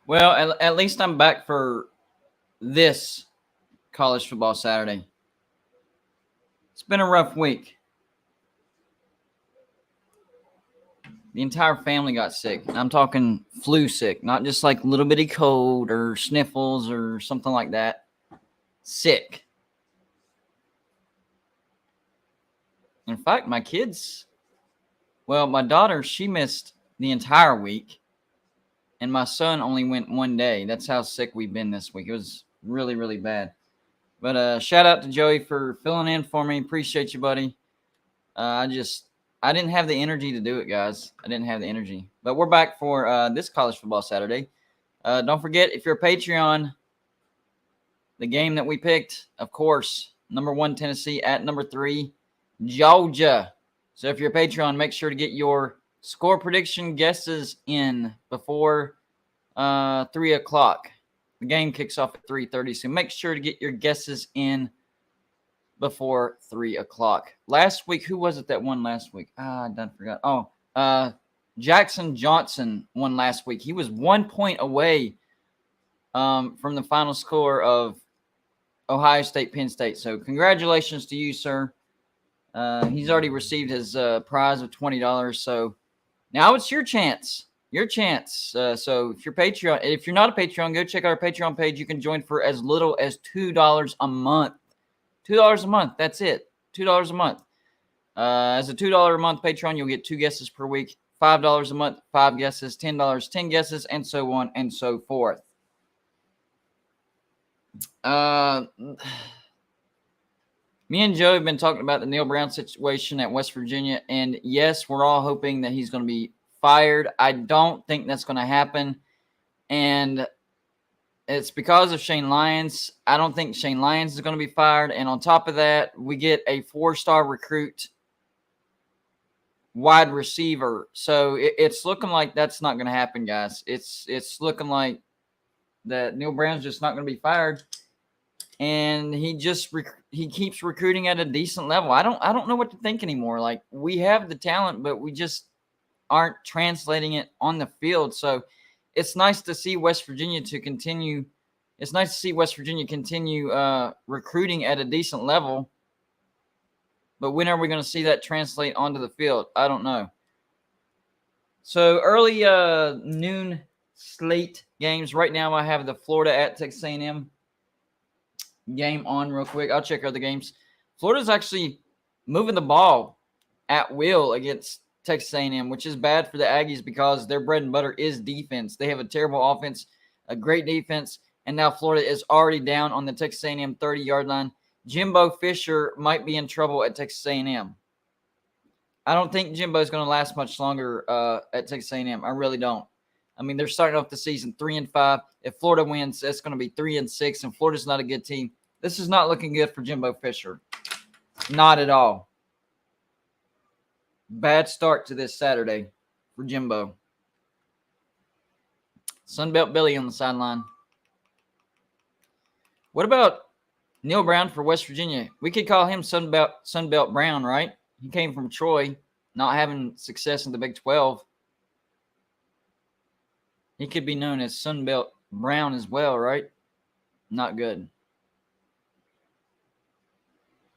Well, at least I'm back for this college football Saturday. It's been a rough week. The entire family got sick. I'm talking flu sick, not just like a little bitty cold or sniffles or something like that. Sick. In fact, my kids, well, my daughter, she missed the entire week, and my son only went one day. That's how sick we've been this week. It was really, really bad. But shout out to Joey for filling in for me. Appreciate you, buddy. I didn't have the energy to do it, guys. I didn't have the energy. But we're back for this college football Saturday. Don't forget, if you're a Patreon, the game that we picked, of course, number 1 Tennessee at number 3 Georgia. So if you're a Patreon, make sure to get your score prediction guesses in before 3 o'clock. The game kicks off at 3:30, so make sure to get your guesses in before 3 o'clock. Last week, who was it that won last week? I done forgot. Jackson Johnson won last week. He was 1 point away from the final score of Ohio State, Penn State. So congratulations to you, sir. He's already received his prize of $20. So now it's your chance. Your chance. So if you're Patreon, if you're not a Patreon, go check out our Patreon page. You can join for as little as $2 a month. $2 a month. That's it. $2 a month. As a $2 a month Patreon, you'll get 2 guesses per week. $5 a month, 5 guesses. $10, 10 guesses, and so on and so forth. Me and Joe have been talking about the Neil Brown situation at West Virginia, and yes, we're all hoping that he's going to be fired. I don't think that's going to happen, and it's because of Shane Lyons. I don't think Shane Lyons is going to be fired, and on top of that, we get a 4-star recruit wide receiver. So it's looking like that's not going to happen, guys. It's looking like that Neil Brown's just not going to be fired, and he keeps recruiting at a decent level. I don't know what to think anymore. Like, we have the talent, but we just aren't translating it on the field. So it's nice to see West Virginia continue. It's nice to see West Virginia continue recruiting at a decent level. But when are we going to see that translate onto the field? I don't know. So early noon slate games. Right now I have the Florida at Texas A&M game on real quick. I'll check other games. Florida's actually moving the ball at will against Texas A&M, which is bad for the Aggies because their bread and butter is defense. They have a terrible offense, a great defense, and now Florida is already down on the Texas A&M 30-yard line. Jimbo Fisher might be in trouble at Texas A&M. I don't think Jimbo is going to last much longer at Texas A&M. I really don't. I mean, they're starting off the season 3-5. If Florida wins, that's going to be 3-6, and Florida's not a good team. This is not looking good for Jimbo Fisher. Not at all. Bad start to this Saturday for Jimbo. Sunbelt Billy on the sideline. What about Neil Brown for West Virginia? We could call him Sunbelt Brown, right? He came from Troy, not having success in the Big 12. He could be known as Sunbelt Brown as well, right? Not good.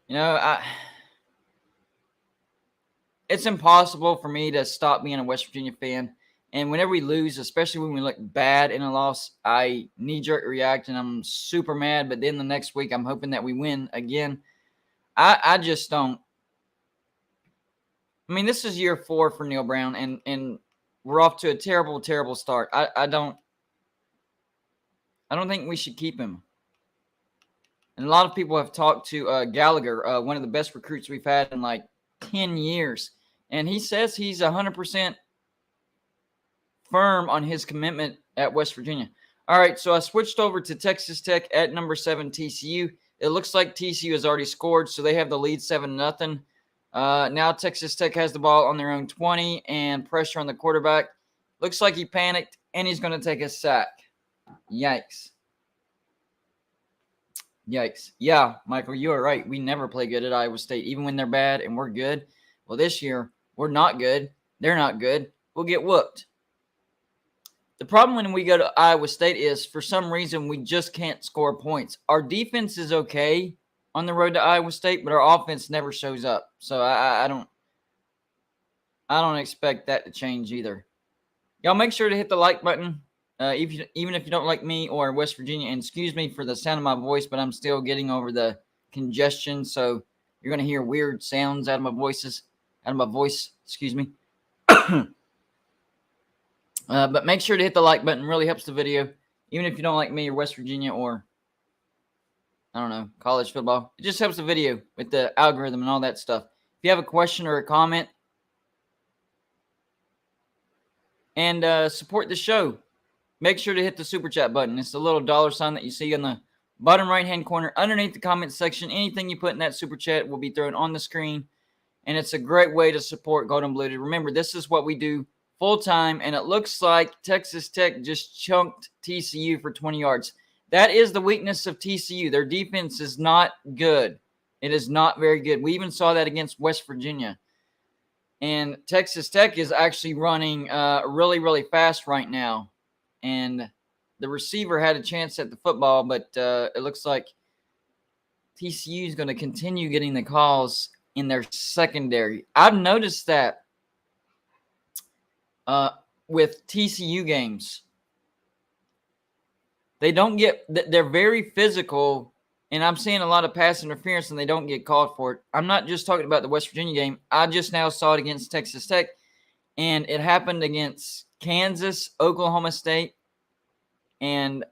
You know, it's impossible for me to stop being a West Virginia fan. And whenever we lose, especially when we look bad in a loss, I knee-jerk react, and I'm super mad. But then the next week, I'm hoping that we win again. I just don't. I mean, this is year 4 for Neil Brown, and we're off to a terrible, terrible start. I don't think we should keep him. And a lot of people have talked to Gallagher, one of the best recruits we've had in like 10 years. And he says he's 100% firm on his commitment at West Virginia. All right, so I switched over to Texas Tech at number 7 TCU. It looks like TCU has already scored, so they have the lead 7-0. Now Texas Tech has the ball on their own 20 and pressure on the quarterback. Looks like he panicked, and he's going to take a sack. Yikes. Yikes. Yeah, Michael, you are right. We never play good at Iowa State, even when they're bad and we're good. Well, this year, we're not good. They're not good. We'll get whooped. The problem when we go to Iowa State is for some reason we just can't score points. Our defense is okay on the road to Iowa State, but our offense never shows up. So I don't expect that to change either. Y'all make sure to hit the like button, even if you don't like me or West Virginia. And excuse me for the sound of my voice, but I'm still getting over the congestion, so you're going to hear weird sounds out of my voice. Excuse me. But make sure to hit the like button. It really helps the video, even if you don't like me or West Virginia or, I don't know, college football. It just helps the video with the algorithm and all that stuff. If you have a question or a comment, and support the show, make sure to hit the super chat button. It's the little dollar sign that you see on the bottom right-hand corner underneath the comment section. Anything you put in that super chat will be thrown on the screen, and it's a great way to support Gold and Blued. Remember, this is what we do full-time, and it looks like Texas Tech just chunked TCU for 20 yards. That is the weakness of TCU. Their defense is not good. It is not very good. We even saw that against West Virginia. And Texas Tech is actually running really, really fast right now. And the receiver had a chance at the football, but it looks like TCU is going to continue getting the calls in their secondary. I've noticed that with TCU games. They're very physical, and I'm seeing a lot of pass interference, and they don't get called for it. I'm not just talking about the West Virginia game. I just now saw it against Texas Tech, and it happened against Kansas, Oklahoma State, and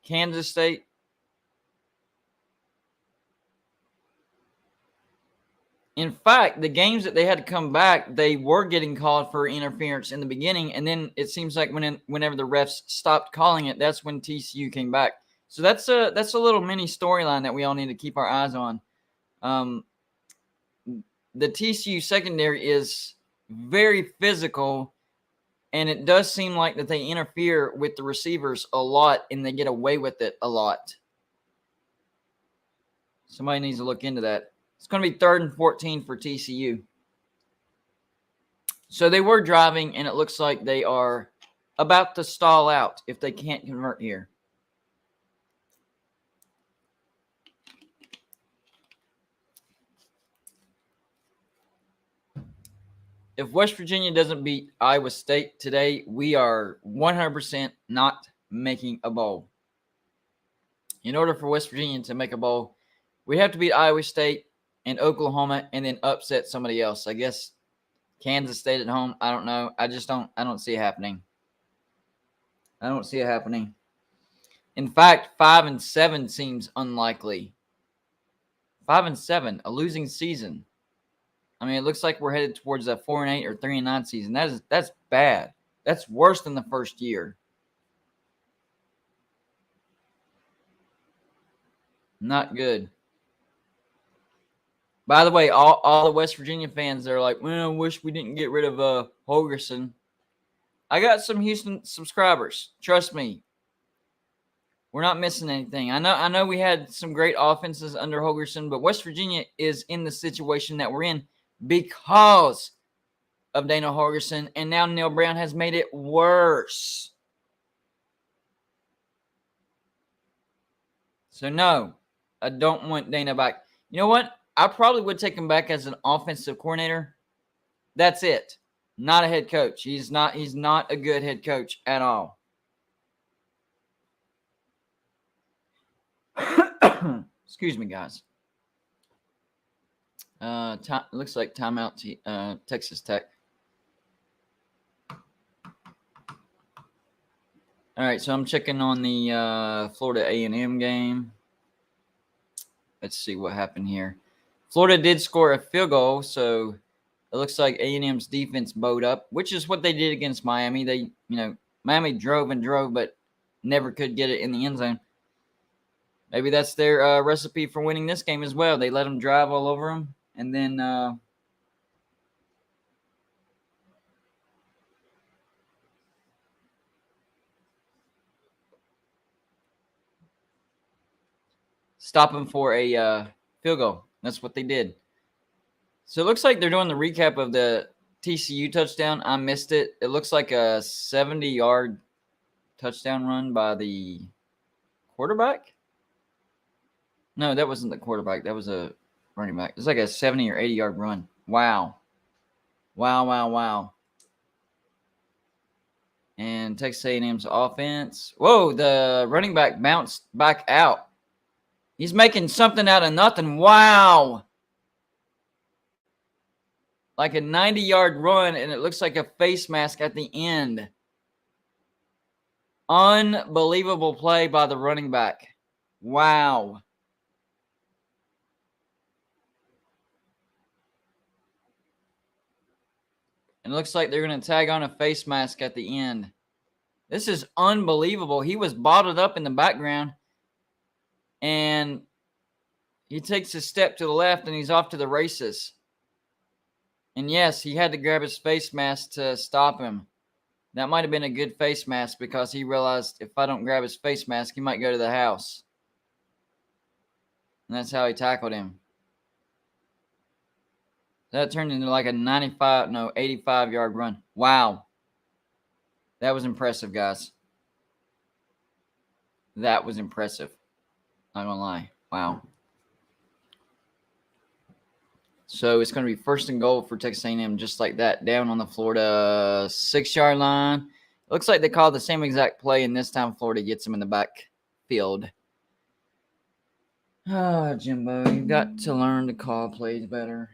Kansas State. In fact, the games that they had to come back, they were getting called for interference in the beginning, and then it seems like whenever the refs stopped calling it, that's when TCU came back. So that's a little mini storyline that we all need to keep our eyes on. The TCU secondary is very physical, and it does seem like that they interfere with the receivers a lot, and they get away with it a lot. Somebody needs to look into that. It's going to be 3rd and 14 for TCU. So they were driving, and it looks like they are about to stall out if they can't convert here. If West Virginia doesn't beat Iowa State today, we are 100% not making a bowl. In order for West Virginia to make a bowl, we have to beat Iowa State and Oklahoma and then upset somebody else. I guess Kansas State at home. I don't know. I don't see it happening. I don't see it happening. In fact, 5-7 seems unlikely. 5-7, a losing season. I mean, it looks like we're headed towards a 4-8 or 3-9 season. That's bad. That's worse than the first year. Not good. By the way, all the West Virginia fans, they're like, well, I wish we didn't get rid of Holgerson. I got some Houston subscribers. Trust me. We're not missing anything. I know we had some great offenses under Holgerson, but West Virginia is in the situation that we're in because of Dana Holgerson, and now Neil Brown has made it worse. So, no, I don't want Dana back. You know what? I probably would take him back as an offensive coordinator. That's it. Not a head coach. He's not a good head coach at all. Excuse me, guys. Looks like timeout Texas Tech. All right, so I'm checking on the Florida A&M game. Let's see what happened here. Florida did score a field goal, so it looks like A&M's defense bowed up, which is what they did against Miami. Miami drove and drove, but never could get it in the end zone. Maybe that's their recipe for winning this game as well. They let them drive all over them, and then stop them for a field goal. That's what they did. So it looks like they're doing the recap of the TCU touchdown. I missed it. It looks like a 70-yard touchdown run by the quarterback. No, that wasn't the quarterback. That was a running back. It was like a 70 or 80-yard run. Wow. Wow. And Texas A&M's offense. Whoa, the running back bounced back out. He's making something out of nothing. Wow. Like a 90-yard run, and it looks like a face mask at the end. Unbelievable play by the running back. Wow. And it looks like they're going to tag on a face mask at the end. This is unbelievable. He was bottled up in the background, and he takes a step to the left, and he's off to the races. And yes, he had to grab his face mask to stop him. That might have been a good face mask because he realized if I don't grab his face mask, he might go to the house. And that's how he tackled him. That turned into like a 85-yard run. Wow. That was impressive, guys. That was impressive. Not gonna lie. Wow. So it's going to be 1st and goal for Texas A&M just like that, down on the Florida 6-yard line. It looks like they called the same exact play, and this time Florida gets him in the backfield. Oh, Jimbo, you've got to learn to call plays better.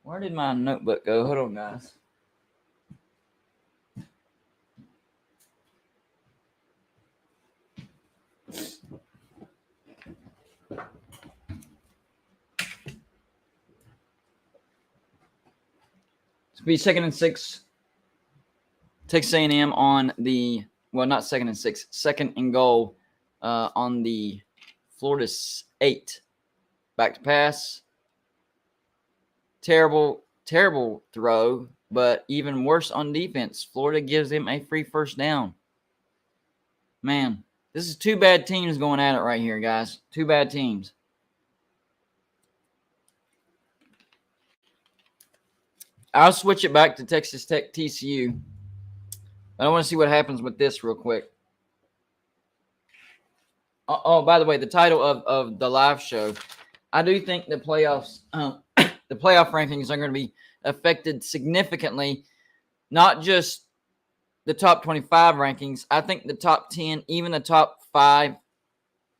Where did my notebook go? Hold on, guys. It's be 2nd and 6. Texas A&M on the, well, not 2nd and 6, 2nd and goal on the Florida 8. Back to pass. Terrible throw, but even worse on defense. Florida gives them a free 1st down. Man, this is 2 bad teams going at it right here, guys. 2 bad teams. I'll switch it back to Texas Tech TCU. I want to see what happens with this real quick. Oh, by the way, the title of the live show, I do think the playoffs, the playoff rankings are going to be affected significantly. Not just the top 25 rankings. I think the top 10, even the top 5,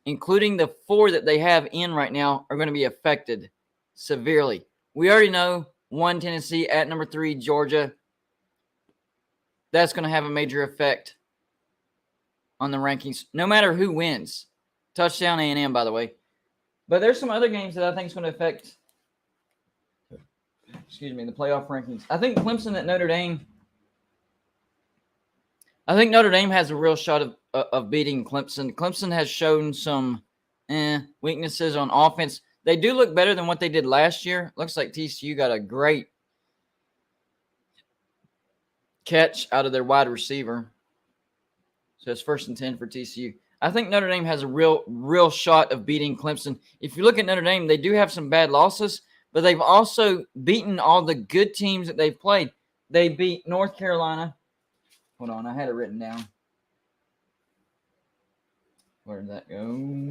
including the 4 that they have in right now, are going to be affected severely. We already know 1 Tennessee at number 3 Georgia. That's going to have a major effect on the rankings, no matter who wins. Touchdown A&M, by the way. But there's some other games that I think is going to affect, the playoff rankings. I think Clemson at Notre Dame. I think Notre Dame has a real shot of beating Clemson. Clemson has shown some weaknesses on offense. They do look better than what they did last year. Looks like TCU got a great catch out of their wide receiver. So it's 1st and 10 for TCU. I think Notre Dame has a real shot of beating Clemson. If you look at Notre Dame, they do have some bad losses, but they've also beaten all the good teams that they've played. They beat North Carolina. Hold on, I had it written down. Where did that go?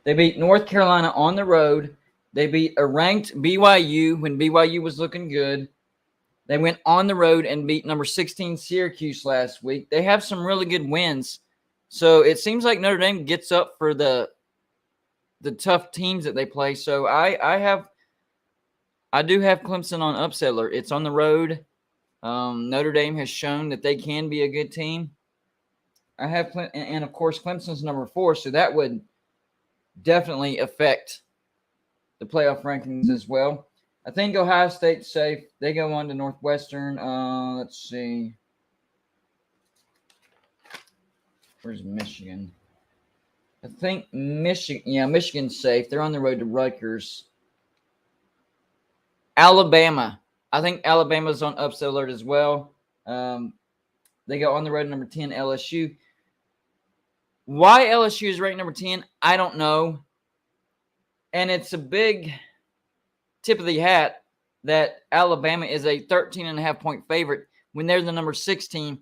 They beat North Carolina on the road. They beat a ranked BYU when BYU was looking good. They went on the road and beat number 16 Syracuse last week. They have some really good wins. So it seems like Notre Dame gets up for the tough teams that they play. So I do have Clemson on upset alert. It's on the road. Notre Dame has shown that they can be a good team. I have, and of course, Clemson's number 4, so that would definitely affect the playoff rankings as well. I think Ohio State's safe. They go on to Northwestern. Let's see. Where's Michigan? I think Michigan's safe. They're on the road to Rutgers. Alabama. I think Alabama's on upset alert as well. They go on the road to number 10, LSU. Why LSU is ranked number 10, I don't know. And it's a big tip of the hat that Alabama is a 13.5-point favorite when they're the number 6 team.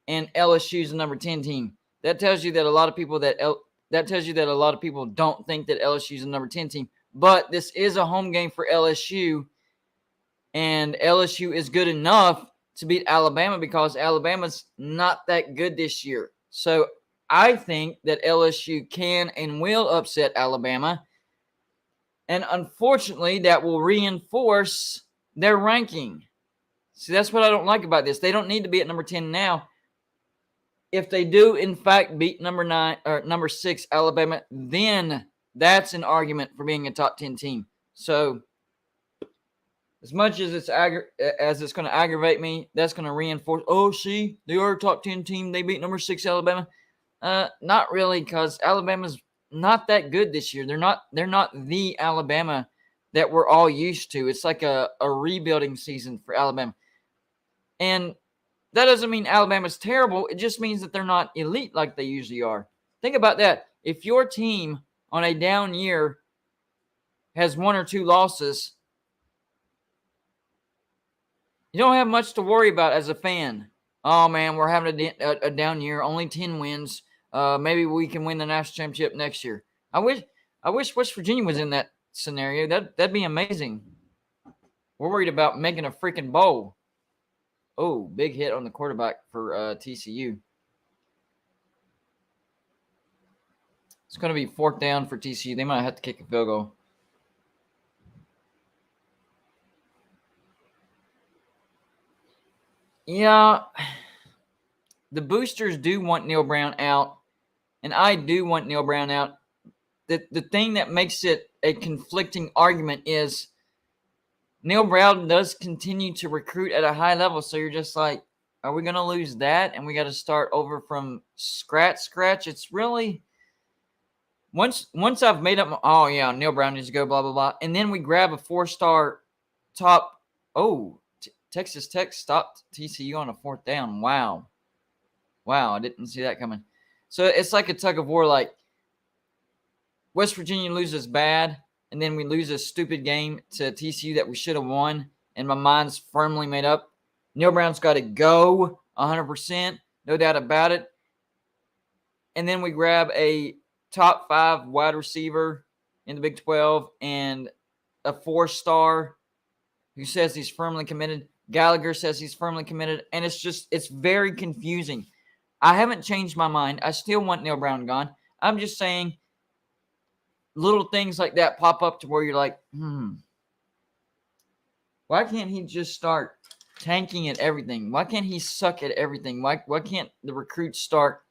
and LSU is the number 10 team. That tells you that a lot of people don't think that LSU is the number 10 team. But this is a home game for LSU, and LSU is good enough to beat Alabama because Alabama's not that good this year. So I think that LSU can and will upset Alabama. And unfortunately, that will reinforce their ranking. See, that's what I don't like about this. They don't need to be at number 10 now. If they do, in fact, beat number 6 Alabama, then that's an argument for being a top 10 team. So as much as it's going to aggravate me, that's going to reinforce, oh, see, they are a top 10 team. They beat number 6 Alabama. Not really, because Alabama's not that good this year. They're not the Alabama that we're all used to. It's like a rebuilding season for Alabama. And that doesn't mean Alabama's terrible. It just means that they're not elite like they usually are. Think about that. If your team on a down year has 1 or 2 losses, you don't have much to worry about as a fan. Oh, man, we're having a down year, only 10 wins. Maybe we can win the national championship next year. I wish West Virginia was in that scenario. That'd be amazing. We're worried about making a freaking bowl. Oh, big hit on the quarterback for TCU. It's going to be 4th down for TCU. They might have to kick a field goal. Yeah, the boosters do want Neil Brown out, and I do want Neil Brown out. The thing that makes it a conflicting argument is Neil Brown does continue to recruit at a high level, so you're just like, are we going to lose that? And we got to start over from scratch. It's really, once I've made up, oh, yeah, Neil Brown needs to go, blah, blah, blah. And then we grab a 4-star top, Texas Tech stopped TCU on a 4th down. Wow, I didn't see that coming. So it's like a tug of war, like West Virginia loses bad, and then we lose a stupid game to TCU that we should have won, and my mind's firmly made up. Neil Brown's got to go 100%, no doubt about it. And then we grab a top 5 wide receiver in the Big 12 and a 4-star who says he's firmly committed. Gallagher says he's firmly committed, and it's very confusing. I haven't changed my mind. I still want Neil Brown gone. I'm just saying little things like that pop up to where you're like, why can't he just start tanking at everything? Why can't he suck at everything? Why can't the recruits start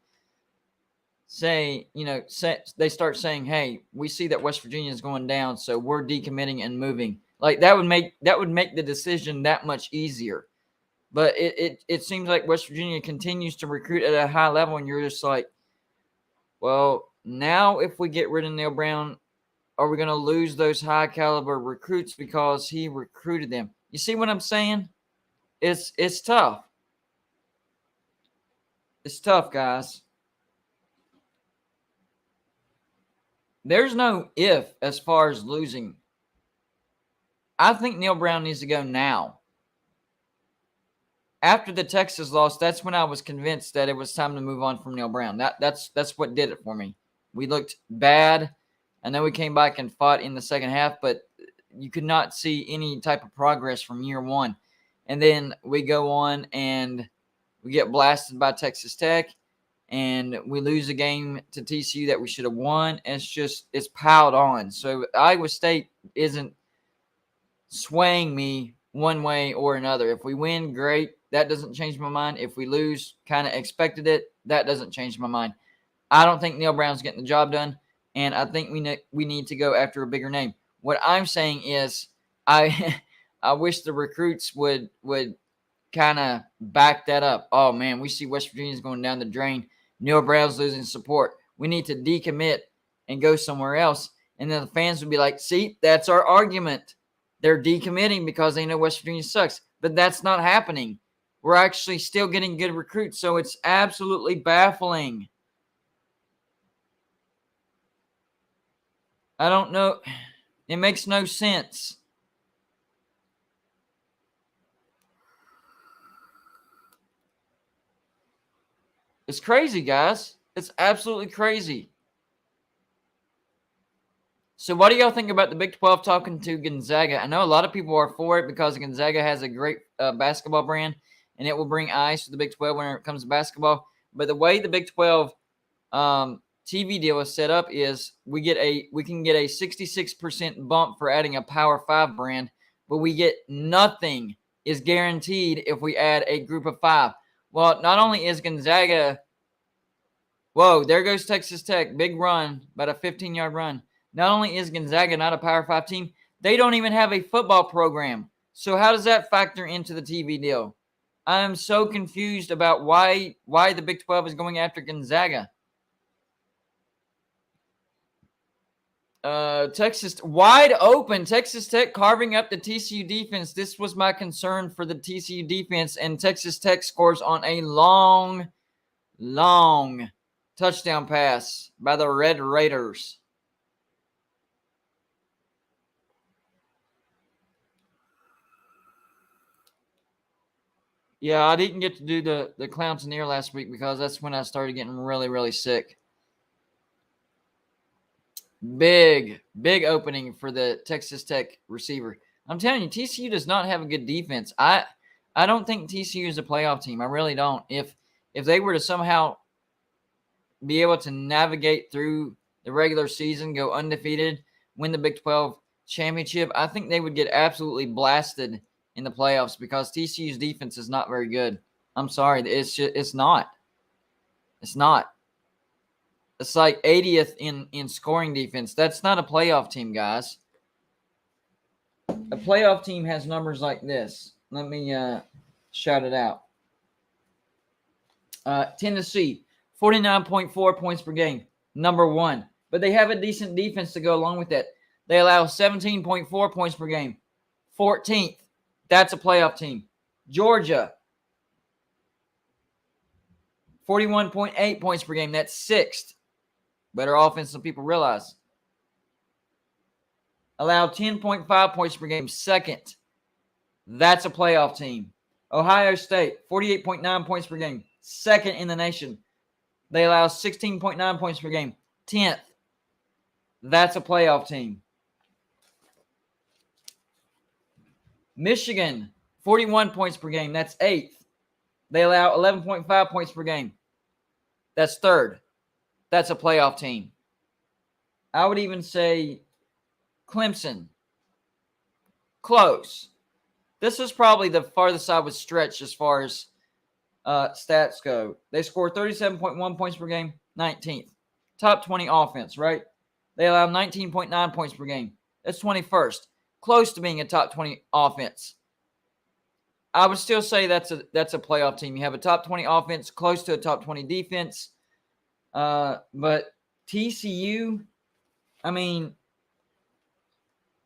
they start saying, hey, we see that West Virginia is going down, so we're decommitting and moving. Like that would make the decision that much easier. But it seems like West Virginia continues to recruit at a high level, and you're just like, well, now if we get rid of Neil Brown, are we going to lose those high caliber recruits because he recruited them? You see what I'm saying? It's tough. It's tough, guys. There's no if as far as losing. I think Neil Brown needs to go now. After the Texas loss, that's when I was convinced that it was time to move on from Neil Brown. That's what did it for me. We looked bad. I know we came back and fought in the second half, but you could not see any type of progress from year one. And then we go on and we get blasted by Texas Tech, and we lose a game to TCU that we should have won. And it's piled on. So Iowa State isn't swaying me one way or another. If we win, great. That doesn't change my mind. If we lose, kind of expected it, that doesn't change my mind. I don't think Neil Brown's getting the job done, and I think we need to go after a bigger name. What I'm saying is I wish the recruits would kind of back that up. Oh, man, we see West Virginia's going down the drain. Neil Brown's losing support. We need to decommit and go somewhere else. And then the fans would be like, see, that's our argument. They're decommitting because they know West Virginia sucks. But that's not happening. We're actually still getting good recruits, so it's absolutely baffling. I don't know. It makes no sense. It's crazy, guys. It's absolutely crazy. So what do y'all think about the Big 12 talking to Gonzaga? I know a lot of people are for it because Gonzaga has a great basketball brand, and it will bring eyes to the Big 12 when it comes to basketball. But the way the Big 12 TV deal is set up is we can get a 66% bump for adding a Power 5 brand, but we get nothing is guaranteed if we add a group of 5. Well, not only is Gonzaga – whoa, there goes Texas Tech. Big run, about a 15-yard run. Not only is Gonzaga not a Power 5 team, they don't even have a football program. So how does that factor into the TV deal? I am so confused about why the Big 12 is going after Gonzaga. Texas wide open. Texas Tech carving up the TCU defense. This was my concern for the TCU defense, and Texas Tech scores on a long touchdown pass by the Red Raiders. Yeah, I didn't get to do the Clemson ear last week because that's when I started getting really, really sick. Big opening for the Texas Tech receiver. I'm telling you, TCU does not have a good defense. I don't think TCU is a playoff team. I really don't. If they were to somehow be able to navigate through the regular season, go undefeated, win the Big 12 championship, I think they would get absolutely blasted in the playoffs because TCU's defense is not very good. I'm sorry. It's not. It's not. It's like 80th in scoring defense. That's not a playoff team, guys. A playoff team has numbers like this. Let me shout it out. Tennessee, 49.4 points per game, number 1. But they have a decent defense to go along with that. They allow 17.4 points per game, 14th. That's a playoff team. Georgia, 41.8 points per game. That's 6th. Better offense than people realize. Allow 10.5 points per game. 2nd. That's a playoff team. Ohio State, 48.9 points per game. 2nd in the nation. They allow 16.9 points per game. 10th. That's a playoff team. Michigan, 41 points per game. That's 8th. They allow 11.5 points per game. That's 3rd. That's a playoff team. I would even say Clemson. Close. This is probably the farthest I would stretch as far as stats go. They score 37.1 points per game, 19th. Top 20 offense, right? They allow 19.9 points per game. That's 21st. Close to being a top 20 offense. I would still say that's a playoff team. You have a top 20 offense, close to a top 20 defense. But TCU, I mean,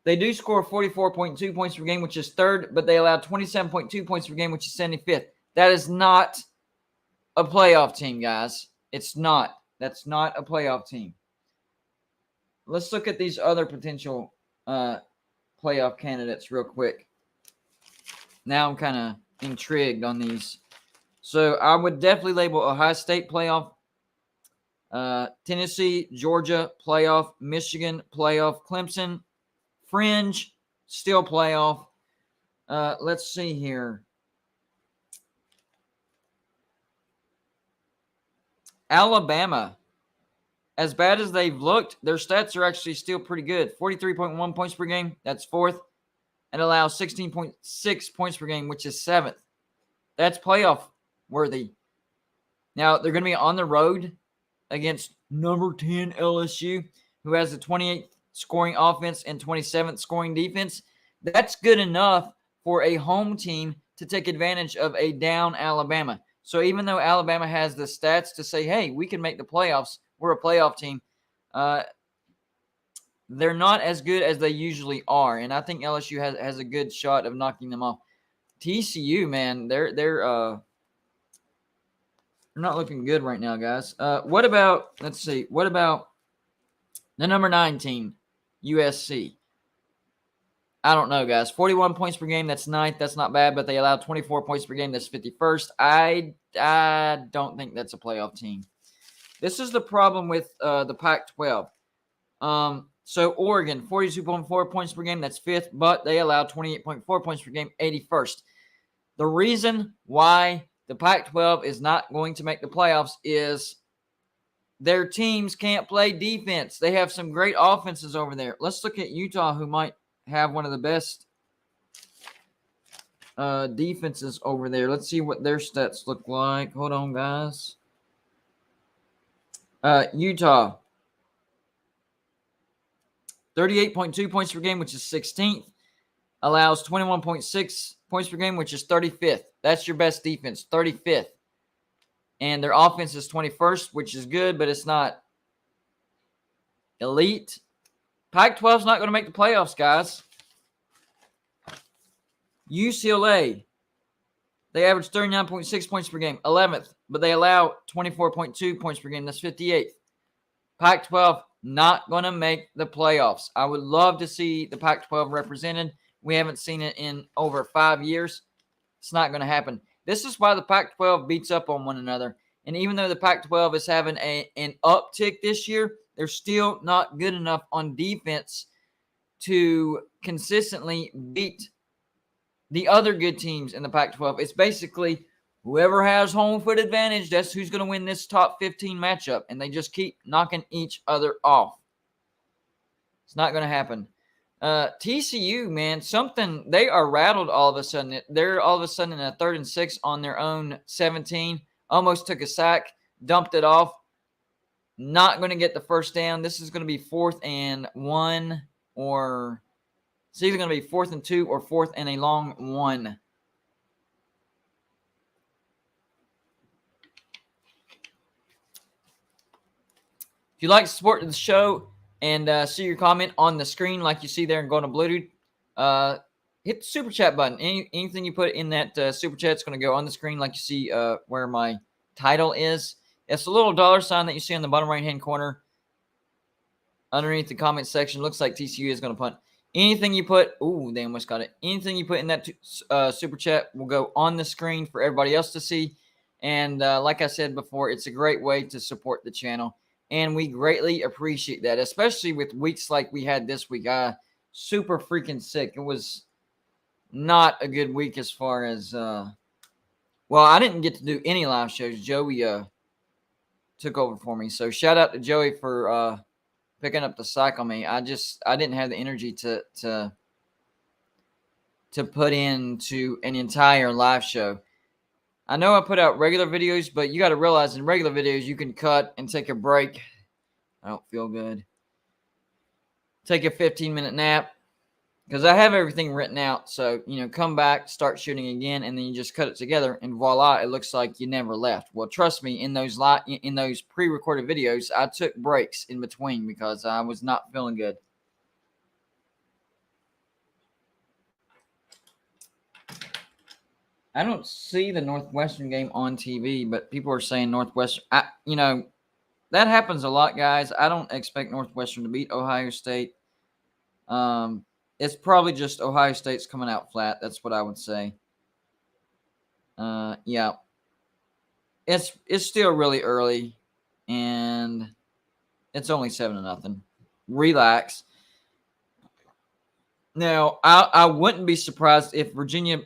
they do score 44.2 points per game, which is 3rd, but they allow 27.2 points per game, which is 75th. That is not a playoff team, guys. It's not. That's not a playoff team. Let's look at these other potential playoff candidates real quick. Now I'm kind of intrigued on these. So I would definitely label Ohio State playoff. Tennessee, Georgia, playoff. Michigan, playoff. Clemson, fringe, still playoff. Let's see here. Alabama, as bad as they've looked, their stats are actually still pretty good. 43.1 points per game, that's 4th. And allows 16.6 points per game, which is 7th. That's playoff worthy. Now, they're going to be on the road against number 10 LSU, who has the 28th scoring offense and 27th scoring defense. That's good enough for a home team to take advantage of a down Alabama. So even though Alabama has the stats to say, hey, we can make the playoffs, we're a playoff team, they're not as good as they usually are. And I think LSU has a good shot of knocking them off. TCU, man, they're not looking good right now, guys. What about the number 9 team, USC? I don't know, guys. 41 points per game, that's ninth. That's not bad, but they allow 24 points per game. That's 51st. I don't think that's a playoff team. This is the problem with the Pac-12. So Oregon, 42.4 points per game. That's fifth, but they allow 28.4 points per game, 81st. The reason why the Pac-12 is not going to make the playoffs is their teams can't play defense. They have some great offenses over there. Let's look at Utah, who might have one of the best defenses over there. Let's see what their stats look like. Hold on, guys. Utah, 38.2 points per game, which is 16th. Allows 21.6 points per game, which is 35th. That's your best defense, 35th. And their offense is 21st, which is good, but it's not elite. Pac-12 is not going to make the playoffs, guys. UCLA, they average 39.6 points per game, 11th, but they allow 24.2 points per game. That's 58th. Pac-12 not going to make the playoffs. I would love to see the Pac-12 represented. We haven't seen it in over 5 years. It's not going to happen. This is why the Pac-12 beats up on one another. And even though the Pac-12 is having an uptick this year, they're still not good enough on defense to consistently beat the other good teams in the Pac-12. It's basically whoever has home field advantage, that's who's going to win this top 15 matchup. And they just keep knocking each other off. It's not going to happen. TCU, man, they are rattled all of a sudden. They're all of a sudden in a 3rd and 6 on their own 17. Almost took a sack, dumped it off. Not going to get the first down. This is going to be 4th and 1, or it's either going to be 4th and 2 or 4th and a long 1. If you like to support the show and see your comment on the screen like you see there and go to Bluetooth, hit the super chat button. Anything you put in that super chat is going to go on the screen like you see where my title is. It's a little dollar sign that you see on the bottom right-hand corner underneath the comment section. Looks like TCU is going to punt. Anything you put, they almost got it. Anything you put in that super chat will go on the screen for everybody else to see. And like I said before, it's a great way to support the channel. And we greatly appreciate that, especially with weeks like we had this week. Super freaking sick. It was not a good week as far as I didn't get to do any live shows. Joey took over for me. So shout out to Joey for picking up the slack on me. I didn't have the energy to put into an entire live show. I know I put out regular videos, but you got to realize in regular videos you can cut and take a break. I don't feel good. Take a 15-minute nap because I have everything written out. So, come back, start shooting again, and then you just cut it together, and voila, it looks like you never left. Well, trust me, in those pre-recorded videos, I took breaks in between because I was not feeling good. I don't see the Northwestern game on TV, but people are saying Northwestern. That happens a lot, guys. I don't expect Northwestern to beat Ohio State. It's probably just Ohio State's coming out flat. That's what I would say. Yeah. It's still really early, and it's only 7-0. Relax. Now, I wouldn't be surprised if Virginia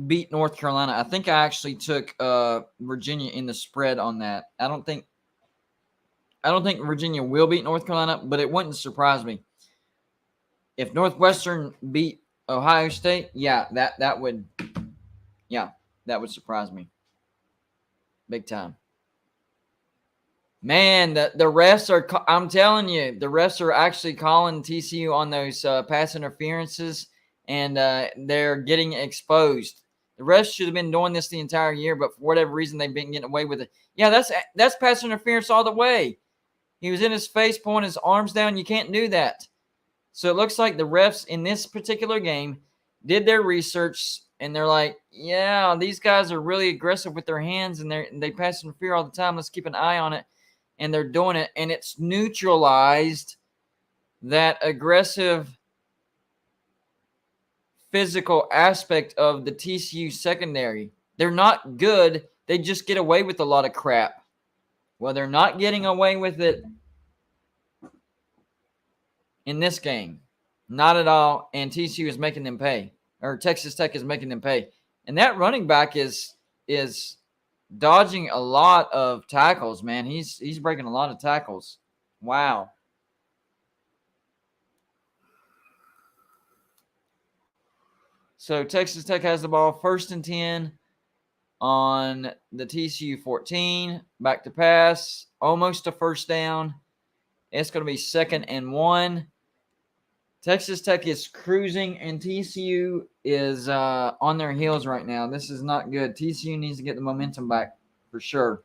beat North Carolina. I think I actually took Virginia in the spread on that. I don't think Virginia will beat North Carolina, but it wouldn't surprise me. If Northwestern beat Ohio State, that would surprise me. Big time. Man, the refs are, I'm telling you, the refs are actually calling TCU on those pass interferences, and they're getting exposed. The refs should have been doing this the entire year, but for whatever reason, they've been getting away with it. Yeah, that's pass interference all the way. He was in his face, pulling his arms down. You can't do that. So it looks like the refs in this particular game did their research, and they're like, yeah, these guys are really aggressive with their hands, and they pass interfere all the time. Let's keep an eye on it. And they're doing it, and it's neutralized that aggressive physical aspect of the TCU secondary. They're not good. They just get away with a lot of crap. Well, they're not getting away with it in this game. Not at all. And TCU is making them pay. Or Texas Tech is making them pay. And that running back is dodging a lot of tackles, man. He's breaking a lot of tackles. Wow. So Texas Tech has the ball 1st and 10 on the TCU 14. Back to pass. Almost a first down. It's going to be 2nd and 1. Texas Tech is cruising, and TCU is on their heels right now. This is not good. TCU needs to get the momentum back for sure.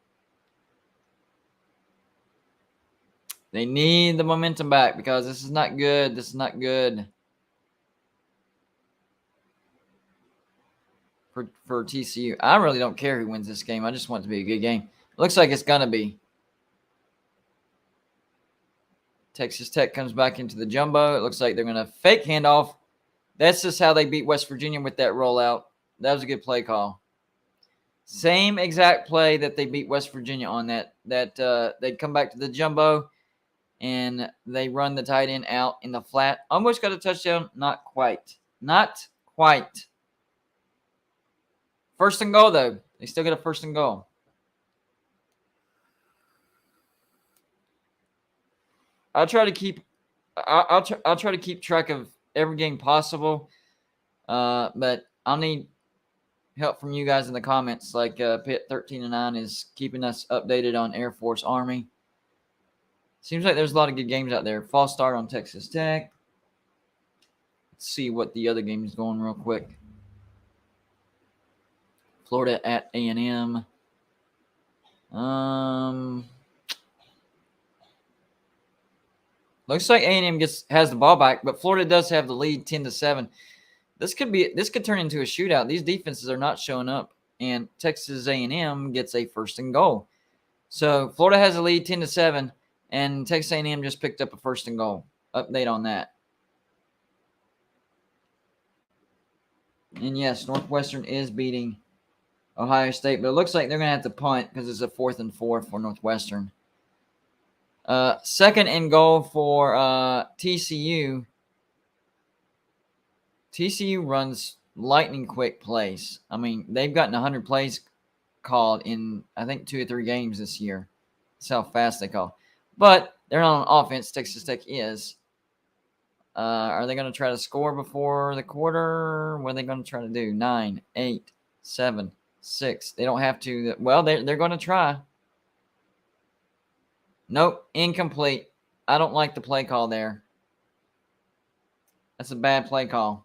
They need the momentum back because this is not good. This is not good for TCU. I really don't care who wins this game. I just want it to be a good game. It looks like it's going to be. Texas Tech comes back into the jumbo. It looks like they're going to fake handoff. That's just how they beat West Virginia with that rollout. That was a good play call. Same exact play that they beat West Virginia on that they'd come back to the jumbo and they run the tight end out in the flat. Almost got a touchdown. Not quite. Not quite. 1st and goal, though. They still get a 1st and goal. I'll try to keep track of every game possible, but I'll need help from you guys in the comments. Like Pitt 13-9 is keeping us updated on Air Force Army. Seems like there's a lot of good games out there. False start on Texas Tech. Let's see what the other game is going real quick. Florida at A&M. Looks like A&M has the ball back, but Florida does have the lead 10-7. This could turn into a shootout. These defenses are not showing up, and Texas A&M gets a 1st and goal. So Florida has a lead 10-7, and Texas A&M just picked up a 1st and goal. Update on that. And yes, Northwestern is beating Ohio State, but it looks like they're going to have to punt because it's a 4th and 4 for Northwestern. 2nd and goal for TCU. TCU runs lightning quick plays. I mean, they've gotten 100 plays called in, I think, 2 or 3 games this year. That's how fast they call. But they're not on offense. Texas Tech is. Are they going to try to score before the quarter? What are they going to try to do? 9, 8, 7, 6. They don't have to. Well, they're going to try. Nope, incomplete. I don't like the play call there. That's a bad play call.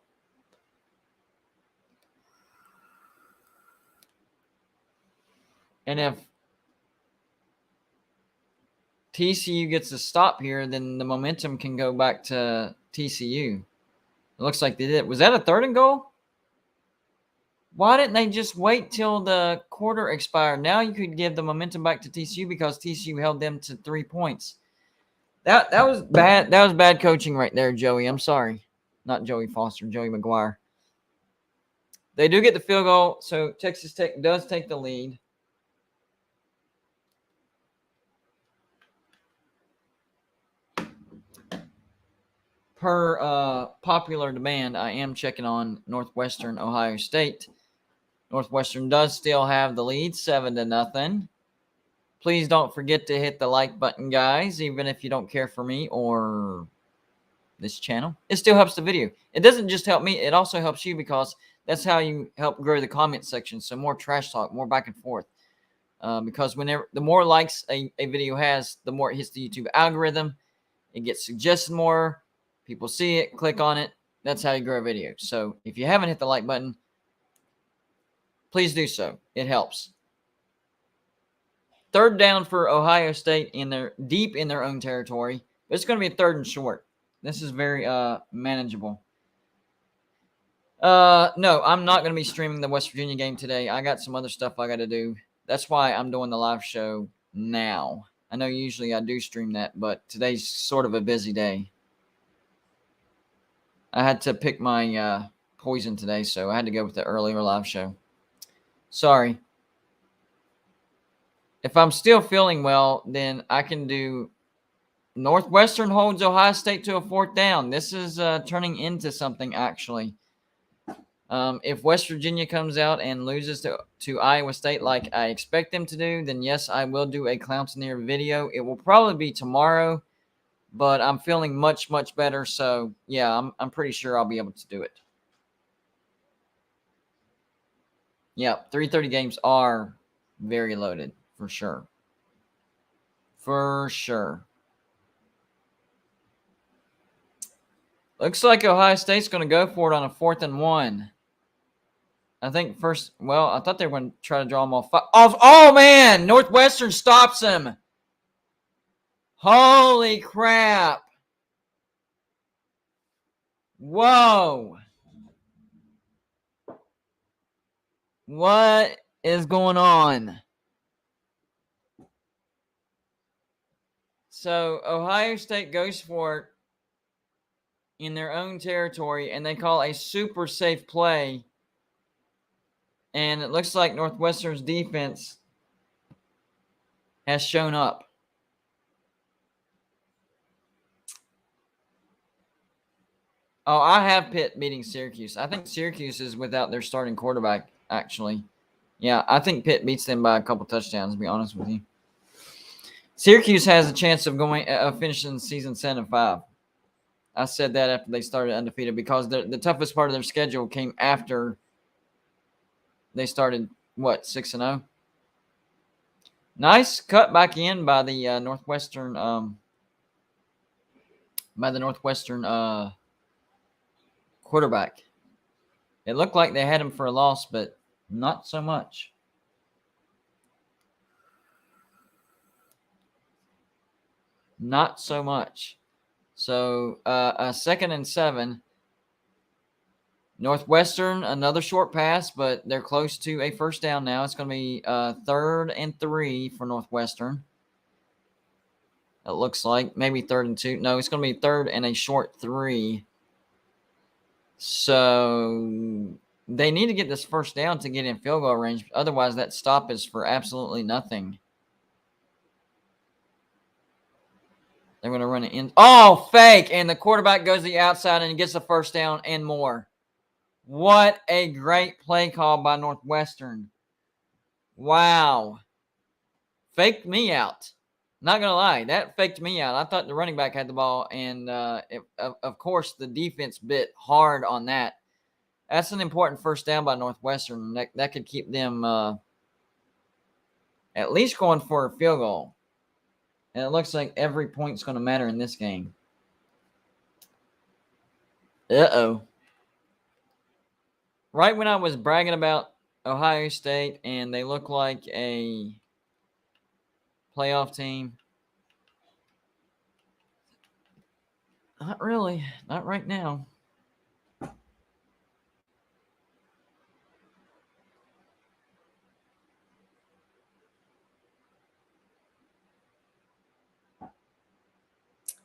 And if TCU gets a stop here, then the momentum can go back to TCU. It looks like they did. Was that a 3rd and goal? Why didn't they just wait till the quarter expired? Now you could give the momentum back to TCU because TCU held them to 3 points. That was bad. That was bad coaching right there, Joey. I'm sorry. Not Joey Foster, Joey McGuire. They do get the field goal, so Texas Tech does take the lead. Per popular demand, I am checking on Northwestern, Ohio State. Northwestern does still have the lead, 7-0. Please don't forget to hit the like button, guys, even if you don't care for me or this channel. It still helps the video. It doesn't just help me. It also helps you because that's how you help grow the comment section. So more trash talk, more back and forth. Because the more likes a video has, the more it hits the YouTube algorithm. It gets suggested more. People see it, click on it. That's how you grow a video. So if you haven't hit the like button, please do so. It helps. 3rd down for Ohio State deep in their own territory. But it's going to be a 3rd and short. This is very manageable. No, I'm not going to be streaming the West Virginia game today. I got some other stuff I got to do. That's why I'm doing the live show now. I know usually I do stream that, but today's sort of a busy day. I had to pick my poisoned today, so I had to go with the earlier live show. Sorry. If I'm still feeling well, then I can do Northwestern holds Ohio State to a 4th down. This is turning into something, actually. If West Virginia comes out and loses to Iowa State like I expect them to do, then yes, I will do a Clemson video. It will probably be tomorrow, but I'm feeling much, much better. So, yeah, I'm pretty sure I'll be able to do it. Yeah, 3:30 games are very loaded, for sure. For sure. Looks like Ohio State's going to go for it on a 4th and 1. I think first, well, I thought they were going to try to draw them off. Oh, man, Northwestern stops him. Holy crap. Whoa. What is going on? So Ohio State goes for it in their own territory, and they call a super safe play. And it looks like Northwestern's defense has shown up. Oh, I have Pitt beating Syracuse. I think Syracuse is without their starting quarterback, actually. Yeah, I think Pitt beats them by a couple touchdowns, to be honest with you. Syracuse has a chance of finishing the season 7-5. I said that after they started undefeated because the toughest part of their schedule came after they started, 6-0? Nice cut back in by the Northwestern quarterback. It looked like they had him for a loss, but not so much. Not so much. So, a 2nd and 7. Northwestern, another short pass, but they're close to a 1st down now. It's going to be 3rd and 3 for Northwestern. It looks like maybe 3rd and 2. No, it's going to be 3rd and a short 3. So they need to get this 1st down to get in field goal range. Otherwise, that stop is for absolutely nothing. They're going to run it in. Oh, fake. And the quarterback goes to the outside and gets the 1st down and more. What a great play call by Northwestern. Wow. Faked me out. Not going to lie. That faked me out. I thought the running back had the ball, and of course, the defense bit hard on that. That's an important 1st down by Northwestern. That could keep them at least going for a field goal. And it looks like every point's going to matter in this game. Uh-oh. Right when I was bragging about Ohio State and they look like a playoff team. Not really. Not right now.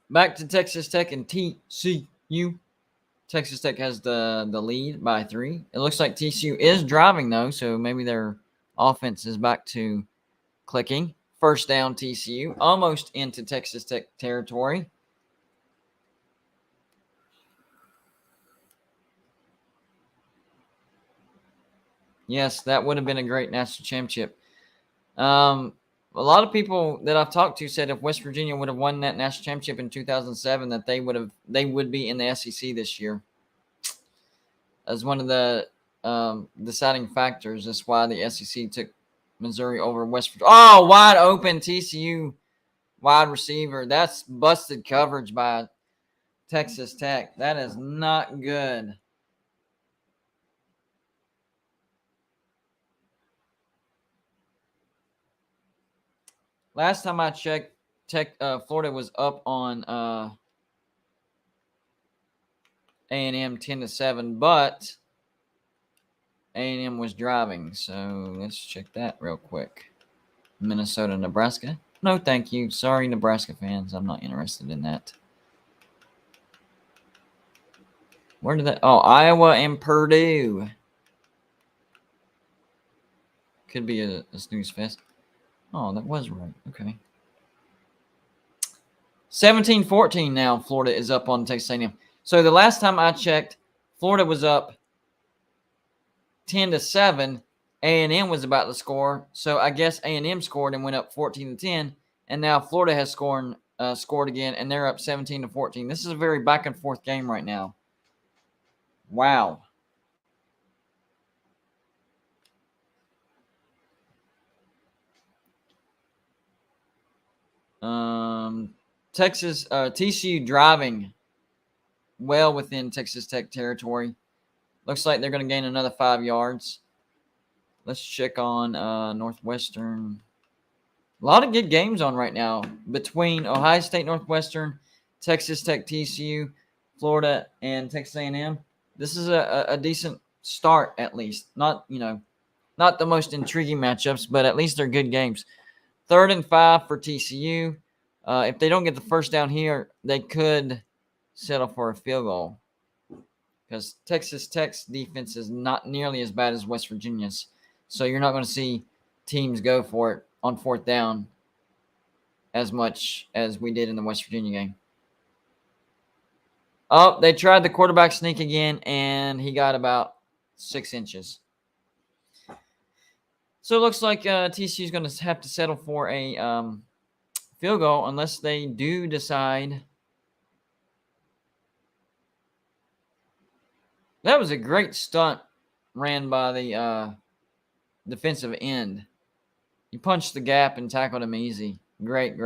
Back to Texas Tech and TCU. Texas Tech has the lead by 3. It looks like TCU is driving, though, so maybe their offense is back to clicking. 1st down TCU, almost into Texas Tech territory. Yes, that would have been a great national championship. A lot of people that I've talked to said if West Virginia would have won that national championship in 2007, that they would be in the SEC this year. As one of the deciding factors. That's why the SEC took Missouri over West Virginia. Oh, wide open TCU wide receiver. That's busted coverage by Texas Tech. That is not good. Last time I checked, Florida was up on A&M 10-7, but A&M was driving. So let's check that real quick. Minnesota, Nebraska. No, thank you. Sorry, Nebraska fans. I'm not interested in that. Where did that? Oh, Iowa and Purdue. Could be a snooze fest. Oh, that was right. Okay. 17-14 now. Florida is up on Texas A&M. So the last time I checked, Florida was up 10-7. A&M was about to score. So I guess A&M scored and went up 14-10. And now Florida has scored again, and they're up 17-14. This is a very back and forth game right now. Wow. TCU driving well within Texas Tech territory. Looks like they're going to gain another 5 yards. Let's check on Northwestern. A lot of good games on right now between Ohio State, Northwestern, Texas Tech, TCU, Florida, and Texas A&M. This is a decent start, at least. Not the most intriguing matchups, but at least they're good games. 3rd and 5 for TCU. If they don't get the first down here, they could settle for a field goal because Texas Tech's defense is not nearly as bad as West Virginia's. So you're not going to see teams go for it on 4th down as much as we did in the West Virginia game. Oh, they tried the quarterback sneak again, and he got about 6 inches. So it looks like TCU is going to have to settle for a field goal unless they do decide. That was a great stunt ran by the defensive end. He punched the gap and tackled him easy. Great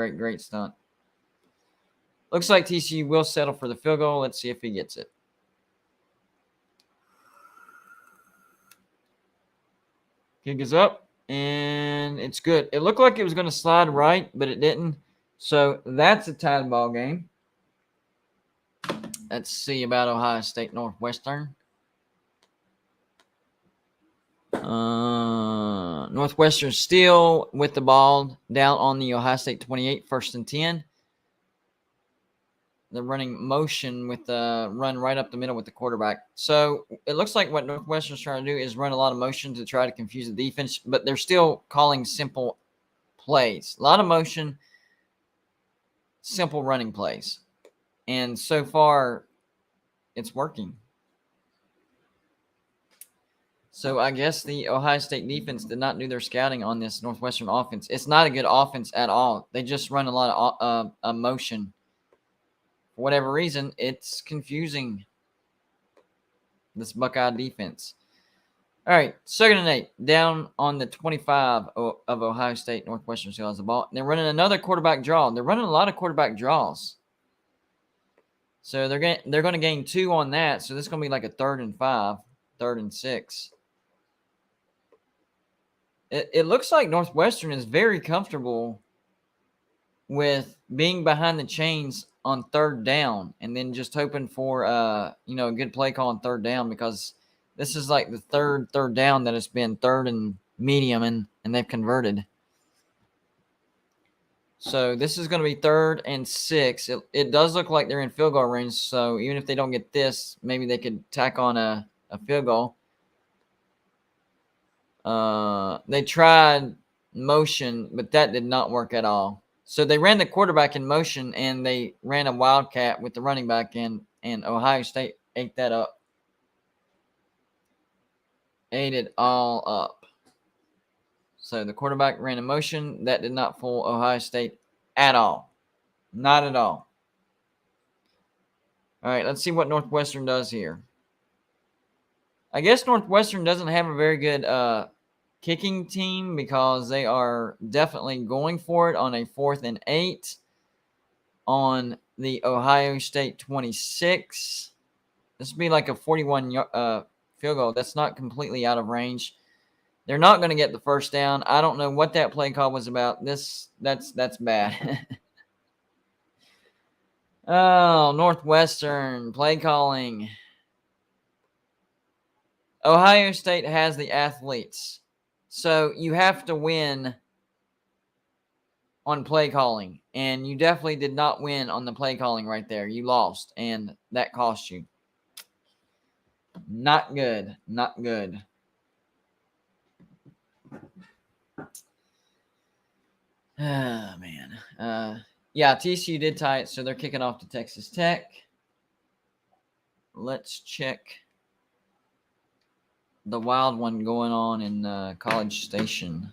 stunt. Looks like TCU will settle for the field goal. Let's see if he gets it. Kick is up, and it's good. It looked like it was going to slide right, but it didn't. So that's a tied ball game. Let's see about Ohio State Northwestern. Northwestern still with the ball down on the Ohio State 28, 1st and 10. They're running motion with the run right up the middle with the quarterback. So it looks like what Northwestern's trying to do is run a lot of motion to try to confuse the defense, but they're still calling simple plays. A lot of motion, simple running plays. And so far, it's working. So I guess the Ohio State defense did not do their scouting on this Northwestern offense. It's not a good offense at all. They just run a lot of motion. For whatever reason, it's confusing this Buckeye defense. All right, 2nd and 8, down on the 25 of Ohio State. Northwestern still has the ball. They're running another quarterback draw. They're running a lot of quarterback draws. So they're going to gain 2 on that. So this is going to be like a 3rd and 5, 3rd and 6. It looks like Northwestern is very comfortable with being behind the chains on 3rd down and then just hoping for a good play call on 3rd down, because this is like the third down that it's been 3rd and medium and they've converted. So this is going to be 3rd and 6. It does look like they're in field goal range, so even if they don't get this, maybe they could tack on a field goal. They tried motion, but that did not work at all. So they ran the quarterback in motion, and they ran a wildcat with the running back in, and Ohio State ate that up. Ate it all up. So the quarterback ran in motion. That did not fool Ohio State at all. Not at all. All right, let's see what Northwestern does here. I guess Northwestern doesn't have a very good kicking team, because they are definitely going for it on a 4th and 8 on the Ohio State 26. This would be like a 41 field goal. That's not completely out of range. They're not going to get the first down. I don't know what that play call was about. That's bad. Oh, Northwestern play calling. Ohio State has the athletes. So you have to win on play calling. And you definitely did not win on the play calling right there. You lost, and that cost you. Not good. Not good. Oh, man. Yeah, TCU did tie it, so they're kicking off to Texas Tech. Let's check the wild one going on in College Station.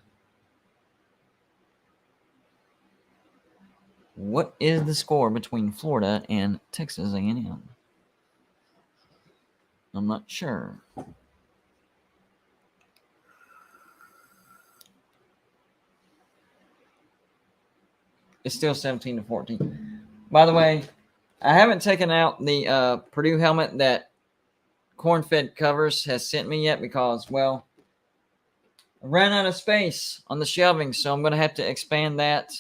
What is the score between Florida and Texas A&M? I'm not sure. It's still 17-14. By the way, I haven't taken out the Purdue helmet that Corn-Fed Covers has sent me yet because, well, I ran out of space on the shelving, so I'm going to have to expand that,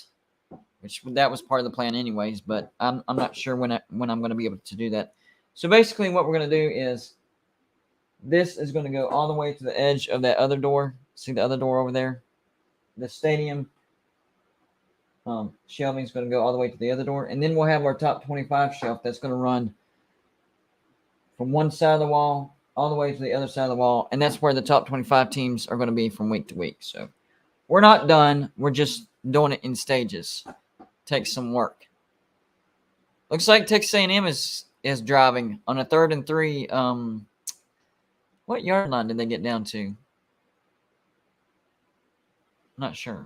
which that was part of the plan anyways, but I'm not sure when I'm going to be able to do that. So basically what we're going to do is this is going to go all the way to the edge of that other door. See the other door over there? The stadium shelving is going to go all the way to the other door. And then we'll have our top 25 shelf that's going to run from one side of the wall all the way to the other side of the wall. And that's where the top 25 teams are going to be from week to week. So we're not done. We're just doing it in stages. Takes some work. Looks like Texas A&M is driving on a 3rd and 3. What yard line did they get down to? Not sure.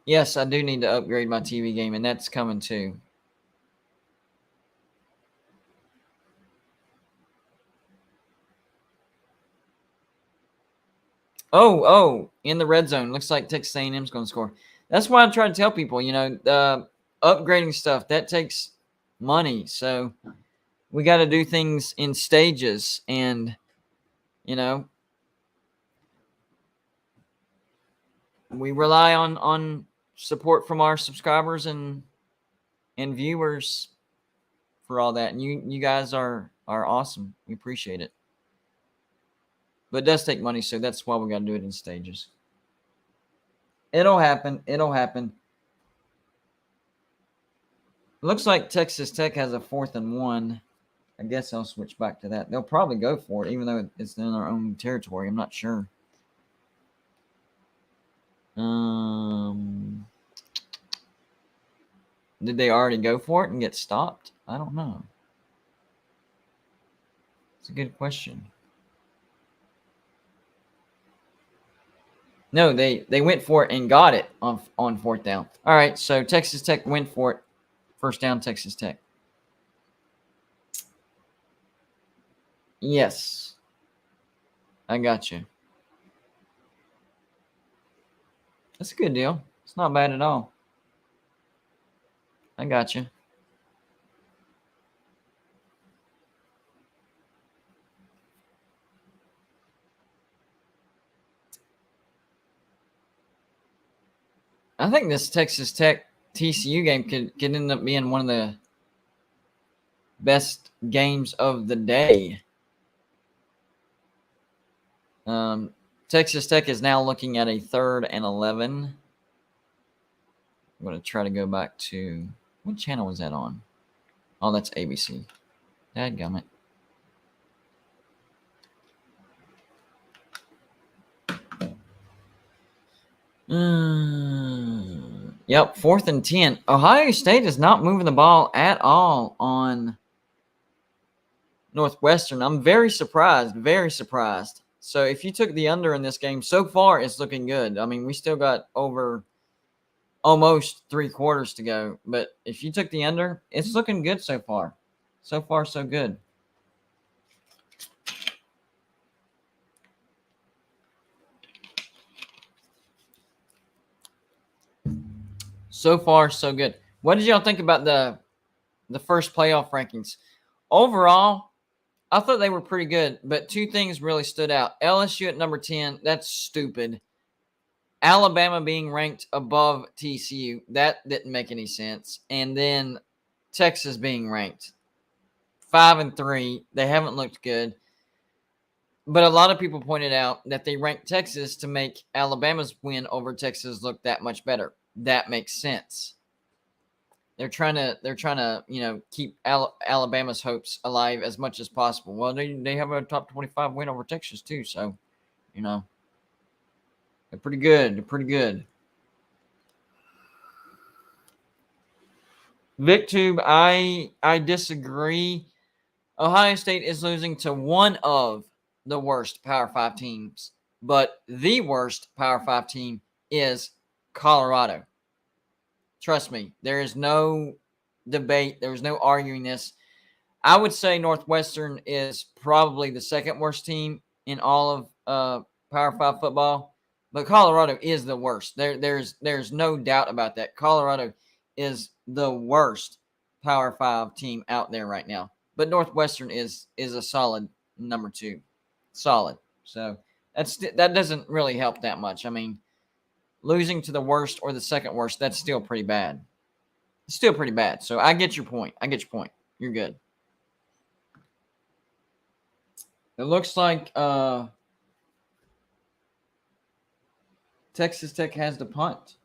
Yes, I do need to upgrade my TV game, and that's coming too. Oh, in the red zone. Looks like Texas A&M's going to score. That's why I'm trying to tell people, upgrading stuff, that takes money. So we got to do things in stages, and, we rely on support from our subscribers and viewers for all that. And you guys are awesome. We appreciate it. But it does take money, so that's why we got to do it in stages. It'll happen. Looks like Texas Tech has a 4th and 1. I guess I'll switch back to that. They'll probably go for it, even though it's in their own territory. I'm not sure. Did they already go for it and get stopped? I don't know. It's a good question. No, they went for it and got it on 4th down. All right, so Texas Tech went for it. 1st down, Texas Tech. Yes. I got you. That's a good deal. It's not bad at all. I got you. I think this Texas Tech TCU game could end up being one of the best games of the day. Texas Tech is now looking at a 3rd and 11. I'm going to try to go back to – what channel was that on? Oh, that's ABC. Dadgummit. Yep, 4th and 10. Ohio State is not moving the ball at all on Northwestern. I'm very surprised. So if you took the under in this game, so far it's looking good. I mean, we still got over almost 3 quarters to go. But if you took the under, it's looking good so far. So far, so good. So far, so good. What did y'all think about the first playoff rankings? Overall, I thought they were pretty good, but 2 things really stood out. LSU at number 10, that's stupid. Alabama being ranked above TCU, that didn't make any sense. And then Texas being ranked 5 and 3, they haven't looked good. But a lot of people pointed out that they ranked Texas to make Alabama's win over Texas look that much better. That makes sense. they're trying to keep Alabama's hopes alive as much as possible. Well, they have a top 25 win over Texas too, so they're pretty good. They're pretty good. VicTube, I disagree. Ohio State is losing to one of the worst Power 5 teams, but the worst Power 5 team is Colorado. Trust me, there is no debate. There is no arguing this. I would say Northwestern is probably the second worst team in all of Power 5 football, but Colorado is the worst. There's no doubt about that. Colorado is the worst Power 5 team out there right now. But Northwestern is a solid number 2. Solid. So that doesn't really help that much. I mean, losing to the worst or the second worst, that's still pretty bad. It's still pretty bad. So I get your point. You're good. It looks like Texas Tech has the punt.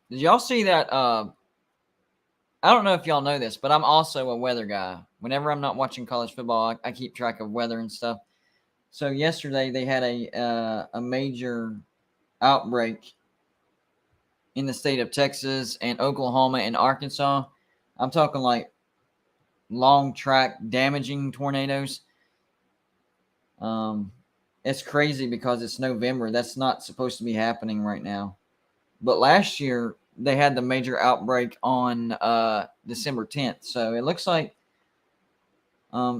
Did y'all see that? I don't know if y'all know this, but I'm also a weather guy. Whenever I'm not watching college football, I keep track of weather and stuff. So yesterday they had a major outbreak in the state of Texas and Oklahoma and Arkansas. I'm talking like long track damaging tornadoes. It's crazy because it's November. That's not supposed to be happening right now. But last year, they had the major outbreak on December 10th. So it looks like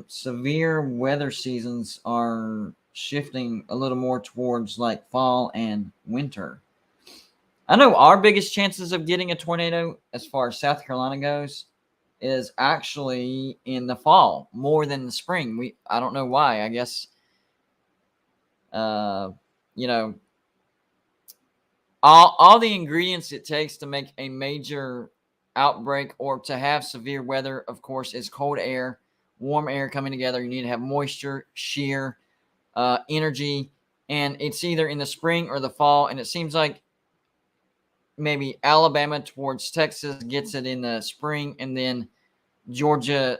severe weather seasons are shifting a little more towards like fall and winter. I know our biggest chances of getting a tornado as far as South Carolina goes is actually in the fall more than the spring. I don't know why. I guess, all the ingredients it takes to make a major outbreak or to have severe weather, of course, is cold air, warm air coming together. You need to have moisture, shear, energy, and it's either in the spring or the fall. And it seems like maybe Alabama towards Texas gets it in the spring, and then Georgia,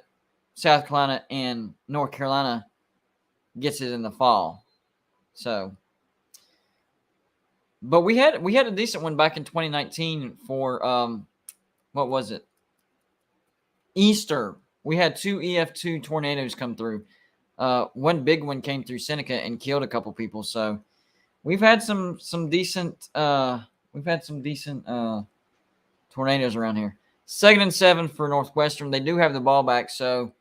South Carolina, and North Carolina gets it in the fall. So, but we had a decent one back in 2019 for what was it? Easter. We had 2 EF2 tornadoes come through. One big one came through Seneca and killed a couple people. So we've had some decent tornadoes around here. 2nd and 7 for Northwestern. They do have the ball back, so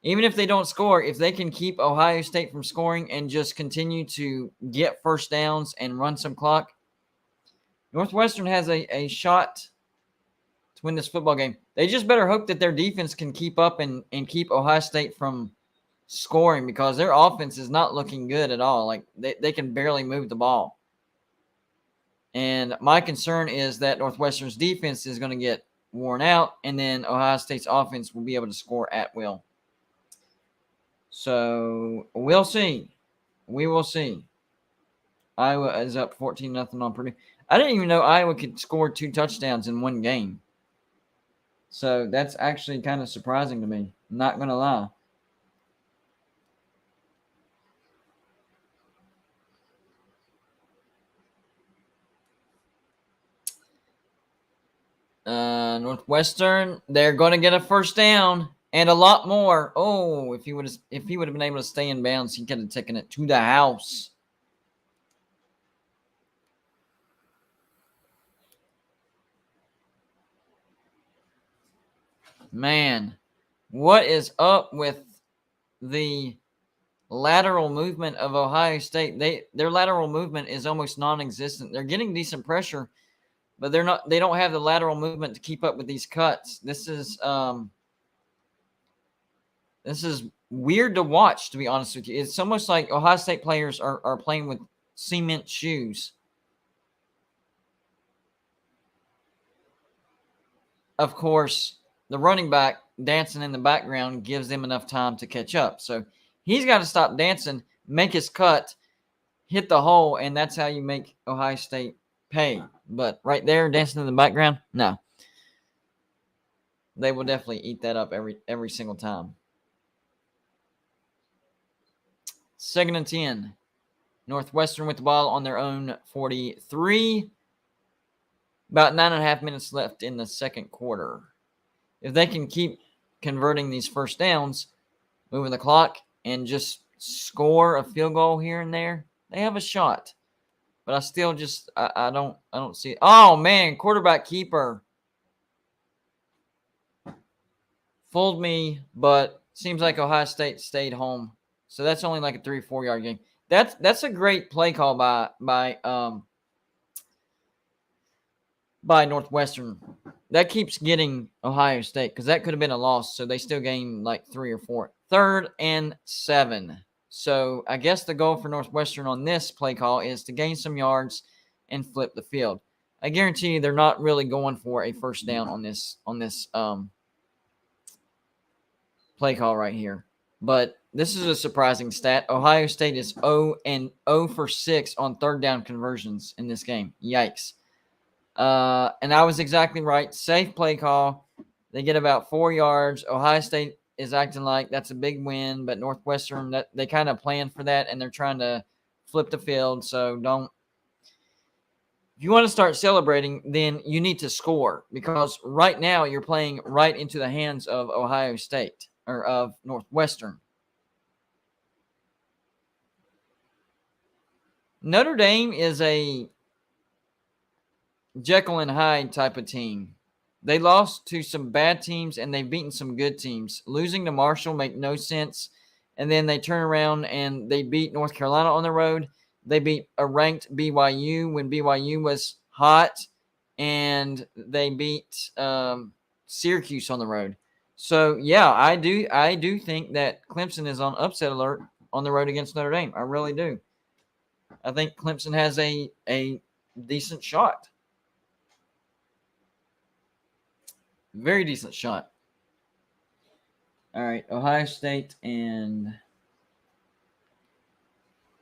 even if they don't score, if they can keep Ohio State from scoring and just continue to get first downs and run some clock, Northwestern has a shot to win this football game. They just better hope that their defense can keep up and keep Ohio State from scoring, because their offense is not looking good at all. Like they can barely move the ball. And my concern is that Northwestern's defense is going to get worn out, and then Ohio State's offense will be able to score at will. So we'll see. We will see. Iowa is up 14-0 on Purdue. I didn't even know Iowa could score 2 touchdowns in one game. So that's actually kind of surprising to me. Not going to lie. Northwestern, they're going to get a first down and a lot more. Oh, if he would have been able to stay in bounds, he could have taken it to the house. Man, what is up with the lateral movement of Ohio State? Their lateral movement is almost non-existent. They're getting decent pressure, but they don't have the lateral movement to keep up with these cuts. This is weird to watch, to be honest with you. It's almost like Ohio State players are playing with cement shoes. Of course, the running back dancing in the background gives them enough time to catch up. So he's got to stop dancing, make his cut. hit the hole, and that's how you make Ohio State pay. But right there, dancing in the background, no. They will definitely eat that up every single time. 2nd and 10. Northwestern with the ball on their own 43. About 9.5 minutes left in the second quarter. If they can keep converting these first downs, moving the clock, and just score a field goal here and there, they have a shot. But I still just I don't see it. Oh man, quarterback keeper fooled me, but seems like Ohio State stayed home. So that's only like a 3-4 yard game. That's a great play call by Northwestern. That keeps getting Ohio State because that could have been a loss. So they still gain like 3 or 4. 3rd and 7. So I guess the goal for Northwestern on this play call is to gain some yards and flip the field. I guarantee you they're not really going for a first down on this play call right here. But this is a surprising stat. Ohio State is 0 for 6 on third down conversions in this game. Yikes. And I was exactly right. Safe play call. They get about 4 yards. Ohio State is acting like that's a big win, but Northwestern, they kind of planned for that, and they're trying to flip the field. So don't. If you want to start celebrating, then you need to score because right now you're playing right into the hands of Ohio State or of Northwestern. Notre Dame is a Jekyll and Hyde type of team. They lost to some bad teams and they've beaten some good teams. Losing to Marshall make no sense. And then they turn around and they beat North Carolina on the road. They beat a ranked BYU when BYU was hot. And they beat Syracuse on the road. So, yeah, I do think that Clemson is on upset alert on the road against Notre Dame. I really do. I think Clemson has a decent shot. Very decent shot. All right, Ohio State and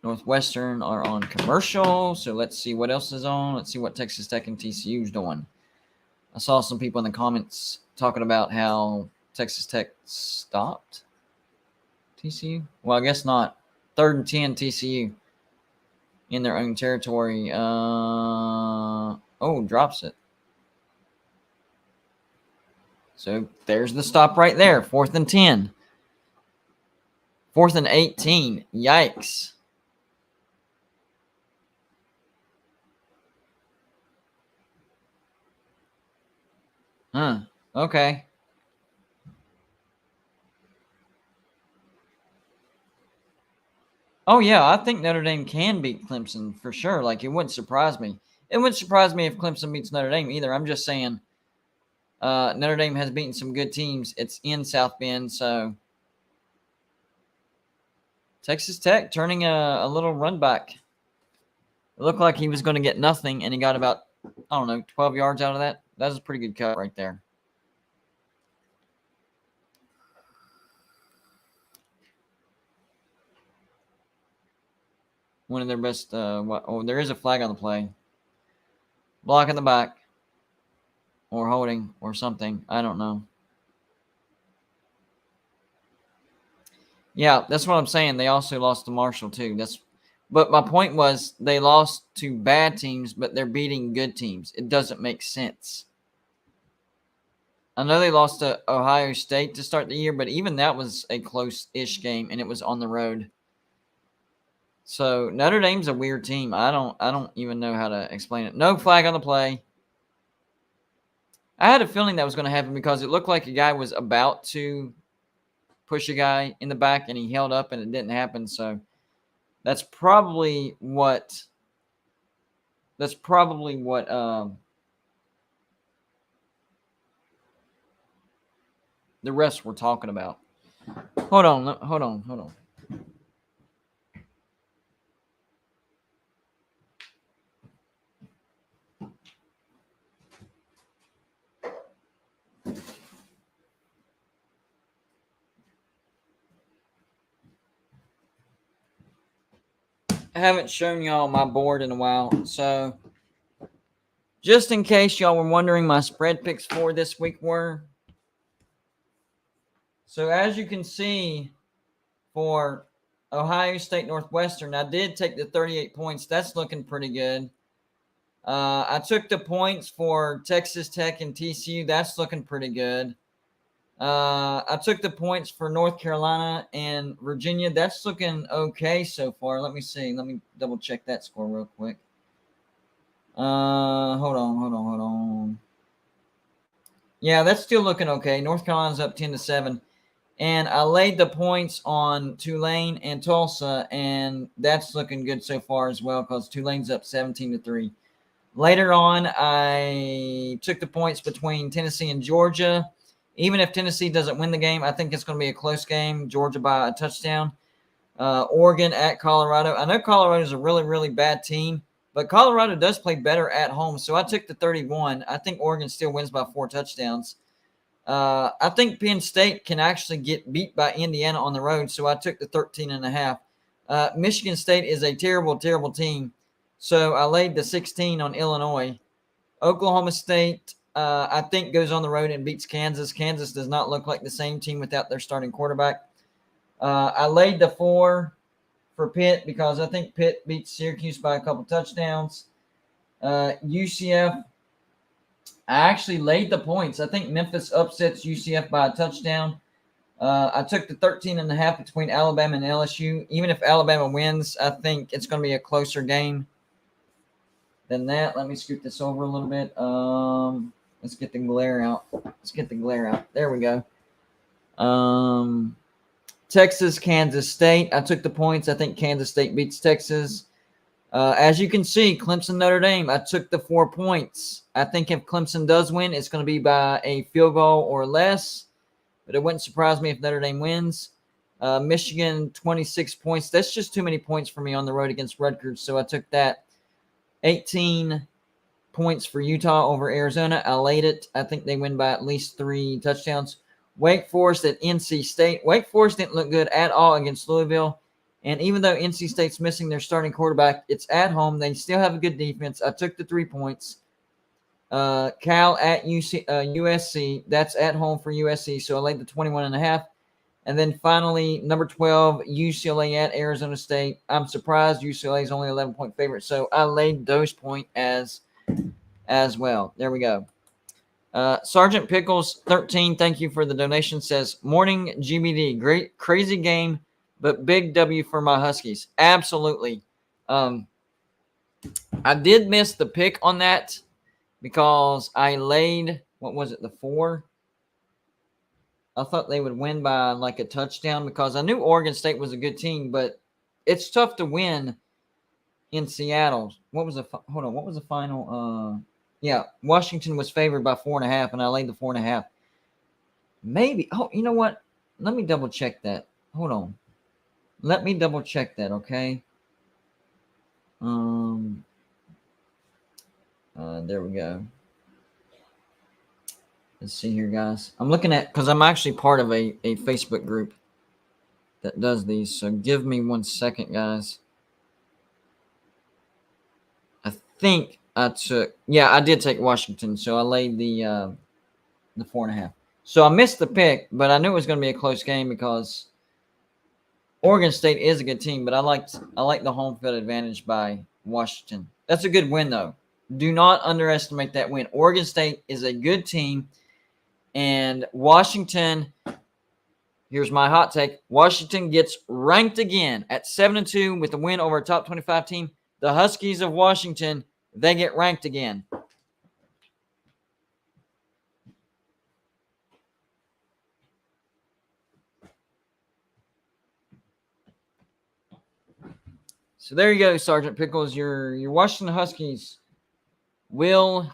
Northwestern are on commercial. So let's see what else is on. Let's see what Texas Tech and TCU is doing. I saw some people in the comments talking about how Texas Tech stopped TCU. Well, I guess not. 3rd and 10 TCU in their own territory. Drops it. So there's the stop right there. 4th and 10. 4th and 18. Yikes. Okay. Oh, yeah, I think Notre Dame can beat Clemson for sure. Like, it wouldn't surprise me. It wouldn't surprise me if Clemson beats Notre Dame either. I'm just saying Notre Dame has beaten some good teams. It's in South Bend, so Texas Tech turning a little run back. It looked like he was going to get nothing, and he got about, 12 yards out of that. That was a pretty good cut right there. One of their best. There is a flag on the play. Block in the back. Or holding or something. I don't know. Yeah, that's what I'm saying. They also lost to Marshall too. But my point was they lost to bad teams, but they're beating good teams. It doesn't make sense. I know they lost to Ohio State to start the year, but even that was a close-ish game, and it was on the road. So Notre Dame's a weird team. I don't even know how to explain it. No flag on the play. I had a feeling that was going to happen because it looked like a guy was about to push a guy in the back, and he held up, and it didn't happen. So that's probably what the refs were talking about. Hold on. haven't shown y'all my board in a while. So, just in case y'all were wondering, my spread picks for this week were. So, as you can see, for Ohio State Northwestern, I did take the 38 points. That's looking pretty good. I took the points for Texas Tech and TCU. That's looking pretty good. I took the points for North Carolina and Virginia. That's looking okay so far. Let me see. Let me double check that score real quick. Hold on. Yeah, that's still looking okay. North Carolina's up 10-7. And I laid the points on Tulane and Tulsa, and that's looking good so far as well because Tulane's up 17-3. Later on, I took the points between Tennessee and Georgia. Even if Tennessee doesn't win the game, I think it's going to be a close game. Georgia by a touchdown. Oregon at Colorado. I know Colorado is a really, really bad team, but Colorado does play better at home. So I took the 31. I think Oregon still wins by 4 touchdowns. I think Penn State can actually get beat by Indiana on the road, so I took the 13.5. Michigan State is a terrible, terrible team, so I laid the 16 on Illinois. Oklahoma State, I think, goes on the road and beats Kansas. Kansas does not look like the same team without their starting quarterback. I laid the 4 for Pitt because I think Pitt beats Syracuse by a couple touchdowns. UCF, I actually laid the points. I think Memphis upsets UCF by a touchdown. I took the 13.5 between Alabama and LSU. Even if Alabama wins, I think it's going to be a closer game than that. Let me scoot this over a little bit. Let's get the glare out. There we go. Texas, Kansas State. I took the points. I think Kansas State beats Texas. As you can see, Clemson, Notre Dame, I took the 4 points. I think if Clemson does win, it's going to be by a field goal or less. But it wouldn't surprise me if Notre Dame wins. Michigan, 26 points. That's just too many points for me on the road against Rutgers, so I took that. 18 points for Utah over Arizona. I laid it. I think they win by at least 3 touchdowns. Wake Forest at NC State. Wake Forest didn't look good at all against Louisville. And even though NC State's missing their starting quarterback, it's at home. They still have a good defense. I took the 3 points. Cal at USC. That's at home for USC. So I laid the 21.5. And then finally, number 12, UCLA at Arizona State. I'm surprised UCLA is only 11-point favorite. So I laid those points as well. There we go. Sergeant Pickles 13, thank you for the donation, says, morning GBD. Great, crazy game, but big W for my Huskies. Absolutely. I did miss the pick on that because I laid, what was it, the 4? I thought they would win by like a touchdown because I knew Oregon State was a good team, but it's tough to win in Seattle. What was the final? Yeah, Washington was favored by 4.5, and I laid the 4.5. Maybe. Oh, you know what? Let me double check that. Hold on. Let me double check that, okay? There we go. Let's see here, guys. I'm looking at, because I'm actually part of a Facebook group that does these. So give me 1 second, guys. I think I did take Washington. So I laid the 4.5. So I missed the pick, but I knew it was going to be a close game because Oregon State is a good team, but I like the home field advantage by Washington. That's a good win, though. Do not underestimate that win. Oregon State is a good team, and Washington, here's my hot take, Washington gets ranked again at 7-2 with a win over a top 25 team. The Huskies of Washington, they get ranked again. So there you go, Sergeant Pickles. Your Washington Huskies will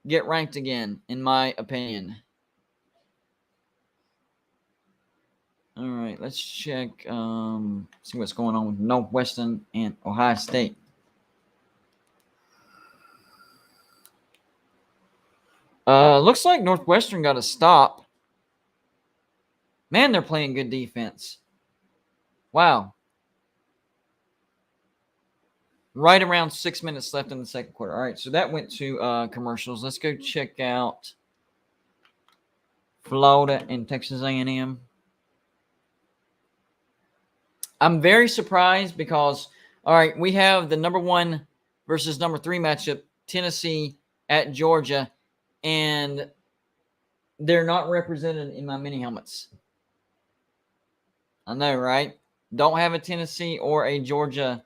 get ranked again, in my opinion. All right, let's check, see what's going on with Northwestern and Ohio State. Looks like Northwestern got a stop. Man, they're playing good defense. Wow. Right around 6 minutes left in the second quarter. All right, so that went to commercials. Let's go check out Florida and Texas A&M. I'm very surprised because, all right, we have the number 1 versus number 3 matchup, Tennessee at Georgia, and they're not represented in my mini helmets. I know, right? Don't have a Tennessee or a Georgia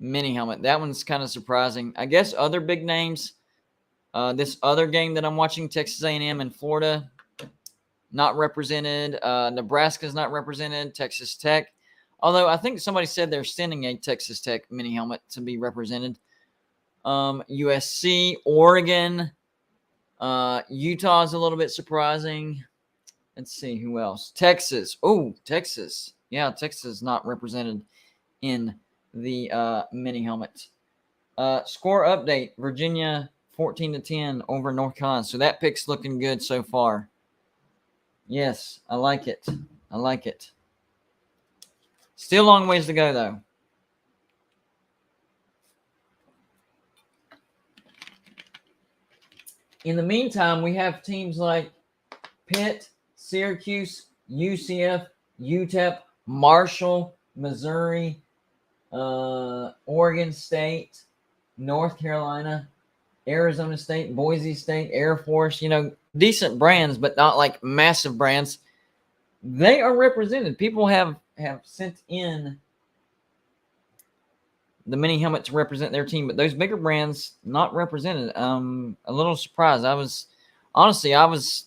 mini helmet. That one's kind of surprising. I guess other big names. This other game that I'm watching, Texas A&M and Florida, not represented. Nebraska's not represented. Texas Tech. Although I think somebody said they're sending a Texas Tech mini helmet to be represented. USC, Oregon, Utah is a little bit surprising. Let's see who else. Texas. Oh, Texas. Yeah, Texas is not represented in the mini helmet. Score update: Virginia 14-10 over North Carolina. So that pick's looking good so far. Yes, I like it. I like it. Still a long ways to go, though. In the meantime, we have teams like Pitt, Syracuse, UCF, UTEP, Marshall, Missouri, Oregon State, North Carolina, Arizona State, Boise State, Air Force, decent brands, but not like massive brands. They are represented. People have sent in the mini helmet to represent their team, but those bigger brands not represented. A little surprised. I was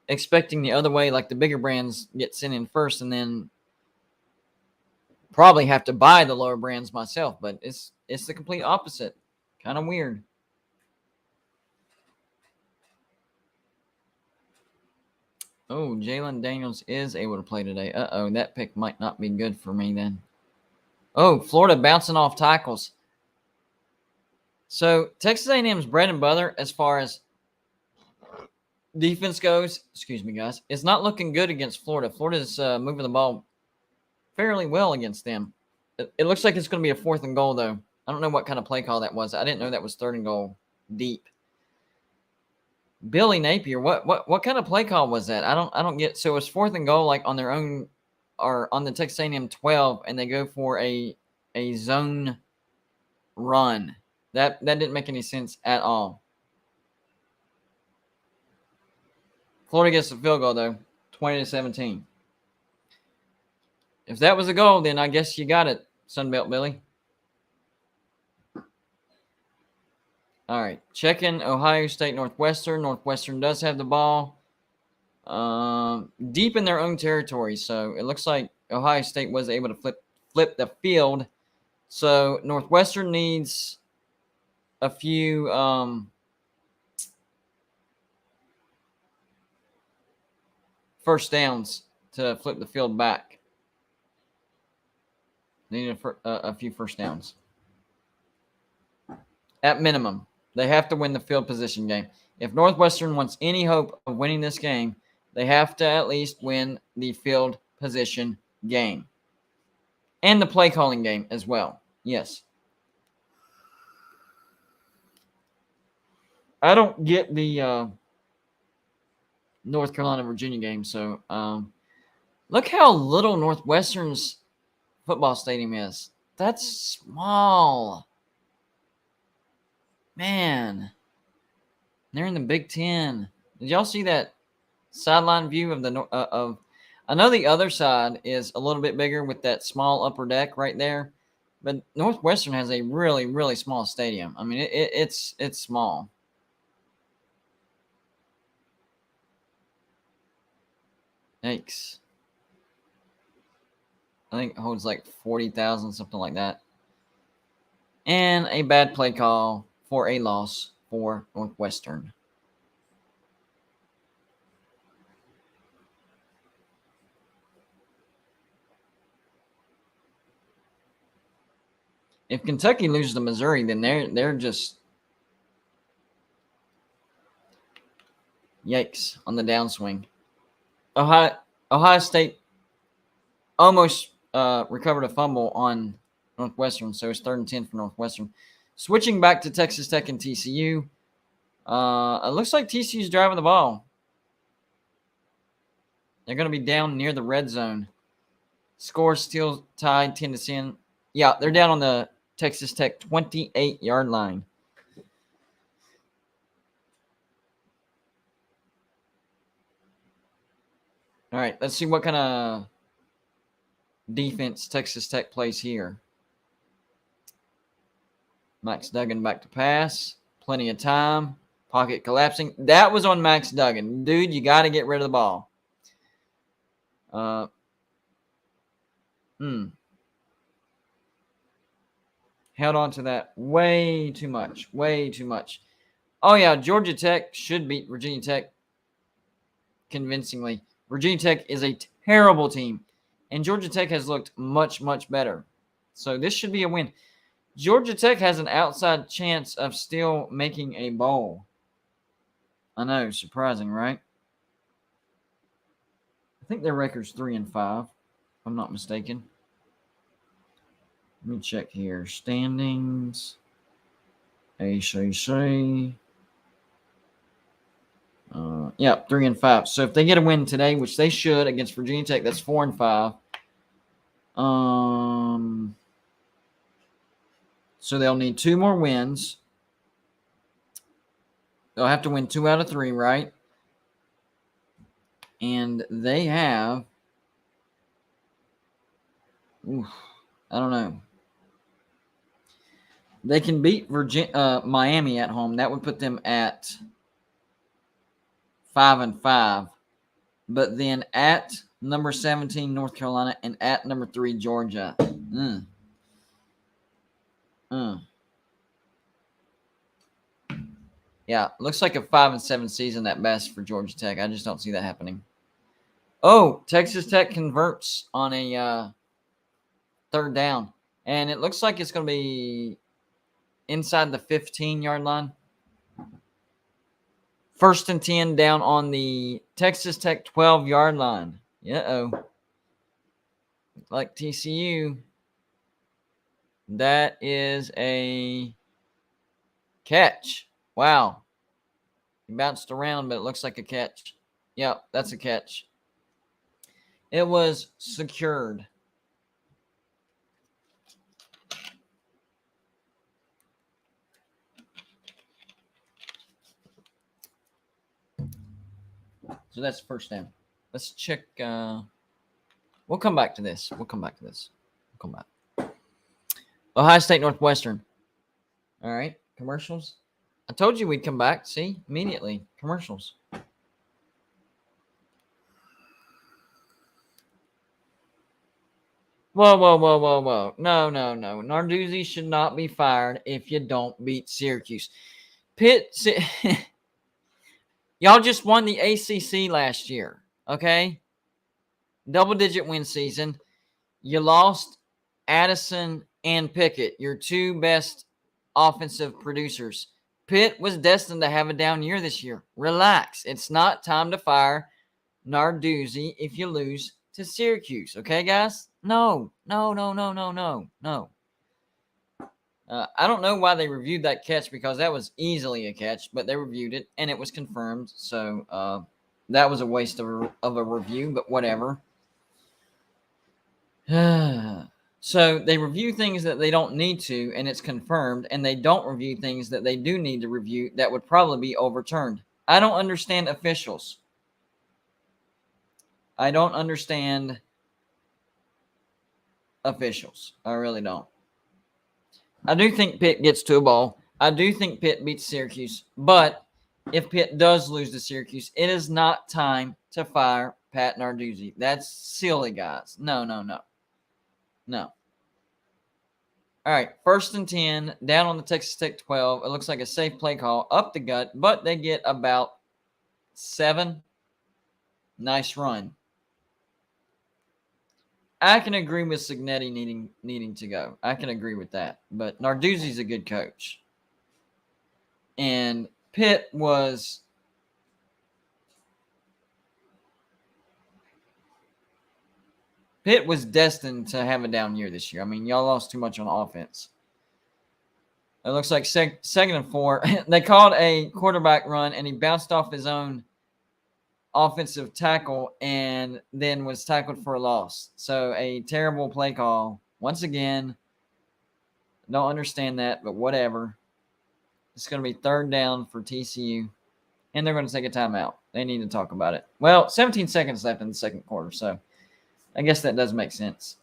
expecting the other way, like the bigger brands get sent in first and then probably have to buy the lower brands myself, but it's the complete opposite. Kind of weird. Oh, Jalen Daniels is able to play today. Uh-oh, that pick might not be good for me then. Oh, Florida bouncing off tackles. So Texas A&M's bread and butter as far as defense goes, excuse me, guys, it's not looking good against Florida. Florida's moving the ball fairly well against them. It looks like it's going to be a 4th and goal, though. I don't know what kind of play call that was. I didn't know that was 3rd and goal deep. Billy Napier, what kind of play call was that? I don't get. So it's 4th and goal, like on their own, or on the Texas A&M 12, and they go for a zone run. That didn't make any sense at all. Florida gets the field goal though, 20-17. If that was a goal, then I guess you got it, Sunbelt Billy. All right, checking Ohio State, Northwestern. Northwestern does have the ball deep in their own territory, so it looks like Ohio State was able to flip the field. So Northwestern needs a few first downs to flip the field back. They need a few first downs. At minimum, they have to win the field position game. If Northwestern wants any hope of winning this game, they have to at least win the field position game. And the play calling game as well. Yes. I don't get the North Carolina-Virginia game, so look how little Northwestern's football stadium is. That's small. Man. They're in the Big Ten. Did y'all see that sideline view of the I know the other side is a little bit bigger with that small upper deck right there, but Northwestern has a really, really small stadium. I mean, it's small. Yikes. I think it holds like 40,000, something like that. And a bad play call for a loss for Northwestern. If Kentucky loses to Missouri, then they're just yikes on the downswing. Ohio State almost recovered a fumble on Northwestern. So it's 3rd and 10 for Northwestern. Switching back to Texas Tech and TCU. It looks like TCU's driving the ball. They're going to be down near the red zone. Score still tied 10-10. Yeah, they're down on the Texas Tech 28-yard line. All right, let's see what kind of defense Texas Tech plays here. Max Duggan back to pass. Plenty of time. Pocket collapsing. That was on Max Duggan. Dude, you got to get rid of the ball. Held on to that way too much. Way too much. Oh, yeah, Georgia Tech should beat Virginia Tech convincingly. Virginia Tech is a terrible team, and Georgia Tech has looked much, much better. So this should be a win. Georgia Tech has an outside chance of still making a bowl. I know, surprising, right? I think their record's 3-5, if I'm not mistaken. Let me check here. Standings. ACC. Yeah, 3-5. So if they get a win today, which they should against Virginia Tech, that's 4-5. So they'll need 2 more wins. They'll have to win 2 out of 3, right? And they have, I don't know. They can beat Miami at home. That would put them at 5-5. But then at number 17, North Carolina, and at number 3, Georgia. Yeah, looks like a 5-7 season at best for Georgia Tech. I just don't see that happening. Oh, Texas Tech converts on a 3rd down. And it looks like it's going to be inside the 15-yard line. 1st and 10 down on the Texas Tech 12-yard line. Like TCU. That is a catch. Wow. He bounced around, but it looks like a catch. Yep, that's a catch. It was secured. So that's 1st down. Let's check. We'll come back to this. We'll come back. Ohio State, Northwestern. All right, commercials. I told you we'd come back. See, immediately, commercials. Whoa. No. Narduzzi should not be fired if you don't beat Syracuse. Y'all just won the ACC last year, okay? Double-digit win season. You lost Addison and Pickett, your 2 best offensive producers. Pitt was destined to have a down year this year. Relax. It's not time to fire Narduzzi if you lose to Syracuse. Okay, guys? No. I don't know why they reviewed that catch, because that was easily a catch, but they reviewed it, and it was confirmed. So that was a waste of a review, but whatever. So they review things that they don't need to, and it's confirmed, and they don't review things that they do need to review that would probably be overturned. I don't understand officials. I don't understand officials. I really don't. I do think Pitt gets to a bowl. I do think Pitt beats Syracuse. But if Pitt does lose to Syracuse, it is not time to fire Pat Narduzzi. That's silly, guys. No. All right, 1st and 10, down on the Texas Tech 12. It looks like a safe play call, up the gut, but they get about 7. Nice run. I can agree with Cignetti needing to go. I can agree with that. But Narduzzi's a good coach. And Pitt was Pitt was destined to have a down year this year. I mean, y'all lost too much on offense. It looks like second and 4. They called a quarterback run, and he bounced off his own offensive tackle and then was tackled for a loss. So a terrible play call. Once again, don't understand that, but whatever. It's going to be third down for TCU, and they're going to take a timeout. They need to talk about it. Well, 17 seconds left in the second quarter, so I guess that does make sense.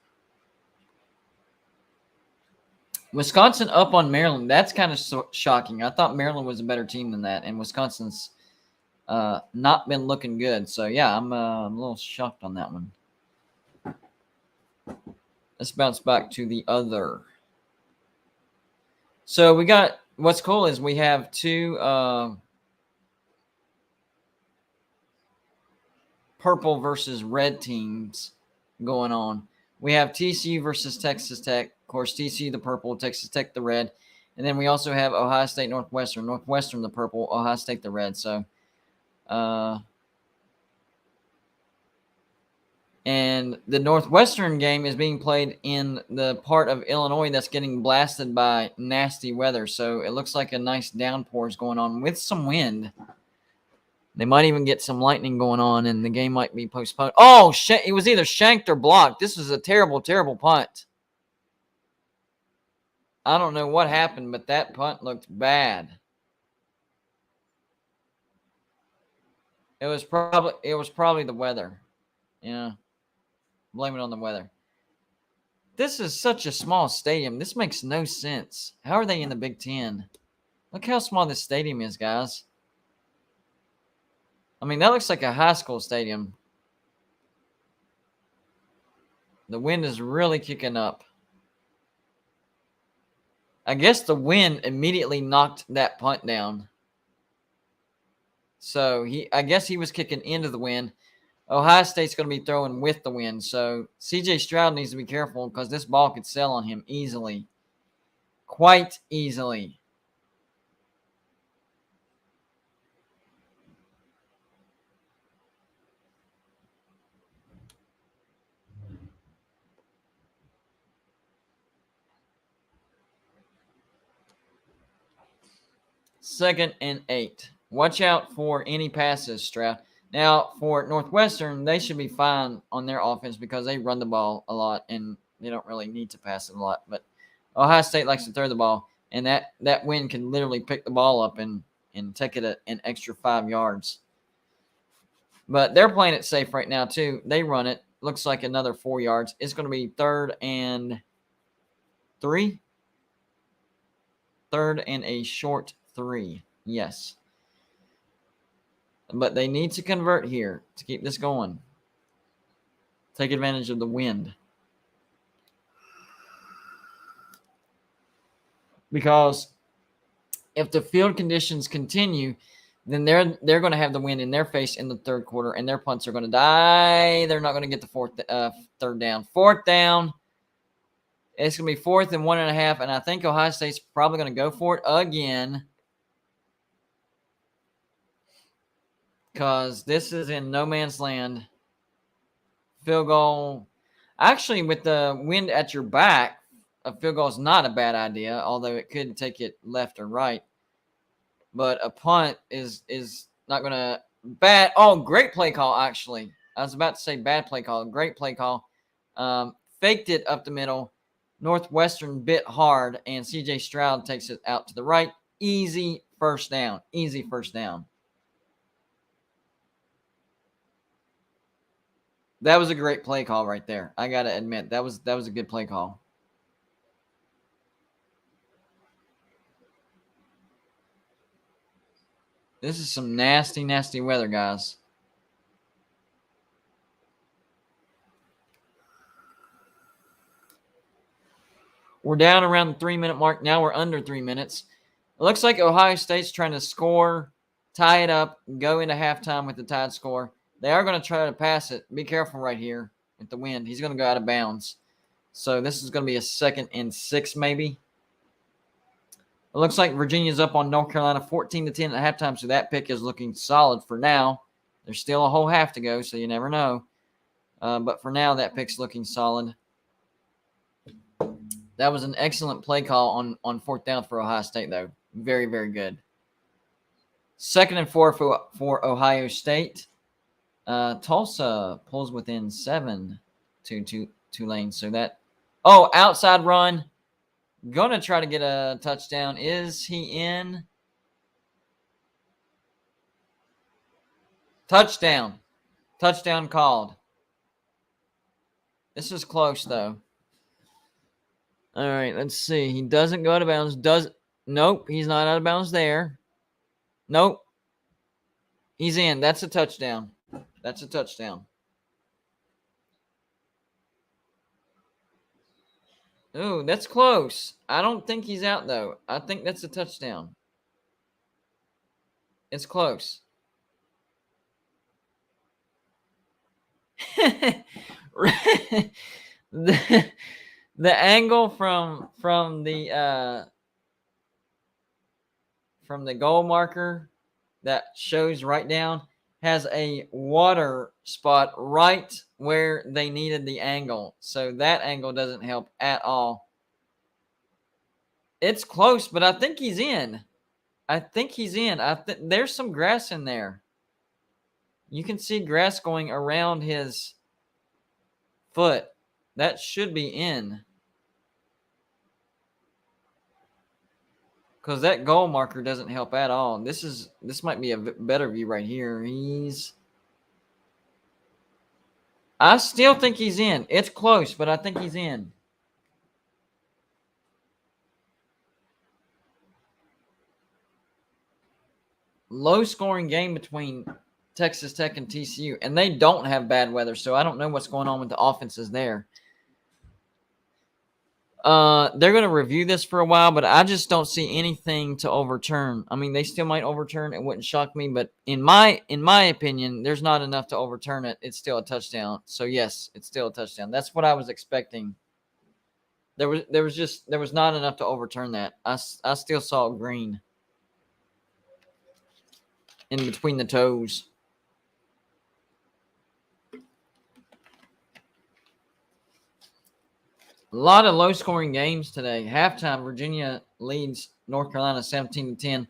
Wisconsin up on Maryland. That's kind of shocking. I thought Maryland was a better team than that, and Wisconsin's not been looking good. So, yeah, I'm a little shocked on that one. Let's bounce back to the other. So, we got – what's cool is we have two purple versus red teams going on. We have TCU versus Texas Tech. Of course, TCU the purple, Texas Tech the red. And then we also have Ohio State, Northwestern. Northwestern the purple, Ohio State the red. So, and the Northwestern game is being played in the part of Illinois that's getting blasted by nasty weather. So it looks like a nice downpour is going on with some wind. They might even get some lightning going on, and the game might be postponed. Oh, it was either shanked or blocked. This was a terrible, terrible punt. I don't know what happened, but that punt looked bad. It was probably the weather. Yeah. Blame it on the weather. This is such a small stadium. This makes no sense. How are they in the Big Ten? Look how small this stadium is, guys. I mean, that looks like a high school stadium. The wind is really kicking up. I guess the wind immediately knocked that punt down. So I guess he was kicking into the wind. Ohio State's going to be throwing with the wind. So CJ Stroud needs to be careful because this ball could sail on him easily. Quite easily. Second and 8. Watch out for any passes, Stroud. Now, for Northwestern, they should be fine on their offense because they run the ball a lot and they don't really need to pass it a lot. But Ohio State likes to throw the ball, and that wind can literally pick the ball up and take it an extra 5 yards. But they're playing it safe right now, too. They run it. Looks like another 4 yards. It's going to be 3rd and 3. 3rd and a short 3. Yes. But they need to convert here to keep this going. Take advantage of the wind. Because if the field conditions continue, then they're going to have the wind in their face in the third quarter, and their punts are going to die. They're not going to get the third down. 4th down. It's going to be 4th and 1.5, and I think Ohio State's probably going to go for it again. Because this is in no man's land. Field goal. Actually, with the wind at your back, a field goal is not a bad idea, although it could take it left or right. But a punt is not going to bad. Oh, great play call, actually. I was about to say bad play call. Great play call. Faked it up the middle. Northwestern bit hard, and C.J. Stroud takes it out to the right. Easy first down. Easy first down. That was a great play call right there. I got to admit, that was a good play call. This is some nasty, nasty weather, guys. We're down around the 3-minute mark. Now we're under 3 minutes. It looks like Ohio State's trying to score, tie it up, go into halftime with the tied score. They are going to try to pass it. Be careful right here with the wind. He's going to go out of bounds. So this is going to be a 2nd and 6 maybe. It looks like Virginia's up on North Carolina 14-10 at halftime, so that pick is looking solid for now. There's still a whole half to go, so you never know. But for now, that pick's looking solid. That was an excellent play call on fourth down for Ohio State, though. Very, very good. 2nd and 4 for Ohio State. Tulsa pulls within 7 to Tulane. So that – outside run. Going to try to get a touchdown. Is he in? Touchdown. Touchdown called. This is close, though. All right, let's see. He doesn't go out of bounds. Nope, he's not out of bounds there. Nope. He's in. That's a touchdown. That's a touchdown. Ooh, that's close. I don't think he's out, though. I think that's a touchdown. It's close. the angle from the goal marker that shows right down has a water spot right where they needed the angle. So that angle doesn't help at all. It's close, but I think he's in. There's some grass in there. You can see grass going around his foot. That should be in. Because that goal marker doesn't help at all. This might be a better view right here. I still think he's in. It's close, but I think he's in. Low-scoring game between Texas Tech and TCU, and they don't have bad weather, so I don't know what's going on with the offenses there. They're going to review this for a while, but I just don't see anything to overturn. I mean, they still might overturn. It wouldn't shock me, but in my opinion, there's not enough to overturn it. It's still a touchdown. So yes, it's still a touchdown. That's what I was expecting. There was not enough to overturn that. I still saw green in between the toes. A lot of low-scoring games today. Halftime, Virginia leads North Carolina 17-10.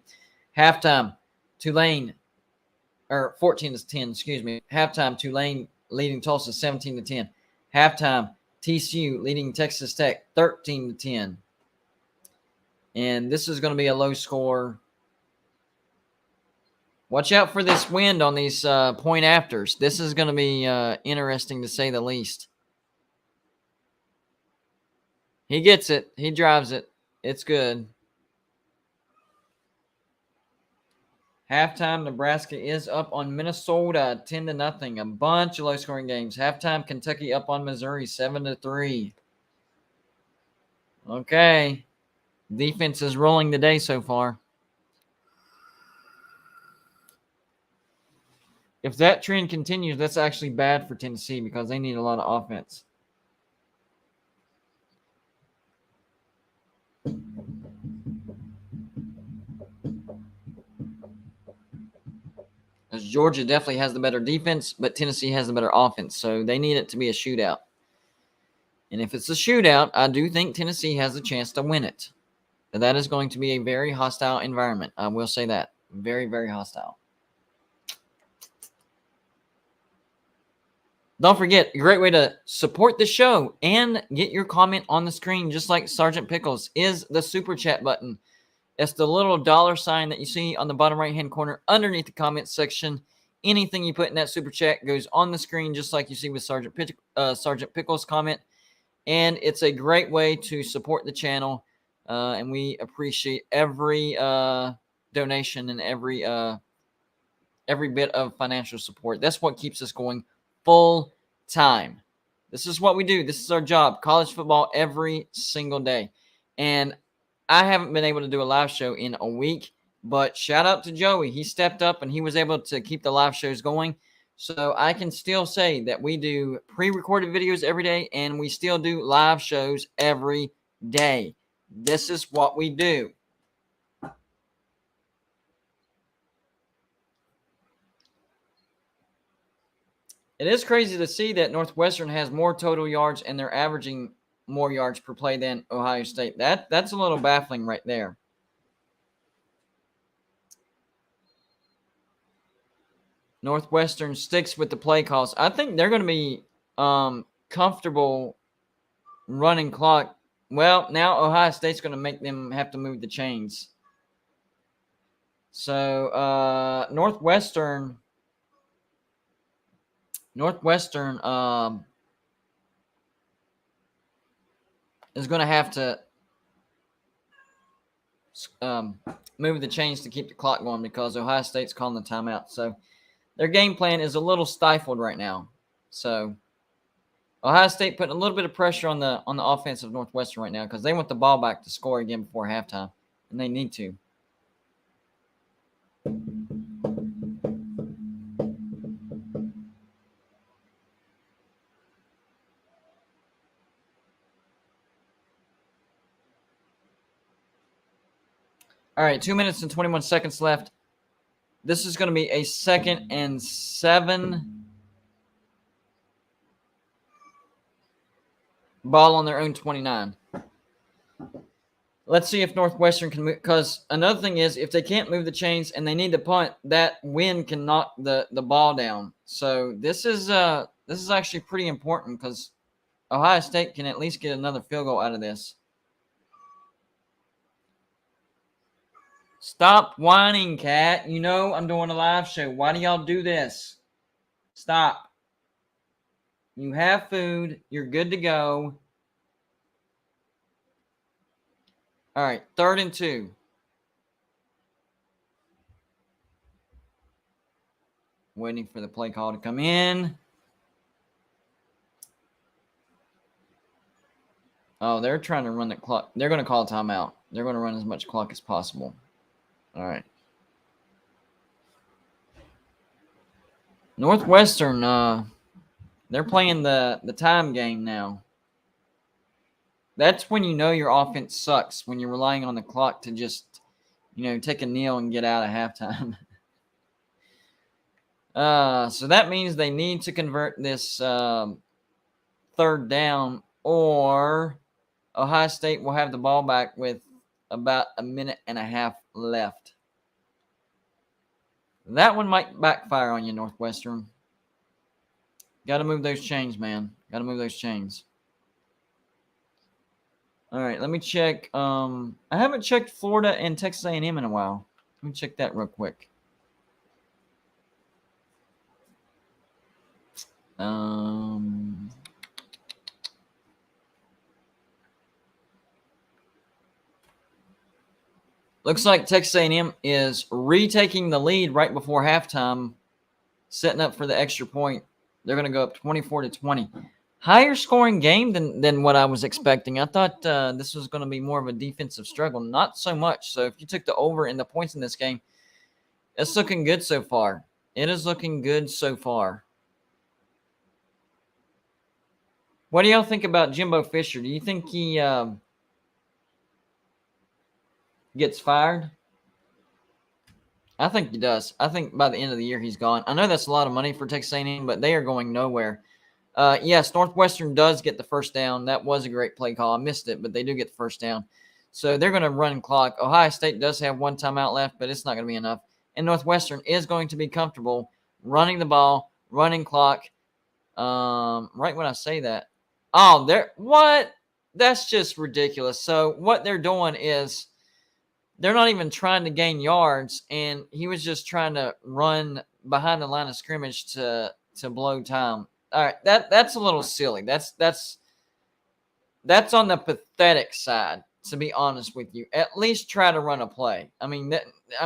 Halftime, Tulane, or 14-10, excuse me. Halftime, Tulane leading Tulsa 17-10. Halftime, TCU leading Texas Tech 13-10. And this is going to be a low score. Watch out for this wind on these point afters. This is going to be interesting to say the least. He gets it. He drives it. It's good. Halftime, Nebraska is up on Minnesota 10-0. A bunch of low-scoring games. Halftime, Kentucky up on Missouri 7-3. Okay. Defense is rolling today so far. If that trend continues, that's actually bad for Tennessee because they need a lot of offense. As Georgia definitely has the better defense, but Tennessee has the better offense, so they need it to be a shootout. And if it's a shootout, I do think Tennessee has a chance to win it. But that is going to be a very hostile environment. I will say that. Very, very hostile. Don't forget, a great way to support the show and get your comment on the screen, just like Sergeant Pickles, is the Super Chat button. It's the little dollar sign that you see on the bottom right-hand corner underneath the comments section. Anything you put in that Super Chat goes on the screen, just like you see with Sergeant Pickles' comment. And it's a great way to support the channel, and we appreciate every donation and every bit of financial support. That's what keeps us going full time. This is what we do. This is our job. College football every single day. And I haven't been able to do a live show in a week, but shout out to Joey. He stepped up and he was able to keep the live shows going. So I can still say that we do pre-recorded videos every day and we still do live shows every day. This is what we do. It is crazy to see that Northwestern has more total yards and they're averaging more yards per play than Ohio State. That's a little baffling right there. Northwestern sticks with the play calls. I think they're going to be comfortable running clock. Well, now Ohio State's going to make them have to move the chains. So Northwestern is going to have to move the chains to keep the clock going because Ohio State's calling the timeout. So their game plan is a little stifled right now. So Ohio State putting a little bit of pressure on the offense of Northwestern right now because they want the ball back to score again before halftime, and they need to. All right, 2 minutes and 21 seconds left. This is going to be a 2nd and 7. Ball on their own 29. Let's see if Northwestern can move. Because another thing is, if they can't move the chains and they need to punt, that wind can knock the ball down. So this is actually pretty important because Ohio State can at least get another field goal out of this. Stop whining, Cat. You know I'm doing a live show. Why do y'all do this? Stop. You have food. You're good to go. All right, 3rd and 2. Waiting for the play call to come in. Oh, they're trying to run the clock. They're going to call a timeout. They're going to run as much clock as possible. All right. Northwestern, they're playing the time game now. That's when you know your offense sucks, when you're relying on the clock to just, take a kneel and get out of halftime. So that means they need to convert this 3rd down, or Ohio State will have the ball back with about a minute and a half left. That one might backfire on you, Northwestern. Got to move those chains, man. Got to move those chains. All right, let me check. I haven't checked Florida and Texas A&M in a while. Let me check that real quick. Looks like Texas A&M is retaking the lead right before halftime, setting up for the extra point. They're going to go up 24-20. Higher scoring game than what I was expecting. I thought this was going to be more of a defensive struggle. Not so much. So if you took the over in the points in this game, it's looking good so far. It is looking good so far. What do y'all think about Jimbo Fisher? Do you think he gets fired? I think he does. I think by the end of the year he's gone. I know that's a lot of money for Texas A&M, but they are going nowhere. Yes, Northwestern does get the first down. That was a great play call. I missed it, but they do get the first down. So they're going to run clock. Ohio State does have one timeout left, but it's not going to be enough. And Northwestern is going to be comfortable running the ball, running clock. Right when I say that. Oh, what? That's just ridiculous. So what they're doing is they're not even trying to gain yards, and he was just trying to run behind the line of scrimmage to blow time. All right, that's a little silly. That's on the pathetic side, to be honest with you. At least try to run a play. I mean,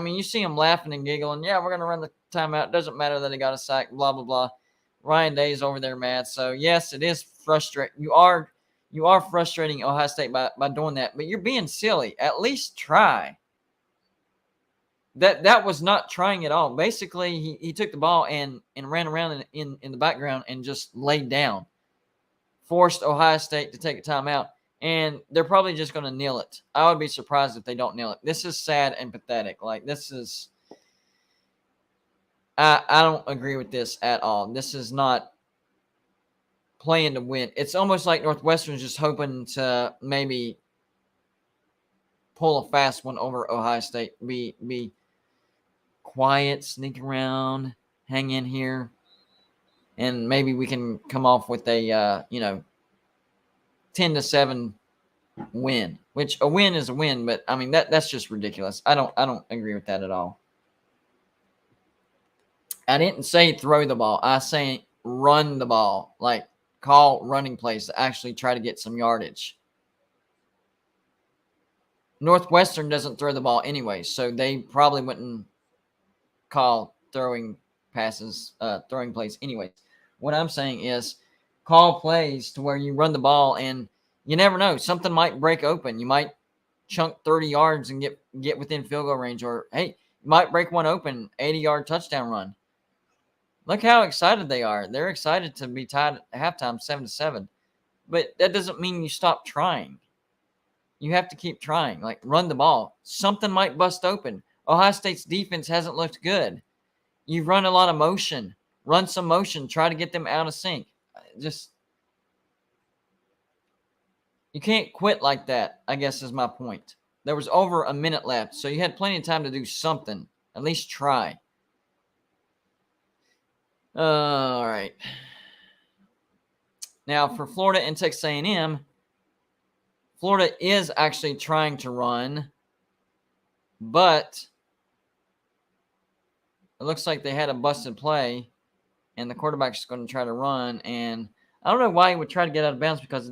you see him laughing and giggling. Yeah, we're gonna run the timeout. Doesn't matter that he got a sack. Blah blah blah. Ryan Day's over there mad. So yes, it is frustrating. You are frustrating Ohio State by doing that, but you're being silly. At least try. That was not trying at all. Basically, he took the ball and ran around in the background and just laid down. Forced Ohio State to take a timeout, and they're probably just going to kneel it. I would be surprised if they don't kneel it. This is sad and pathetic. Like, this is – I don't agree with this at all. This is not playing to win. It's almost like Northwestern's just hoping to maybe pull a fast one over Ohio State. Be quiet, sneak around, hang in here, and maybe we can come off with a 10-7 win. Which a win is a win, but I mean that's just ridiculous. I don't agree with that at all. I didn't say throw the ball. I say run the ball. Like call running plays to actually try to get some yardage. Northwestern doesn't throw the ball anyway, so they probably wouldn't call throwing plays anyways. What I'm saying is call plays to where you run the ball, and you never know. Something might break open. You might chunk 30 yards and get within field goal range, or, hey, you might break one open, 80-yard touchdown run. Look how excited they are. They're excited to be tied at halftime 7-7. But that doesn't mean you stop trying. You have to keep trying. Like, run the ball. Something might bust open. Ohio State's defense hasn't looked good. You run a lot of motion. Run some motion. Try to get them out of sync. You can't quit like that, I guess is my point. There was over a minute left, so you had plenty of time to do something. At least try. All right. Now, for Florida and Texas A&M, Florida is actually trying to run, but it looks like they had a busted play, and the quarterback's going to try to run. And I don't know why he would try to get out of bounds, because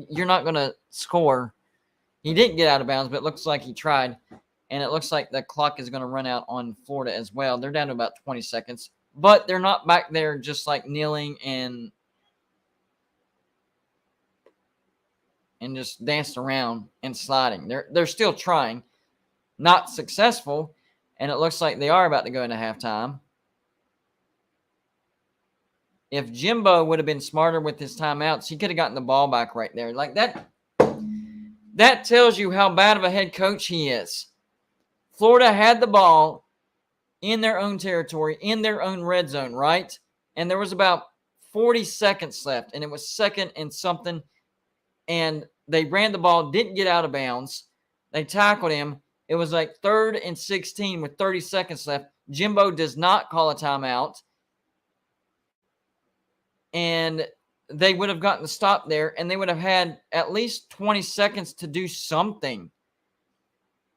you're not going to score. He didn't get out of bounds, but it looks like he tried. And it looks like the clock is going to run out on Florida as well. They're down to about 20 seconds. But they're not back there just like kneeling and just dancing around and sliding. They're still trying. Not successful. And it looks like they are about to go into halftime. If Jimbo would have been smarter with his timeouts, he could have gotten the ball back right there. Like that tells you how bad of a head coach he is. Florida had the ball in their own territory, in their own red zone, right? And there was about 40 seconds left, and it was second and something, and they ran the ball, didn't get out of bounds. They tackled him. It was like 3rd and 16 with 30 seconds left. Jimbo does not call a timeout, and they would have gotten the stop there, and they would have had at least 20 seconds to do something.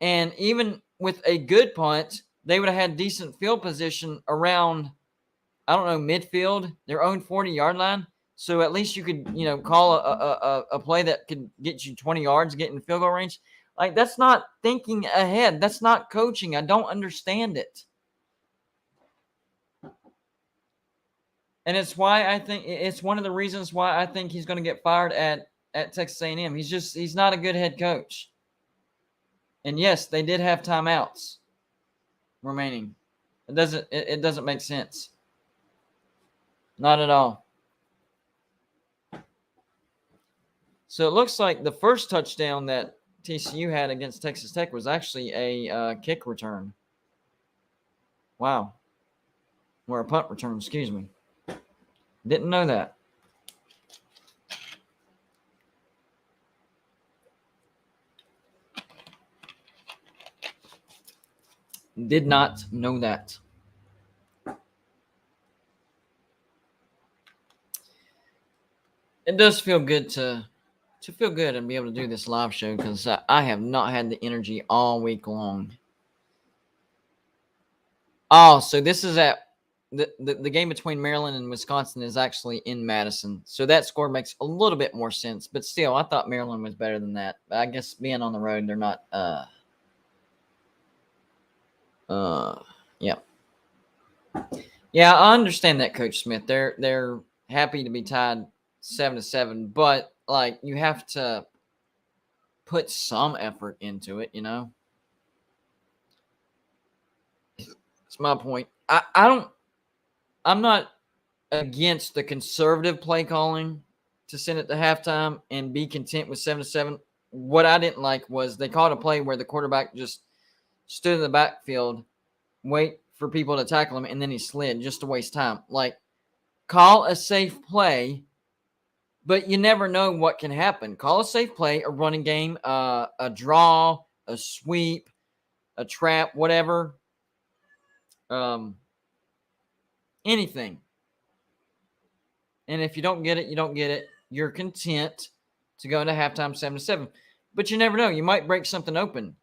And even with a good punt, they would have had decent field position around, midfield, their own 40-yard line. So at least you could, call a play that could get you 20 yards, get in field goal range. Like, that's not thinking ahead. That's not coaching. I don't understand it. And it's why I think it's one of the reasons why I think he's going to get fired at Texas A&M. He's not a good head coach. And yes, they did have timeouts remaining. It doesn't make sense. Not at all. So it looks like the first touchdown that TCU had against Texas Tech was actually a kick return. Wow. Or a punt return, excuse me. Didn't know that. Did not know that. It does feel good to feel good and be able to do this live show, because I have not had the energy all week long. Oh, so this is at the game between Maryland and Wisconsin is actually in Madison. So that score makes a little bit more sense. But still, I thought Maryland was better than that. But I guess being on the road, they're not yeah. Yeah, I understand that, Coach Smith. They're happy to be tied 7-7, but like, you have to put some effort into it, That's my point. I'm not against the conservative play calling to send it to halftime and be content with 7-7. What I didn't like was they called a play where the quarterback just stood in the backfield, wait for people to tackle him, and then he slid just to waste time. Like, call a safe play But you never know what can happen. Call a safe play, a running game, a draw, a sweep, a trap, whatever. Anything. And if you don't get it, you don't get it. You're content to go into halftime 7-7. But you never know. You might break something open.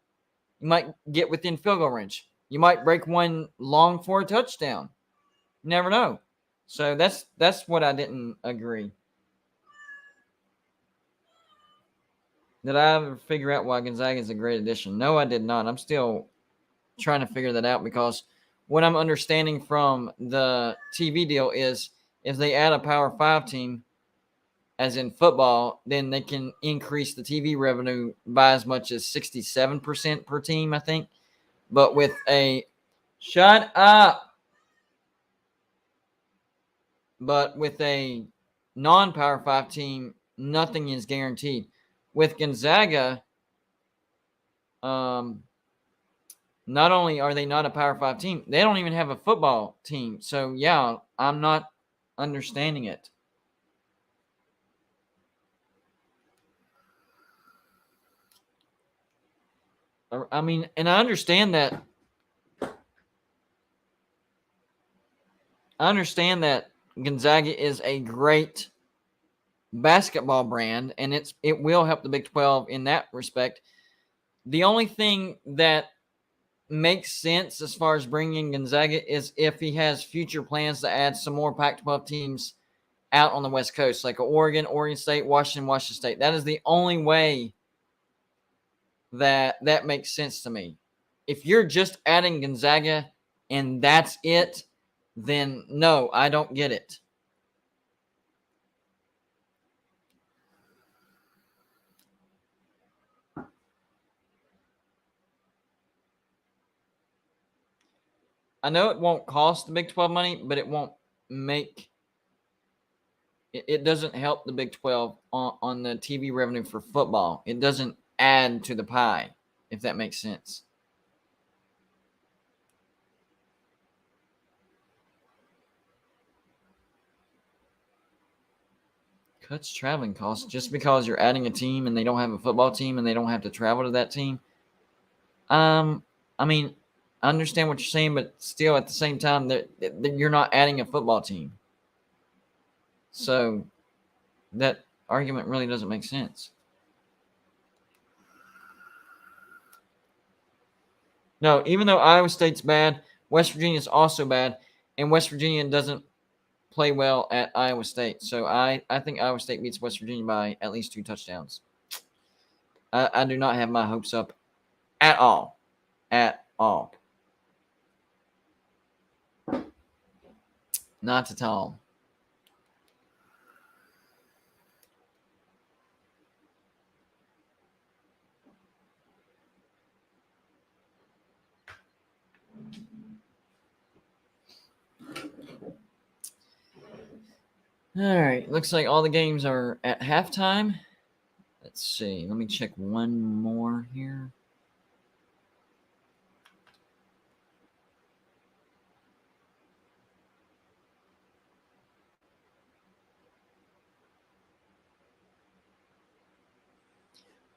You might get within field goal range. You might break one long for a touchdown. You never know. So that's what I didn't agree. Did I ever figure out why Gonzaga is a great addition? No, I did not. I'm still trying to figure that out because what I'm understanding from the TV deal is if they add a Power 5 team, as in football, then they can increase the TV revenue by as much as 67% per team, I think. But with a – shut up. But with a non-Power 5 team, nothing is guaranteed. With Gonzaga, not only are they not a Power 5 team, they don't even have a football team. So, yeah, I'm not understanding it. I mean, and I understand that. Gonzaga is a great basketball brand, and it will help the Big 12 in that respect. The only thing that makes sense as far as bringing Gonzaga is if he has future plans to add some more Pac-12 teams out on the West Coast, like Oregon, Oregon State, Washington State. That is the only way that makes sense to me. If you're just adding Gonzaga and that's it, then no, I don't get it. I know it won't cost the Big 12 money, but it won't make it doesn't help the Big 12 on the TV revenue for football. It doesn't add to the pie, if that makes sense. Cuts traveling costs just because you're adding a team and they don't have a football team and they don't have to travel to that team. I mean, I understand what you're saying, but still at the same time, that you're not adding a football team. So that argument really doesn't make sense. No, even though Iowa State's bad, West Virginia is also bad, and West Virginia doesn't play well at Iowa State. So I think Iowa State beats West Virginia by at least 2 touchdowns. I do not have my hopes up at all. At all. Not at all. All right. Looks like all the games are at halftime. Let's see. Let me check one more here.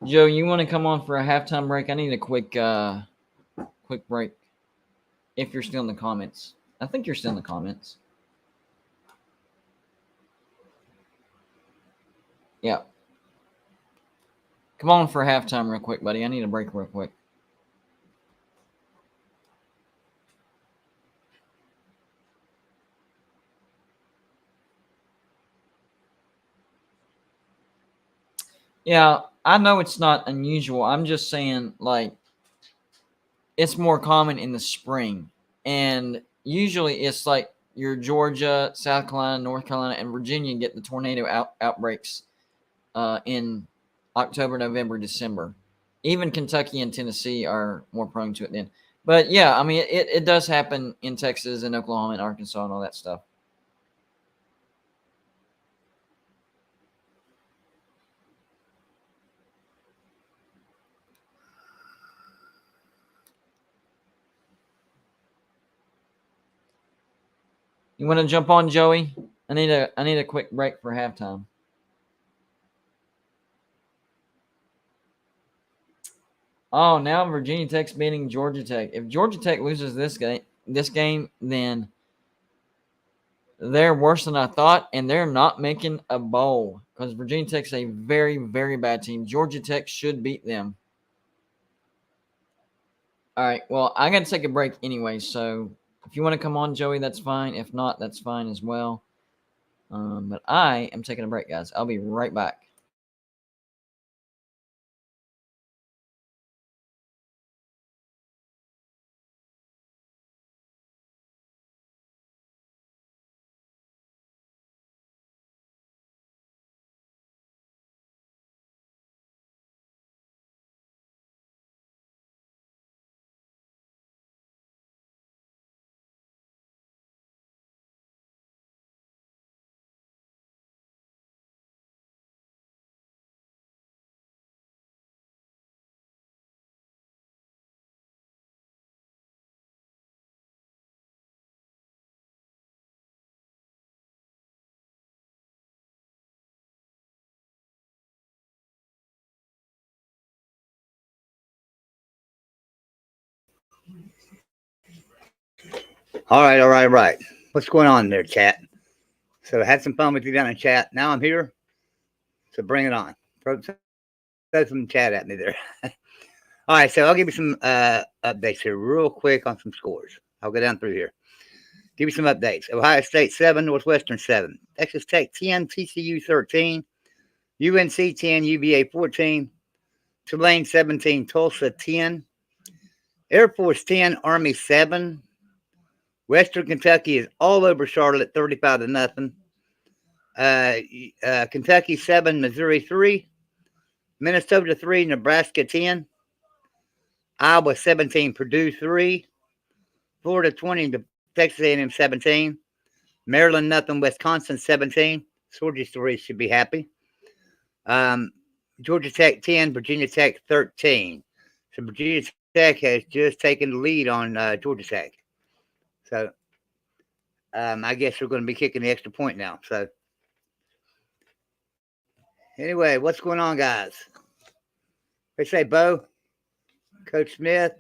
Joe, you want to come on for a halftime break? I need a quick break. If you're still in the comments. I think you're still in the comments. Yeah. Come on for halftime real quick, buddy. I need a break real quick. Yeah, I know it's not unusual. I'm just saying, like, it's more common in the spring. And usually it's like your Georgia, South Carolina, North Carolina, and Virginia get the tornado outbreaks in October, November, December. Even Kentucky and Tennessee are more prone to it then. But, yeah, I mean, it does happen in Texas and Oklahoma and Arkansas and all that stuff. You want to jump on, Joey? I need a quick break for halftime. Oh, now Virginia Tech's beating Georgia Tech. If Georgia Tech loses this game, then they're worse than I thought, and they're not making a bowl because Virginia Tech's a very, very bad team. Georgia Tech should beat them. All right. Well, I got to take a break anyway, so if you want to come on, Joey, that's fine. If not, that's fine as well. But I am taking a break, guys. I'll be right back. Right. What's going on there, chat? So I had some fun with you down in chat. Now I'm here, so bring it on. Throw some chat at me there. All right, so I'll give you some updates here real quick on some scores. I'll go down through here. Give you some updates. Ohio State 7, Northwestern 7. Texas Tech 10, TCU 13. UNC 10, UVA 14. Tulane 17, Tulsa 10. Air Force 10, Army 7. Western Kentucky is all over Charlotte, 35 to nothing. Uh, Kentucky 7, Missouri 3. Minnesota 3, Nebraska 10. Iowa 17, Purdue 3. Florida 20, Texas A&M 17. Maryland nothing, Wisconsin 17. Georgia 3 should be happy. Um, Georgia Tech 10, Virginia Tech 13. So Virginia Tech has just taken the lead on Georgia Tech. So I guess we're going to be kicking the extra point now. So anyway, what's going on, guys? They say Bo, Coach Smith,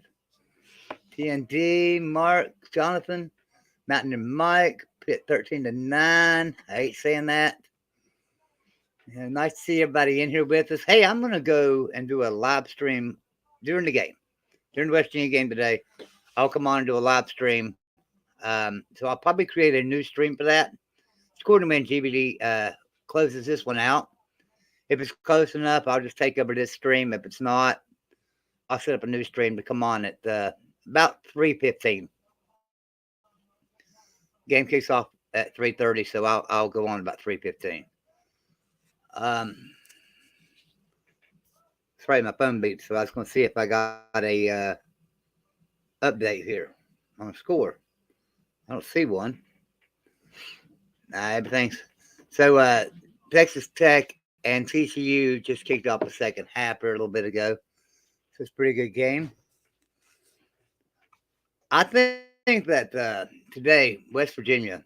TND, Mark, Jonathan, Mountain and Mike, Pitt 13 to 9. I hate saying that. Yeah, nice to see everybody in here with us. Hey, I'm going to go and do a live stream during the game, during the West Virginia game today. I'll come on and do a live stream. So I'll probably create a new stream for that. According to when GBD closes this one out. If it's close enough, I'll just take over this stream. If it's not, I'll set up a new stream to come on at about 3:15. Game kicks off at 3:30, so I'll go on about 3:15. Um, sorry, my phone beeped, so I was going to see if I got a update here on the score. I don't see one. Everything's so. Texas Tech and TCU just kicked off the second half here a little bit ago. So it's a pretty good game. I think that today West Virginia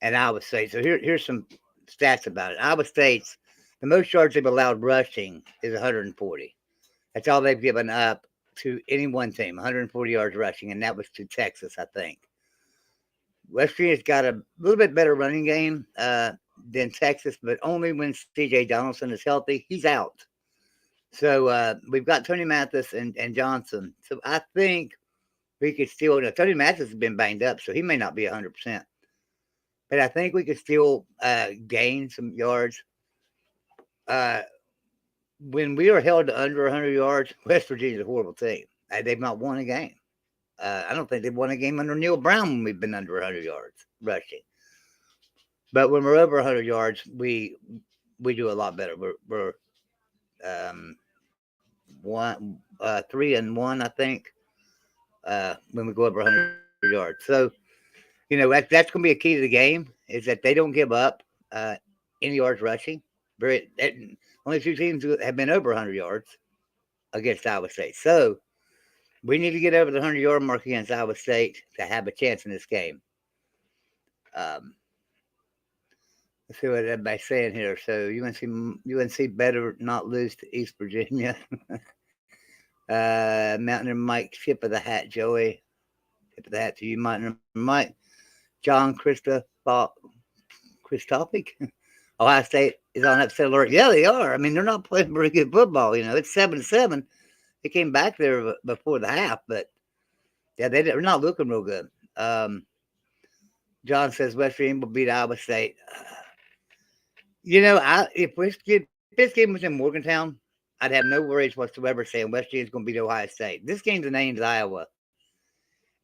and Iowa State. So here's some stats about it. Iowa State's the most yards they've allowed rushing is 140. That's all they've given up to any one team, 140 yards rushing, and that was to Texas, I think. West Virginia's got a little bit better running game than Texas, but only when C.J. Donaldson is healthy. He's out. So we've got Tony Mathis and Johnson. So I think we could still. Now, Tony Mathis has been banged up, so he may not be 100%. But I think we could still gain some yards. Uh, when we are held to under 100 yards, West Virginia's a horrible team. They've not won a game. I don't think they've won a game under Neil Brown when we've been under 100 yards rushing. But when we're over 100 yards, we do a lot better. We're um, 3-1, I think, when we go over 100 yards. So, that's going to be a key to the game is that they don't give up any yards rushing. Only two teams have been over 100 yards against Iowa State. So we need to get over the 100-yard mark against Iowa State to have a chance in this game. Um, let's see what everybody's saying here. So UNC better not lose to East Virginia. Mountaineer Mike, tip of the hat, Joey. Tip of the hat to you, Mountaineer Mike. John Christopic. Ohio State is on upset alert. Yeah, they are. I mean, they're not playing very good football. It's 7-7. They came back there before the half, but yeah, they're not looking real good. John says West Virginia will beat Iowa State. If this game was in Morgantown, I'd have no worries whatsoever saying West Virginia's going to beat Ohio State. This game's in Ames, Iowa,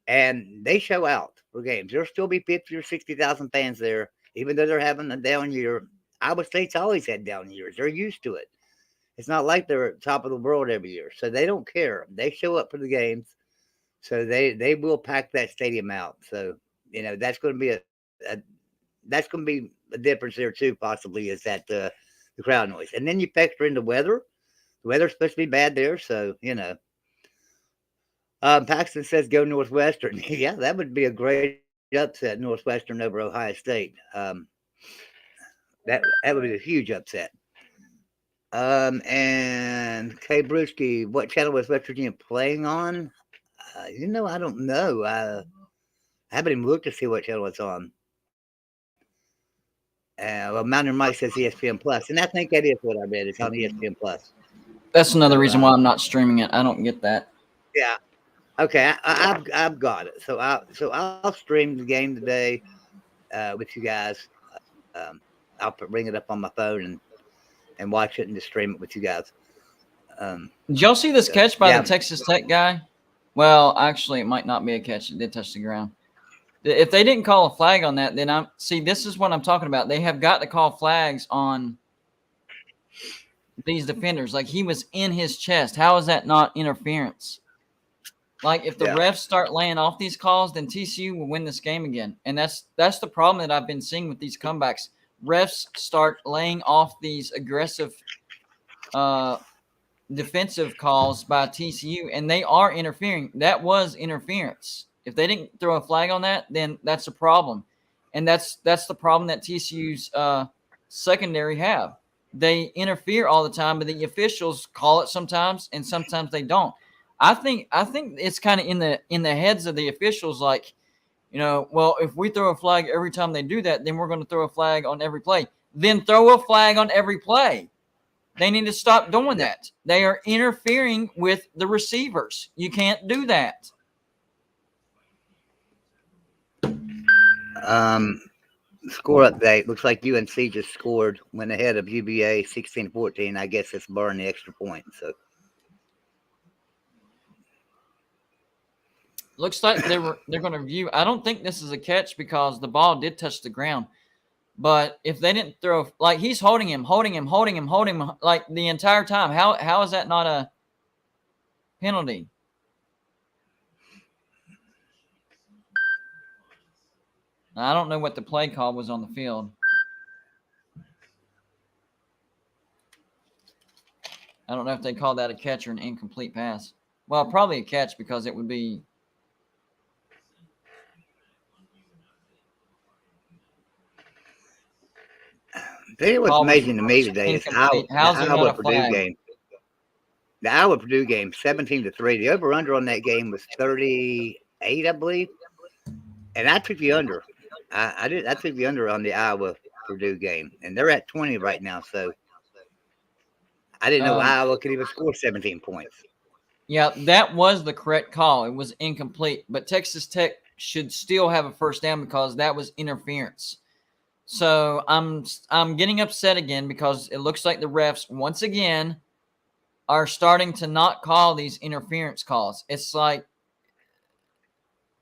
and they show out for games. There'll still be 50 or 60,000 fans there, even though they're having a down year. Iowa State's always had down years. They're used to it. It's not like they're top of the world every year, so they don't care. They show up for the games, so they will pack that stadium out. So that's going to be a difference there too. Possibly is that the crowd noise, and then you factor in the weather. The weather's supposed to be bad there, so Paxton says go Northwestern. Yeah, that would be a great upset, Northwestern over Ohio State. That would be a huge upset. And Kay Brewski, what channel was West Virginia playing on? I don't know. I haven't even looked to see what channel it's on. Well, Mountain Mike says ESPN Plus, and I think that is what I read. It's on ESPN Plus. That's another reason why I'm not streaming it. I don't get that. Yeah. Okay, I've got it. So I'll stream the game today with you guys. I'll bring it up on my phone and watch it and just stream it with you guys. Did y'all see this catch by the Texas Tech guy? Well, actually, it might not be a catch. It did touch the ground. If they didn't call a flag on that, then this is what I'm talking about. They have got to call flags on these defenders. Like, he was in his chest. How is that not interference? Like, if the refs start laying off these calls, then TCU will win this game again. And that's the problem that I've been seeing with these comebacks. Refs start laying off these aggressive defensive calls by TCU, and they are interfering. That was interference. If they didn't throw a flag on that, then that's a problem. And that's the problem that TCU's secondary have. They interfere all the time, but the officials call it sometimes, and sometimes they don't. I think it's kind of in the heads of the officials, like, well, if we throw a flag every time they do that, then we're going to throw a flag on every play. Then throw a flag on every play. They need to stop doing that. They are interfering with the receivers. You can't do that. Score update. Looks like UNC just scored, went ahead of UVA 16-14. I guess it's barring the extra point. So looks like they're going to review. I don't think this is a catch because the ball did touch the ground. But if they didn't throw, like, he's holding him like the entire time. How is that not a penalty? I don't know what the play call was on the field. I don't know if they called that a catch or an incomplete pass. Well, probably a catch because it would be. It was amazing to me today is the Iowa Purdue game. The Iowa Purdue game, 17-3. The over/under on that game was 38, I believe. And I took the under. I took the under on the Iowa Purdue game, and they're at 20 right now. So I didn't know Iowa could even score 17 points. Yeah, that was the correct call. It was incomplete, but Texas Tech should still have a first down because that was interference. So I'm getting upset again because it looks like the refs once again are starting to not call these interference calls. It's like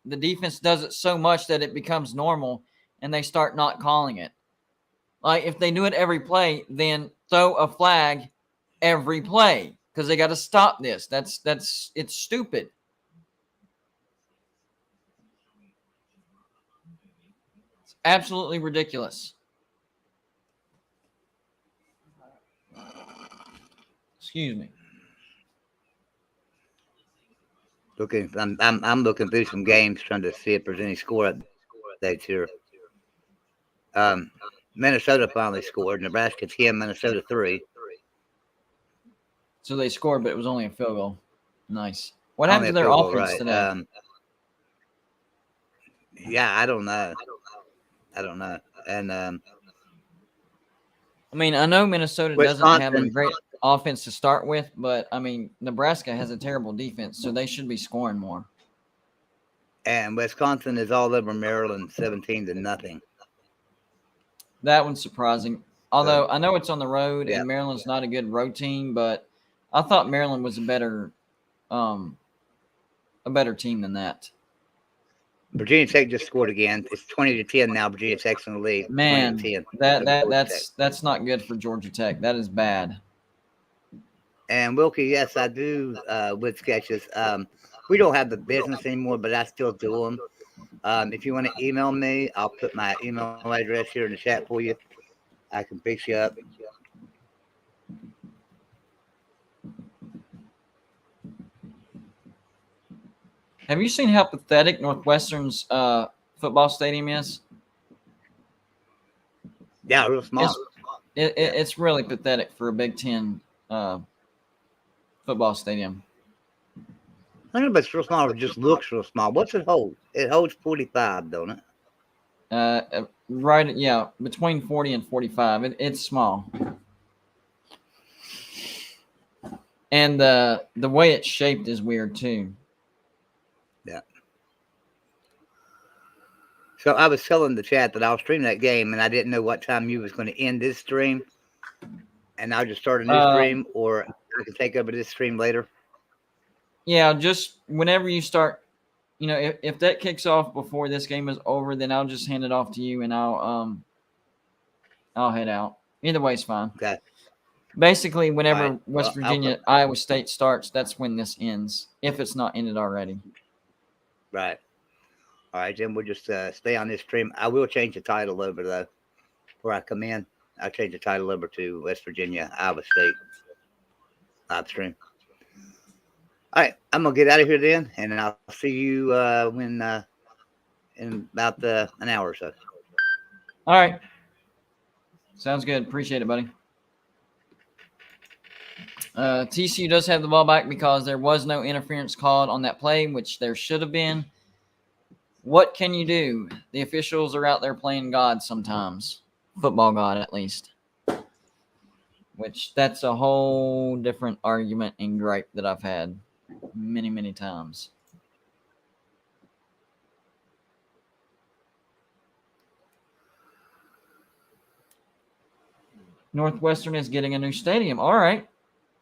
the defense does it so much that it becomes normal and they start not calling it. Like, if they do it every play, then throw a flag every play because they got to stop this. It's stupid. It's absolutely ridiculous. Excuse me. I'm looking through some games trying to see if there's any score updates here. Minnesota finally scored. Nebraska 10, Minnesota 3. So they scored, but it was only a field goal. Nice. What on happened to that their field goal, offense right? today? Yeah, I don't know. And I mean, I know Minnesota doesn't have a Wisconsin great offense to start with, but I mean, Nebraska has a terrible defense, so they should be scoring more. is all over Maryland, 17-0. That one's surprising. So Although I know it's on the road yeah, and Maryland's not a good road team, but I thought Maryland was um, a better team than that. Virginia Tech just scored again. It's 20-10 now. Virginia Tech's in the lead, Man, 20-10 over that Georgia Tech. that's not good for Georgia Tech. That is bad. And Wilkie, yes, I do with sketches. We don't have the business anymore, but I still do them. If you want to email me, I'll put my email address here in the chat for you. I can fix you up. Have you seen how pathetic Northwestern's football stadium is? Yeah, real small. It's really pathetic for a Big Ten football stadium. I don't know if it's real small or just looks real small. What's it hold? It holds 45, don't it? Right, yeah, between 40 and 45. It's small. And the way it's shaped is weird too. Yeah. So I was telling the chat that I'll stream that game, and I didn't know what time you was going to end this stream, and I'll just start a new stream, or I can take over this stream later. Yeah, just whenever you start, if that kicks off before this game is over, then I'll just hand it off to you, and I'll head out. Either way is fine. Okay. Basically, whenever West Virginia, Iowa State starts, that's when this ends, if it's not ended already. Right. All right, then we'll just stay on this stream. I will change the title over, though, before I come in. I'll change the title over to West Virginia, Iowa State live stream. All right, I'm going to get out of here then, and I'll see you in about an hour or so. All right. Sounds good. Appreciate it, buddy. TCU does have the ball back because there was no interference called on that play, which there should have been. What can you do? The officials are out there playing God sometimes. Football God, at least. Which, that's a whole different argument and gripe that I've had many, many times. Northwestern is getting a new stadium. All right.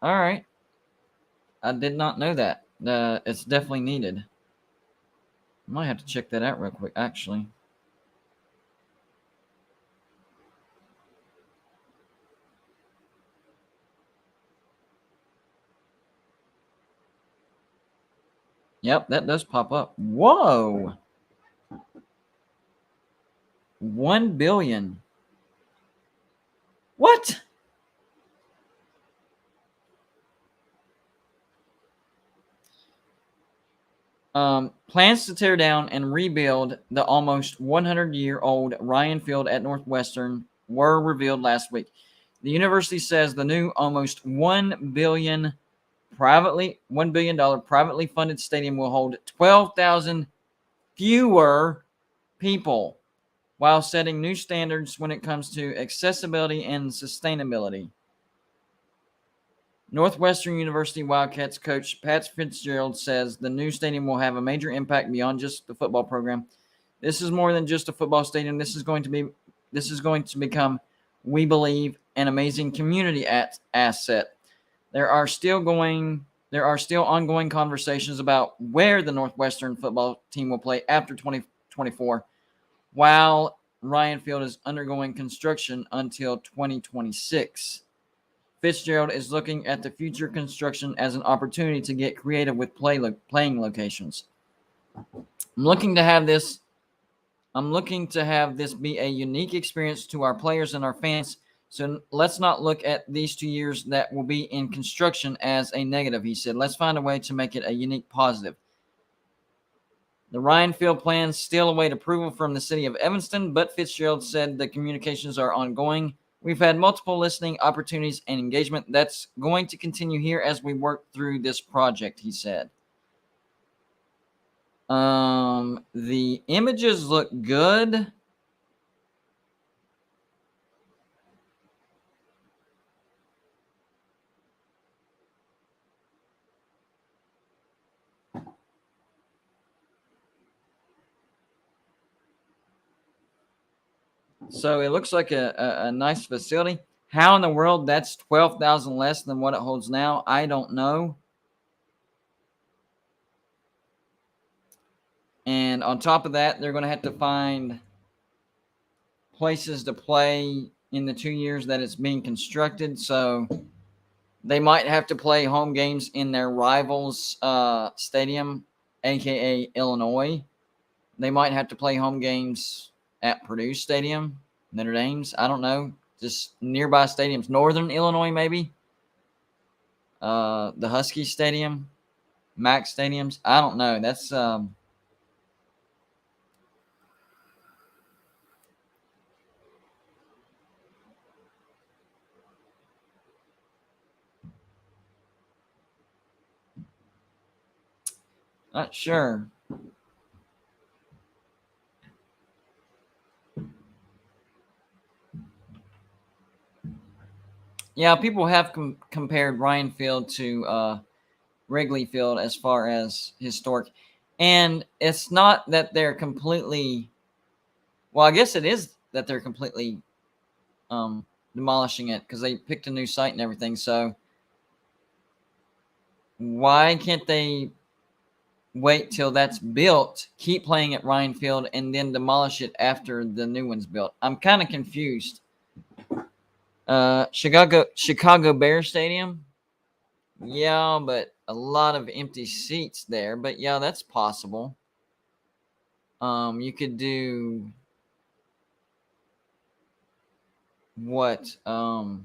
I did not know that. It's definitely needed. I might have to check that out real quick, actually. Yep, that does pop up. Whoa. $1 billion. What? Plans to tear down and rebuild the almost 100-year-old Ryan Field at Northwestern were revealed last week. The university says the new almost $1 billion privately funded stadium will hold 12,000 fewer people while setting new standards when it comes to accessibility and sustainability. Northwestern University Wildcats coach Pat Fitzgerald says the new stadium will have a major impact beyond just the football program. This is more than just a football stadium. This is going to become, we believe, an amazing community asset. There are still ongoing conversations about where the Northwestern football team will play after 2024, while Ryan Field is undergoing construction until 2026. Fitzgerald is looking at the future construction as an opportunity to get creative with playing locations. I'm looking to have this be a unique experience to our players and our fans. So let's not look at these 2 years that will be in construction as a negative, he said. Let's find a way to make it a unique positive. The Ryan Field plans still await approval from the city of Evanston, but Fitzgerald said the communications are ongoing We've had multiple listening opportunities and engagement. That's going to continue here as we work through this project, he said. The images look good. So it looks like a nice facility. How in the world that's 12,000 less than what it holds now? I don't know. And on top of that, they're going to have to find places to play in the 2 years that it's being constructed. So they might have to play home games in their rivals' stadium, aka Illinois. They might have to play home games at Purdue Stadium, Notre Dame's. I don't know. Just nearby stadiums. Northern Illinois, maybe. The Husky Stadium, Mac Stadiums. I don't know. That's not sure. Yeah, people have compared Ryan Field to Wrigley Field as far as historic. And it's not that they're completely, well, I guess it is that they're completely demolishing it because they picked a new site and everything. So why can't they wait till that's built, keep playing at Ryan Field, and then demolish it after the new one's built? I'm kind of confused. Chicago Bears Stadium. Yeah, but a lot of empty seats there. But yeah, that's possible. You could do what? Who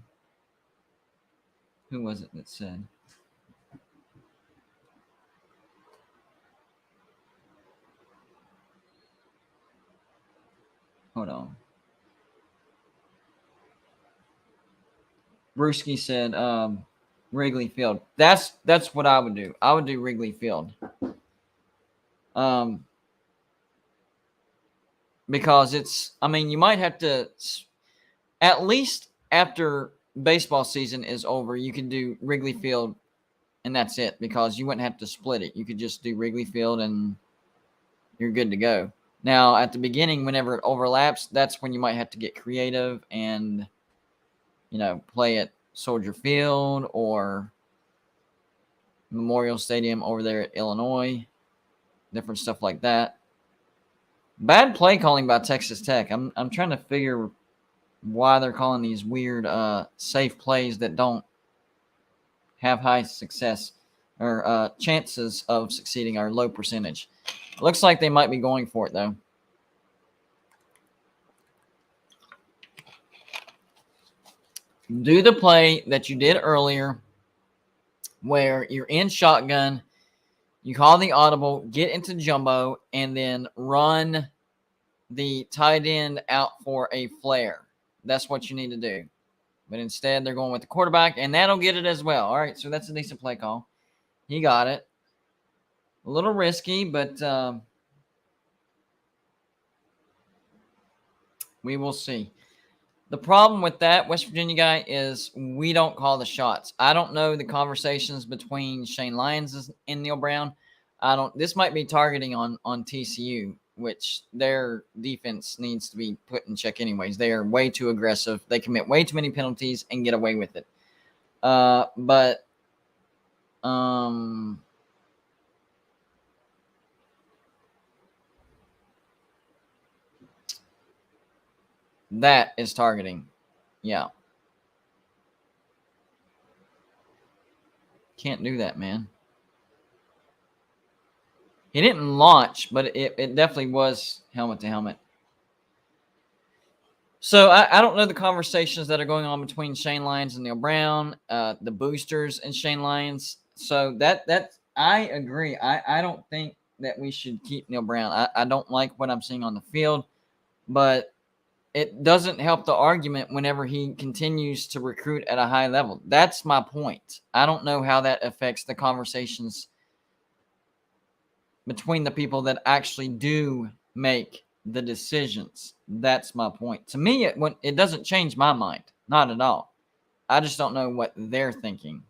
was it that said? Hold on. Brewski said Wrigley Field. That's what I would do. I would do Wrigley Field. Because it's, I mean, you might have to, at least after baseball season is over, you can do Wrigley Field and that's it, because you wouldn't have to split it. You could just do Wrigley Field and you're good to go. Now, at the beginning, whenever it overlaps, that's when you might have to get creative and, play at Soldier Field or Memorial Stadium over there at Illinois, different stuff like that. Bad play calling by Texas Tech. I'm trying to figure why they're calling these weird safe plays that don't have high success or chances of succeeding are low percentage. Looks like they might be going for it, though. Do the play that you did earlier where you're in shotgun, you call the audible, get into jumbo, and then run the tight end out for a flare. That's what you need to do. But instead, they're going with the quarterback, and that'll get it as well. All right, so that's a decent play call. He got it. A little risky, but we will see. The problem with that West Virginia guy is we don't call the shots. I don't know the conversations between Shane Lyons and Neil Brown. This might be targeting on TCU, which their defense needs to be put in check anyways. They are way too aggressive. They commit way too many penalties and get away with it. But that is targeting. Yeah. Can't do that, man. He didn't launch, but it definitely was helmet to helmet. So I don't know the conversations that are going on between Shane Lyons and Neil Brown, the boosters and Shane Lyons. So that I agree. I don't think that we should keep Neil Brown. I don't like what I'm seeing on the field, but it doesn't help the argument whenever he continues to recruit at a high level. That's my point. I don't know how that affects the conversations between the people that actually do make the decisions. That's my point. To me, it doesn't change my mind. Not at all. I just don't know what they're thinking.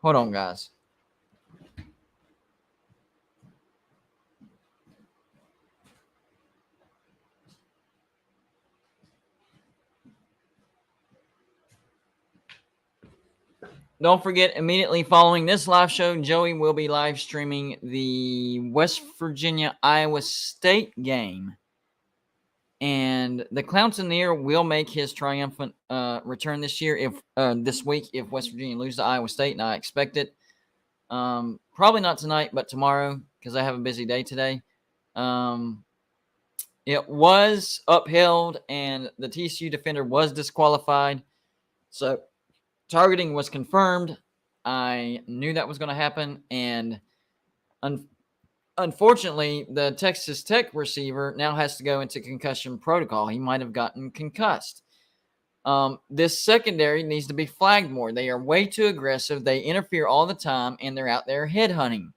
Hold on, guys. Don't forget, immediately following this live show, Joey will be live streaming the West Virginia Iowa State game. And the Clemson will make his triumphant return this week if West Virginia loses to Iowa State, and I expect it. Probably not tonight, but tomorrow, because I have a busy day today. It was upheld, and the TCU defender was disqualified. So targeting was confirmed. I knew that was going to happen, and unfortunately, the Texas Tech receiver now has to go into concussion protocol. He might have gotten concussed. This secondary needs to be flagged more. They are way too aggressive. They interfere all the time, and they're out there headhunting.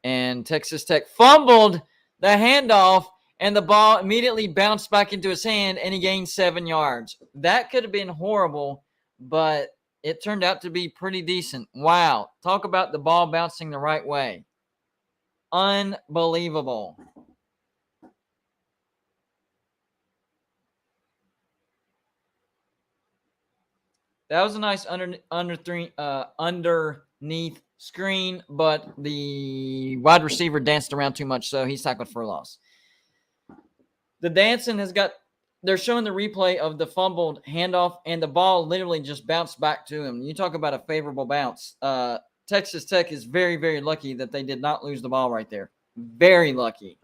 And Texas Tech fumbled the handoff, and the ball immediately bounced back into his hand, and he gained 7 yards. That could have been horrible, but it turned out to be pretty decent. Wow. Talk about the ball bouncing the right way. Unbelievable. That was a nice underneath screen, but the wide receiver danced around too much, so he's tackled for a loss. The dancing they're showing the replay of the fumbled handoff, and the ball literally just bounced back to him. You talk about a favorable bounce. Texas Tech is very, very lucky that they did not lose the ball right there. Very lucky.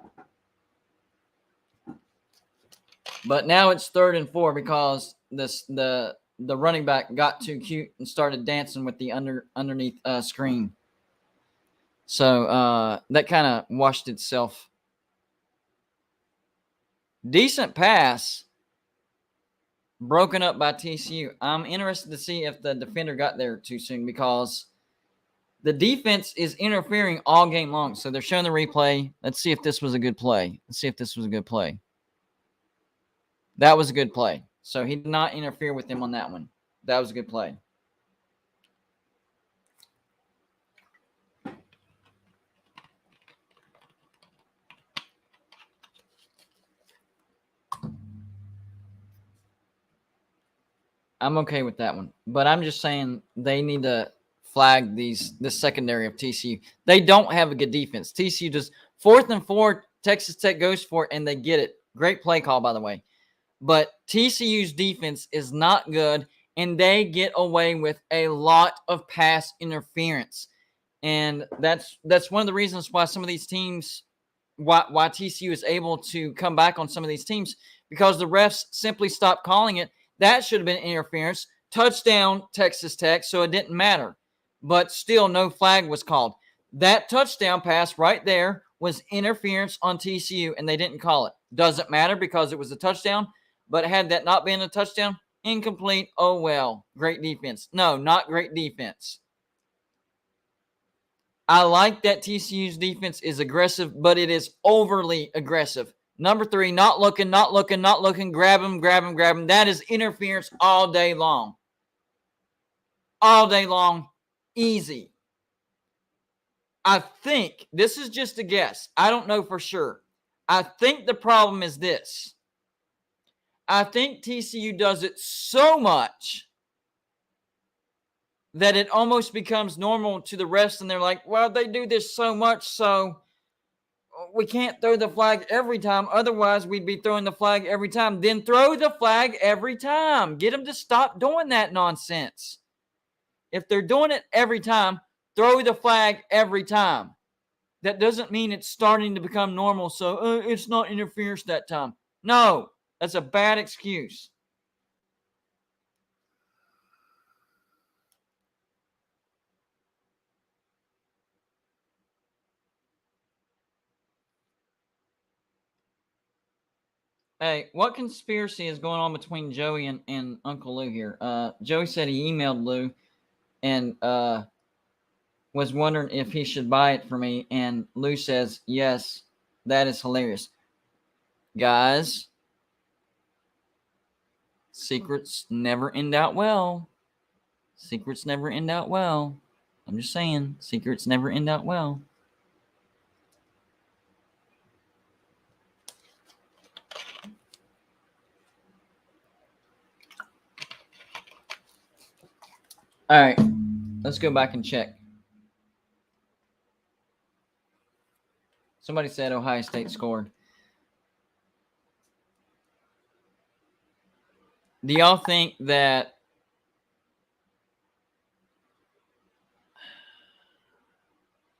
But now it's 3rd and 4 because the running back got too cute and started dancing with the underneath screen. So that kind of washed itself. Decent pass broken up by TCU. I'm interested to see if the defender got there too soon because the defense is interfering all game long. So they're showing the replay. Let's see if this was a good play. That was a good play. So he did not interfere with him on that one. That was a good play. I'm okay with that one. But I'm just saying they need to flag this secondary of TCU. They don't have a good defense. TCU just 4th and 4, Texas Tech goes for it, and they get it. Great play call, by the way. But TCU's defense is not good, and they get away with a lot of pass interference. And that's one of the reasons why some of these teams, why TCU is able to come back on some of these teams, because the refs simply stopped calling it. That should have been interference. Touchdown, Texas Tech, so it didn't matter. But still, no flag was called. That touchdown pass right there was interference on TCU, and they didn't call it. Doesn't matter because it was a touchdown. But had that not been a touchdown, incomplete, oh well, great defense. No, not great defense. I like that TCU's defense is aggressive, but it is overly aggressive. Number 3, not looking, grab him. That is interference all day long. All day long, easy. I think, this is just a guess, I don't know for sure. I think the problem is this. I think TCU does it so much that it almost becomes normal to the refs, and they're like, well, they do this so much, so we can't throw the flag every time. Otherwise, we'd be throwing the flag every time. Then throw the flag every time. Get them to stop doing that nonsense. If they're doing it every time, throw the flag every time. That doesn't mean it's starting to become normal, so it's not interference that time. No, that's a bad excuse. Hey, what conspiracy is going on between Joey and Uncle Lou here? Joey said he emailed Lou and was wondering if he should buy it for me, and Lou says, yes, that is hilarious. Guys, secrets never end out well. Secrets never end out well. I'm just saying, secrets never end out well. All right, let's go back and check. Somebody said Ohio State scored. Do y'all think that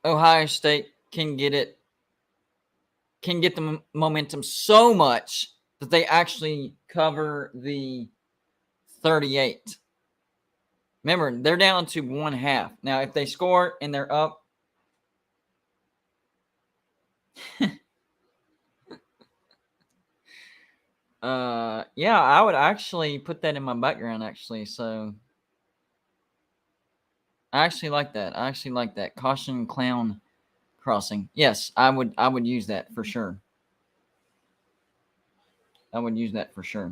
Ohio State can get the momentum so much that they actually cover the 38? Remember, they're down to 1/2. Now, if they score and they're up, yeah, I would actually put that in my background, actually. So I actually like that. I actually like that. Caution clown crossing. Yes, I would use that for sure. I would use that for sure.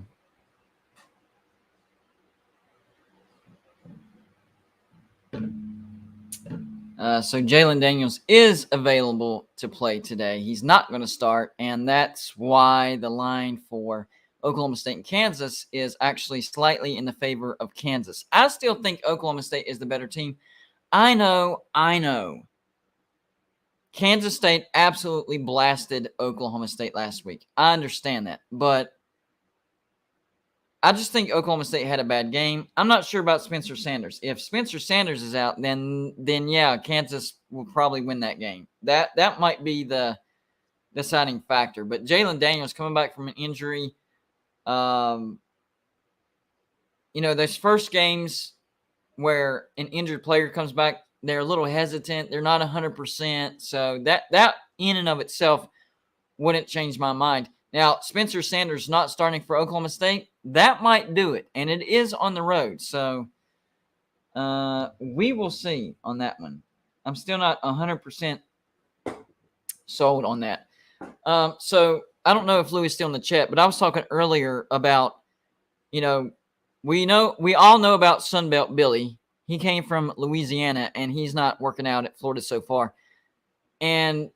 So Jalen Daniels is available to play today. He's not going to start, and that's why the line for Oklahoma State and Kansas is actually slightly in the favor of Kansas. I still think Oklahoma State is the better team. I know. Kansas State absolutely blasted Oklahoma State last week. I understand that, but I just think Oklahoma State had a bad game. I'm not sure about Spencer Sanders. If Spencer Sanders is out, then yeah, Kansas will probably win that game. That might be the deciding factor. But Jalen Daniels coming back from an injury, those first games where an injured player comes back, they're a little hesitant. They're not 100%. So that in and of itself wouldn't change my mind. Now, Spencer Sanders not starting for Oklahoma State, that might do it, and it is on the road. So we will see on that one. I'm still not 100% sold on that. So I don't know if Lou is still in the chat, but I was talking earlier about, we all know about Sunbelt Billy. He came from Louisiana, and he's not working out at Florida so far. And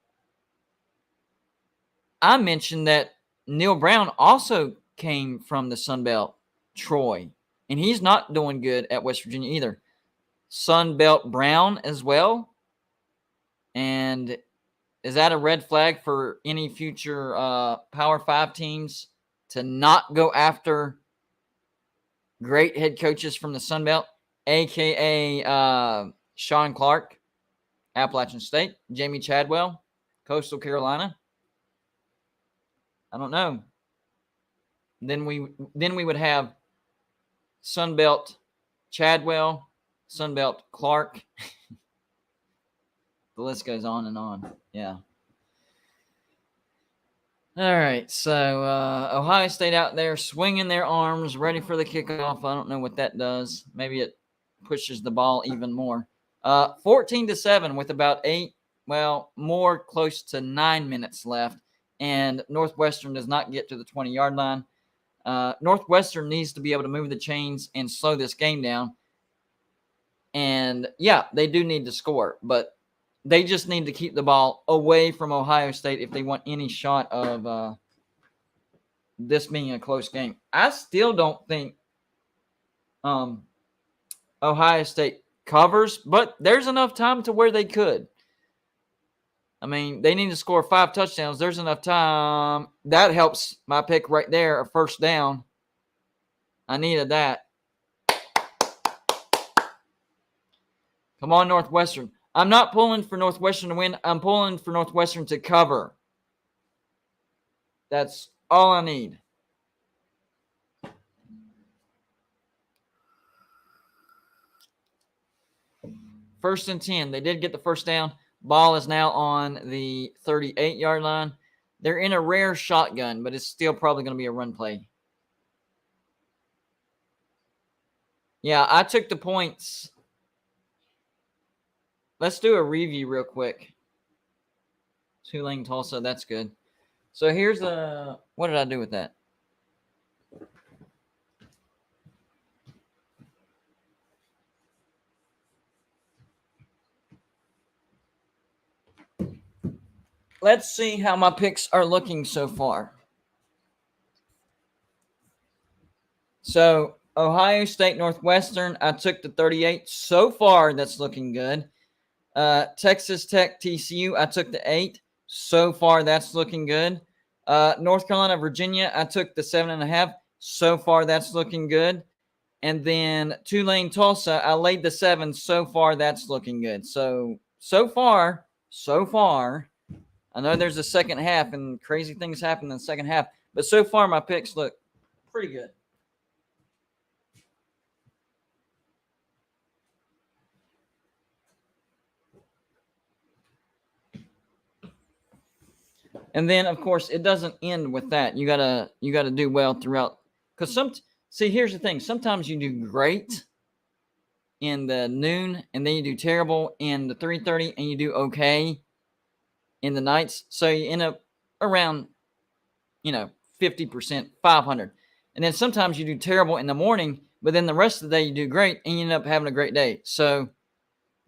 I mentioned that Neil Brown also came from the Sun Belt, Troy, and he's not doing good at West Virginia either. Sun Belt Brown as well. And is that a red flag for any future Power 5 teams to not go after great head coaches from the Sun Belt, a.k.a. Sean Clark, Appalachian State, Jamie Chadwell, Coastal Carolina? I don't know. Then we would have Sunbelt Chadwell, Sunbelt Clark. The list goes on and on. Yeah. All right. So Ohio State out there swinging their arms, ready for the kickoff. I don't know what that does. Maybe it pushes the ball even more. 14-7 with about more close to 9 minutes left. And Northwestern does not get to the 20-yard line. Northwestern needs to be able to move the chains and slow this game down. And, yeah, they do need to score. But they just need to keep the ball away from Ohio State if they want any shot of this being a close game. I still don't think Ohio State covers, but there's enough time to where they could. I mean, they need to score 5 touchdowns. There's enough time. That helps my pick right there, a first down. I needed that. Come on, Northwestern. I'm not pulling for Northwestern to win. I'm pulling for Northwestern to cover. That's all I need. First and 10. They did get the first down. Ball is now on the 38-yard line. They're in a rare shotgun, but it's still probably going to be a run play. Yeah, I took the points. Let's do a review real quick. Tulane, Tulsa, that's good. So here's what did I do with that? Let's see how my picks are looking so far. So Ohio State, Northwestern, I took the 38. So far, that's looking good. Texas Tech, TCU, I took the 8. So far, that's looking good. North Carolina, Virginia, I took the 7.5. So far, that's looking good. And then Tulane, Tulsa, I laid the 7. So far, that's looking good. So far, I know there's a second half and crazy things happen in the second half, but so far my picks look pretty good. And then, of course, it doesn't end with that. You gotta do well throughout. Because here's the thing. Sometimes you do great in the noon, and then you do terrible in the 3:30, and you do okay in the nights. So you end up around, 50%, 500. And then sometimes you do terrible in the morning, but then the rest of the day you do great, and you end up having a great day. So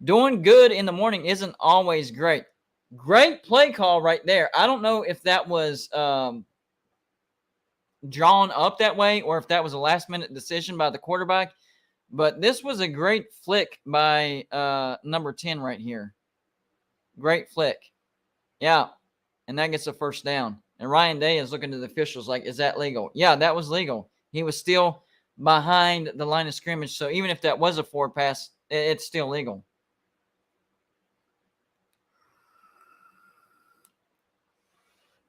doing good in the morning isn't always great. Great play call right there. I don't know if that was drawn up that way or if that was a last-minute decision by the quarterback. But this was a great flick by number 10 right here. Great flick. Yeah, and that gets a first down. And Ryan Day is looking to the officials like, is that legal? Yeah, that was legal. He was still behind the line of scrimmage. So even if that was a forward pass, it's still legal.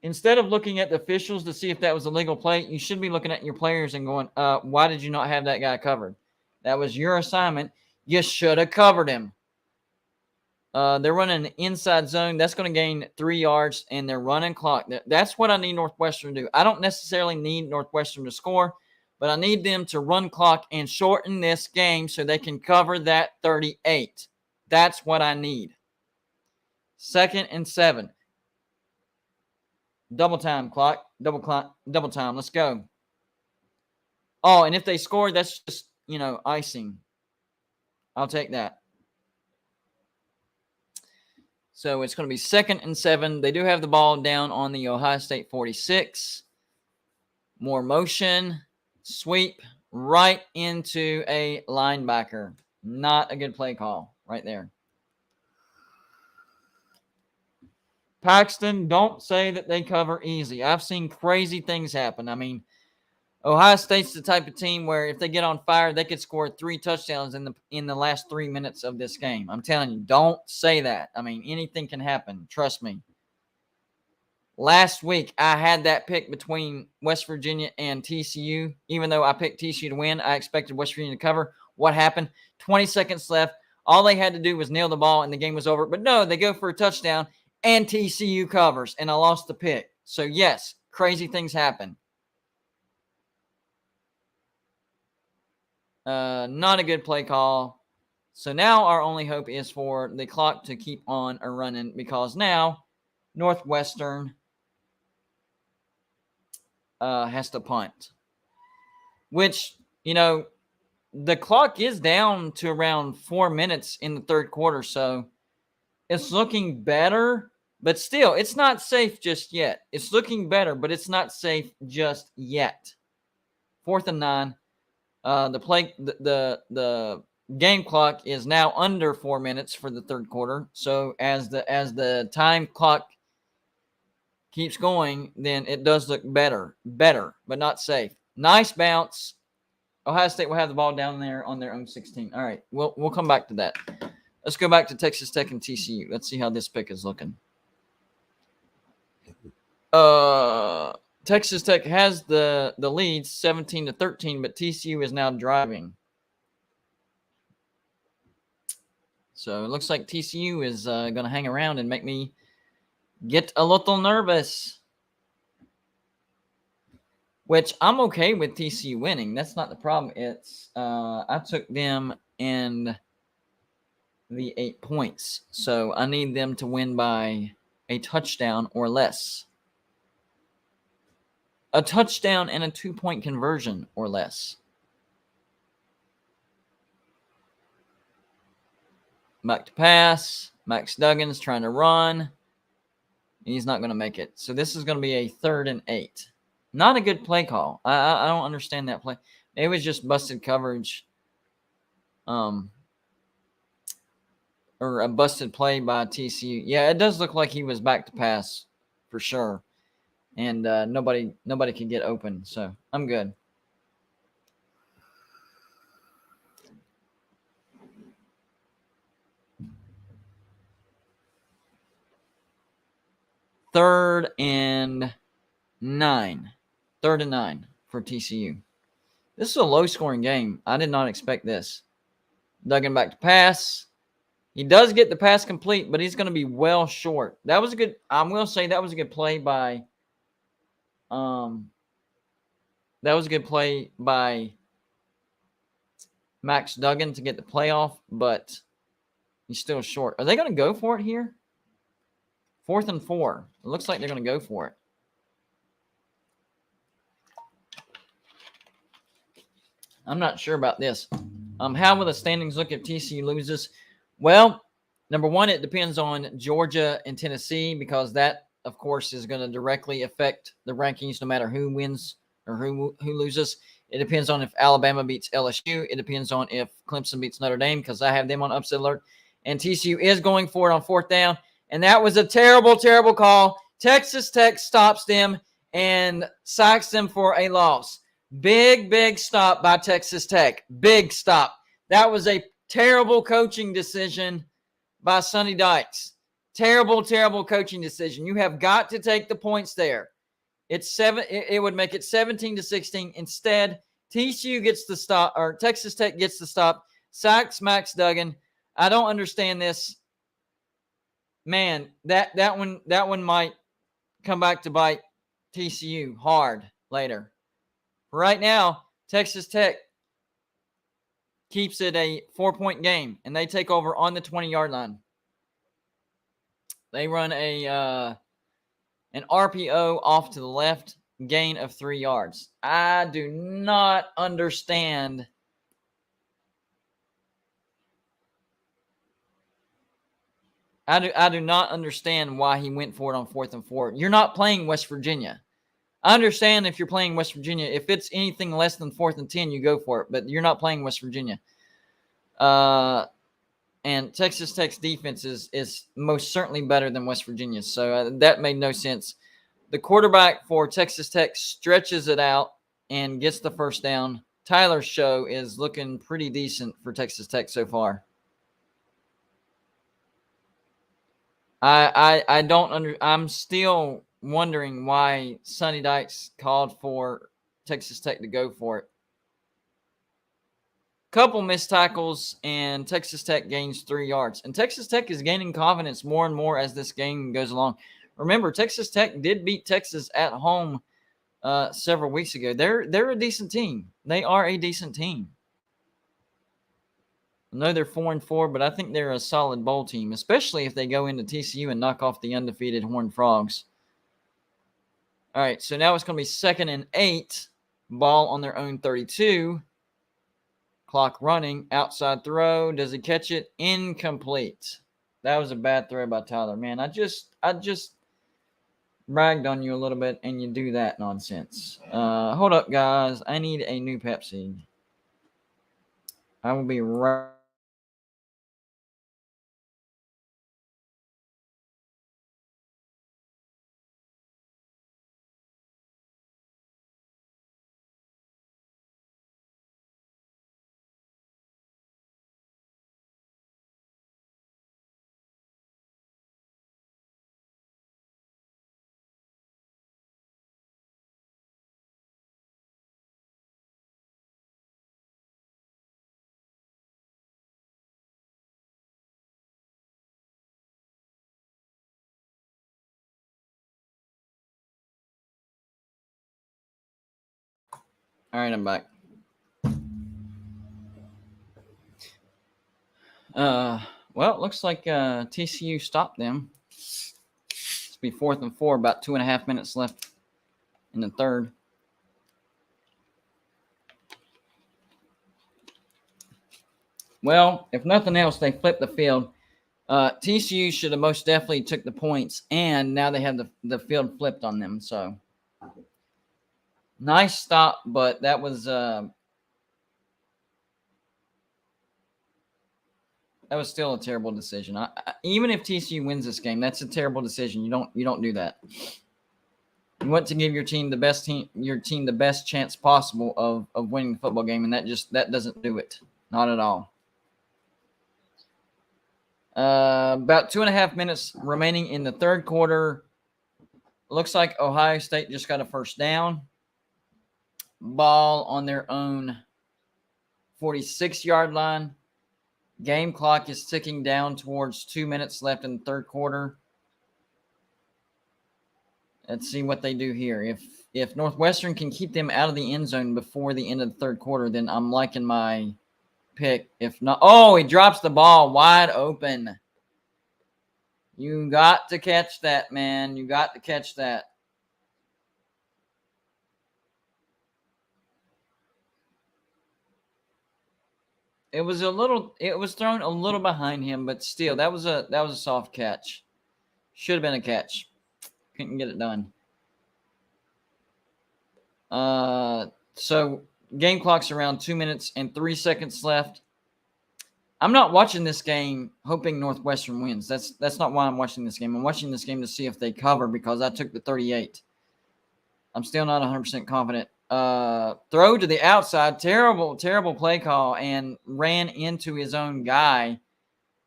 Instead of looking at the officials to see if that was a legal play, you should be looking at your players and going, why did you not have that guy covered? That was your assignment. You should have covered him. They're running an inside zone. That's going to gain 3 yards, and they're running clock. That's what I need Northwestern to do. I don't necessarily need Northwestern to score, but I need them to run clock and shorten this game so they can cover that 38. That's what I need. 2nd and 7. Double time clock. Double time. Let's go. Oh, and if they score, that's just, icing. I'll take that. So it's going to be 2nd and 7. They do have the ball down on the Ohio State 46. More motion. Sweep right into a linebacker. Not a good play call right there. Paxton, don't say that they cover easy. I've seen crazy things happen. I mean, Ohio State's the type of team where if they get on fire, they could score 3 touchdowns in the last 3 minutes of this game. I'm telling you, don't say that. I mean, anything can happen. Trust me. Last week, I had that pick between West Virginia and TCU. Even though I picked TCU to win, I expected West Virginia to cover. What happened? 20 seconds left. All they had to do was nail the ball, and the game was over. But no, they go for a touchdown, and TCU covers, and I lost the pick. So, yes, crazy things happen. Not a good play call. So now our only hope is for the clock to keep on running because now Northwestern has to punt. Which, the clock is down to around 4 minutes in the third quarter. So it's looking better, but still, it's not safe just yet. It's looking better, but it's not safe just yet. 4th and 9. The game clock is now under 4 minutes for the third quarter. So as the time clock keeps going, then it does look better, but not safe. Nice bounce. Ohio State will have the ball down there on their own 16. All right, we'll come back to that. Let's go back to Texas Tech and TCU. Let's see how this pick is looking. Texas Tech has the lead 17-13, but TCU is now driving. So it looks like TCU is going to hang around and make me get a little nervous. which I'm okay with TCU winning. That's not the problem. It's I took them in the 8 points, so I need them to win by a touchdown or less. A touchdown and a 2-point conversion or less. Back to pass. Max Duggan's trying to run. He's not going to make it. So this is going to be a 3rd and 8. Not a good play call. I don't understand that play. It was just busted coverage. Or a busted play by TCU. Yeah, it does look like he was back to pass for sure. And nobody can get open. So I'm good. Third and 9 for TCU. This is a low-scoring game. I did not expect this. Duggan back to pass. He does get the pass complete, but he's going to be well short. That was a good. I will say that was a good play by. That was a good play by Max Duggan to get the playoff, but he's still short. Are they going to go for it here? 4th and 4. It looks like they're going to go for it. I'm not sure about this. How will the standings look if TCU loses? Well, number one, it depends on Georgia and Tennessee because that, of course, is going to directly affect the rankings no matter who wins or who loses. It depends on if Alabama beats LSU. It depends on if Clemson beats Notre Dame because I have them on upset alert. And TCU is going for it on 4th down. And that was a terrible, terrible call. Texas Tech stops them and sacks them for a loss. Big stop by Texas Tech. Big stop. That was a terrible coaching decision by Sonny Dykes. Terrible coaching decision. You have got to take the points there. It would make it 17-16. Instead, TCU gets the stop, or Texas Tech gets the stop. Sacks Max Duggan. I don't understand this. Man, that one might come back to bite TCU hard later. Right now, Texas Tech keeps it a 4-point game, and they take over on the 20-yard line. They run an RPO off to the left, gain of 3 yards. I do not understand. I do not understand why he went for it on 4th and 4. You're not playing West Virginia. I understand if you're playing West Virginia. If it's anything less than 4th and 10, you go for it. But you're not playing West Virginia. And Texas Tech's defense is most certainly better than West Virginia's. So that made no sense. The quarterback for Texas Tech stretches it out and gets the 1st down. Tyler's show is looking pretty decent for Texas Tech so far. I'm still wondering why Sonny Dykes called for Texas Tech to go for it. Couple missed tackles, and Texas Tech gains 3 yards. And Texas Tech is gaining confidence more and more as this game goes along. Remember, Texas Tech did beat Texas at home several weeks ago. They're a decent team. They are a decent team. I know they're 4-4, but I think they're a solid bowl team, especially if they go into TCU and knock off the undefeated Horned Frogs. All right, so now it's going to be 2nd and 8. Ball on their own 32. Clock running. Outside throw. Does he catch it? Incomplete. That was a bad throw by Tyler. Man, I just bragged on you a little bit, and you do that nonsense. Hold up, guys. I need a new Pepsi. I will be right All right, I'm back. Well, it looks like TCU stopped them. It's be 4th and 4, about 2.5 minutes left in the third. Well, if nothing else, they flipped the field. TCU should have most definitely took the points, and now they have the field flipped on them. So nice stop, but that was still a terrible decision. Even if TCU wins this game, that's a terrible decision. You don't do that. You want to give your team the best chance possible of winning the football game, and that doesn't do it. Not at all. About 2.5 minutes remaining in the third quarter. Looks like Ohio State just got a first down. Ball on their own 46-yard line. Game clock is ticking down towards 2 minutes left in the third quarter. Let's see what they do here. If Northwestern can keep them out of the end zone before the end of the third quarter, then I'm liking my pick. If not, he drops the ball wide open. You got to catch that, man. You got to catch that. It was thrown a little behind him, but still, that was a soft catch. Should have been a catch. Couldn't get it done. So game clock's around 2 minutes and 3 seconds left. I'm not watching this game hoping Northwestern wins. That's not why I'm watching this game. I'm watching this game to see if they cover because I took the 38. I'm still not 100% confident. Throw to the outside. Terrible play call and ran into his own guy.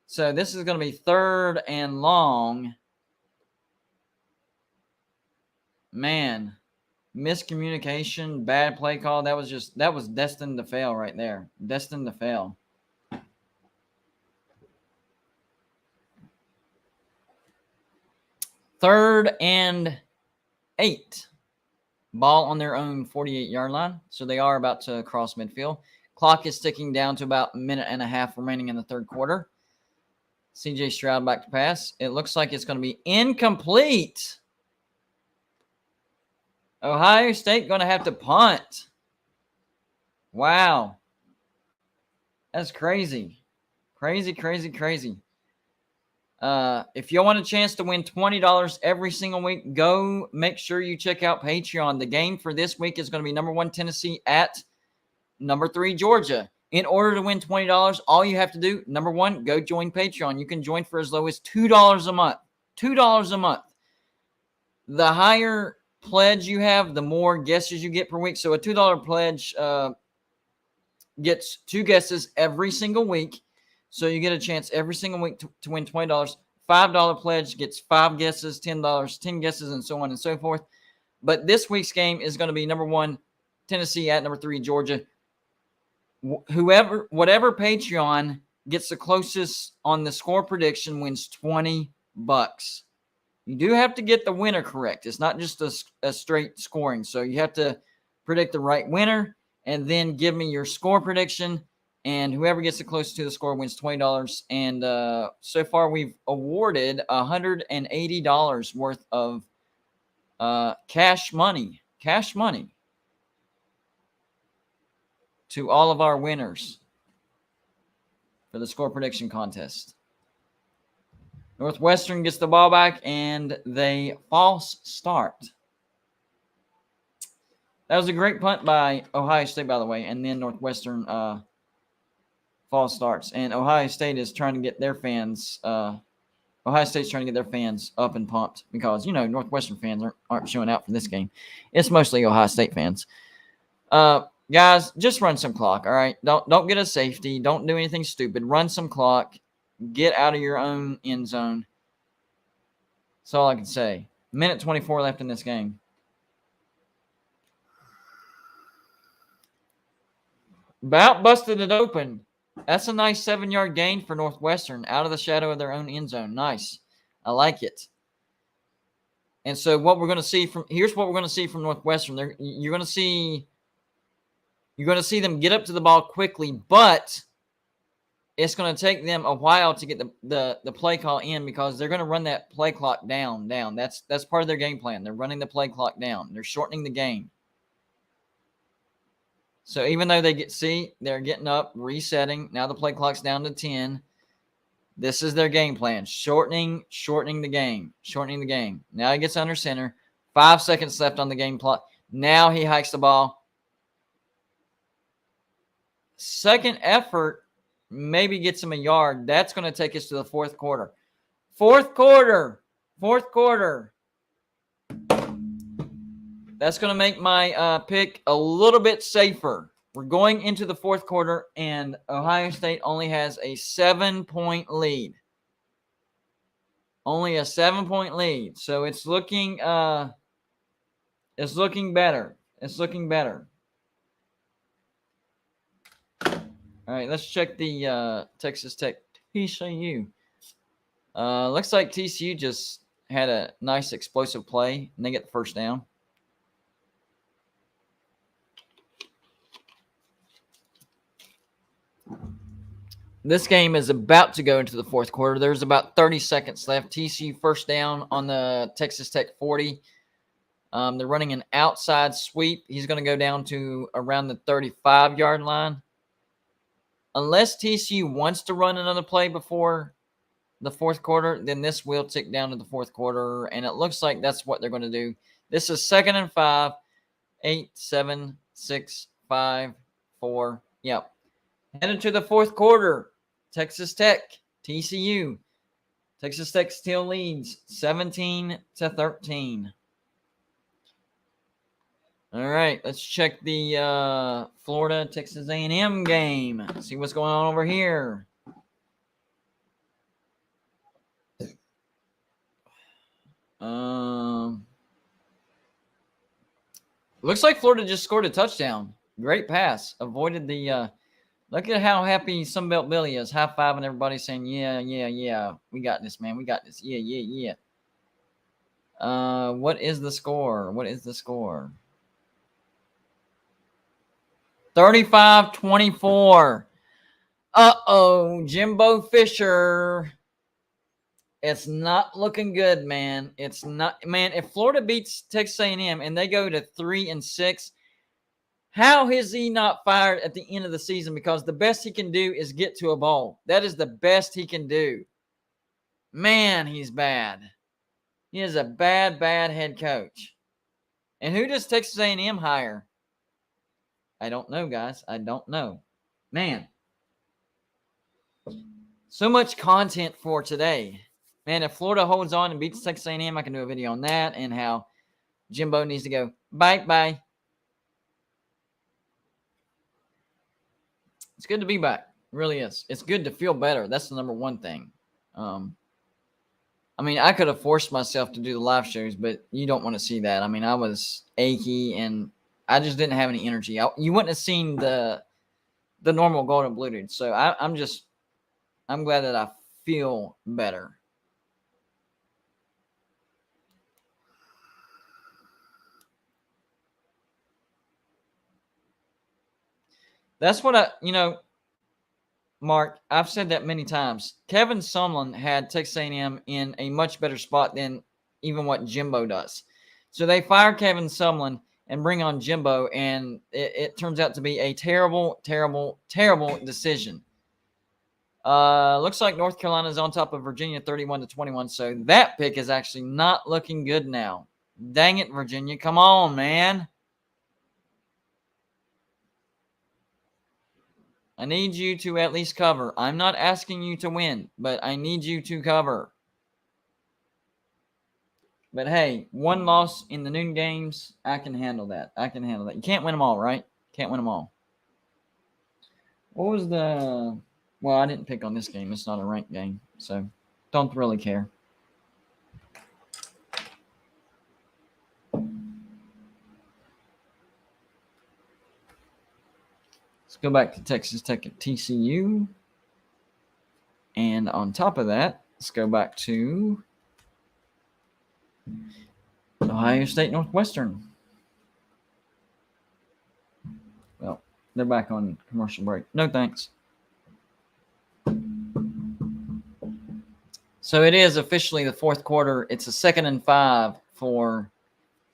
So this is going to be 3rd and long. Man, miscommunication, bad play call. That was destined to fail right there. Destined to fail. Third and 8. Ball on their own 48-yard line. So they are about to cross midfield. Clock is ticking down to about a minute and a half remaining in the third quarter. CJ Stroud back to pass. It looks like it's going to be incomplete. Ohio State going to have to punt. Wow. That's crazy. Crazy. If you want a chance to win $20 every single week, go make sure you check out Patreon. The game for this week is going to be number 1 Tennessee at number 3 Georgia. In order to win $20, all you have to do, number 1, go join Patreon. You can join for as low as $2 a month. $2 a month. The higher pledge you have, the more guesses you get per week. So a $2 pledge gets 2 guesses every single week. So you get a chance every single week to win $20. $5 pledge gets 5 guesses, $10, 10 guesses, and so on and so forth. But this week's game is going to be number 1 Tennessee at number 3 Georgia. Whatever Patreon gets the closest on the score prediction wins $20. You do have to get the winner correct. It's not just a straight scoring. So you have to predict the right winner and then give me your score prediction. And whoever gets the closest to the score wins $20. And so far we've awarded $180 worth of cash money to all of our winners for the score prediction contest. Northwestern gets the ball back, and they false start. That was a great punt by Ohio State, by the way, and then Northwestern false starts. And Ohio State is trying to get their fans up and pumped because, Northwestern fans aren't showing out for this game. It's mostly Ohio State fans. Guys, just run some clock, all right? Don't get a safety. Don't do anything stupid. Run some clock. Get out of your own end zone. That's all I can say. Minute 24 left in this game. About busted it open. That's a nice 7-yard gain for Northwestern out of the shadow of their own end zone. Nice. I like it. And so here's what we're going to see from Northwestern. You're going to see You're going to see them get up to the ball quickly, but it's going to take them a while to get the play call in because they're going to run that play clock down. That's part of their game plan. They're running the play clock down. They're shortening the game. So even though they're getting up, resetting. Now the play clock's down to 10. This is their game plan. Shortening the game. Now he gets under center. 5 seconds left on the game clock. Now he hikes the ball. Second effort maybe gets him a yard. That's going to take us to the fourth quarter. Fourth quarter. That's going to make my pick a little bit safer. We're going into the fourth quarter, and Ohio State only has a 7-point lead. Only a 7-point lead. So it's looking better. It's looking better. All right, let's check the Texas Tech TCU. Looks like TCU just had a nice explosive play, and they get the first down. This game is about to go into the fourth quarter. There's about 30 seconds left. TCU first down on the Texas Tech 40. They're running an outside sweep. He's going to go down to around the 35-yard line. Unless TCU wants to run another play before the fourth quarter, then this will tick down to the fourth quarter, and it looks like that's what they're going to do. This is 2nd and 5. 8, 7, 6, 5, 4. Yep. Headed to the fourth quarter. Texas Tech, TCU. Texas Tech still leads 17-13. All right, let's check the Florida Texas A&M game. See what's going on over here. Looks like Florida just scored a touchdown. Great pass. Avoided the look at how happy Sunbelt Billy is. High-fiving everybody saying, yeah. We got this, man. We got this. Yeah. What is the score? 35-24. Uh-oh, Jimbo Fisher. It's not looking good, man. It's not, man. If Florida beats Texas A&M and they go to 3-6, how is he not fired at the end of the season? Because the best he can do is get to a bowl. That is the best he can do. Man, he's bad. He is a bad head coach. And who does Texas A&M hire? I don't know, guys. I don't know. Man. So much content for today. Man, if Florida holds on and beats Texas A&M, I can do a video on that and how Jimbo needs to go bye. It's good to be back. It really is. It's good to feel better. That's the number one thing. I mean, I could have forced myself to do the live shows, but you don't want to see that. I mean, I was achy and I just didn't have any energy. You wouldn't have seen the normal golden blue dude. So I'm glad that I feel better. That's what Mark, I've said that many times. Kevin Sumlin had Texas A&M in a much better spot than even what Jimbo does. So they fire Kevin Sumlin and bring on Jimbo, and it turns out to be a terrible decision. Looks like North Carolina is on top of Virginia 31-21, so that pick is actually not looking good now. Dang it, Virginia. Come on, man. I need you to at least cover. I'm not asking you to win, but I need you to cover. But hey, one loss in the noon games, I can handle that. You can't win them all, right? Can't win them all. What was the... Well, I didn't pick on this game. It's not a ranked game, so don't really care. Let's go back to Texas Tech at TCU. And on top of that, let's go back to Ohio State Northwestern. Well, They're back on commercial break. No thanks. So it is officially the fourth quarter. It's a 2nd and 5 for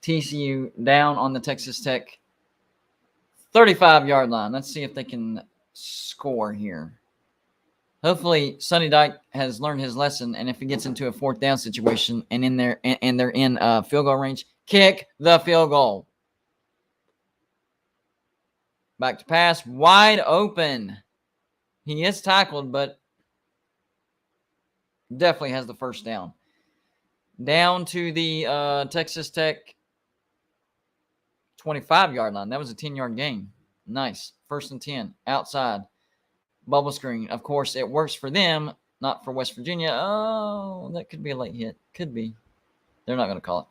TCU down on the Texas Tech 35-yard line. Let's see if they can score here. Hopefully, Sonny Dykes has learned his lesson, and if he gets into a 4th down situation and they're in field goal range, kick the field goal. Back to pass, wide open. He is tackled, but definitely has the first down. Down to the Texas Tech 25-yard line. That was a 10-yard gain. Nice. 1st and 10. Outside. Bubble screen. Of course, it works for them, not for West Virginia. Oh, that could be a late hit. Could be. They're not going to call it.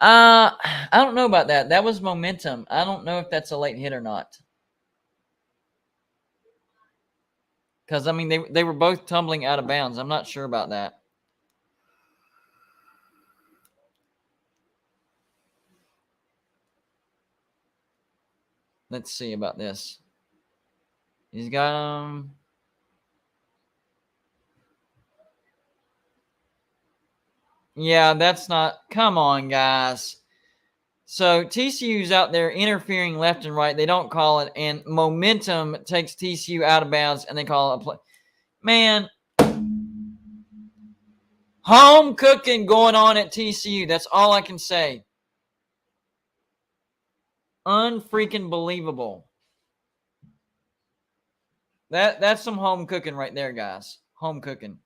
I don't know about that. That was momentum. I don't know if that's a late hit or not. Because, I mean, they were both tumbling out of bounds. I'm not sure about that. Let's see about this. He's got Yeah, that's not. Come on, guys. So TCU's out there interfering left and right. They don't call it, and momentum takes TCU out of bounds, and they call it a play. Man, home cooking going on at TCU. That's all I can say. Unfreaking believable. That's some home cooking right there, guys. Home cooking.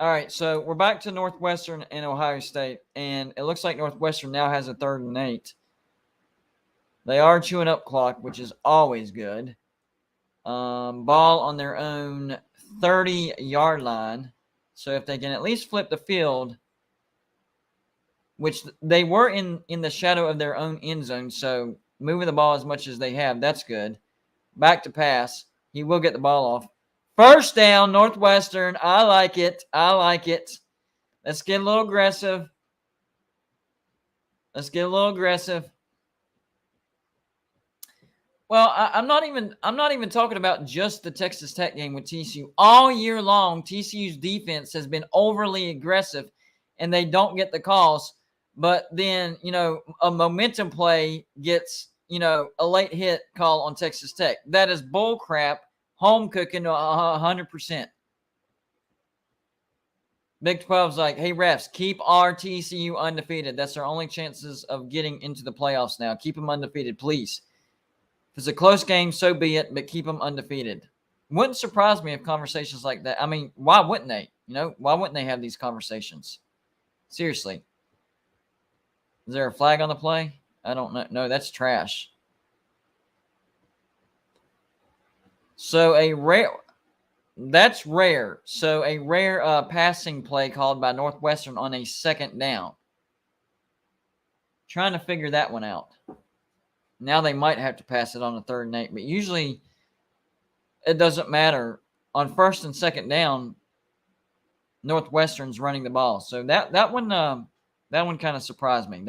All right, so we're back to Northwestern and Ohio State, and it looks like Northwestern now has a 3rd and 8. They are chewing up clock, which is always good. Ball on their own 30-yard line. So if they can at least flip the field, which they were in the shadow of their own end zone, so moving the ball as much as they have, that's good. Back to pass. He will get the ball off. First down, Northwestern. I like it. I like it. Let's get a little aggressive. Let's get a little aggressive. Well, I'm not even talking about just the Texas Tech game with TCU. All year long, TCU's defense has been overly aggressive, and they don't get the calls. But then, a momentum play gets, a late hit call on Texas Tech. That is bull crap. Home cooking 100%. Big 12's like, hey, refs, keep our TCU undefeated. That's our only chances of getting into the playoffs now. Keep them undefeated, please. If it's a close game, so be it, but keep them undefeated. Wouldn't surprise me if conversations like that. I mean, why wouldn't they? Why wouldn't they have these conversations? Seriously. Is there a flag on the play? I don't know. No, that's trash. So that's rare. So a rare passing play called by Northwestern on a 2nd down. Trying to figure that one out. Now they might have to pass it on a 3rd and 8, but usually it doesn't matter. On 1st and 2nd down, Northwestern's running the ball. So that one kind of surprised me.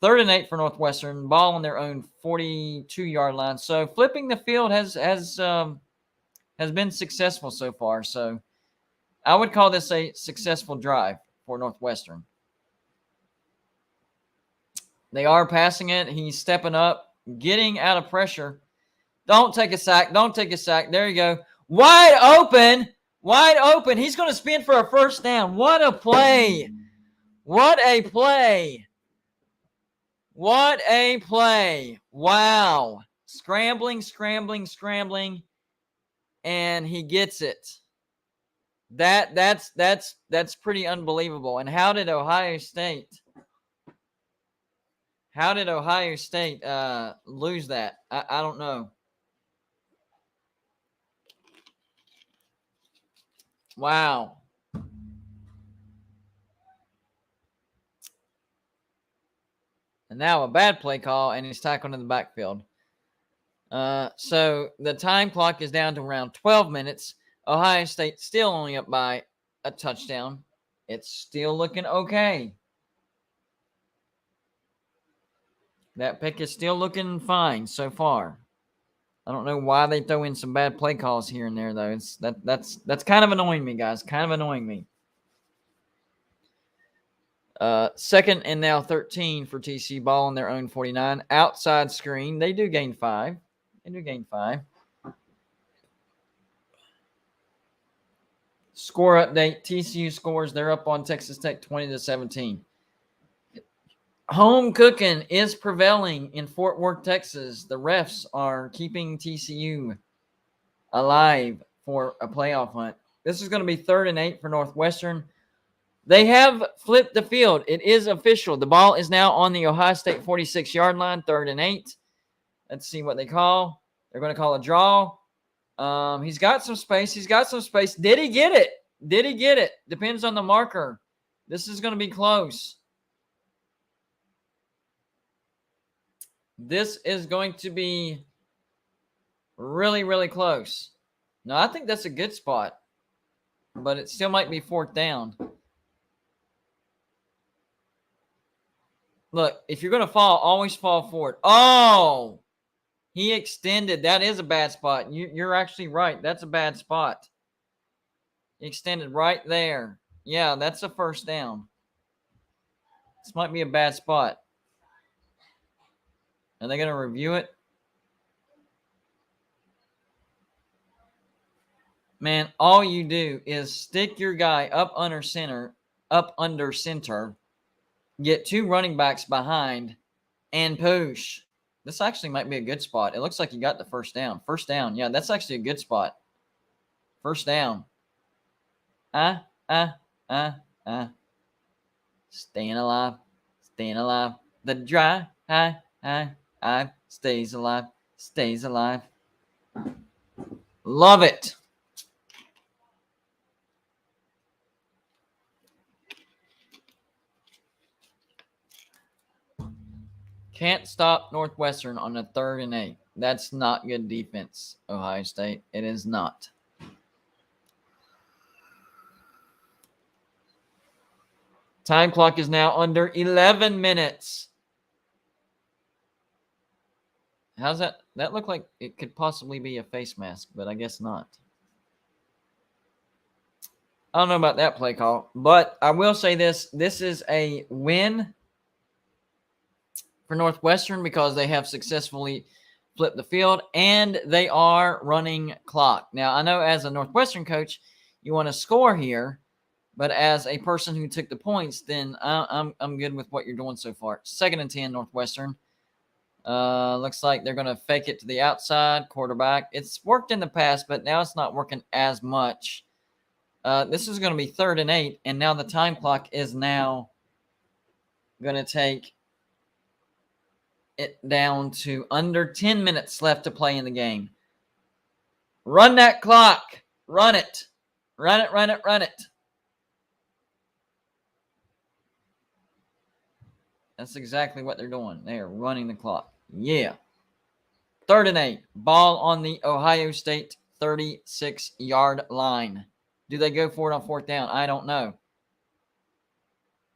3rd and 8 for Northwestern, ball on their own 42-yard line. So flipping the field has been successful so far. So I would call this a successful drive for Northwestern. They are passing it. He's stepping up, getting out of pressure. Don't take a sack. There you go. Wide open. He's going to spin for a 1st down. What a play. Wow. Scrambling. And he gets it. That's pretty unbelievable. And how did Ohio State lose that? I don't know. Wow. And now a bad play call, and he's tackled in the backfield. So the time clock is down to around 12 minutes. Ohio State still only up by a touchdown. It's still looking okay. That pick is still looking fine so far. I don't know why they throw in some bad play calls here and there, though. That's kind of annoying me, guys. Kind of annoying me. Second and now 13 for TC, ball on their own 49. Outside screen. They do gain 5. Score update. TCU scores. They're up on Texas Tech 20-17. Home cooking is prevailing in Fort Worth, Texas. The refs are keeping TCU alive for a playoff hunt. This is going to be 3rd and 8 for Northwestern. They have flipped the field. It is official. The ball is now on the Ohio State 46-yard line, 3rd and 8. Let's see what they call. They're going to call a draw. He's got some space. Did he get it? Depends on the marker. This is going to be close. This is going to be really, really close. No, I think that's a good spot, but it still might be 4th down. Look, if you're going to fall, always fall forward. Oh, he extended. That is a bad spot. You're actually right. That's a bad spot. He extended right there. Yeah, that's a 1st down. This might be a bad spot. Are they going to review it? Man, all you do is stick your guy up under center, get 2 running backs behind, and push. This actually might be a good spot. It looks like you got the 1st down. 1st down. Yeah, that's actually a good spot. 1st down. Staying alive. The dry, high, stays alive. Love it. Can't stop Northwestern on a 3rd and 8. That's not good defense, Ohio State. It is not. Time clock is now under 11 minutes. How's that? That look like it could possibly be a face mask, but I guess not. I don't know about that play call, but I will say this. This is a win for Northwestern because they have successfully flipped the field and they are running clock. Now, I know as a Northwestern coach, you want to score here, but as a person who took the points, then I'm good with what you're doing so far. 2nd and 10, Northwestern. Looks like they're going to fake it to the outside quarterback. It's worked in the past, but now it's not working as much. This is going to be 3rd and 8, and now the time clock is now going to take it down to under 10 minutes left to play in the game. Run that clock. Run it. Run it. That's exactly what they're doing. They are running the clock. Yeah. 3rd and 8. Ball on the Ohio State 36-yard line. Do they go for it on 4th down? I don't know.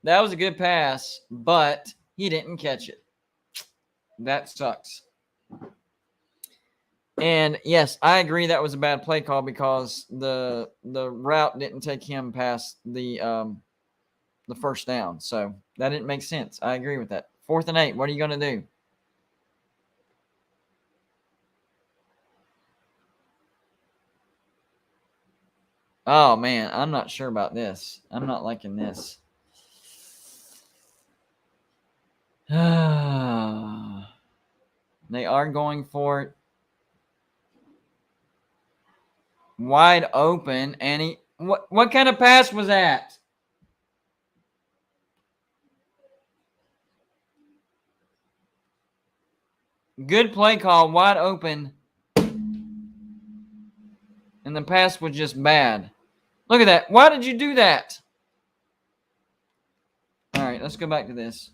That was a good pass, but he didn't catch it. That sucks. And yes, I agree that was a bad play call because the route didn't take him past the 1st down. So that didn't make sense. I agree with that. 4th and 8. What are you going to do? Oh, man, I'm not sure about this. I'm not liking this. They are going for it. Wide open. And he, what kind of pass was that? Good play call. Wide open. And the pass was just bad. Look at that. Why did you do that? All right, let's go back to this.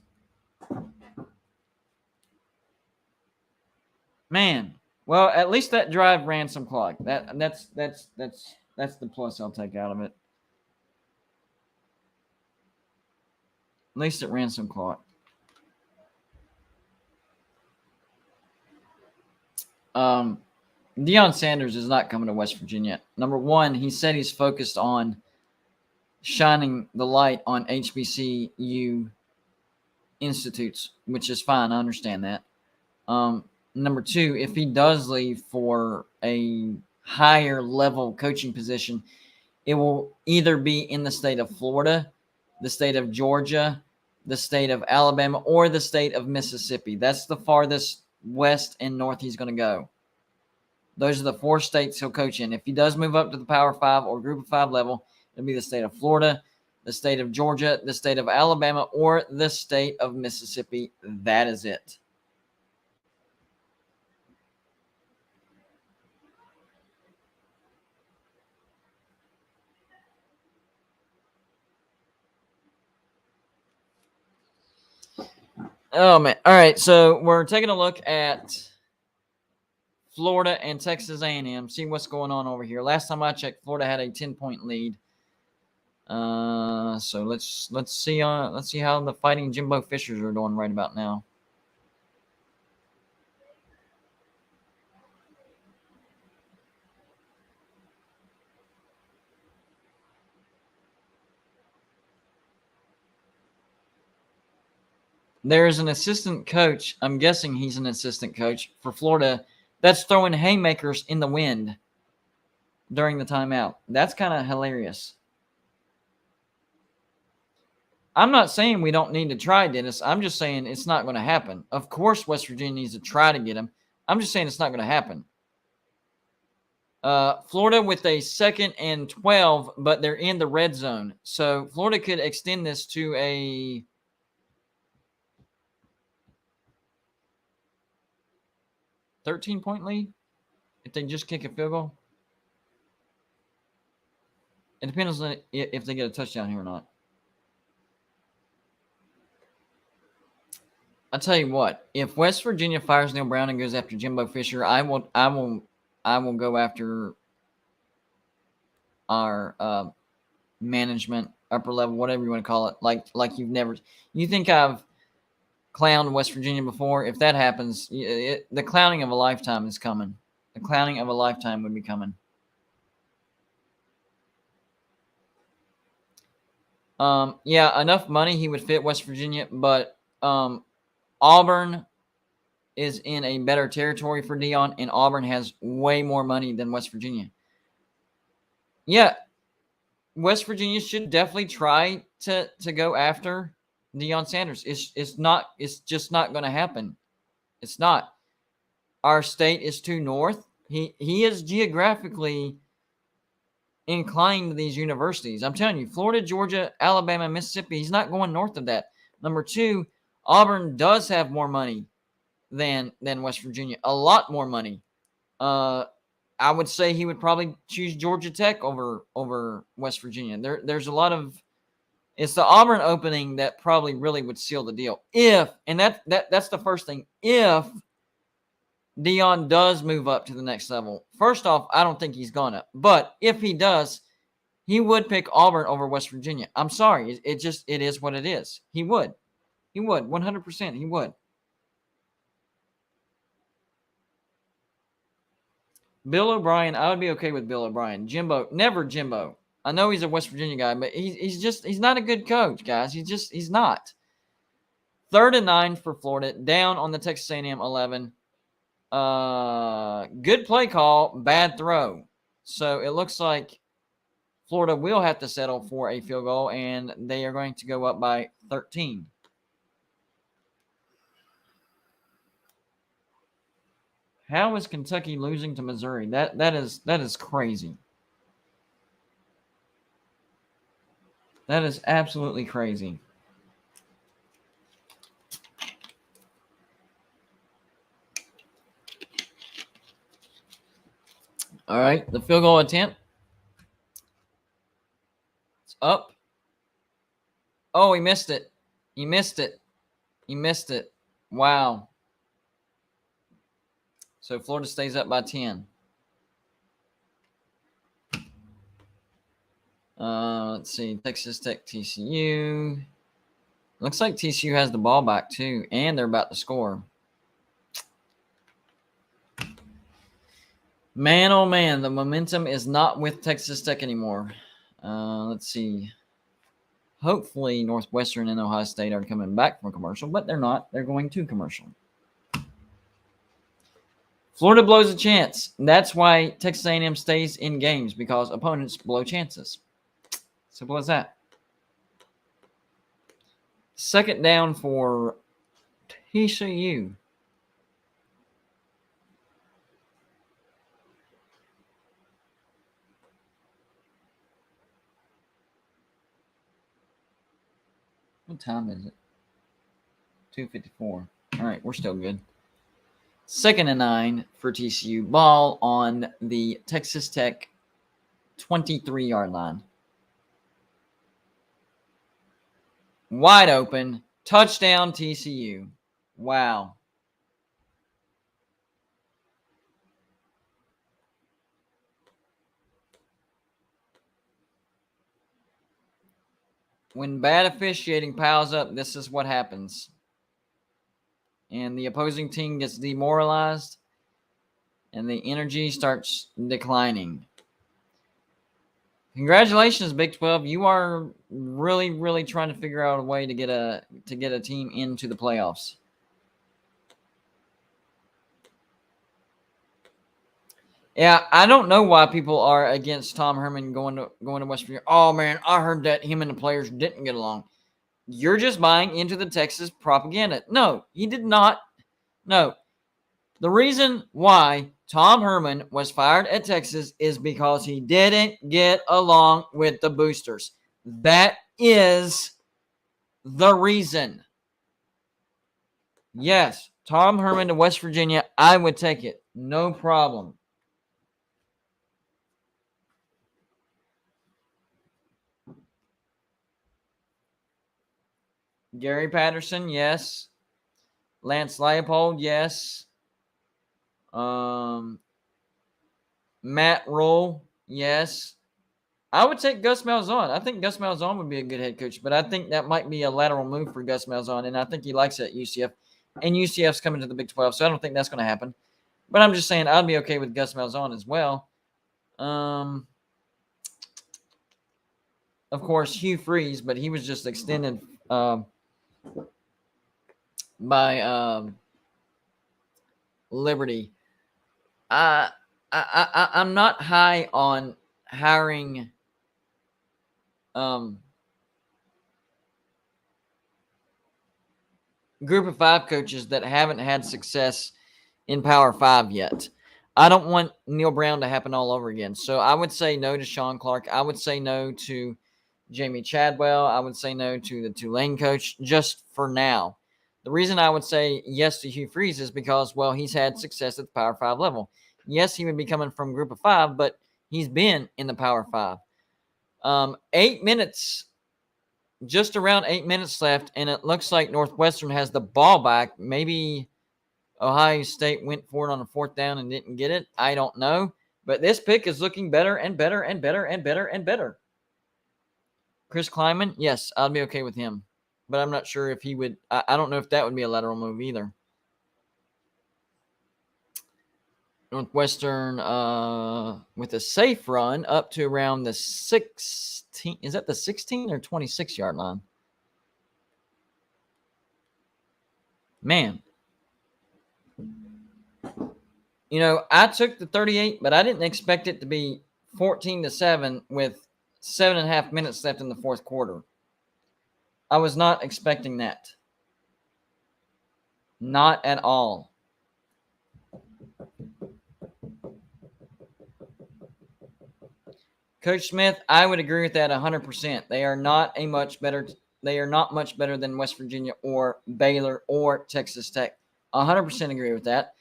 Man, well, at least that drive ran some clock. That's the plus I'll take out of it. At least it ran some clock. Deion Sanders is not coming to West Virginia. Number one, he said he's focused on shining the light on HBCU institutes, which is fine. I understand that. Number two, if he does leave for a higher level coaching position, it will either be in the state of Florida, the state of Georgia, the state of Alabama, or the state of Mississippi. That's the farthest west and north he's going to go. Those are the 4 states he'll coach in. If he does move up to the Power 5 or Group of 5 level, it'll be the state of Florida, the state of Georgia, the state of Alabama, or the state of Mississippi. That is it. Oh, man. All right, so we're taking a look at Florida and Texas A&M, see what's going on over here. Last time I checked, Florida had a 10-point lead. So let's see how the Fighting Jimbo Fishers are doing right about now. There's an assistant coach, I'm guessing he's an assistant coach for Florida, that's throwing haymakers in the wind during the timeout. That's kind of hilarious. I'm not saying we don't need to try, Dennis. I'm just saying it's not going to happen. Of course, West Virginia needs to try to get him. I'm just saying it's not going to happen. Florida with a 2nd and 12, but they're in the red zone. So Florida could extend this to a 13-point lead if they just kick a field goal. It depends on if they get a touchdown here or not. I'll tell you what, if West Virginia fires Neil Brown and goes after Jimbo Fisher, I will go after our management, upper level, whatever you want to call it, like you've never. You think I've clowned West Virginia before? If that happens, the clowning of a lifetime is coming. The clowning of a lifetime would be coming. Yeah, enough money he would fit West Virginia, but Auburn is in a better territory for Deion, and Auburn has way more money than West Virginia. Yeah, West Virginia should definitely try to go after Deion Sanders. It's just not going to happen. It's not. Our state is too north. He is geographically inclined to these universities. I'm telling you, Florida, Georgia, Alabama, Mississippi, he's not going north of that. Number two, Auburn does have more money than West Virginia, a lot more money. I would say he would probably choose Georgia Tech over West Virginia. There's a lot of – it's the Auburn opening that probably really would seal the deal. That's the first thing, if Deion does move up to the next level. First off, I don't think he's going to. But if he does, he would pick Auburn over West Virginia. I'm sorry. It is what it is. He would. 100%. He would. Bill O'Brien, I would be okay with Bill O'Brien. Jimbo, never Jimbo. I know he's a West Virginia guy, but he's not a good coach, guys. He's not. 3rd and 9 for Florida, down on the Texas A&M 11. Good play call, bad throw. So it looks like Florida will have to settle for a field goal, and they are going to go up by 13. How is Kentucky losing to Missouri? That is crazy. That is absolutely crazy. All right, the field goal attempt. It's up. Oh, he missed it. He missed it. Wow. So Florida stays up by 10. Let's see. Texas Tech, TCU. Looks like TCU has the ball back too, and they're about to score. Man, oh man, the momentum is not with Texas Tech anymore. Let's see. Hopefully, Northwestern and Ohio State are coming back from commercial, but they're not. They're going to commercial. Florida blows a chance. That's why Texas A&M stays in games, because opponents blow chances. Simple as that. Second down for TCU. What time is it? 2:54. All right, we're still good. 2nd and 9 for TCU. Ball on the Texas Tech 23-yard line. Wide open. Touchdown TCU. Wow. When bad officiating piles up, this is what happens. And the opposing team gets demoralized, and the energy starts declining. Congratulations, Big 12. You are really, really trying to figure out a way to get a team into the playoffs. Yeah, I don't know why people are against Tom Herman going to West Virginia. Oh man, I heard that him and the players didn't get along. You're just buying into the Texas propaganda. No, he did not. No. The reason why Tom Herman was fired at Texas is because he didn't get along with the boosters. That is the reason. Yes, Tom Herman to West Virginia, I would take it. No problem. Gary Patterson, yes. Lance Leipold, yes. Matt Rule, yes. I would take Gus Malzahn. I think Gus Malzahn would be a good head coach, but I think that might be a lateral move for Gus Malzahn, and I think he likes it at UCF. And UCF's coming to the Big 12, so I don't think that's going to happen. But I'm just saying I'd be okay with Gus Malzahn as well. Of course, Hugh Freeze, but he was just extended by Liberty. I'm not high on hiring group of 5 coaches that haven't had success in Power 5 yet. I don't want Neil Brown to happen all over again. So I would say no to Sean Clark. I would say no to Jamie Chadwell. I would say no to the Tulane coach just for now. The reason I would say yes to Hugh Freeze is because, well, he's had success at the Power 5 level. Yes, he would be coming from Group of 5, but he's been in the Power 5. 8 minutes, just around 8 minutes left, and it looks like Northwestern has the ball back. Maybe Ohio State went for it on a 4th down and didn't get it. I don't know. But this pick is looking better and better and better and better and better. Chris Kleiman, yes, I'd be okay with him. But I'm not sure if he would. I don't know if that would be a lateral move either. Northwestern with a safe run up to around the 16. Is that the 16 or 26-yard line? Man. You know, I took the 38, but I didn't expect it to be 14-7 with 7.5 minutes left in the 4th quarter. I was not expecting that. Not at all. Coach Smith, I would agree with that 100%. They are not much better than West Virginia or Baylor or Texas Tech. 100% agree with that.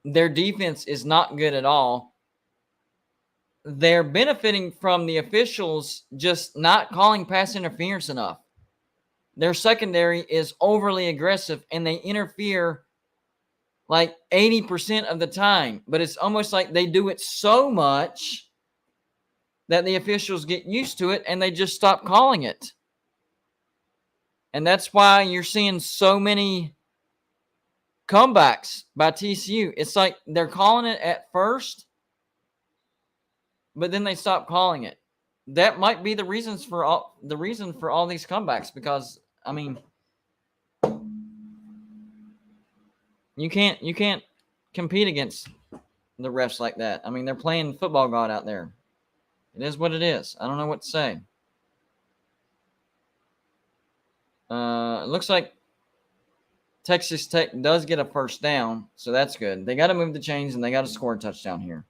Their defense is not good at all. They're benefiting from the officials just not calling pass interference enough. Their secondary is overly aggressive, and they interfere like 80% of the time. But it's almost like they do it so much that the officials get used to it, and they just stop calling it. And that's why you're seeing so many comebacks by TCU. It's like they're calling it at first, but then they stop calling it. That might be the reason for all these comebacks, because I mean, you can't compete against the refs like that. I mean, they're playing football god out there. It is what it is. I don't know what to say. It looks like Texas Tech does get a first down, so that's good. They got to move the chains, and they got to score a touchdown here.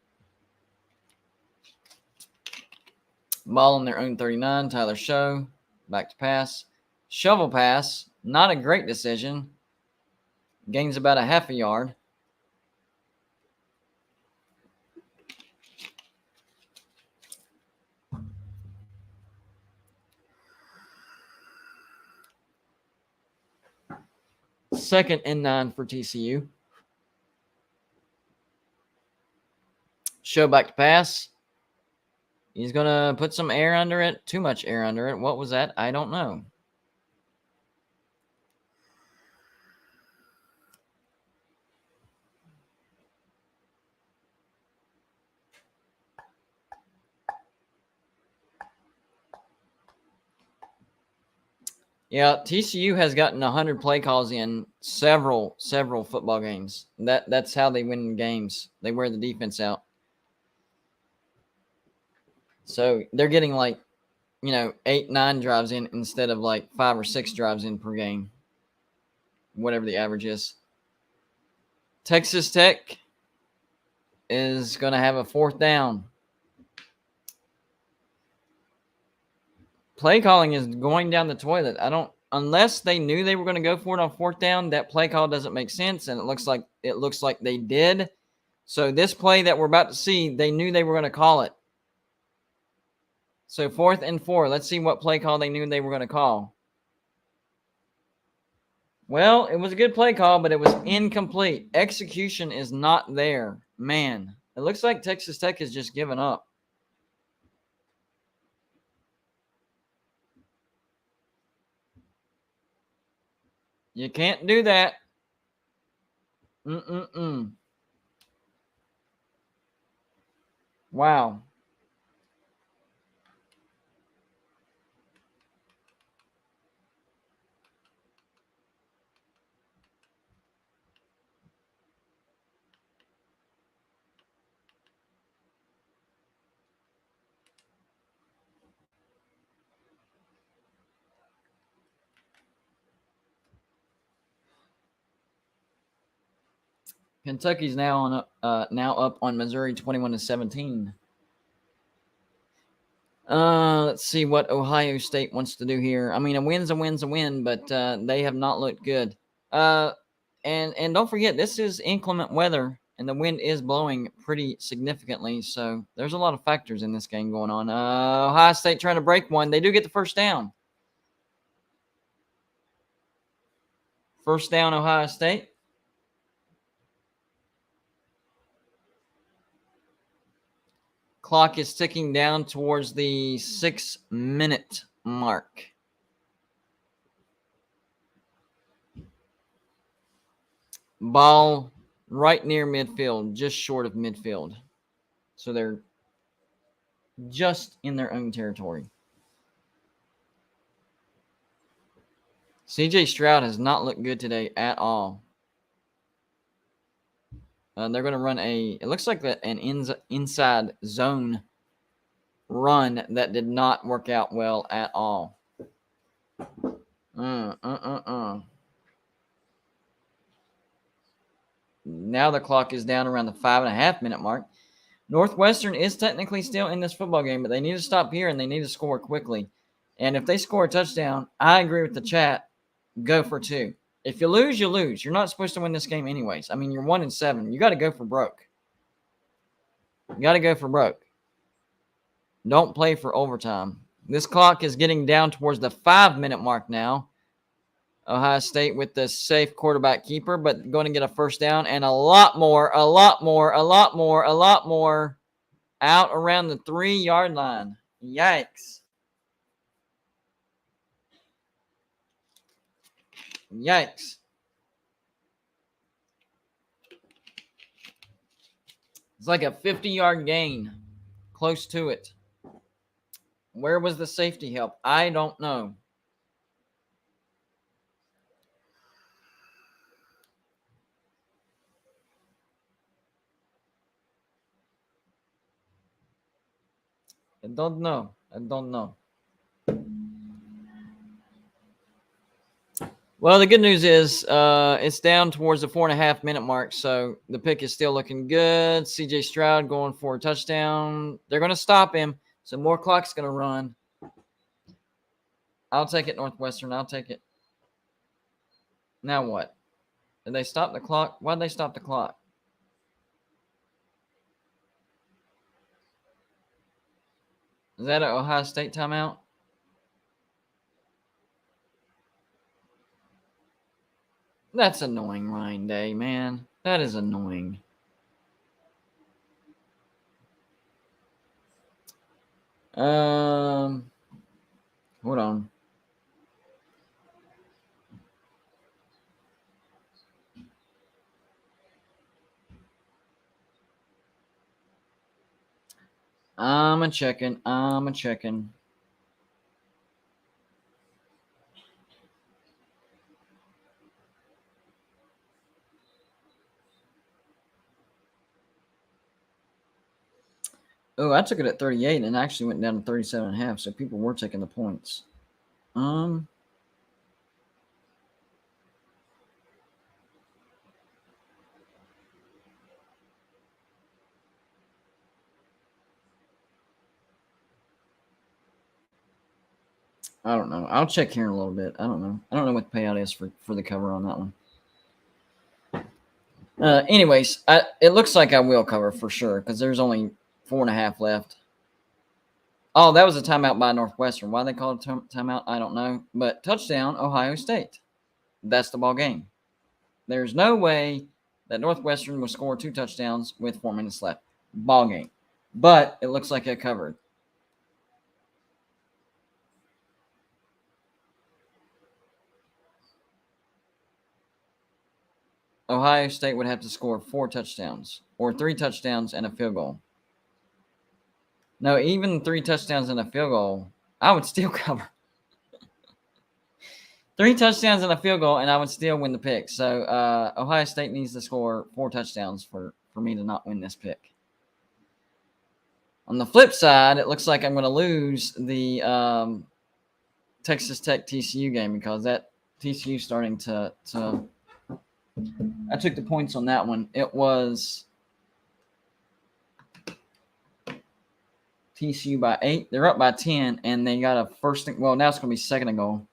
Ball on their own 39. Tyler Show. Back to pass. Shovel pass. Not a great decision. Gains about a half a yard. Second and 9 for TCU. Show back to pass. He's going to put some air under it. Too much air under it. What was that? I don't know. Yeah, TCU has gotten 100 play calls in several football games. That's how they win games. They wear the defense out. So they're getting 8, 9 drives in instead of 5 or 6 drives in per game, whatever the average is. Texas Tech is going to have a fourth down. Play calling is going down the toilet. Unless they knew they were going to go for it on fourth down, that play call doesn't make sense, and it looks like they did. So this play that we're about to see, they knew they were going to call it. So 4th and 4. Let's see what play call they knew they were going to call. Well, it was a good play call, but it was incomplete. Execution is not there. Man, it looks like Texas Tech has just given up. You can't do that. Wow. Kentucky's now up on Missouri 21-17. Let's see what Ohio State wants to do here. I mean, a win's a win, but they have not looked good. And don't forget, this is inclement weather, and the wind is blowing pretty significantly. So there's a lot of factors in this game going on. Ohio State trying to break one. They do get the first down. First down, Ohio State. Clock is ticking down towards the 6-minute mark. Ball right near midfield, just short of midfield. So they're just in their own territory. CJ Stroud has not looked good today at all. They're going to run it looks like an inside zone run that did not work out well at all. Now the clock is down around the 5.5-minute mark. Northwestern is technically still in this football game, but they need to stop here and they need to score quickly. And if they score a touchdown, I agree with the chat, go for 2. If you lose, you lose. You're not supposed to win this game anyways. I mean, you're 1-7. You got to go for broke. You got to go for broke. Don't play for overtime. This clock is getting down towards the 5-minute mark now. Ohio State with the safe quarterback keeper, but going to get a first down and a lot more out around the 3-yard line. Yikes. Yikes. It's like a 50-yard gain, close to it. Where was the safety help? I don't know. I don't know. I don't know. Well, the good news is it's down towards the 4.5 minute mark, so the pick is still looking good. CJ Stroud going for a touchdown. They're going to stop him, so more clock's going to run. I'll take it, Northwestern. I'll take it. Now what? Did they stop the clock? Why did they stop the clock? Is that an Ohio State timeout? That's annoying, Ryan Day, man. That is annoying. Hold on. I'm a checking. Oh, I took it at 38 and actually went down to 37.5, so people were taking the points. I don't know. I'll check here in a little bit. I don't know. I don't know what the payout is for the cover on that one. Anyways, it looks like I will cover for sure because there's only 4.5 left. Oh, that was a timeout by Northwestern. Why they called it timeout, I don't know. But touchdown, Ohio State. That's the ball game. There's no way that Northwestern will score 2 touchdowns with 4 minutes left. Ball game. But it looks like I covered. Ohio State would have to score 4 touchdowns or 3 touchdowns and a field goal. No, even 3 touchdowns and a field goal, I would still cover. 3 touchdowns and a field goal, and I would still win the pick. So Ohio State needs to score 4 touchdowns for me to not win this pick. On the flip side, it looks like I'm going to lose the Texas Tech TCU game because that TCU starting to I took the points on that one. It was TCU by 8. They're up by 10, and they got a first. Well, now it's going to be second and goal.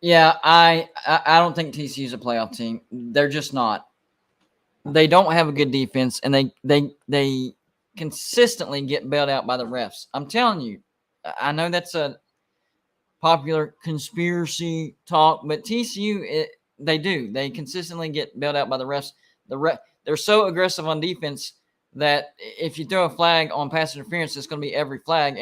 Yeah, I don't think TCU's a playoff team. They're just not. They don't have a good defense, and they consistently get bailed out by the refs. I'm telling you, I know that's a popular conspiracy talk, but TCU, they do. They consistently get bailed out by the refs. They're so aggressive on defense that if you throw a flag on pass interference, it's going to be every flag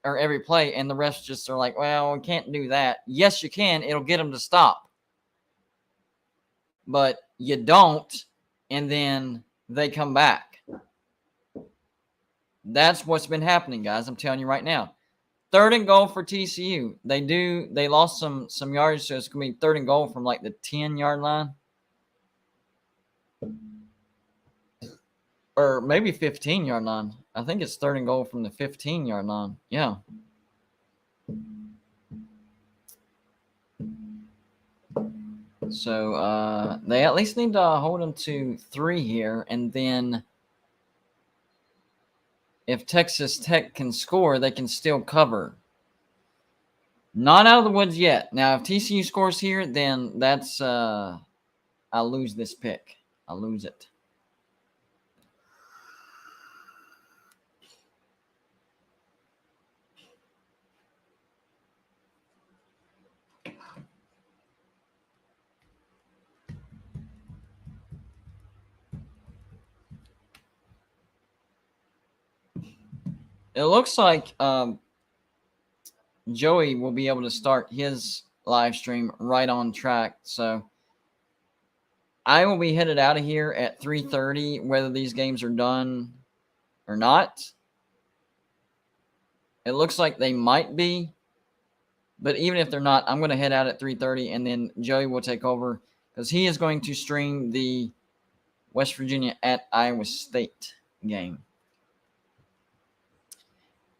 or every play, and the refs just are like, well, we can't do that. Yes, you can. It'll get them to stop. But you don't, and then they come back. That's what's been happening, guys. I'm telling you right now. Third and goal for TCU. They lost some yardage, so it's going to be third and goal from like the 10-yard line. Or maybe 15-yard line. I think it's third and goal from the 15-yard line. Yeah. So they at least need to hold them to 3 here, and then if Texas Tech can score, they can still cover. Not out of the woods yet. Now, if TCU scores here, then that's I'll lose this pick. I'll lose it. It looks like Joey will be able to start his live stream right on track. So I will be headed out of here at 3:30, whether these games are done or not. It looks like they might be, but even if they're not, I'm going to head out at 3:30, and then Joey will take over because he is going to stream the West Virginia at Iowa State game.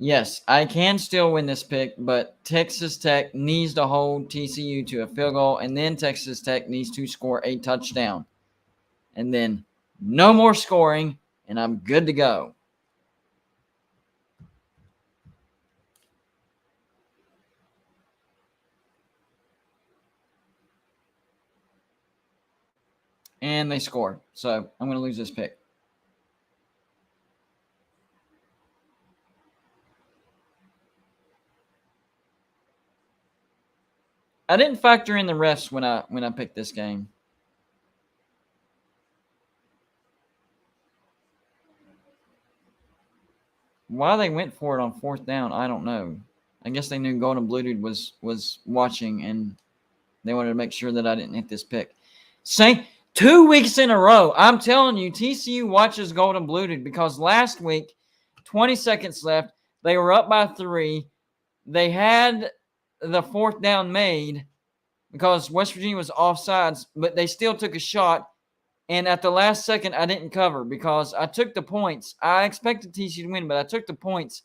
Yes, I can still win this pick, but Texas Tech needs to hold TCU to a field goal, and then Texas Tech needs to score a touchdown. And then no more scoring, and I'm good to go. And they score. So I'm going to lose this pick. I didn't factor in the refs when I picked this game. Why they went for it on 4th down, I don't know. I guess they knew Golden Blue Dude was watching, and they wanted to make sure that I didn't hit this pick. 2 weeks in a row, I'm telling you, TCU watches Golden Blue Dude because last week, 20 seconds left, they were up by 3. They had the 4th down made because West Virginia was offsides, but they still took a shot. And at the last second, I didn't cover because I took the points. I expected TCU to win, but I took the points.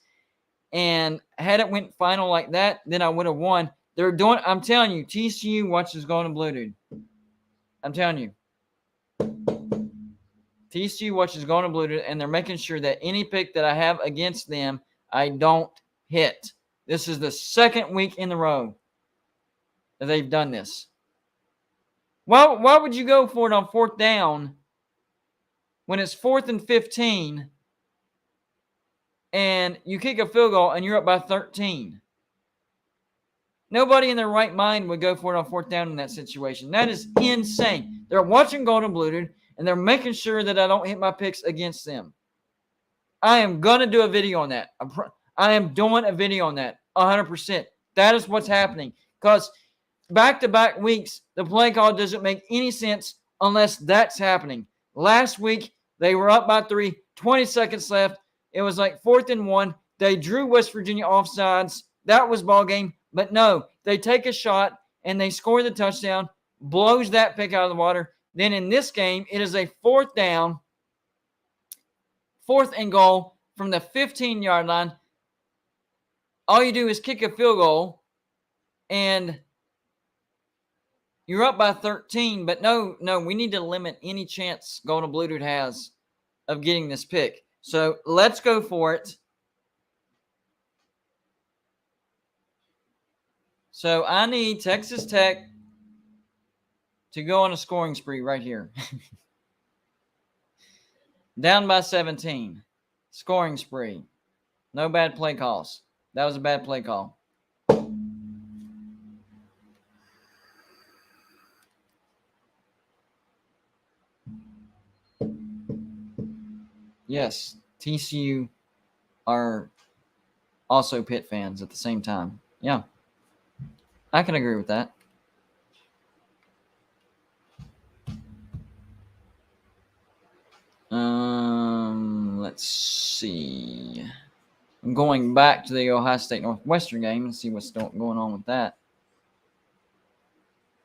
And had it went final like that, then I would have won. I'm telling you, TCU watches Golden Blue Dude. I'm telling you. TCU watches Golden Blue Dude, and they're making sure that any pick that I have against them, I don't hit. This is the 2nd week in a row that they've done this. Why would you go for it on 4th down when it's 4th and 15 and you kick a field goal and you're up by 13? Nobody in their right mind would go for it on 4th down in that situation. That is insane. They're watching Golden Blue Dude, and they're making sure that I don't hit my picks against them. I am going to do a video on that. I am doing a video on that 100%. That is what's happening because back-to-back weeks, the play call doesn't make any sense unless that's happening. Last week, they were up by 3, 20 seconds left. It was like 4th and 1. They drew West Virginia offsides. That was ball game. But no, they take a shot and they score the touchdown, blows that pick out of the water. Then in this game, it is a 4th down, 4th and goal from the 15-yard line. All you do is kick a field goal, and you're up by 13. But no, we need to limit any chance Golden Blue Dude has of getting this pick. So let's go for it. So I need Texas Tech to go on a scoring spree right here. Down by 17. Scoring spree. No bad play calls. That was a bad play call. Yes, TCU are also Pitt fans at the same time. Yeah, I can agree with that. Let's see. I'm going back to the Ohio State Northwestern game and see what's going on with that.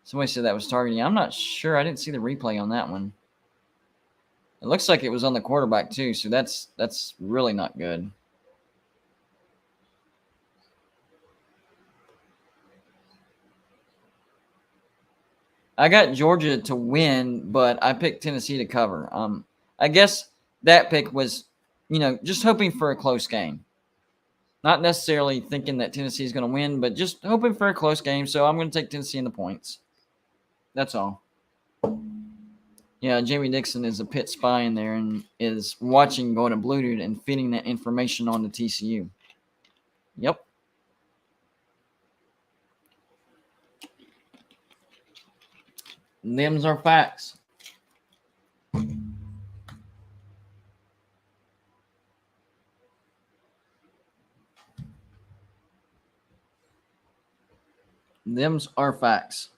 Somebody said that was targeting. I'm not sure. I didn't see the replay on that one. It looks like it was on the quarterback too, so that's really not good. I got Georgia to win, but I picked Tennessee to cover. I guess that pick was, just hoping for a close game. Not necessarily thinking that Tennessee is going to win, but just hoping for a close game. So I'm going to take Tennessee in the points. That's all. Yeah, Jamie Dixon is a Pitt spy in there and is watching Golden Blue Dude and feeding that information on to TCU. Yep. Them's are facts. Them's are facts.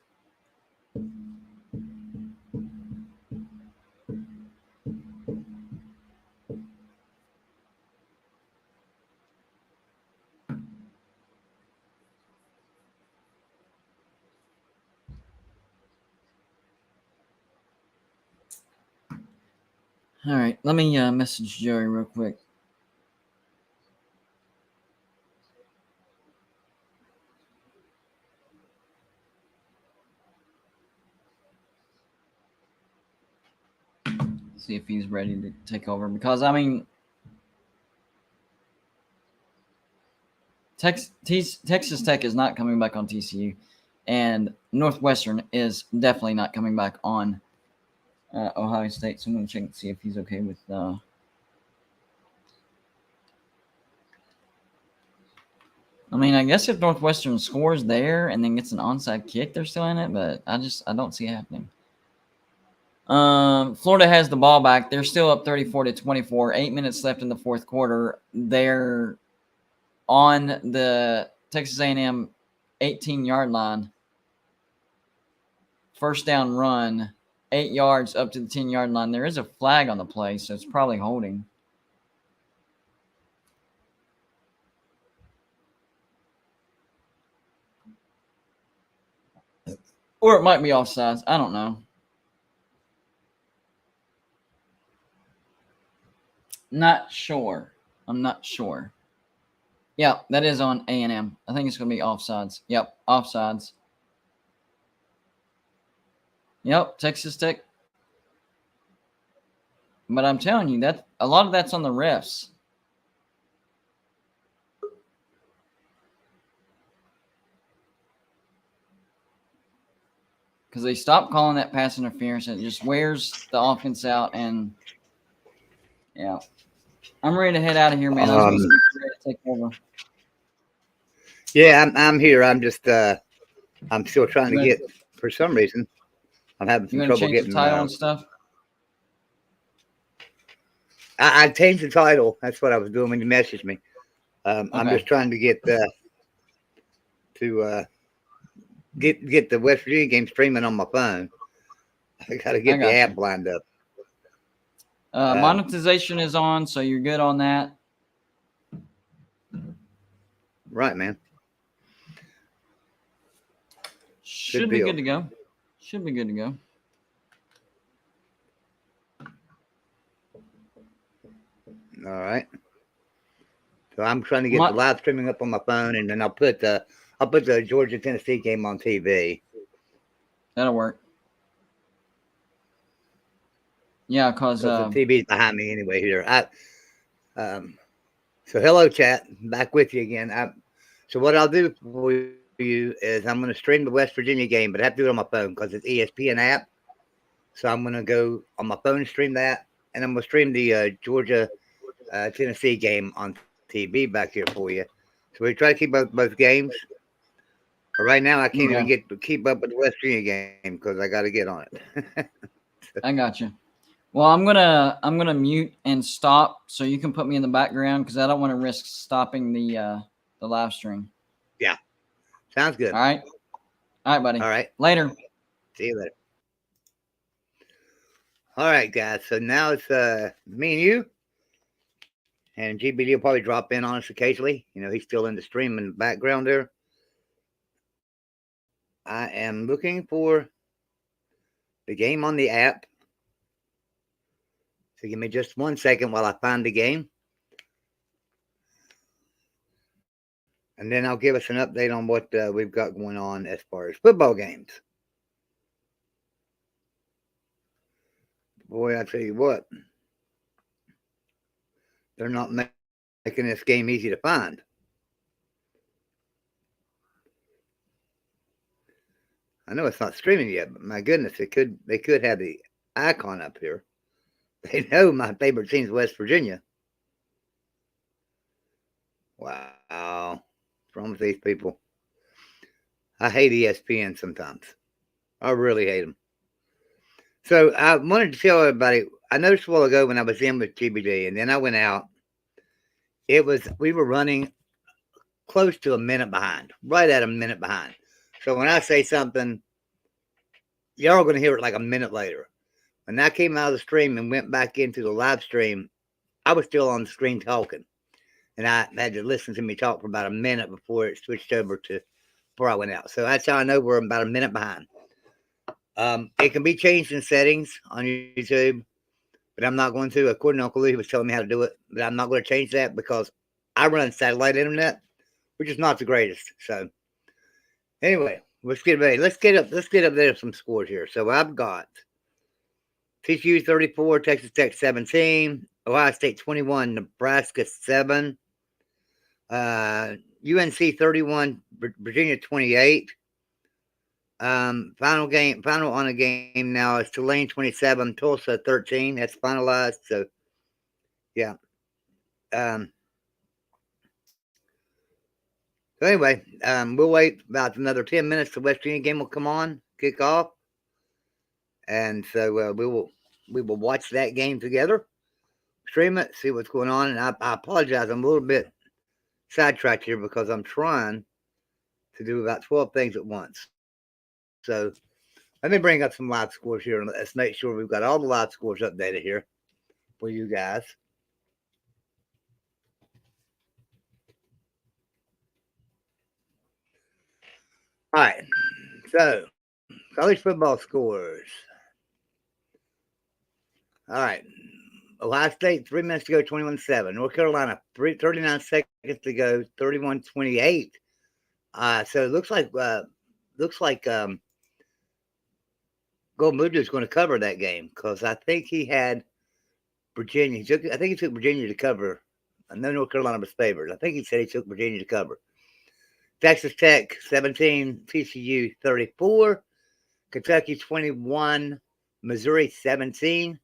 All right, let me message Joey real quick. See if he's ready to take over, because I mean, Texas Tech is not coming back on TCU, and Northwestern is definitely not coming back on Ohio State. So I'm going to check and see if he's okay with. I mean, I guess if Northwestern scores there and then gets an onside kick, they're still in it, but I don't see it happening. Florida has the ball back. They're still up 34-24. 8 minutes left in the fourth quarter. They're on the Texas A&M 18-yard line. First down run, 8 yards up to the 10-yard line. There is a flag on the play, so it's probably holding. Or it might be offsides. I don't know. Not sure. I'm not sure. Yeah, that is on A&M. I think it's going to be offsides. Yep, offsides. Yep, Texas Tech. But I'm telling you, that a lot of that's on the refs. Because they stopped calling that pass interference, and it just wears the offense out. And yeah, I'm ready to head out of here, man. I was ready to take over. Yeah, I'm here. I'm just I'm still trying to get. For some reason, I'm having some trouble getting the title and stuff. I changed the title. That's what I was doing when you messaged me. Okay. I'm just trying to get get the West Virginia game streaming on my phone. I got to get the app lined up. Monetization is on, so you're good on that. Right, man. Should be good to go. Should be good to go. All right. So I'm trying to get the live streaming up on my phone, and then I'll put the Georgia-Tennessee game on TV. That'll work. Yeah, because the TV's behind me anyway here. So hello, chat. Back with you again. So what I'll do for you is I'm going to stream the West Virginia game, but I have to do it on my phone because it's ESPN app. So I'm going to go on my phone and stream that, and I'm going to stream the Georgia-Tennessee game on TV back here for you. So we try to keep up both games. But right now, I can't even keep up with the West Virginia game because I got to get on it. I got you. Well, I'm gonna mute and stop so you can put me in the background because I don't want to risk stopping the live stream. Yeah, sounds good. All right, buddy. All right, later. See you later. All right, guys. So now it's me and you, and GBD will probably drop in on us occasionally. You know, he's still in the stream in the background there. I am looking for the game on the app. So give me just 1 second while I find the game. And then I'll give us an update on what we've got going on as far as football games. Boy, I tell you what. They're not making this game easy to find. I know it's not streaming yet, but my goodness, they could have the icon up here. They know my favorite team is West Virginia. Wow. What's wrong with these people? I hate ESPN sometimes. I really hate them. So I wanted to tell everybody, I noticed a while ago when I was in with GBD, and then I went out, we were running close to a minute behind, right at a minute behind. So when I say something, y'all are going to hear it like a minute later. When I came out of the stream and went back into the live stream, I was still on the screen talking. And I had to listen to me talk for about a minute before it switched over to before I went out. So that's how I know we're about a minute behind. It can be changed in settings on YouTube, but I'm not going to. According to Uncle Lee, he was telling me how to do it, but I'm not going to change that because I run satellite internet, which is not the greatest. So anyway, let's get ready. Let's get up there some scores here. So I've got TCU 34, Texas Tech 17, Ohio State 21, Nebraska 7, UNC 31, Virginia 28. Final on a game now is Tulane 27, Tulsa 13. That's finalized. So, yeah. So anyway, we'll wait about another 10 minutes. The West Virginia game will come on, kick off, and so we will watch that game together, stream it, see what's going on. And I apologize, I'm a little bit sidetracked here because I'm trying to do about 12 things at once. So let me bring up some live scores here and let's make sure we've got all the live scores updated here for you guys. All right, so college football scores. All right, Ohio State 3 minutes to go, 21-7. North Carolina 39 seconds to go, 31-28. So it looks like Golden Boot is going to cover that game because I think he had Virginia. I think he took Virginia to cover. I know North Carolina was favored. I think he said he took Virginia to cover. Texas Tech 17, TCU 34, Kentucky 21, Missouri 17,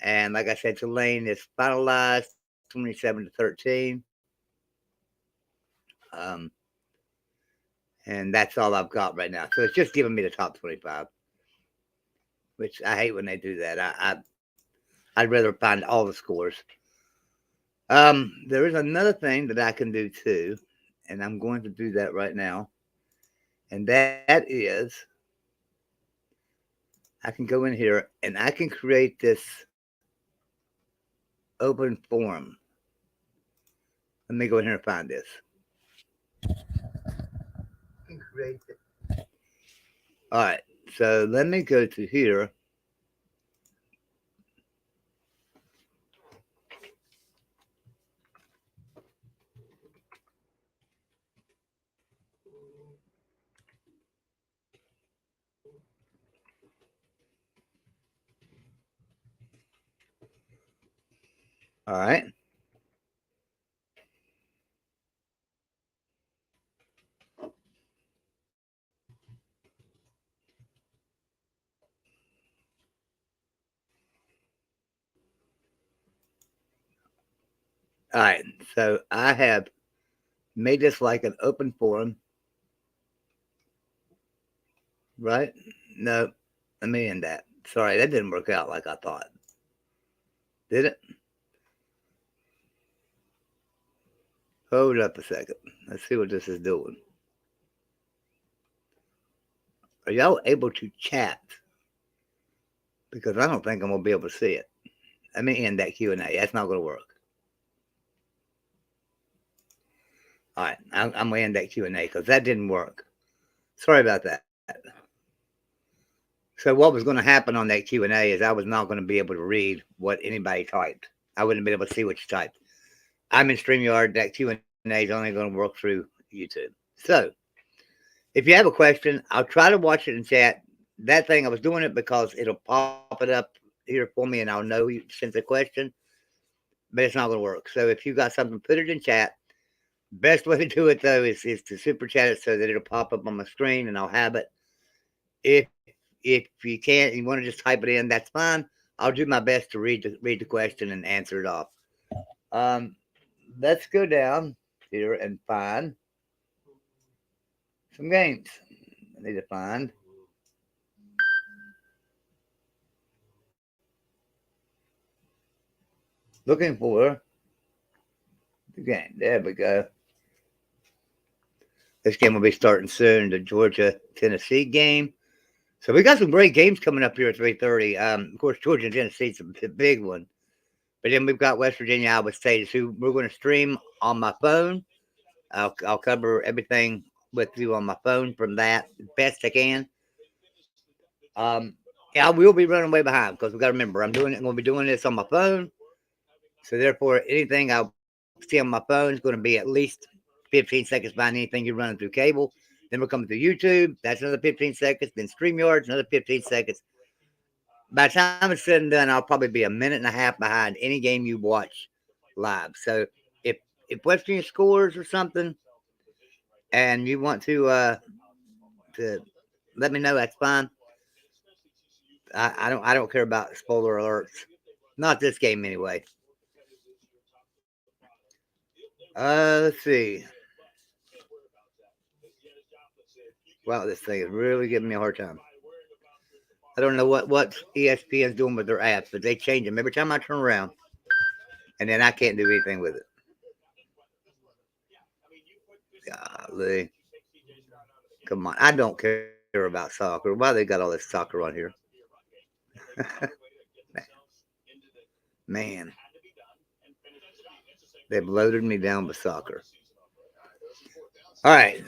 and like I said, Tulane is finalized 27-13. And that's all I've got right now. So it's just giving me the top 25, which I hate when they do that. I'd rather find all the scores. There is another thing that I can do too, and I'm going to do that right now. And that is, I can go in here and I can create this open forum. Let me go in here and find this. Create it. All right, so let me go to here. All right. All right, so I have made this like an open forum, right? No, let me end that. Sorry, that didn't work out like I thought. Did it? Hold up a second. Let's see what this is doing. Are y'all able to chat? Because I don't think I'm going to be able to see it. Let me end that Q&A. That's not going to work. All right, I'm going to end that Q&A because that didn't work. Sorry about that. So what was going to happen on that Q&A is I was not going to be able to read what anybody typed. I wouldn't be able to see what you typed. I'm in StreamYard. That Q&A is only going to work through YouTube. So if you have a question, I'll try to watch it in chat. That thing, I was doing it because it'll pop it up here for me and I'll know you sent a question, but it's not going to work. So if you got something, put it in chat. Best way to do it, though, is to super chat it so that it'll pop up on my screen and I'll have it. If you can't, you want to just type it in, that's fine. I'll do my best to read the question and answer it off. Let's go down here and find some games. I need to find. Looking for the game. There we go. This game will be starting soon. The Georgia-Tennessee game. So we got some great games coming up here at 3:30. Of course, Georgia and Tennessee is a big one. But then we've got West Virginia, Iowa State, who we're going to stream on my phone. I'll cover everything with you on my phone from that best I can. Yeah, I will be running way behind because we got to remember I'm going to be doing this on my phone. So therefore, anything I see on my phone is going to be at least 15 seconds behind anything you're running through cable. Then we're coming to YouTube. That's another 15 seconds. Then StreamYards, another 15 seconds. By the time it's said and done, I'll probably be a minute and a half behind any game you watch live. So if West Virginia scores or something, and you want to let me know, that's fine. I don't care about spoiler alerts. Not this game anyway. Let's see. Wow, this thing is really giving me a hard time. I don't know what ESPN's doing with their apps, but they change them every time I turn around, and then I can't do anything with it. Golly. Come on. I don't care about soccer. Why they got all this soccer on here? Man. They've loaded me down with soccer. All right.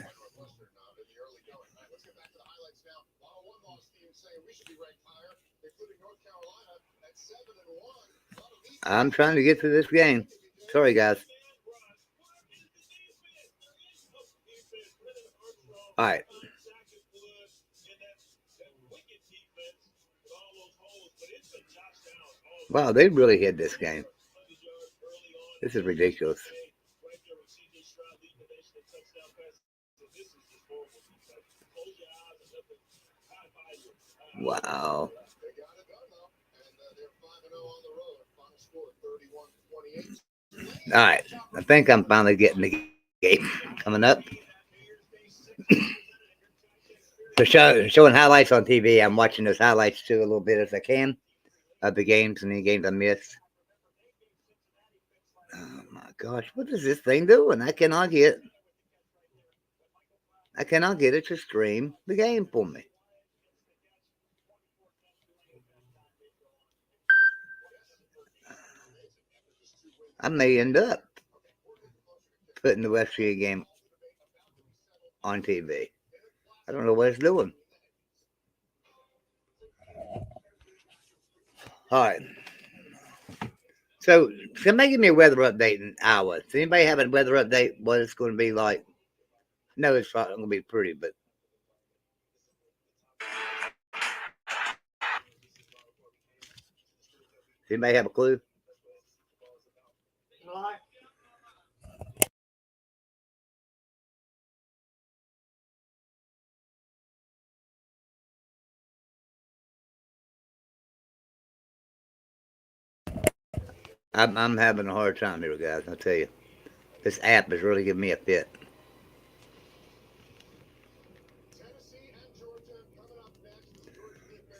I'm trying to get through this game. Sorry, guys. All right. Wow, they really hit this game. This is ridiculous. Wow. All right. I think I'm finally getting the game coming up. So showing highlights on TV. I'm watching those highlights too a little bit as I can of the games and any games I missed. Oh my gosh, what is this thing doing? I cannot get it to stream the game for me. I may end up putting the West Virginia game on TV. I don't know what it's doing. All right. So somebody give me a weather update in Iowa. Does anybody have a weather update? What it's going to be like? No, it's not going to be pretty, but does anybody have a clue? I'm having a hard time here, guys. I'll tell you. This app is really giving me a fit.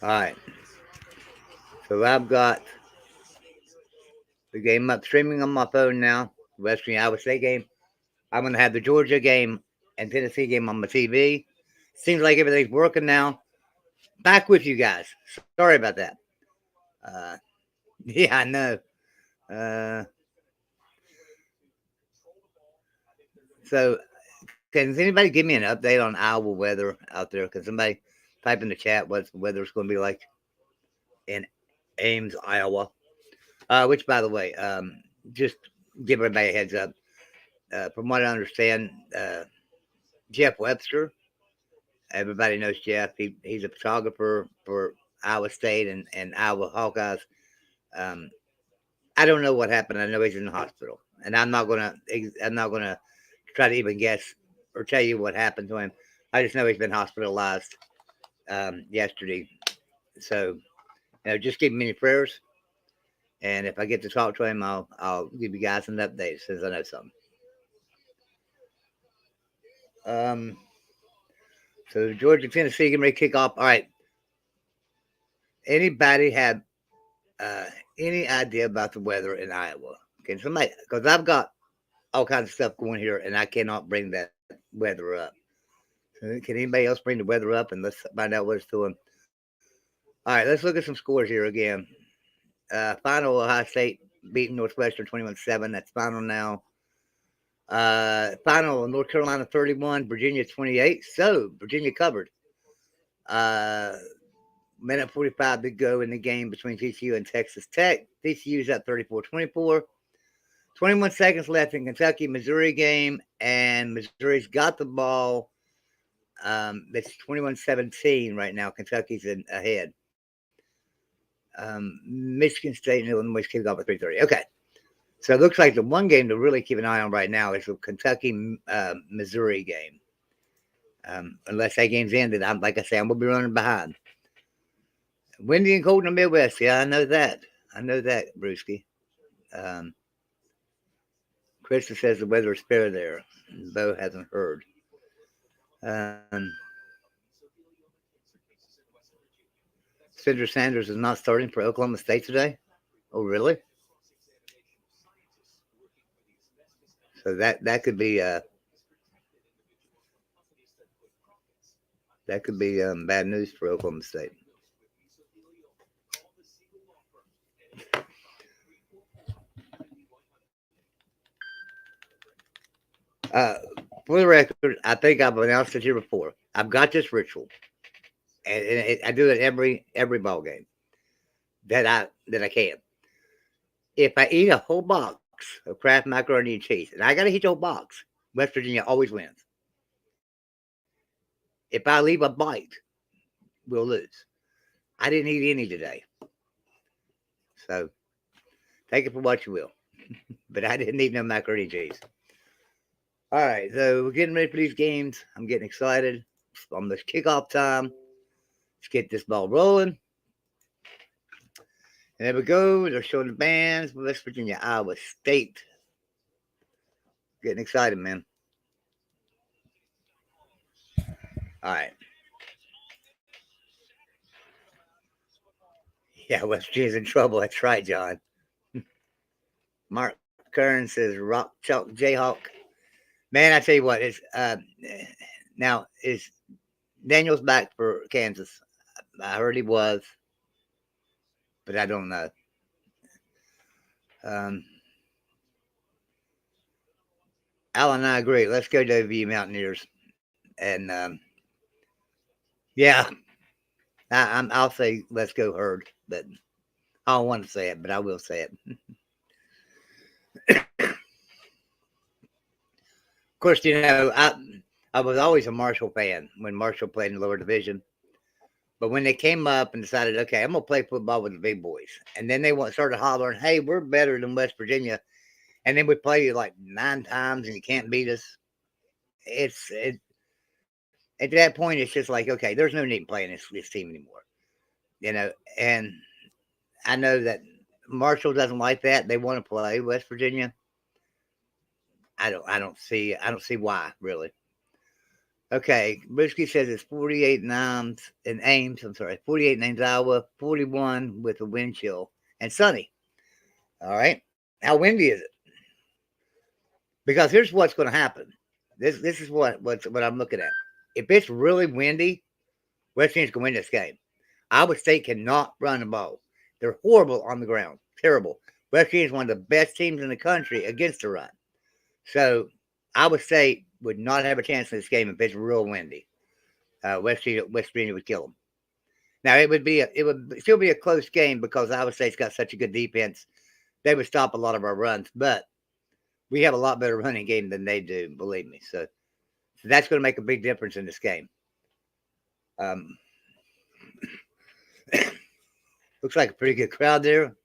All right. So I've got the game up streaming on my phone now. West Virginia Iowa State game. I'm going to have the Georgia game and Tennessee game on my TV. Seems like everything's working now. Back with you guys. Sorry about that. Uh, yeah, I know. So, can anybody give me an update on Iowa weather out there? Can somebody type in the chat what the weather's going to be like in Ames, Iowa? Which, by the way, just give everybody a heads up. From what I understand, Jeff Webster, everybody knows Jeff. He's a photographer for Iowa State and Iowa Hawkeyes. I don't know what happened. I know he's in the hospital, and I'm not gonna try to even guess or tell you what happened to him. I just know he's been hospitalized yesterday. So, just give me any prayers, and if I get to talk to him, I'll give you guys an update as soon as I know something. So Georgia, Tennessee, getting ready to kick off. All right. Anybody have any idea about the weather in Iowa? Can somebody? Because I've got all kinds of stuff going here, and I cannot bring that weather up. Can anybody else bring the weather up and let's find out what it's doing? All right, let's look at some scores here again. Final Ohio State beating Northwestern 21-7. That's final now. Final North Carolina 31, Virginia 28. So Virginia covered. Minute 45 to go in the game between TCU and Texas Tech. TCU's up 34-24. 21 seconds left in Kentucky-Missouri game, and Missouri's got the ball. It's 21-17 right now. Kentucky's ahead. Michigan State and Illinois kicked off at 3:30. Okay. So it looks like the one game to really keep an eye on right now is the Kentucky-Missouri game. Unless that game's ended, like I say, I'm going to be running behind. Windy and cold in the Midwest. Yeah, I know that. Brewski. Krista says the weather is fair there. Bo hasn't heard. Senator Sanders is not starting for Oklahoma State today. Oh, really? So that could be bad news for Oklahoma State. For the record, I think I've announced it here before. I've got this ritual, and I do it every ball game that I can. If I eat a whole box of Kraft macaroni and cheese, and I got to eat the whole box, West Virginia always wins. If I leave a bite, we'll lose. I didn't eat any today, so take it for what you will. But I didn't eat no macaroni and cheese. All right, so we're getting ready for these games. I'm getting excited. It's almost kickoff time. Let's get this ball rolling. And there we go. They're showing the bands. West Virginia, Iowa State. Getting excited, man. All right. Yeah, West Virginia's in trouble. That's right, John. Mark Kern says Rock Chalk Jayhawk. Man, I tell you what, now is Daniels back for Kansas? I heard he was, but I don't know. Alan and I agree. Let's go WVU Mountaineers, and yeah, I'll say let's go Herd, but I don't want to say it, but I will say it. Of course, you know, I was always a Marshall fan when Marshall played in the lower division. But when they came up and decided, okay, I'm going to play football with the big boys. And then they started hollering, hey, we're better than West Virginia. And then we play you like 9 times and you can't beat us. At that point, it's just like, okay, there's no need playing this team anymore. You know, and I know that Marshall doesn't like that. They want to play West Virginia. I don't see why, really. Okay, Brisky says it's 48 names in Ames. I'm sorry, 48 names Iowa, 41 with a wind chill and sunny. All right, how windy is it? Because here's what's going to happen. This is what I'm looking at. If it's really windy, West Virginia's going to win this game. Iowa State cannot run the ball. They're horrible on the ground, terrible. West Virginia is one of the best teams in the country against the run. So Iowa State would not have a chance in this game if it's real windy. West Virginia would kill them. Now it would still be a close game because Iowa State's got such a good defense. They would stop a lot of our runs, but we have a lot better running game than they do, believe me. So that's going to make a big difference in this game. Looks like a pretty good crowd there.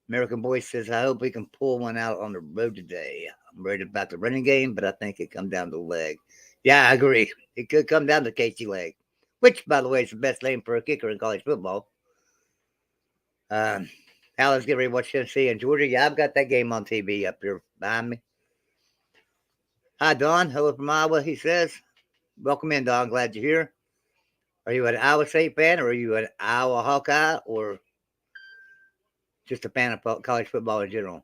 American Boy says, I hope we can pull one out on the road today. I'm worried about the running game, but I think it come down to the leg. Yeah, I agree. It could come down to Casey leg, which, by the way, is the best name for a kicker in college football. Alan's getting ready to watch Tennessee and Georgia. Yeah, I've got that game on TV up here behind me. Hi, Don. Hello from Iowa, he says. Welcome in, Don. Glad you're here. Are you an Iowa State fan, or are you an Iowa Hawkeye, or just a fan of college football in general?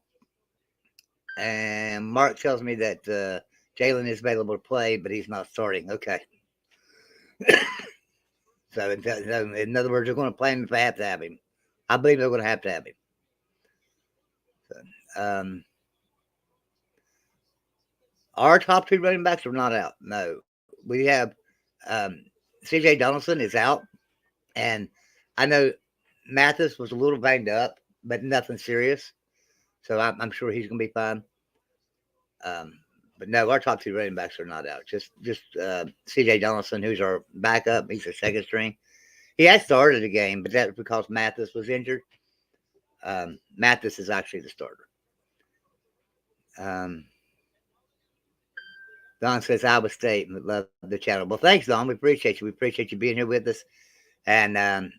And Mark tells me that Jalen is available to play, but he's not starting. Okay. So, in other words, they're going to play him if they have to have him. I believe they're going to have him. So, our top two running backs are not out. No. We have C.J. Donaldson is out. And I know Mathis was a little banged up, but nothing serious. So I'm sure he's going to be fine. But no, our top two running backs are not out. Just C.J. Donaldson, who's our backup. He's a second string. He has started the game, but that's because Mathis was injured. Mathis is actually the starter. Don says Iowa State. Love the channel. Well, thanks, Don. We appreciate you. We appreciate you being here with us. And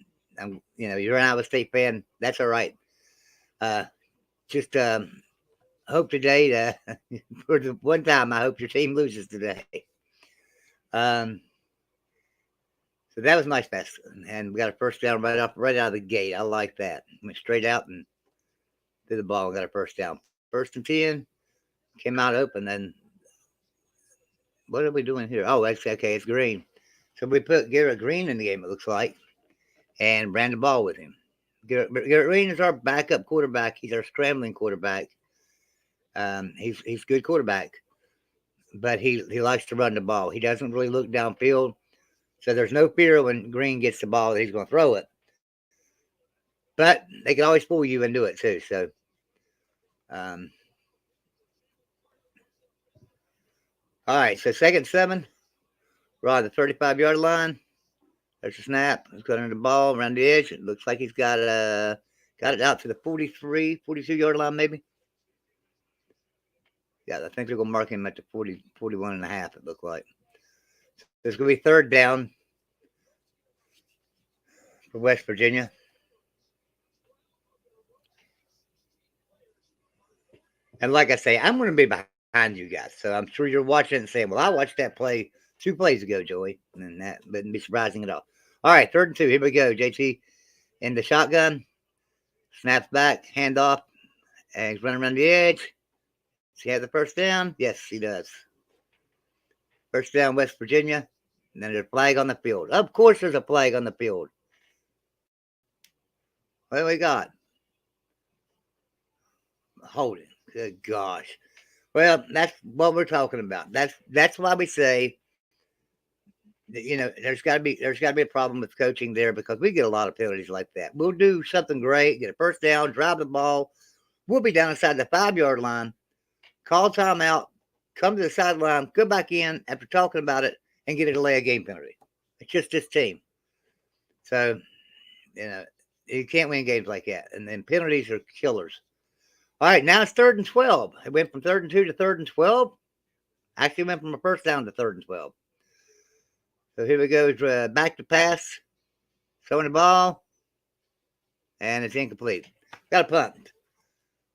you're an Iowa State fan. That's all right. Just hope today, for the one time, I hope your team loses today. So that was nice pass, and we got a first down right out of the gate. I like that. Went straight out and threw the ball and got a first down. 1st and 10, came out open. Then what are we doing here? Oh, okay, it's Green. So we put Garrett Green in the game, it looks like, and ran the ball with him. Garrett Green is our backup quarterback. He's our scrambling quarterback. He's a good quarterback, but he likes to run the ball. He doesn't really look downfield. So there's no fear when Green gets the ball that he's going to throw it. But they can always fool you and do it too. So, all right. So 2nd and 7. We're on the 35-yard line. There's a snap. He's got the ball around the edge. It looks like he's got it out to the 43, 42-yard line maybe. Yeah, I think they're going to mark him at the 40, 41 and a half, it looked like. So there's going to be 3rd down for West Virginia. And like I say, I'm going to be behind you guys. So I'm sure you're watching and saying, well, I watched that play 2 plays ago, Joey. And that wouldn't be surprising at all. All right, 3rd and 2. Here we go. JT in the shotgun. Snaps back, handoff. And he's running around the edge. Does he have the first down? Yes, he does. First down, West Virginia. And then there's a flag on the field. Of course there's a flag on the field. What do we got? Holding. Good gosh. Well, that's what we're talking about. That's why we say that, there's got to be a problem with coaching there, because we get a lot of penalties like that. We'll do something great, get a first down, drive the ball. We'll be down inside the 5-yard line, call timeout, come to the sideline, go back in after talking about it, and get a delay of game penalty. It's just this team. So, you can't win games like that. And then penalties are killers. All right, now it's 3rd and 12. It went from 3rd and 2 to 3rd and 12. Actually went from a first down to 3rd and 12. So here we go. Back to pass. Throwing the ball. And it's incomplete. Got a punt.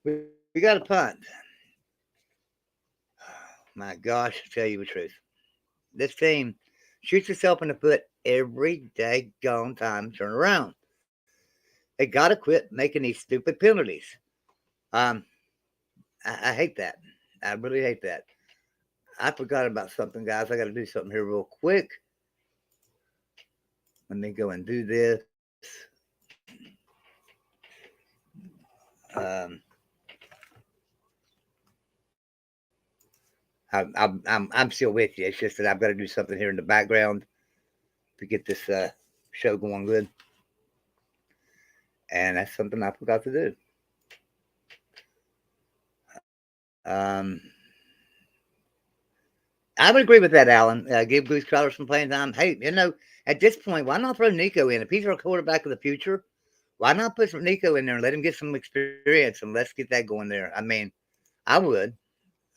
We got a punt. My gosh, to tell you the truth. This team shoots itself in the foot every daggone time turn around. They got to quit making these stupid penalties. I hate that. I really hate that. I forgot about something, guys. I got to do something here real quick. Let me go and do this. I'm still with you. It's just that I've got to do something here in the background to get this show going good. And that's something I forgot to do. I would agree with that, Alan. Give Goose Crowder some playing time. Hey, at this point, why not throw Nico in? If he's our quarterback of the future, why not put some Nico in there and let him get some experience, and let's get that going there? I mean, I would.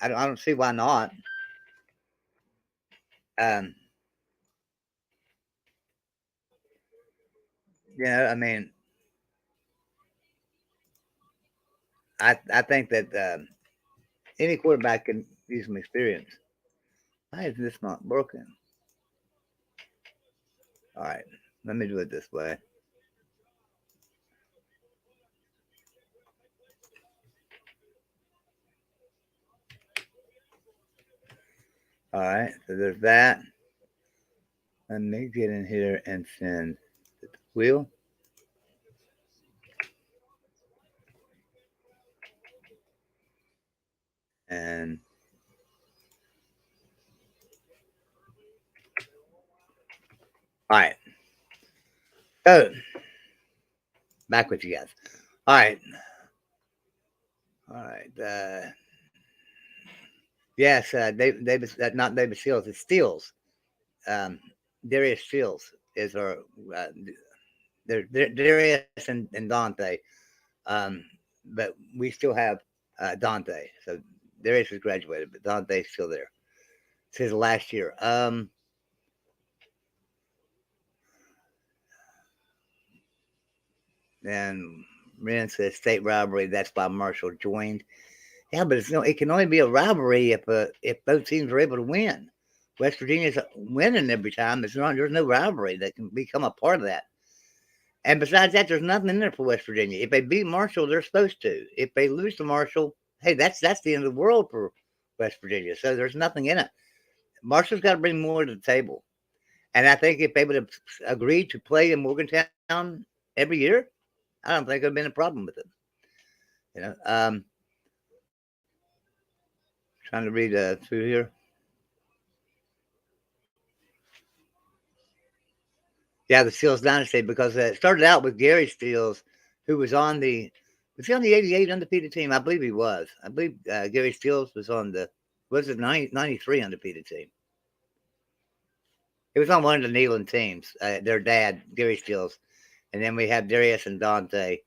I don't see why not. I mean, I think that any quarterback can use some experience. Why is this not working? All right, let me do it this way. All right, so there's that. Let me get in here and send the wheel. And all right, so back with you guys. All right, all right. Yes, Davis, not Davis Seals. It's Steels. Um, Darius Steels is our uh, Darius and Dante. Um, but we still have Dante. So Darius has graduated, but Dante's still there. It's his last year. And Ren says state rivalry. That's why Marshall joined. Yeah, but it can only be a rivalry if both teams are able to win. West Virginia's winning every time. There's no rivalry that can become a part of that. And besides that, there's nothing in there for West Virginia. If they beat Marshall, they're supposed to. If they lose to Marshall, hey, that's the end of the world for West Virginia. So there's nothing in it. Marshall's got to bring more to the table. And I think if they would have agreed to play in Morgantown every year, I don't think there would have been a problem with it. You know, trying to read through here. Yeah, the Steels dynasty, because it started out with Gary Steels, who was on the 88 undefeated team? I believe he was. I believe Gary Steels was on the 93 undefeated team. He was on one of the Neyland teams. Their dad, Gary Steels, and then we have Darius and Dante.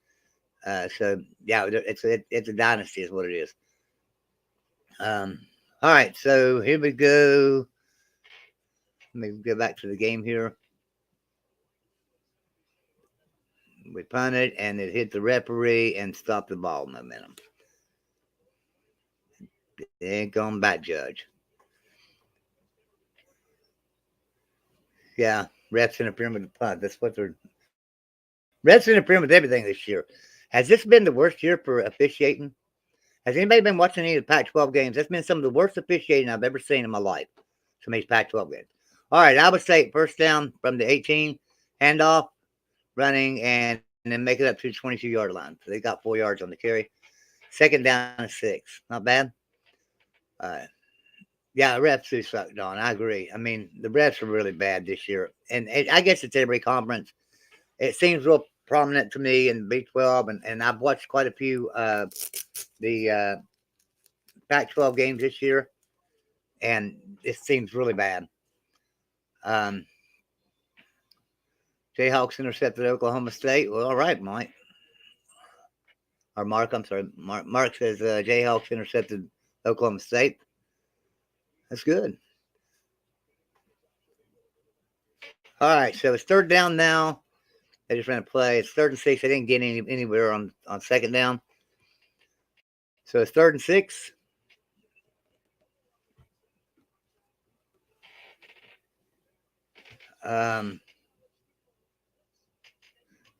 So yeah, it's a dynasty, is what it is. All right, so here we go. Let me go back to the game here. We punted, and it hit the referee and stopped the ball momentum. It ain't going back, Judge. Yeah, refs interfering with the punt. That's what they're. Refs interfering with everything this year. Has this been the worst year for officiating? Has anybody been watching any of the Pac-12 games? That's been some of the worst officiating I've ever seen in my life. Some of these Pac-12 games. All right, Iowa State first down from the 18, handoff, running, and then make it up to the 22-yard line. So they got 4 yards on the carry. Second down and 6. Not bad. Yeah, the refs do suck, Don. I agree. I mean, the refs are really bad this year. And I guess it's every conference. It seems real prominent to me in Big 12, and I've watched quite a few the Pac-12 games this year, and it seems really bad. Jayhawks intercepted Oklahoma State. Well, all right, Mike. Or Mark, I'm sorry. Mark says Jayhawks intercepted Oklahoma State. That's good. All right, so it's third down now. They just ran a play. It's 3rd and 6. They didn't get anywhere on second down. So it's 3rd and 6.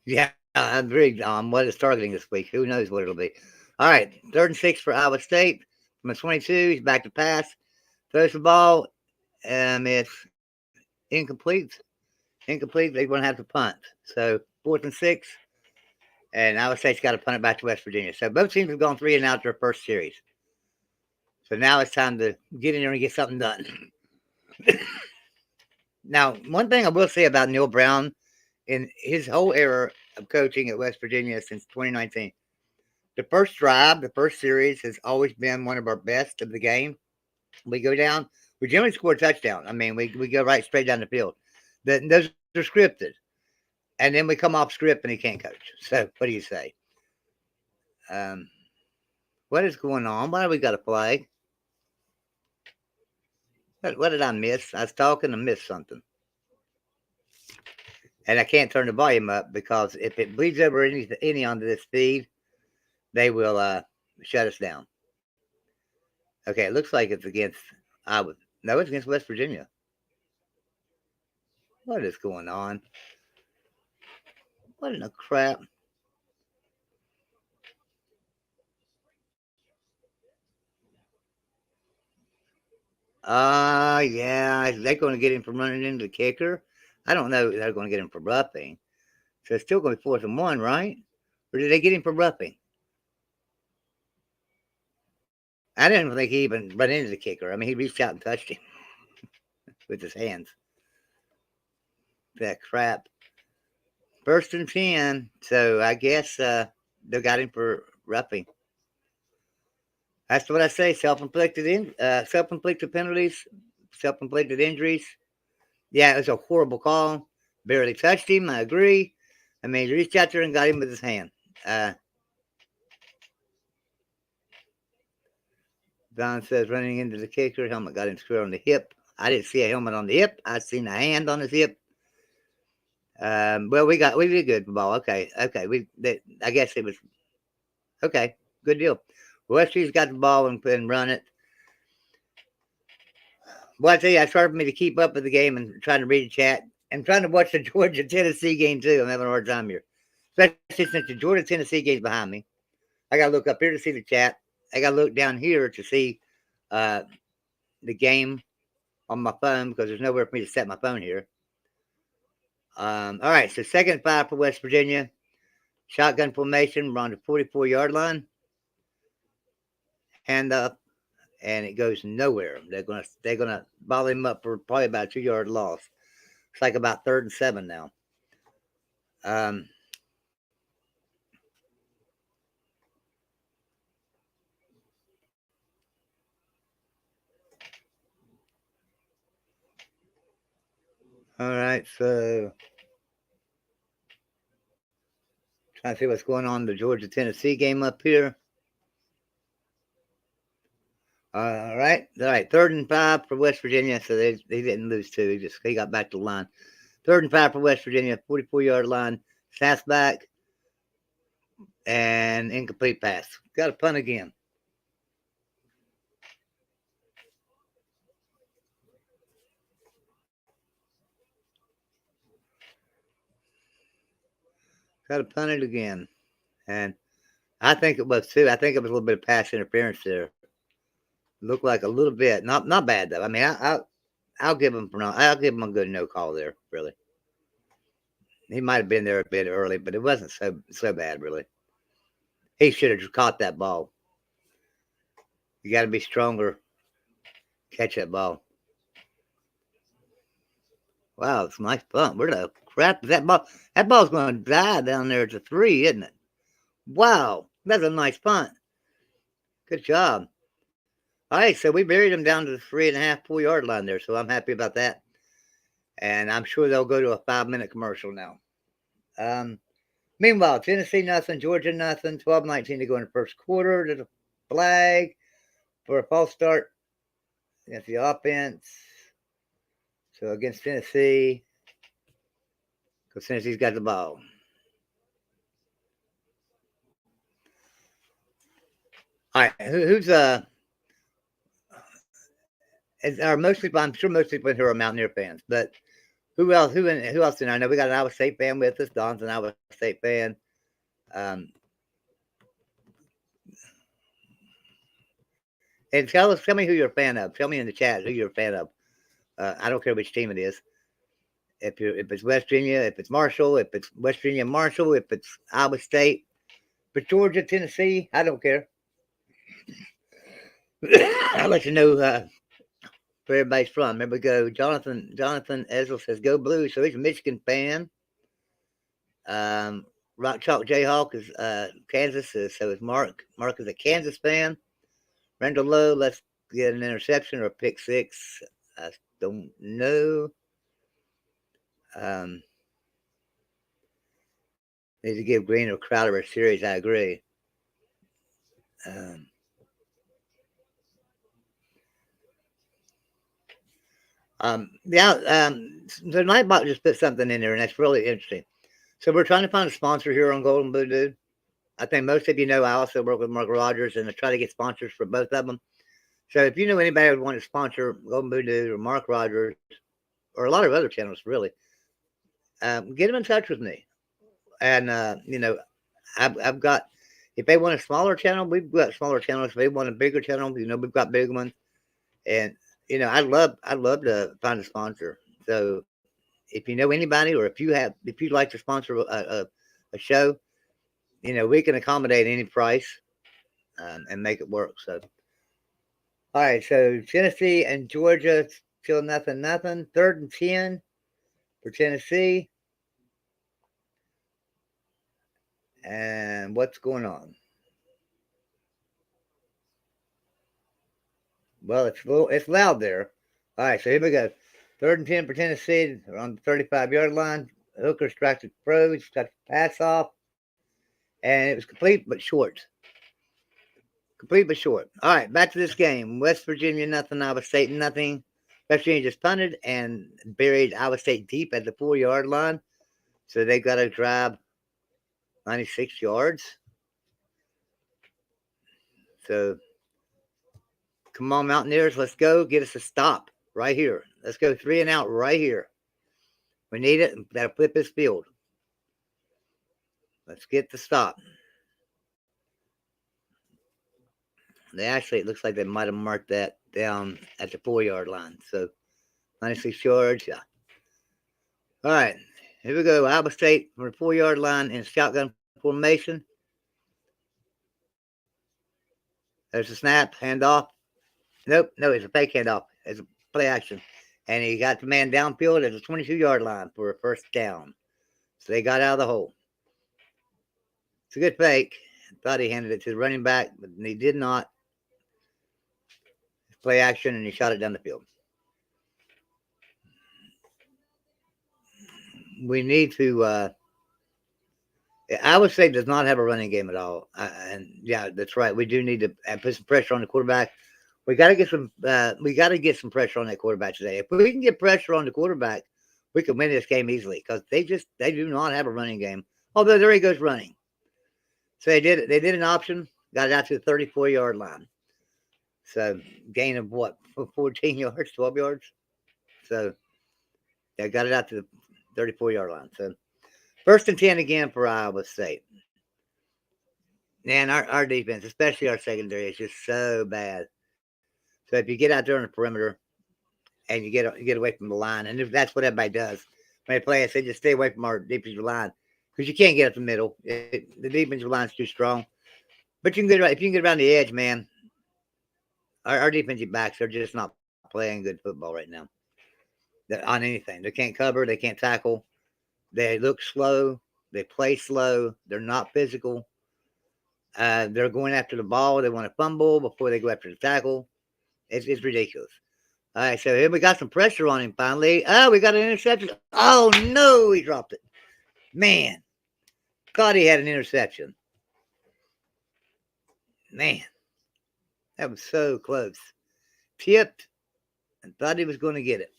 Yeah, I'm very on what it's targeting this week. Who knows what it'll be? All right, 3rd and 6 for Iowa State. From the 22, he's back to pass. Throws the ball. It's incomplete. Incomplete. They're going to have to punt. So 4th and 6. And Iowa State's got to punt it back to West Virginia. So both teams have gone 3 and out their first series. So now it's time to get in there and get something done. Now, one thing I will say about Neil Brown in his whole era of coaching at West Virginia since 2019, the first drive, the first series has always been one of our best of the game. We go down, we generally score a touchdown. I mean, we go right straight down the field. Those are scripted. And then we come off script and he can't coach. So what do you say? What is going on? Why do we got a flag? What did I miss? I was talking and missed something. And I can't turn the volume up because if it bleeds over any onto this feed, they will shut us down. Okay, it looks like it's against no, it's against West Virginia. What is going on? What in the crap? Yeah. They're going to get him for running into the kicker. I don't know if they're going to get him for roughing. So it's still going to be 4th and 1, right? Or did they get him for roughing? I didn't think he even run into the kicker. I mean, he reached out and touched him with his hands. That crap. 1st and 10. So I guess they got him for roughing. That's what I say. Self-inflicted penalties, self-inflicted injuries. Yeah, it was a horrible call. Barely touched him. I agree. I mean, he reached out there and got him with his hand. Don says running into the kicker, helmet got him square on the hip. I didn't see a helmet on the hip. I seen a hand on his hip. Well, we did good ball. Okay. I guess it was okay. Good deal. Wesley's got the ball and run it. Well, I tell you, it's hard for me to keep up with the game and trying to read the chat. I'm trying to watch the Georgia-Tennessee game, too. I'm having a hard time here. Especially since the Georgia-Tennessee game's behind me. I got to look up here to see the chat. I got to look down here to see the game on my phone because there's nowhere for me to set my phone here. All right, so 2nd and 5 for West Virginia. Shotgun formation. We're on the 44-yard line. Hand up. And it goes nowhere. They're gonna ball him up for probably about a 2-yard loss. It's like about 3rd and 7 now. All right, so trying to see what's going on in the Georgia-Tennessee game up here. All right, 3rd and 5 for West Virginia. So they didn't lose two. He got back to the line. 3rd and 5 for West Virginia, 44-yard line. Snaps back and incomplete pass. Got a punt again. Got to punt it again. And I think it was too. I think it was a little bit of pass interference there. Looked like a little bit. Not bad though. I mean, I'll give him a good no call there. Really, he might have been there a bit early, but it wasn't so bad really. He should have caught that ball. You got to be stronger. Catch that ball. Wow, it's a nice punt. Where the crap is that ball? That ball's going to die down there at the 3, isn't it? Wow, that's a nice punt. Good job. All right, so we buried him down to the 3.5, 4-yard line there, so I'm happy about that. And I'm sure they'll go to a 5-minute commercial now. Meanwhile, Tennessee nothing, Georgia nothing, 12-19 to go in the first quarter. There's a flag for a false start against the offense. So against Tennessee, because Tennessee's got the ball. All right, who's I'm sure most people here are Mountaineer fans, but who else? Who else? I know we got an Iowa State fan with us. Don's an Iowa State fan. And tell me who you're a fan of. Tell me in the chat who you're a fan of. I don't care which team it is. If it's West Virginia, if it's Marshall, if it's West Virginia Marshall, if it's Iowa State, if it's Georgia, Tennessee, I don't care. I'll let you know where everybody's from. There we go. Jonathan Ezel says go Blue. So he's a Michigan fan. Rock Chalk Jayhawk is Kansas. So is Mark. Mark is a Kansas fan. Randall Lowe, let's get an interception or a pick six. I don't know. Need to give Green or Crowder a series. I agree. So Nightbot just put something in there, and that's really interesting. So we're trying to find a sponsor here on Golden Blue Dude. I think most of you know I also work with Mark Rogers, and I try to get sponsors for both of them. So if you know anybody who would want to sponsor Golden Blue Dude or Mark Rogers or a lot of other channels, really, get them in touch with me. And I've got, if they want a smaller channel, we've got smaller channels. If they want a bigger channel, we've got big ones. And I'd love to find a sponsor. So if you know anybody, or if you'd like to sponsor a show, we can accommodate any price, and make it work. So, all right. So Tennessee and Georgia still nothing, nothing. 3rd and 10 for Tennessee. And what's going on? Well, it's loud there. All right, so here we go. 3rd and 10 for Tennessee. They're on the 35-yard line. Hooker strikes the throw. He's got the pass off. And it was complete but short. Complete but short. All right, back to this game. West Virginia nothing, Iowa State nothing. West Virginia just punted and buried Iowa State deep at the 4-yard line. So they got to drive 96 yards. So come on, Mountaineers, let's go. Get us a stop right here. Let's go 3 and out right here. We need it. That'll flip this field. Let's get the stop. It looks like they might have marked that down at the 4-yard line. So 96 yards, yeah. All right, here we go. Iowa State from the 4-yard line in shotgun formation. There's a snap, handoff. Nope, no, it's a fake handoff. It's a play action. And he got the man downfield at the 22-yard line for a first down. So they got out of the hole. It's a good fake. I thought he handed it to the running back, but he did not. Play action, and he shot it down the field. We need to. Iowa State does not have a running game at all, and yeah, that's right. We do need to put some pressure on the quarterback. We got to get some. We got to get some pressure on that quarterback today. If we can get pressure on the quarterback, we can win this game easily because they do not have a running game. Although there he goes running. So they did an option, got it out to the 34-yard line. So gain of what? 14 yards, 12 yards. So they got it out to the 34-yard line. So 1st and 10 again for Iowa State. And our defense, especially our secondary, is just so bad. So if you get out there on the perimeter and you get away from the line, and if that's what everybody does when they play us, they just stay away from our defensive line because you can't get up the middle. The defensive line's too strong. But if you can get around the edge, man. Our defensive backs are just not playing good football right now on anything. They can't cover. They can't tackle. They look slow. They play slow. They're not physical. They're going after the ball. They want to fumble before they go after the tackle. It's ridiculous. All right, so here we got some pressure on him finally. Oh, we got an interception. Oh, no, he dropped it. Man, thought he had an interception. Man. That was so close. Tipped and thought he was going to get it.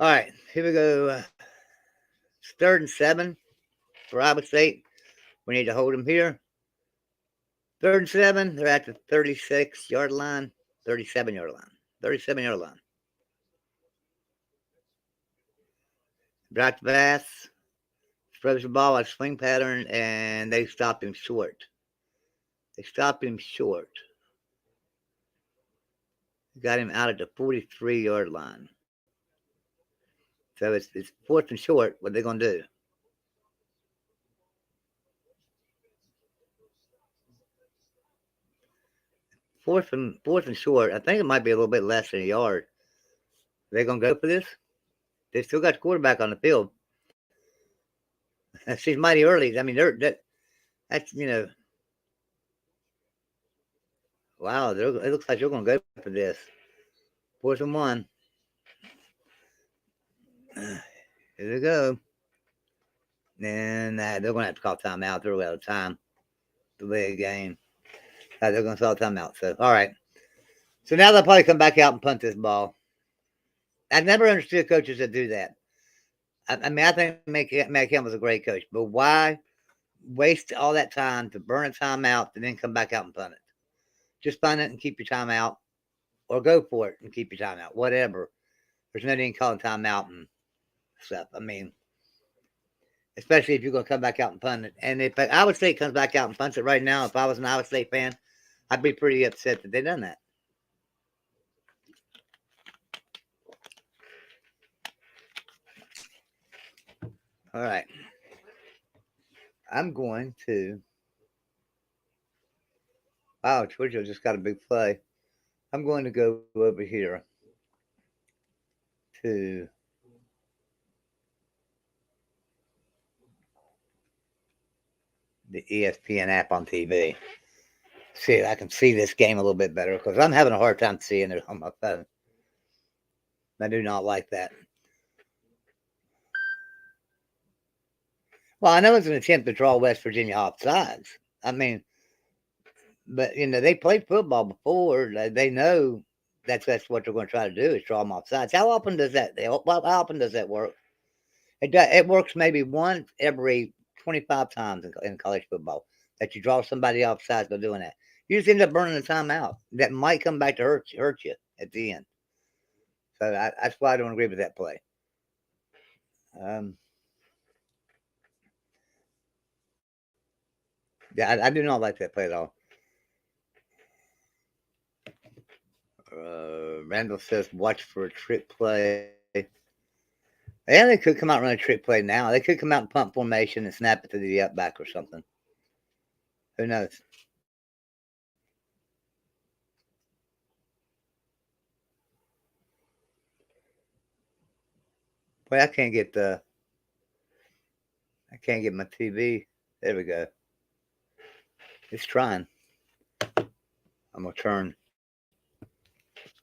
All right, here we go. It's 3rd and 7 for Iowa State. We need to hold them here. 3rd and 7. They're at the 36-yard line, 37-yard line, 37-yard line. Dropped the pass. Throws the ball at swing pattern, and they stopped him short. Got him out at the 43-yard line. So it's 4th and short. What are they going to do? Fourth and short. I think it might be a little bit less than a yard. Are they going to go for this? They still got the quarterback on the field. She's mighty early. I mean, that's wow. It looks like they're going to go for this. 4th and 1. Here they go. And they're going to have to call timeout. They're out of time. Delay a game. They're going to call timeout. So, all right. So now they'll probably come back out and punt this ball. I've never understood coaches that do that. I mean, I think Matt Campbell's a great coach, but why waste all that time to burn a timeout and then come back out and punt it? Just punt it and keep your timeout, or go for it and keep your timeout. Whatever. There's no need in calling timeout and stuff. I mean, especially if you're going to come back out and punt it. And if Iowa State comes back out and punts it right now, if I was an Iowa State fan, I'd be pretty upset that they done that. All right. I'm going to. Wow, Georgia just got a big play. I'm going to go over here to the ESPN app on TV. See if I can see this game a little bit better because I'm having a hard time seeing it on my phone. I do not like that. Well, I know it's an attempt to draw West Virginia off sides. I mean, but they played football before. They know that's what they're going to try to do is draw them off sides. How often does that? How often does that work? It works maybe once every 25 times in college football that you draw somebody off sides by doing that. You just end up burning the time out. That might come back to hurt you at the end. So that's why I don't agree with that play. Yeah, I do not like that play at all. Randall says, watch for a trick play. Yeah, they could come out and run a trick play now. They could come out and punt formation and snap it to the up back or something. Who knows? Boy, I can't get my TV. There we go. It's trying. I'm gonna turn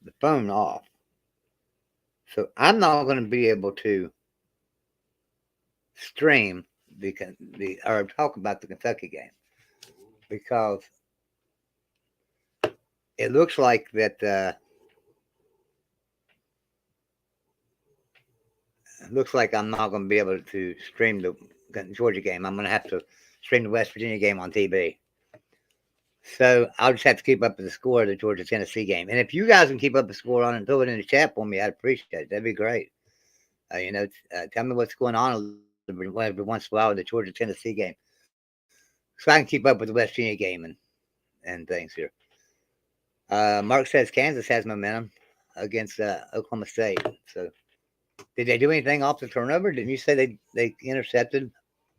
the phone off. So I'm not gonna be able to stream or talk about the Kentucky game because it looks like that. Looks like I'm not going to be able to stream the Georgia game. I'm going to have to stream the West Virginia game on TV. So I'll just have to keep up with the score of the Georgia Tennessee game. And if you guys can keep up the score on it and throw it in the chat for me, I'd appreciate it. That'd be great. Tell me what's going on every once in a while with the Georgia Tennessee game, so I can keep up with the West Virginia game and things here. Mark says Kansas has momentum against Oklahoma State. So did they do anything off the turnover? Didn't you say they intercepted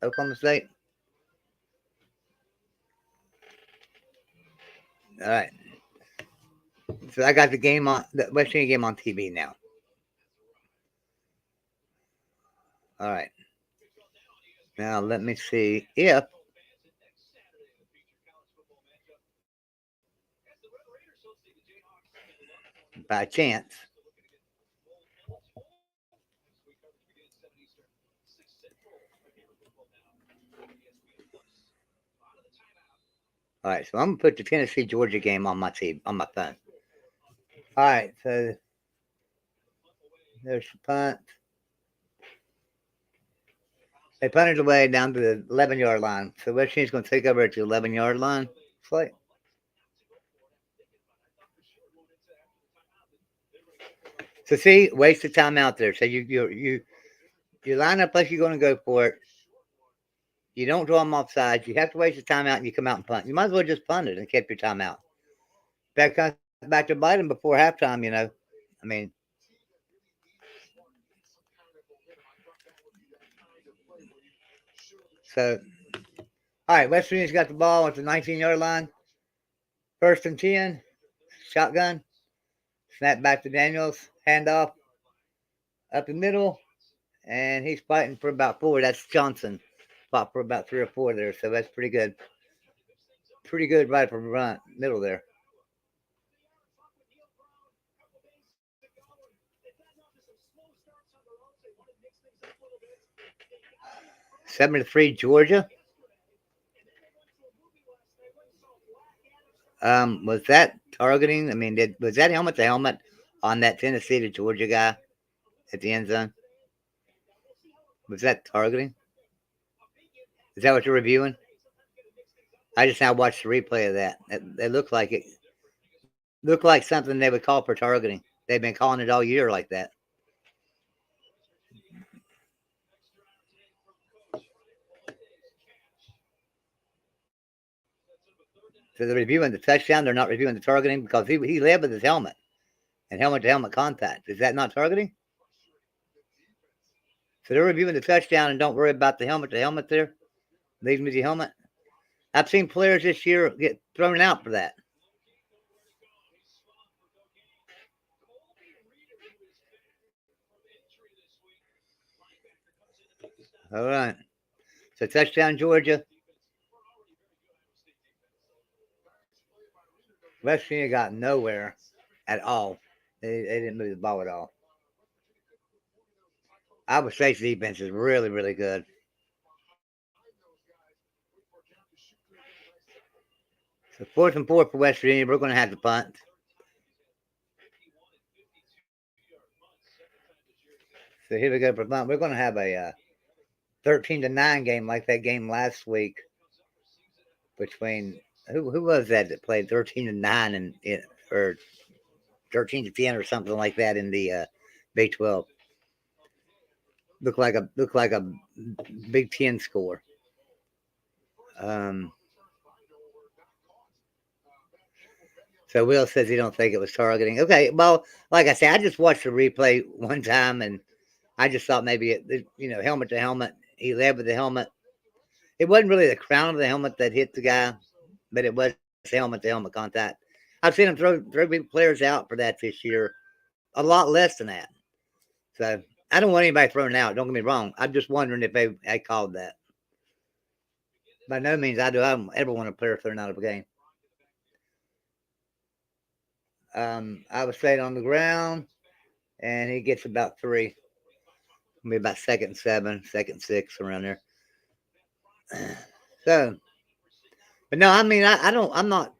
Oklahoma State? All right. So I got the West Virginia game on TV now. All right. Now let me see if by chance all right, so I'm gonna put the Tennessee Georgia game on my TV on my phone. All right, so there's the punt. They punted away down to the 11-yard line. So West Virginia's going to take over at the 11-yard line. So see, waste of time out there. So you line up like you're going to go for it. You don't draw them off sides. You have to waste the time out and you come out and punt. You might as well just punt it and keep your time out. That comes back to bite them before halftime, I mean, so, all right, West Virginia's got the ball at the 19-yard line. 1st and 10, shotgun. Snap back to Daniels, handoff up the middle, and he's fighting for about 4. That's Johnson. Fought for about 3 or 4 there, so that's pretty good. Pretty good right from front, middle there. 7-3 Georgia. Was that targeting? I mean, was that helmet to helmet on that Tennessee to Georgia guy at the end zone? Was that targeting? Is that what you're reviewing? I just now watched the replay of that. It looked like it. Looked like something they would call for targeting. They've been calling it all year like that. So they're reviewing the touchdown. They're not reviewing the targeting because he led with his helmet and helmet-to-helmet contact. Is that not targeting? So they're reviewing the touchdown and don't worry about the helmet-to-helmet there. Leave him with the helmet. I've seen players this year get thrown out for that. All right. So touchdown, Georgia. West Virginia got nowhere at all. They didn't move the ball at all. Iowa State's defense is really, really good. So 4th and 4 for West Virginia. We're going to have to punt. So here we go for punt. We're going to have a 13-9 game like that game last week between who was that played 13-9 and or 13-10 or something like that in the Big 12. Looked like a Big 10 score. So Will says he don't think it was targeting. Okay, well, like I said, I just watched the replay one time and I just thought maybe helmet to helmet. He led with the helmet. It wasn't really the crown of the helmet that hit the guy, but it was helmet to helmet contact. I've seen him throw big players out for that this year, a lot less than that. So I don't want anybody thrown out. Don't get me wrong. I'm just wondering if they called that. By no means I don't ever want a player thrown out of a game. I was staying on the ground, and he gets about 3. Maybe about 2nd and 7, 2nd and 6, around there. So, but no, I mean, I'm not.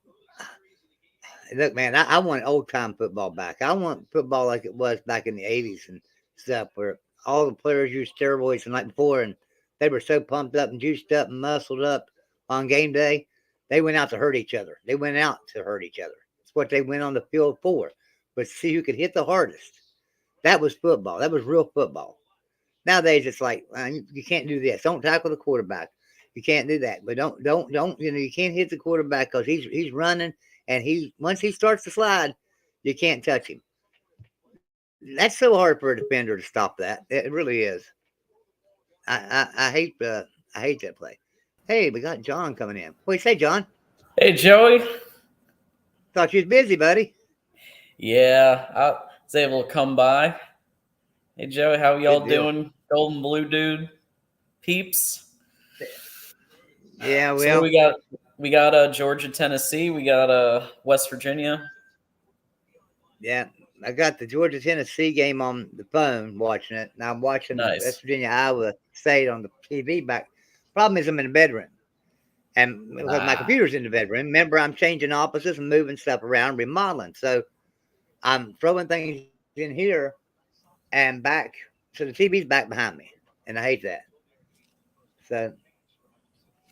Look, man, I want old time football back. I want football like it was back in the 80s and stuff, where all the players used steroids the night before, and they were so pumped up and juiced up and muscled up on game day. They went out to hurt each other. They went out to hurt each other. It's what they went on the field for. But see who could hit the hardest. That was football. That was real football. Nowadays, it's like you can't do this. Don't tackle the quarterback. You can't do that. But don't. You can't hit the quarterback because he's running, and once he starts to slide, you can't touch him. That's so hard for a defender to stop that. It really is. I hate that play. Hey, we got John coming in. What do you say, John? Hey, Joey. Thought you was busy, buddy. Yeah, I was able to come by. Hey, Joey, how y'all doing? Golden Blue Dude peeps. Yeah, well, so we got Georgia, Tennessee. We got West Virginia. Yeah, I got the Georgia Tennessee game on the phone watching it. Now I'm watching West Virginia Iowa State on the TV back. Problem is I'm in the bedroom. And because my computer's in the bedroom, remember I'm changing offices and moving stuff around, remodeling. So I'm throwing things in here and back. So the TV's back behind me. And I hate that. So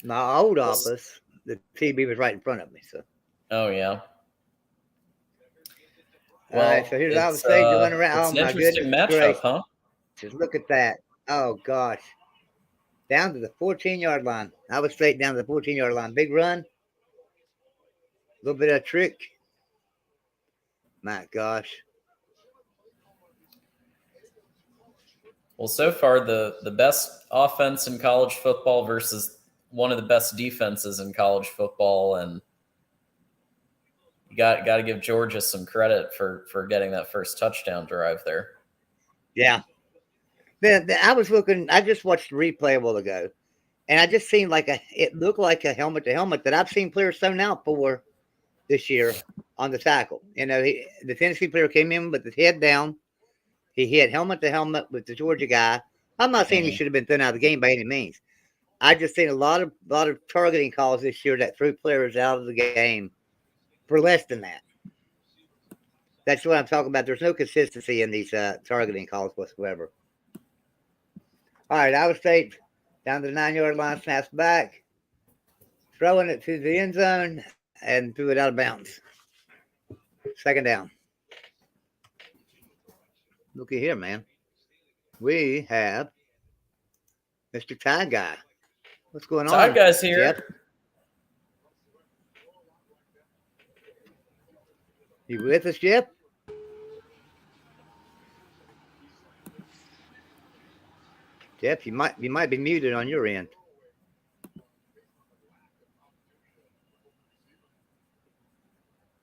my old office, the TV was right in front of me. So. Oh, yeah. Well, all right, so here's Iowa State going around. It's an interesting matchup, huh? Just look at that. Oh, gosh. Down to the 14-yard line. Iowa State down to the 14-yard line. Big run. A little bit of trick. My gosh. Well, so far, the best offense in college football versus one of the best defenses in college football, and you got to give Georgia some credit for getting that first touchdown drive there. Yeah. I was looking. I just watched the replay a while ago, and I just seen it looked like a helmet to helmet that I've seen players thrown out for this year on the tackle. The Tennessee player came in with his head down. He hit helmet to helmet with the Georgia guy. I'm not saying he should have been thrown out of the game by any means. I just seen a lot of targeting calls this year that threw players out of the game for less than that. That's what I'm talking about. There's no consistency in these targeting calls whatsoever. All right, Iowa State down to the 9-yard line, snaps back, throwing it to the end zone, and threw it out of bounds. 2nd down. Looky here, man. We have Mr. Tie Guy. What's going on? Tie Guy's here. Jeff? You with us, Jeff? Jeff, you might be muted on your end.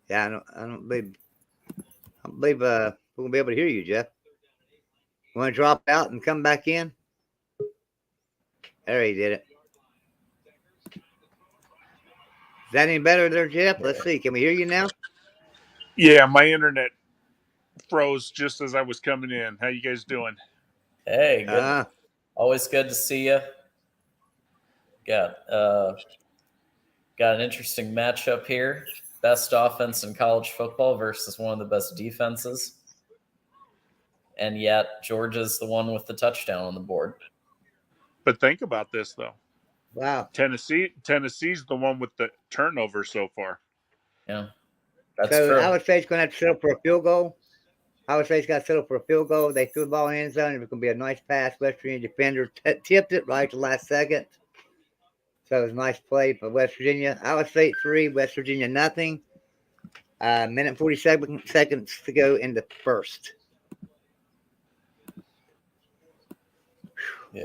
Yeah, I don't believe we're gonna be able to hear you, Jeff. You want to drop out and come back in? There, he did it. Is that any better there, Jeff? Let's see. Can we hear you now? Yeah, my internet froze just as I was coming in. How you guys doing? Hey, good. Always good to see you. Got an interesting matchup here. Best offense in college football versus one of the best defenses. And yet Georgia's the one with the touchdown on the board. But think about this, though. Wow. Tennessee's the one with the turnover so far. Yeah, that's true. Iowa State's going to have to settle for a field goal. Iowa State's got to settle for a field goal. They threw the ball in the end zone. It was going to be a nice pass. West Virginia defender tipped it right at the last second. So it was a nice play for West Virginia. Iowa State 3, West Virginia nothing. Minute and 47 seconds to go in the first. Yeah.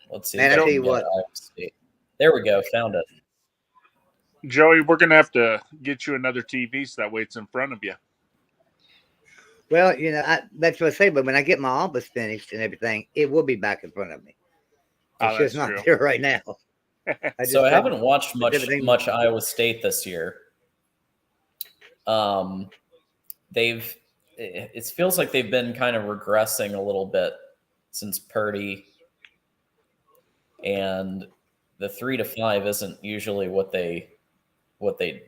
Let's see. Man, I tell you what. Iowa State. There we go. Found it. Joey, we're going to have to get you another TV so that way it's in front of you. Well, that's what I say, but when I get my office finished and everything, it will be back in front of me. It's just not there right now. I haven't watched much Iowa State this year. It feels like they've been kind of regressing a little bit since Purdy, and the 3-5 isn't usually what they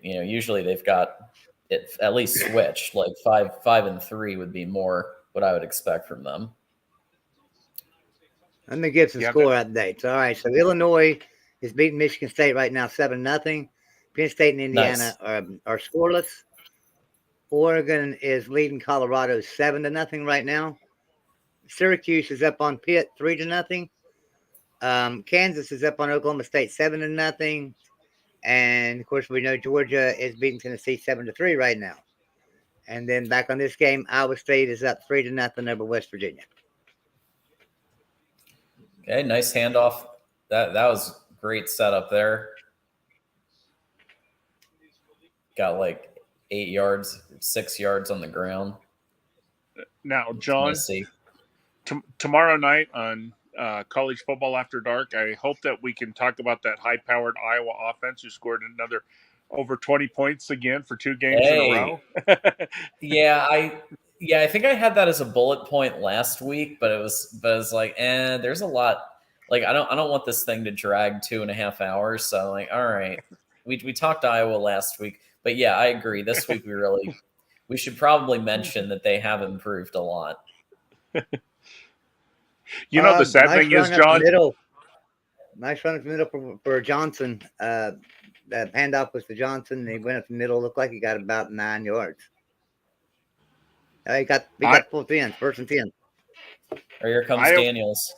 usually they've got it at least switched. Like 5-3 would be more what I would expect from them. Let me give some score updates. All right, so Illinois is beating Michigan State right now 7-0. Penn State and Indiana are scoreless. Oregon is leading Colorado 7-0 right now. Syracuse is up on Pitt 3-0. Kansas is up on Oklahoma State 7-0. And of course, we know Georgia is beating Tennessee 7-3 right now. And then back on this game, Iowa State is up 3-0 over West Virginia. Okay, nice handoff. That was great setup there. Got like 8 yards, 6 yards on the ground. Now, John, tomorrow night on College Football After Dark, I hope that we can talk about that high-powered Iowa offense who scored another over 20 points again for 2 games in a row. I think I had that as a bullet point last week, but it was like, there's a lot. Like, I don't want this thing to drag 2.5 hours. So I'm like, all right, we talked Iowa last week, but yeah, I agree. This week we should probably mention that they have improved a lot. The sad thing is, John. Nice run up the middle for Johnson. That handoff was to Johnson, and he went up the middle. Looked like he got about 9 yards. He got full 10, first and 10. Or here comes Daniels.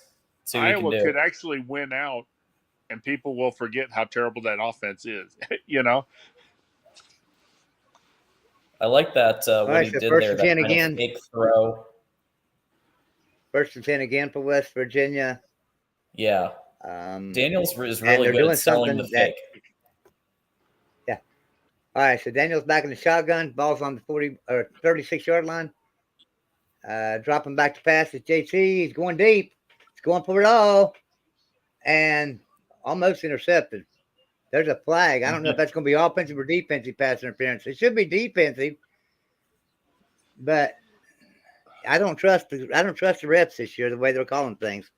Iowa could actually win out, and people will forget how terrible that offense is. I like that what he did there. That kind of fake throw. First and 10 again for West Virginia. Yeah. Daniels is really good at selling the fake. Yeah. All right, so Daniels back in the shotgun. Ball's on the 40 or 36-yard line. Dropping back to pass. It's JT. He's going deep. He's going for it all. And almost intercepted. There's a flag. I don't know if that's going to be offensive or defensive pass interference. It should be defensive. But I don't trust the refs this year, the way they're calling things.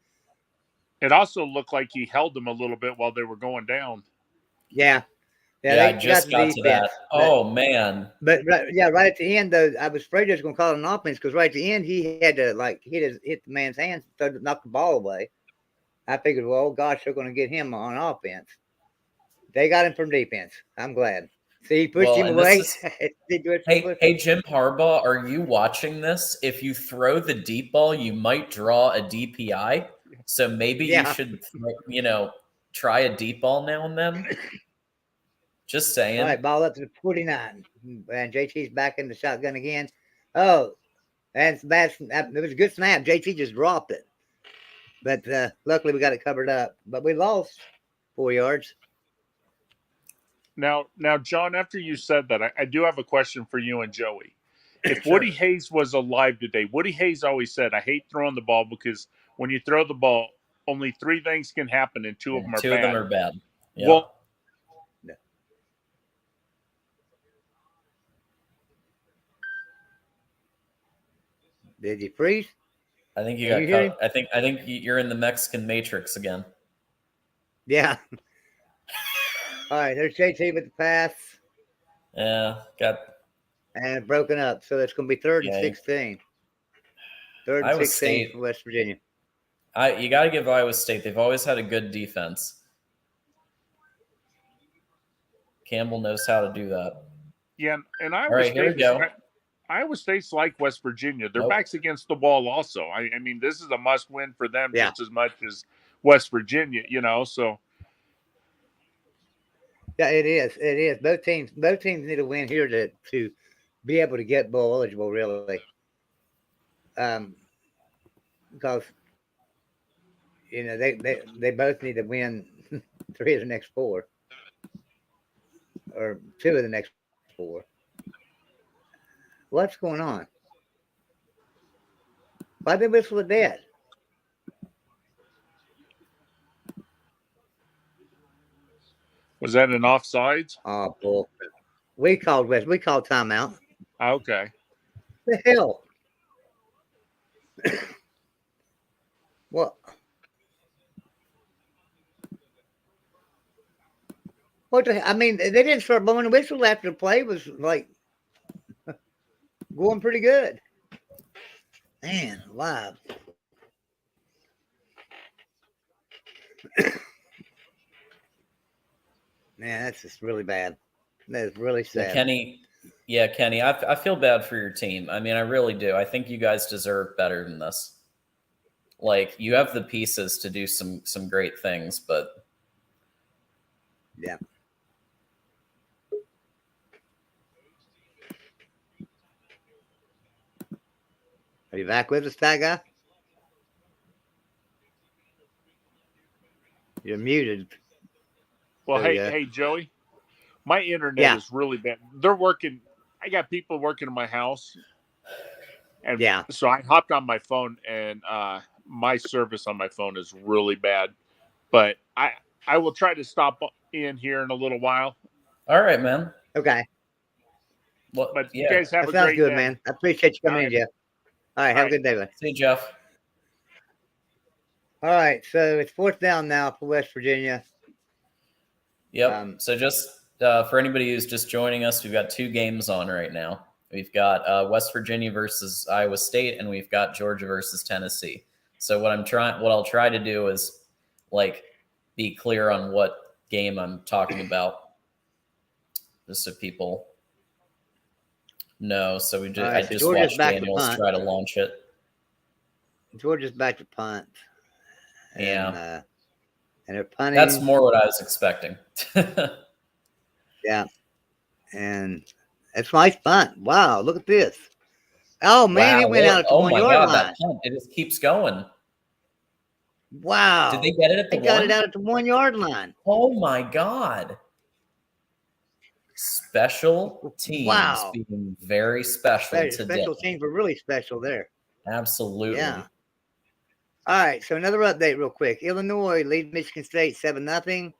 It also looked like he held them a little bit while they were going down. Yeah. I just got to that. Oh, man. But right at the end, though, I was afraid they was going to call it an offense because right at the end, he had to hit the man's hands to knock the ball away. I figured, well, gosh, they're going to get him on offense. They got him from defense. I'm glad. See, he pushed him away. Hey, Jim Harbaugh, are you watching this? If you throw the deep ball, you might draw a DPI. So maybe you should, try a deep ball now and then. Just saying. All right, ball up to the 49. And JT's back in the shotgun again. Oh, and it was a good snap. JT just dropped it. But luckily we got it covered up. But we lost 4 yards. Now, John, after you said that, I do have a question for you and Joey. If Sure. Woody Hayes was alive today, Woody Hayes always said, I hate throwing the ball because when you throw the ball, only 3 things can happen and 2 of them are bad. 2 of them are bad. Yeah. Well, did you freeze? I think you got cut. I think you're in the Mexican Matrix again. Yeah. All right, there's JT with the pass. Yeah, and broken up. So it's going to be 3rd and 16. 3rd and Iowa 16 State, for West Virginia. You got to give Iowa State. They've always had a good defense. Campbell knows how to do that. Yeah, and Iowa State's like West Virginia. Their backs against the wall also. I mean, this is a must-win for them just as much as West Virginia, so. Yeah, it is. It is. Both teams need to win here to be able to get bowl eligible, really. Because they both need to win 3 of the next 4, or 2 of the next 4. What's going on? Why they whistle at that? Was that an offsides? Oh, bull. We called timeout. Okay. The hell? What? What the? I mean, they didn't start blowing the whistle after the play was like going pretty good. Man, live. Man, that's just really bad. That is really sad. Kenny, I feel bad for your team. I mean, I really do. I think you guys deserve better than this. Like, you have the pieces to do some great things, but yeah. Are you back with us, Fat Guy? You're muted. Well, hey, Joey, my internet is really bad. They're working. I got people working in my house, and so I hopped on my phone, and my service on my phone is really bad. But I will try to stop in here in a little while. All right, man. Okay. Well, but you guys have a sounds great good, day. man. I appreciate you coming in, Jeff. All right, have a good day, man. See you, Jeff. All right, so it's 4th down now for West Virginia. Yep. So just for anybody who's just joining us, we've got 2 games on right now. We've got West Virginia versus Iowa State, and we've got Georgia versus Tennessee. So what I'll try to do is be clear on what game I'm talking about, just so people know. So I just watched Daniels try to launch it. Georgia's back to punt. Yeah. And they're punting. That's more what I was expecting. Yeah. And it's a nice punt. Wow, look at this. Oh, man, it went out at the 1 yard line. That punt, it just keeps going. Wow. Did they get it at the 1? They got it out at the 1 yard line. Oh, my God. Special teams being very special today. Special teams were really special there. Absolutely. Yeah. All right, so another update real quick. Illinois leads Michigan State 7-0.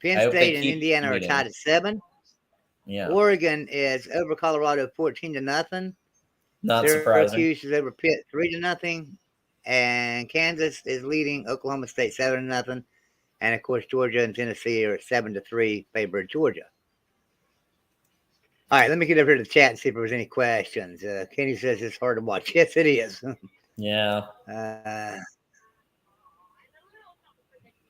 Penn State and Indiana are tied at 7. Yeah. Oregon is over Colorado 14-0. Not surprising. Syracuse is over Pitt 3-0. And Kansas is leading Oklahoma State 7-0. And of course, Georgia and Tennessee are 7-3 favor of Georgia. All right, let me get over to the chat and see if there was any questions. Kenny says it's hard to watch. Yes, it is. Yeah.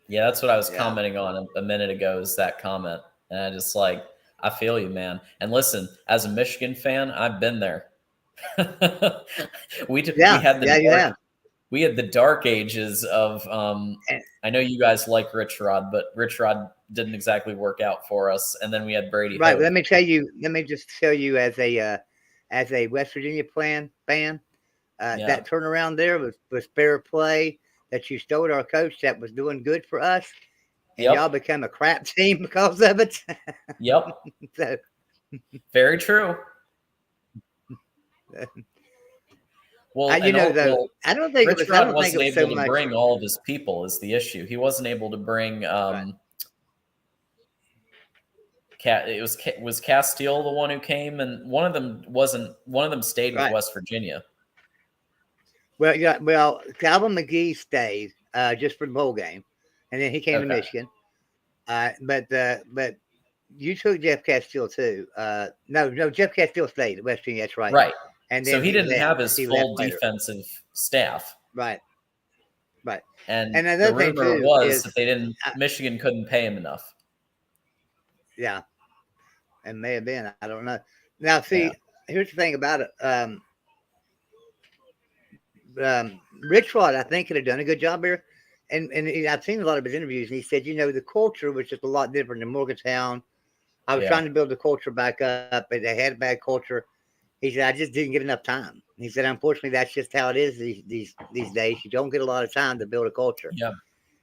Yeah, that's what I was commenting on a minute ago, is that comment. And I just I feel you, man. And listen, as a Michigan fan, I've been there. We had we had the dark ages of I know you guys like Rich Rod, but Rich Rod didn't exactly work out for us. And then we had Brady. Right. Hope. Let me just tell you as a West Virginia fan, that turnaround there was fair play, that you stole our coach that was doing good for us, and y'all became a crap team because of it. Yep. So, very true. Well, I don't think Rich Rod wasn't able so to much. bring all of his people is the issue. He wasn't able to bring. Right. Was Castile the one who came, and one of them wasn't. One of them stayed with West Virginia. Well, Calvin McGee stayed just for the bowl game, and then he came to Michigan. But you took Jeff Castile too. No, Jeff Castile stayed at West Virginia. That's right. Right. And then so he didn't have his full defensive staff. Right. And another the rumor thing was that Michigan couldn't pay him enough. Yeah. It may have been. I don't know. Now, see, here's the thing about it. Rich Rod, I think, could have done a good job here. And I've seen a lot of his interviews, and he said, the culture was just a lot different in Morgantown. I was trying to build the culture back up, but they had a bad culture. He said, I just didn't get enough time. He said, unfortunately, that's just how it is these days. You don't get a lot of time to build a culture. Yeah.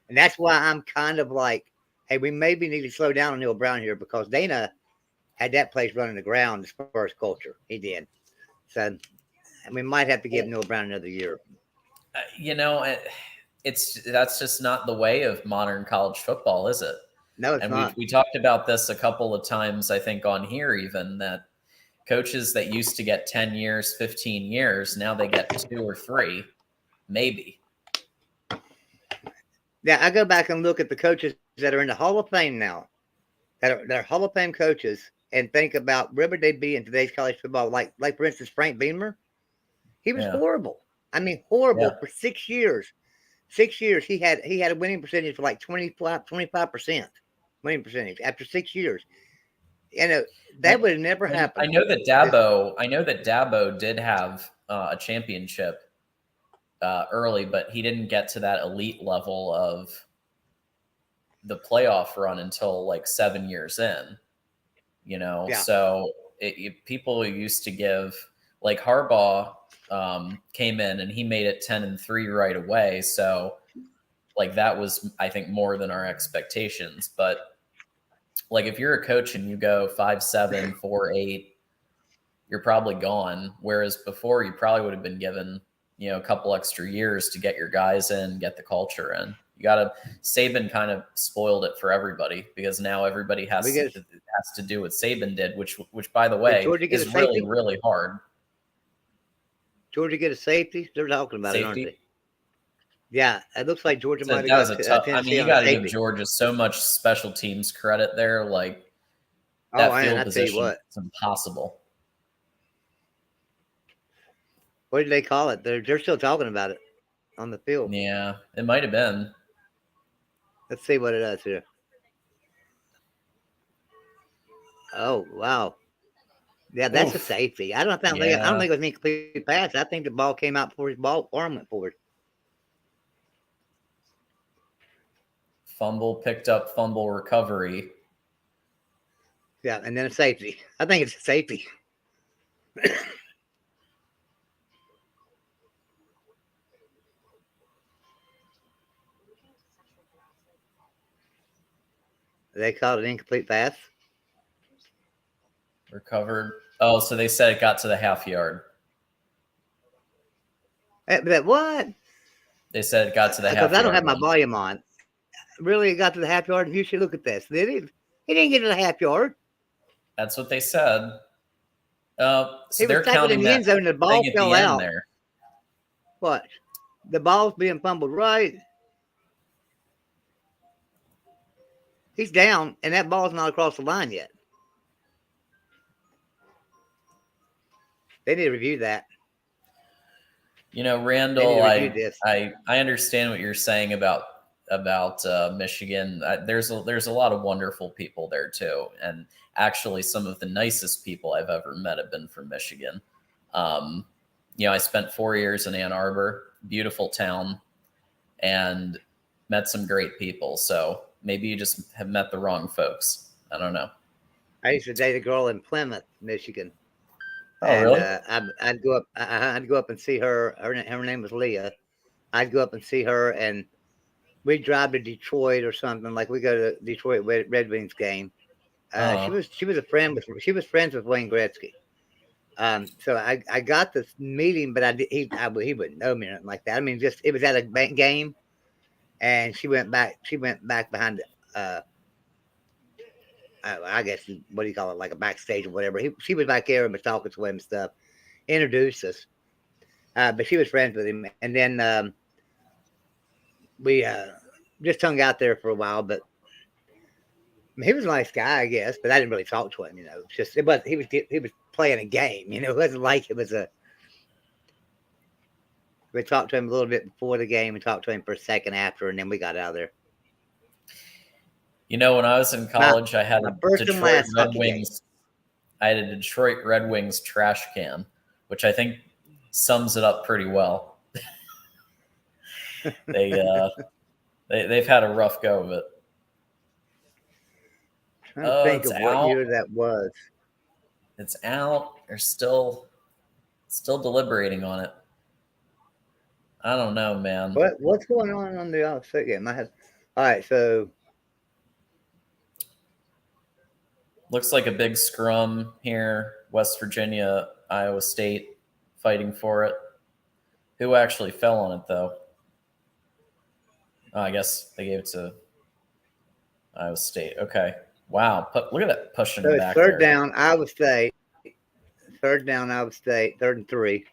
And that's why I'm kind of like, hey, we maybe need to slow down on Neil Brown here, because Dana had that place running the ground as far as culture. He did. So we might have to give Neil Brown another year. That's just not the way of modern college football, is it? No, it's not. We talked about this a couple of times, I think, on here, even that coaches that used to get 10 years, 15 years, now they get 2 or 3, maybe. Yeah, I go back and look at the coaches that are in the Hall of Fame now, that are Hall of Fame coaches, and think about where would they be in today's college football. Like for instance, Frank Beamer. He was horrible. I mean, horrible for 6 years. 6 years, he had a winning percentage for like 25% winning percentage after 6 years. That would have never happened. I know that Dabo did have a championship early, but he didn't get to that elite level of the playoff run until like 7 years in. So people used to give, like Harbaugh came in and he made it 10-3 right away. So like that was, I think, more than our expectations. But like if you're a coach and you go 5-7, 4-8, you're probably gone. Whereas before you probably would have been given, a couple extra years to get your guys in, get the culture in. Saban kind of spoiled it for everybody, because now everybody has to do what Saban did, which by the way is really, really hard. Georgia get a safety? They're talking about it, aren't they? Yeah, it looks like Georgia might have got a tough. I mean, you got to give Georgia so much special teams credit there. Like that field position is impossible. What did they call it? They're still talking about it on the field. Yeah, it might have been. Let's see what it is here. Oh, wow. Yeah, that's a safety. I don't think it was an incomplete pass. I think the ball came out before his arm went forward. Fumble, picked up, fumble recovery. Yeah, and then a safety. I think it's a safety. They called it incomplete pass. Recovered. Oh, so they said it got to the half yard. But what? They said it got to the half yard. Because I don't have my volume on. Really, it got to the half yard, and you should look at this. He didn't get to the half yard. That's what they said. So they're counting in the end zone. The ball fell out. There. What? The ball's being fumbled right. He's down, and that ball's not across the line yet. They need to review that. Randall, I understand what you're saying about Michigan. There's a lot of wonderful people there too, and actually some of the nicest people I've ever met have been from Michigan. I spent 4 years in Ann Arbor, beautiful town, and met some great people. So maybe you just have met the wrong folks. I don't know. I used to date a girl in Plymouth, Michigan. Oh, really? I'd go up. I'd go up and see her. Her name was Leah. I'd go up and see her, and we'd drive to Detroit or something. Like we go to Detroit Red Wings game. She was friends with Wayne Gretzky. So I got this meeting, but he wouldn't know me or nothing like that. I mean, just it was at a game, and she went back behind. I guess what do you call it, like a backstage or whatever. She was back there and was talking to him and stuff, introduced us. But she was friends with him, and then we just hung out there for a while. But he was a nice guy, I guess. But I didn't really talk to him. He was playing a game. It wasn't like it was a. We talked to him a little bit before the game. We talked to him for a second after, and then we got out of there. When I was in college, I had a Detroit Red Wings. I had a Detroit Red Wings trash can, which I think sums it up pretty well. They've had a rough go of it. I'm trying to think of what year that was. It's out. They're still deliberating on it. I don't know, man. What's going on the offset game? All right, so looks like a big scrum here. West Virginia, Iowa State fighting for it. Who actually fell on it, though? Oh, I guess they gave it to Iowa State. Okay. Wow. Look at that pushing it back. Third down, Iowa State. 3rd-and-3.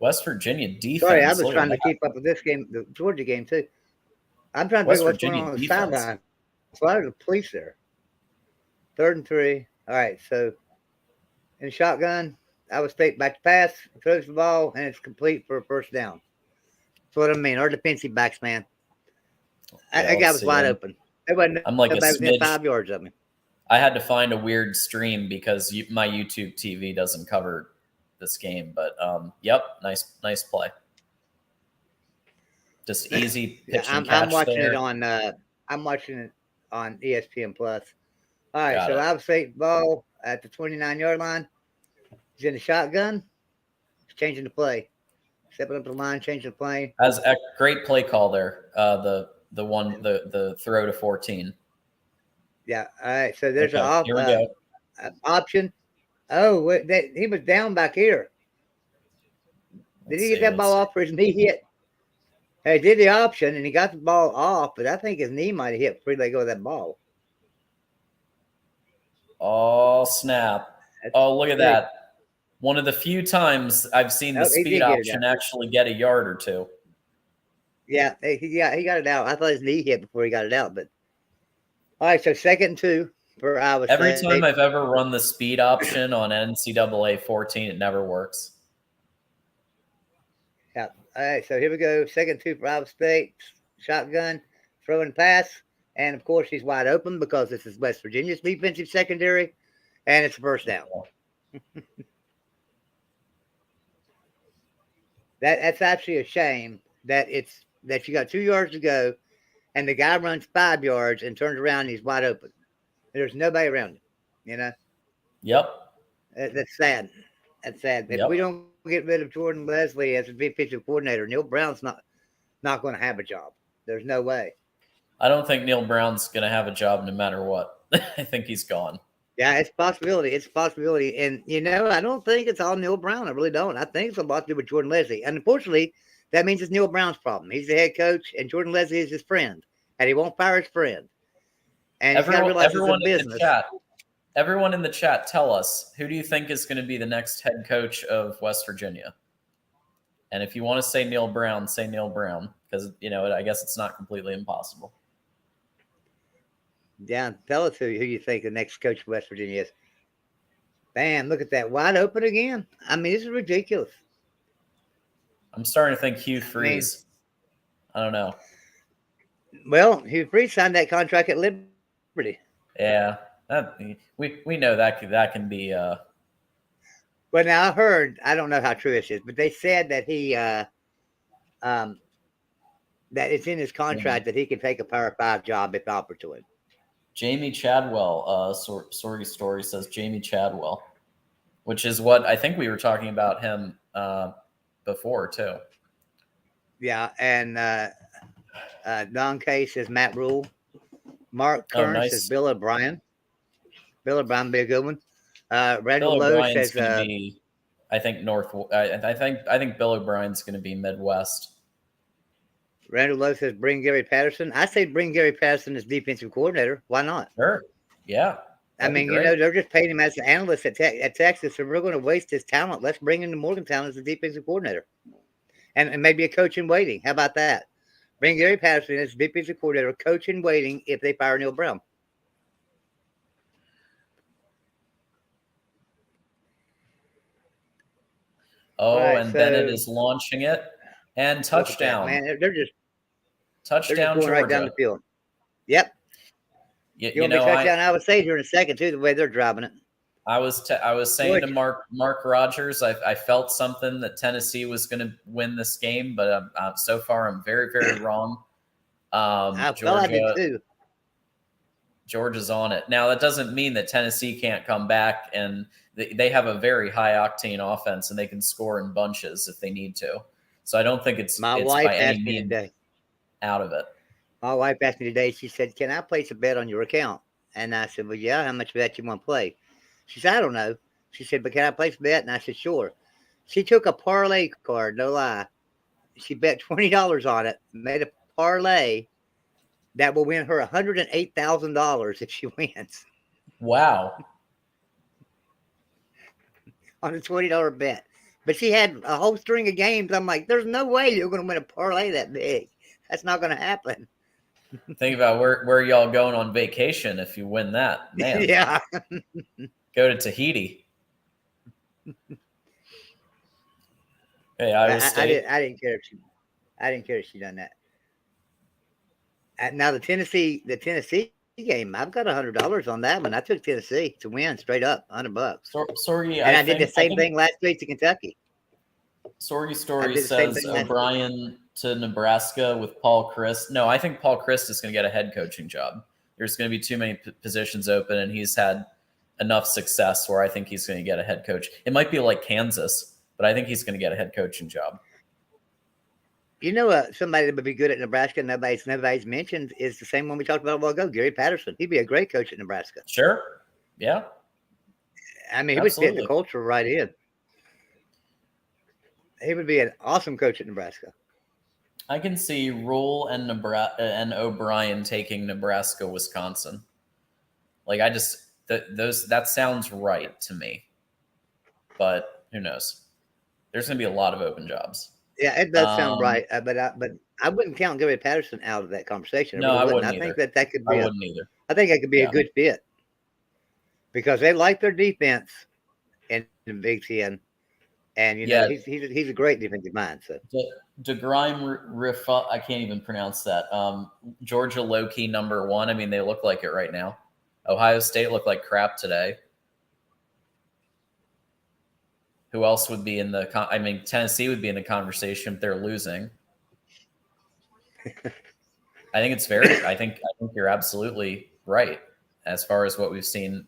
West Virginia defense. Sorry, I was trying to keep up with this game, the Georgia game, too. I'm trying to figure what's going on the sideline. So I was the police there. 3rd-and-3. All right, so in shotgun, Iowa State back to pass, throws the ball, and it's complete for a first down. That's what I mean. Our defensive backs, man. That guy was wide open. I'm like within 5 yards of me. I had to find a weird stream because my YouTube TV doesn't cover this game. But yep, nice play. Just easy pitch and catch. I'm watching it on. I'm watching it on ESPN Plus. All right, Iowa State ball at the 29-yard line. He's in the shotgun. He's changing the play. Stepping up the line, changing the play. That's a great play call there. The throw to 14. Yeah. All right. So there's an option. Oh, he was down back here. Did he get that ball off, or his knee hit? He did the option, and he got the ball off, but I think his knee might have hit before he let go of that ball. Oh, snap. Look at that. One of the few times I've seen the speed option actually get a yard or two. Yeah, he got it out. I thought his knee hit before he got it out. But all right, so 2nd and 2 for Iowa State. Every time I've ever run the speed option on NCAA 14, it never works. Yeah. All right, so here we go. 2nd and 2 for Iowa State. Shotgun, throwing pass. And, of course, he's wide open because this is West Virginia's defensive secondary. And it's a first down. That's actually a shame that you got 2 yards to go and the guy runs 5 yards and turns around and he's wide open. There's nobody around him, Yep. That's sad. That's sad. If we don't get rid of Jordan Leslie as a defensive coordinator, Neil Brown's not going to have a job. There's no way. I don't think Neil Brown's going to have a job no matter what. I think he's gone. Yeah, it's a possibility. It's a possibility. And, I don't think it's all Neil Brown. I really don't. I think it's a lot to do with Jordan Leslie. And unfortunately, that means it's Neil Brown's problem. He's the head coach, and Jordan Leslie is his friend. And he won't fire his friend. And everyone in the chat, tell us, who do you think is going to be the next head coach of West Virginia? And if you want to say Neil Brown, say Neil Brown. Because, I guess it's not completely impossible. Yeah, tell us who you think the next coach of West Virginia is. Bam, look at that. Wide open again. I mean, this is ridiculous. I'm starting to think Hugh Freeze. I don't know. Well, Hugh Freeze signed that contract at Liberty. Yeah, we know that can be Well, now I heard, I don't know how true this is, but they said that that it's in his contract that he can take a Power 5 job if offered to him. Jamie Chadwell, Sorgy Story says Jamie Chadwell, which is what I think we were talking about him before too. Yeah, and Don K says Matt Rule. Mark Kern says Bill O'Brien. Bill O'Brien be a good one. Randall Lowe says going to be, I think I think Bill O'Brien's going to be Midwest. Randall Lowe says bring Gary Patterson. I say bring Gary Patterson as defensive coordinator. Why not? Sure. Yeah. I mean, they're just paying him as an analyst at Texas, and we're going to waste his talent. Let's bring him to Morgantown as a defensive coordinator, and maybe a coach in waiting. How about that? Bring Gary Patterson as defensive coordinator, coach in waiting if they fire Neil Brown. Oh, right, and Bennett is launching it. And touchdown. Man, they're just touchdown going Georgia. Right down the field. Yep. You know, touchdown Iowa State here in a second too. The way they're driving it. I was saying to Mark Rogers, I felt something that Tennessee was going to win this game, but so far I'm very, very wrong. I did too. Georgia's on it. Now that doesn't mean that Tennessee can't come back, and they have a very high octane offense, and they can score in bunches if they need to. So I don't think it's wife by asked any me means today. Out of it. My wife asked me today. She said, "Can I place a bet on your account?" And I said, "Well, yeah. How much bet you want to play?" She said, "I don't know." She said, "But can I place a bet?" And I said, "Sure." She took a parlay card, no lie. She bet $20 on it, made a parlay that will win her $108,000 if she wins. Wow. On a $20 bet. But she had a whole string of games. I'm like, there's no way you're going to win a parlay that big. That's not going to happen. Think about where y'all going on vacation if you win that. Man. Yeah. Go to Tahiti. Hey, Iowa State. I didn't care if she done that. Now the Tennessee game, I've got $100 on that one. I took Tennessee to win straight up, $100. Sorry, and I did the same thing last week to Kentucky. Sorgy Story says O'Brien to Nebraska with Paul Chryst. No, I think Paul Chryst is going to get a head coaching job. There's going to be too many positions open, and he's had enough success where I think he's going to get a head coach. It might be like Kansas, but I think he's going to get a head coaching job. You know, somebody that would be good at Nebraska, nobody's mentioned, is the same one we talked about a while ago, Gary Patterson. He'd be a great coach at Nebraska. Sure. Yeah. I mean, he would fit the culture right in. He would be an awesome coach at Nebraska. I can see Rule and O'Brien taking Nebraska, Wisconsin. Like that sounds right to me, but who knows? There's going to be a lot of open jobs. Yeah, it does sound right, but I wouldn't count Gary Patterson out of that conversation. No, I wouldn't. I think that could be. I wouldn't either. I think that could be a good fit because they like their defense in the Big Ten, and he's a great defensive mind. So DeGrime I can't even pronounce that. Georgia low-key number 1. I mean, they look like it right now. Ohio State looked like crap today. Who else would be in Tennessee would be in the conversation if they're losing. I think you're absolutely right as far as what we've seen.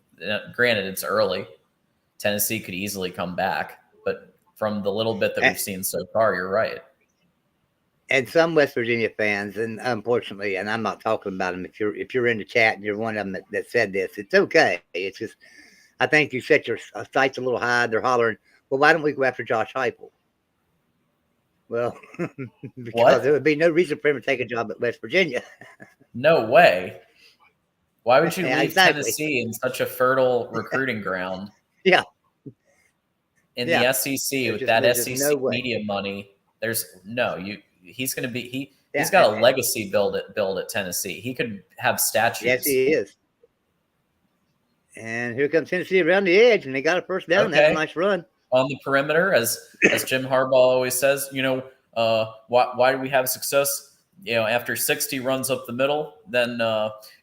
Granted, it's early. Tennessee could easily come back, but from the little bit that we've seen so far, you're right. And some West Virginia fans, and unfortunately, and I'm not talking about them. If you're in the chat and you're one of them that said this, it's okay. It's just, I think you set your sights a little high. They're hollering, well, why don't we go after Josh Heupel? Well, because there would be no reason for him to take a job at West Virginia. No way. Why would you leave Tennessee in such a fertile recruiting ground? Yeah. In the SEC with that SEC media money, he's going to be he's got a legacy build at Tennessee. He could have statues. Yes, he is. And here comes Tennessee around the edge, and they got a first down. Okay. That's a nice run. On the perimeter, as Jim Harbaugh always says, why do we have success? After 60 runs up the middle, then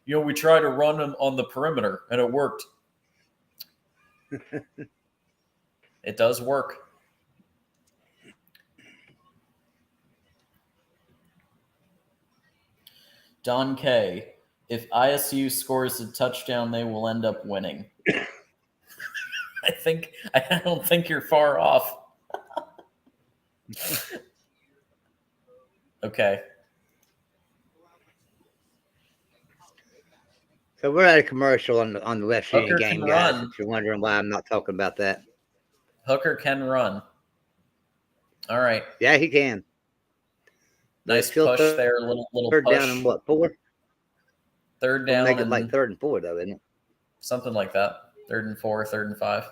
we try to run them on the perimeter, and it worked. It does work. Don K. If ISU scores a touchdown, they will end up winning. I don't think you're far off. Okay. So we're at a commercial on the West Virginia Hooker game, can guys. run. If you're wondering why I'm not talking about that. Hooker can run. All right. Yeah, he can. Nice push there. Little third push. Down and what, 4? Third down Make it and like 3rd and 4, though, isn't it? something like that. 3rd and 4, 3rd and 5.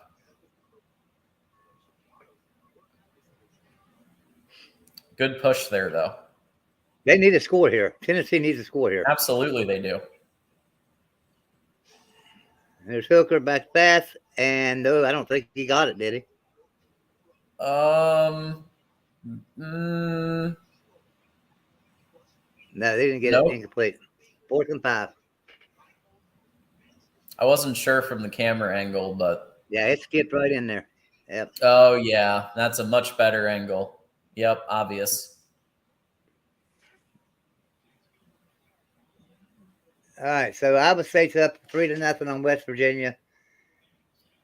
Good push there, though. They need a score here. Tennessee needs a score here. Absolutely, they do. There's Hooker back fast, and I don't think he got it, did he? No, No, they didn't get it incomplete. 4th and 5. I wasn't sure from the camera angle, but yeah, it skipped right in there. Yep. Oh yeah, that's a much better angle. Yep, obvious. All right, so Iowa State's up 3-0 on West Virginia.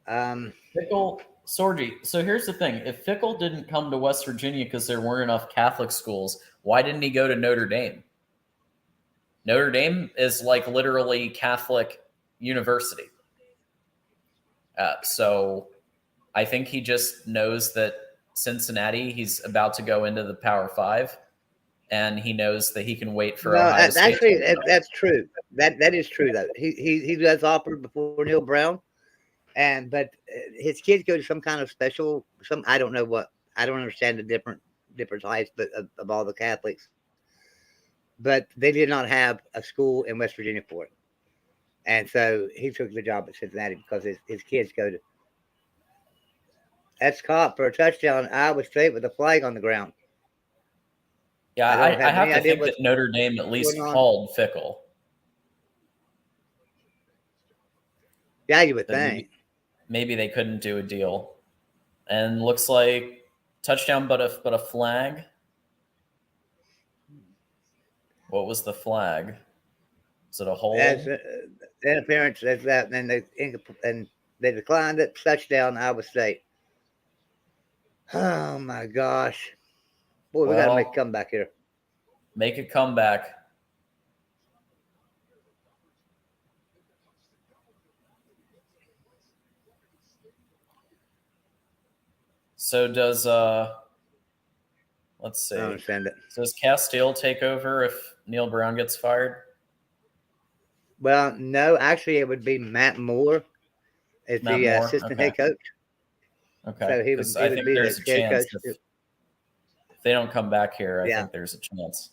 Fickle, Sorgi. So here's the thing: if Fickle didn't come to West Virginia because there weren't enough Catholic schools, why didn't he go to Notre Dame? Notre Dame is like literally Catholic university. So I think he just knows that Cincinnati, he's about to go into the Power 5, and he knows that he can wait for Ohio State. Actually, that's true. That is true, though. He was offered before Neil Brown, but his kids go to some kind of special, I don't know what. I don't understand the different types of all the Catholics. But they did not have a school in West Virginia for it. And so he took the job at Cincinnati because his kids go to. That's caught for a touchdown. Iowa State with a flag on the ground. Yeah, I have to think that Notre Dame at least called Fickle. Yeah, you would think. Maybe they couldn't do a deal. And looks like touchdown, but a flag. What was the flag? Is it a hold? That's interference. That's that, and they declined it. Touchdown, Iowa State. Oh my gosh, boy, we got to make a comeback here. Make a comeback. So does let's see. I understand it. So does Castile take over if Neil Brown gets fired? Well, no, actually, it would be Matt Moore as the assistant head coach. Okay. So he would be there's the head coach. If they don't come back here, I think there's a chance.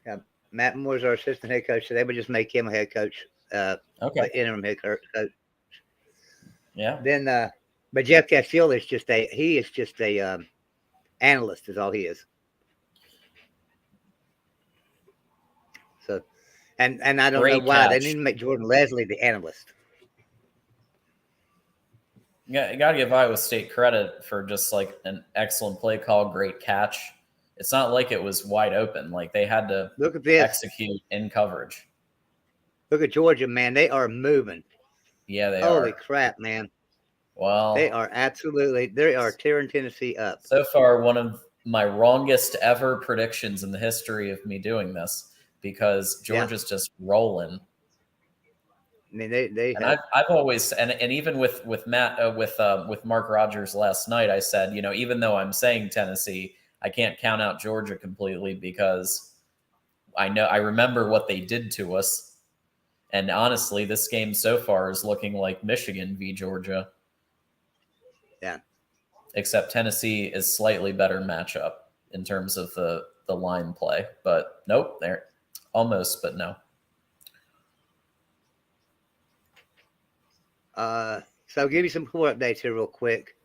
Yeah, Matt Moore's our assistant head coach, so they would just make him a head coach. Interim head coach. Yeah. Then, but Jeff Castile is just a analyst, is all he is. So, and I don't know why they need to make Jordan Leslie the analyst. Yeah, you got to give Iowa State credit for just like an excellent play call, great catch. It's not like it was wide open. Like they had to execute in coverage. Look at Georgia, man. They are moving. Yeah, they Holy crap, man. Well, they are tearing Tennessee up. So far, one of my wrongest ever predictions in the history of me doing this, because Georgia's just rolling. I mean, I've always and even with Matt with Mark Rogers last night, I said, even though I'm saying Tennessee, I can't count out Georgia completely because I remember what they did to us, and honestly, this game so far is looking like Michigan v. Georgia. Yeah, except Tennessee is slightly better matchup in terms of the line play, but nope, they're almost, but no. So I'll give you some core updates here real quick.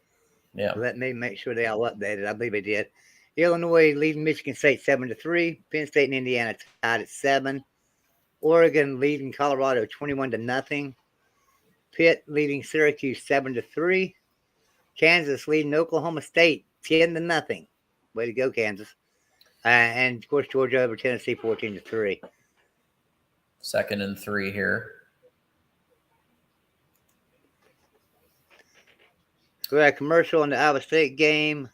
Yeah. Let me make sure they all updated. I believe they did. Illinois leading Michigan State 7-3. Penn State and Indiana tied at 7. Oregon leading Colorado 21-0. Pitt leading Syracuse 7-3. Kansas leading Oklahoma State 10-0. Way to go, Kansas. And of course, Georgia over Tennessee 14-3. 2nd and 3 here. We had a commercial in the Iowa State game,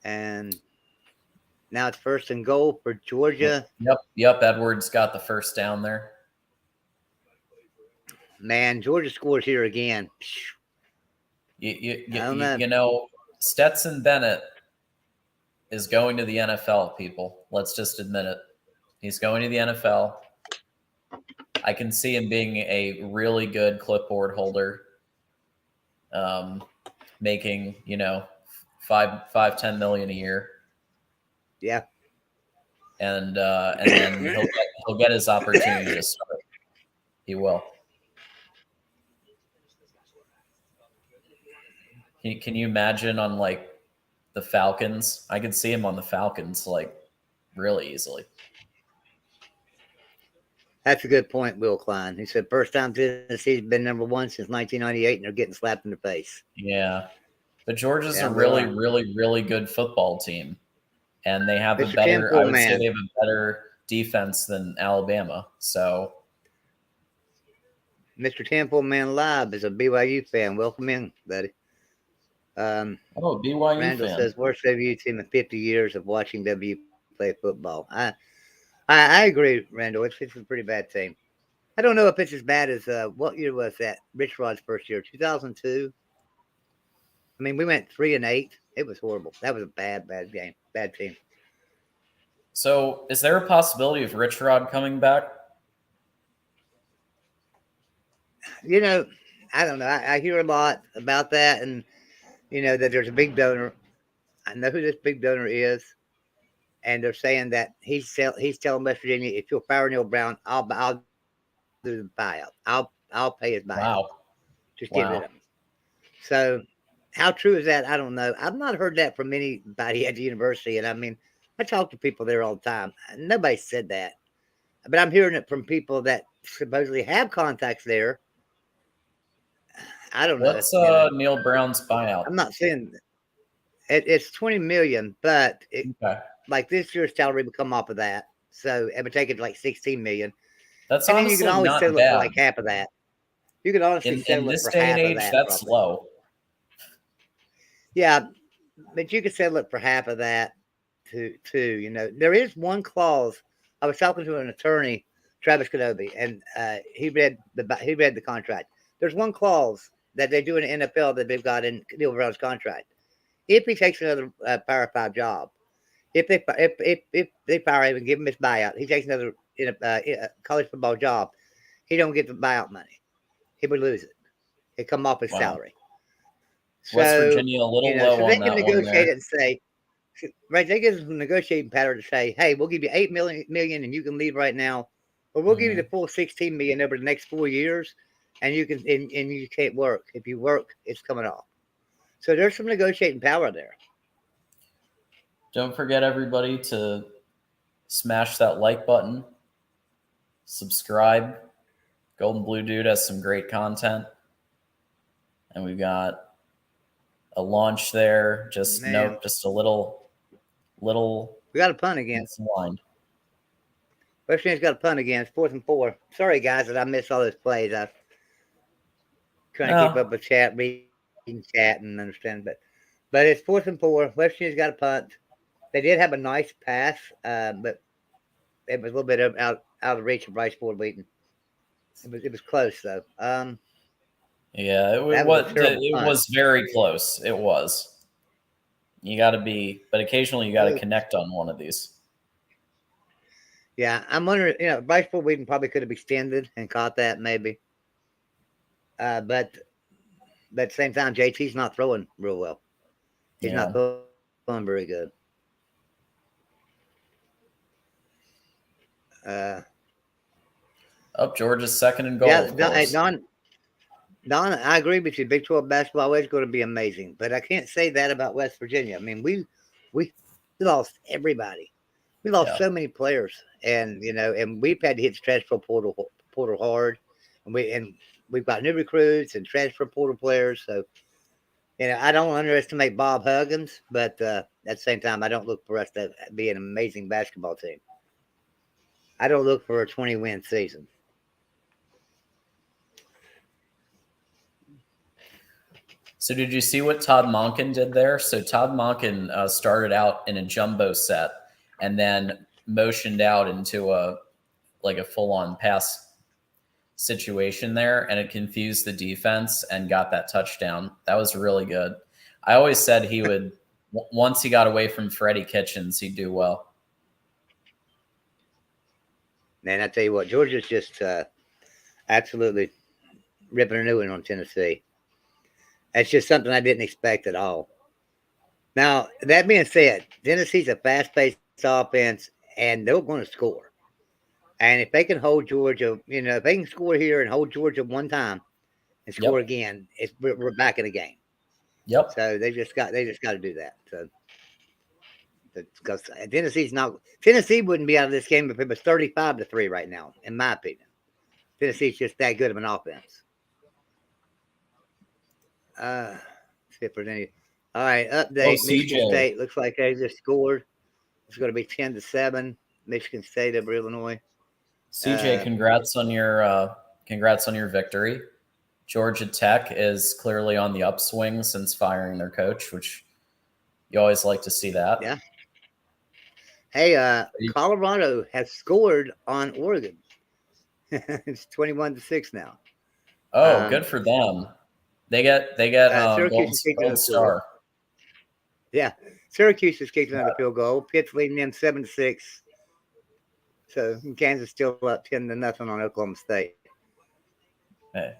and now it's 1st and goal for Georgia. Yep. Edwards got the first down there. Man, Georgia scores here again. You know, Stetson Bennett is going to the NFL, people. Let's just admit it. He's going to the NFL. I can see him being a really good clipboard holder, making, $5-10 million a year. Yeah. And then he'll get his opportunity to start. He will. Can you imagine on the Falcons? I could see him on the Falcons really easily. That's a good point, Will Klein. He said first time Tennessee's been number 1 since 1998, and they're getting slapped in the face. Yeah. But Georgia's a really, really, really good football team. And they have say they have a better defense than Alabama. So Mr. Temple Man Live is a BYU fan. Welcome in, buddy. BYU Randall fan. says worst WVU team in 50 years of watching WVU play football. I agree, Randall. It's a pretty bad team. I don't know if it's as bad as what year was that? Rich Rod's first year, 2002. I mean, we went 3-8. It was horrible. That was a bad game, bad team. So, is there a possibility of Rich Rod coming back? I don't know. I hear a lot about that, and that there's a big donor. I know who this big donor is, and they're saying that he's telling West Virginia, if you'll fire Neil Brown, I'll do the buyout. I'll pay his buyout. Wow. Just get rid of him. So, how true is that? I don't know. I've not heard that from anybody at the university, and I mean, I talk to people there all the time. Nobody said that, but I'm hearing it from people that supposedly have contacts there. I don't know. What's Neil Brown's buyout? I'm not saying it's $20 million, but like this year's salary would come off of that, so it would take it to $16 million. That's and honestly then you can always not settle bad. it for half of that. You could honestly settle it for half of that. In this day and age, that's low. Yeah, but you could settle it for half of that too. There is one clause. I was talking to an attorney, Travis Kenobi, and he read the contract. There's one clause that they do in the NFL that they've got in Neil Brown's contract. If he takes another Power 5 job, if they fire him and give him his buyout, he takes another college football job, he don't get the buyout money. He would lose it. It come off his salary. West Virginia a little low so on they that can one negotiate there. it and say, right? They give them a negotiating power to say, "Hey, we'll give you $8 million, and you can leave right now, or we'll give you the full $16 million over the next 4 years, and you can and you can't work. If you work, it's coming off." So there's some negotiating power there. Don't forget, everybody, to smash that like button, subscribe. Golden Blue Dude has some great content, and we've got a launch there. Just a little. We got a punt again. Line. West Virginia's got a punt again. It's 4th and 4. Sorry, guys, that I missed all those plays. I'm trying to keep up with chat, reading chat, and understand. But it's 4th and 4. West Virginia's got a punt. They did have a nice pass, but it was a little bit out of reach of Bryce Ford Wheaton. It was close though. Yeah, it was very close. It was. You got to be, but occasionally you got to connect on one of these. Yeah, I'm wondering. Bryce Ford Wheaton probably could have extended and caught that maybe. But at the same time, JT's not throwing real well. He's not throwing very good. Georgia's 2nd and goal. Yeah, Don, I agree with you. Big 12 basketball is going to be amazing, but I can't say that about West Virginia. I mean, we lost everybody. We lost so many players, and we've had to hit the transfer portal hard, and we've got new recruits and transfer portal players. So I don't underestimate Bob Huggins, but at the same time, I don't look for us to be an amazing basketball team. I don't look for a 20-win season. So did you see what Todd Monken did there? So Todd Monken started out in a jumbo set and then motioned out into a full-on pass situation there, and it confused the defense and got that touchdown. That was really good. I always said he would, once he got away from Freddie Kitchens, he'd do well. Man, I tell you what, Georgia's just absolutely ripping a new one on Tennessee. That's just something I didn't expect at all. Now, that being said, Tennessee's a fast-paced offense, and they're going to score. And if they can hold Georgia, if they can score here and hold Georgia one time and score again, we're back in the game. Yep. So they just got to do that. So because Tennessee wouldn't be out of this game if it was 35-3 right now, in my opinion. Tennessee's just that good of an offense. See if there's any. All right, update. Michigan State looks like they just scored. It's going to be 10-7. Michigan State over Illinois. CJ, congrats on your victory. Georgia Tech is clearly on the upswing since firing their coach, which you always like to see that. Yeah. Hey, Colorado has scored on Oregon. It's 21-6 now. Oh, good for them. They get gold star. Yeah, Syracuse is kicking another field goal. Pitt's leading them 7-6. So Kansas still up 10-0 on Oklahoma State. Hey.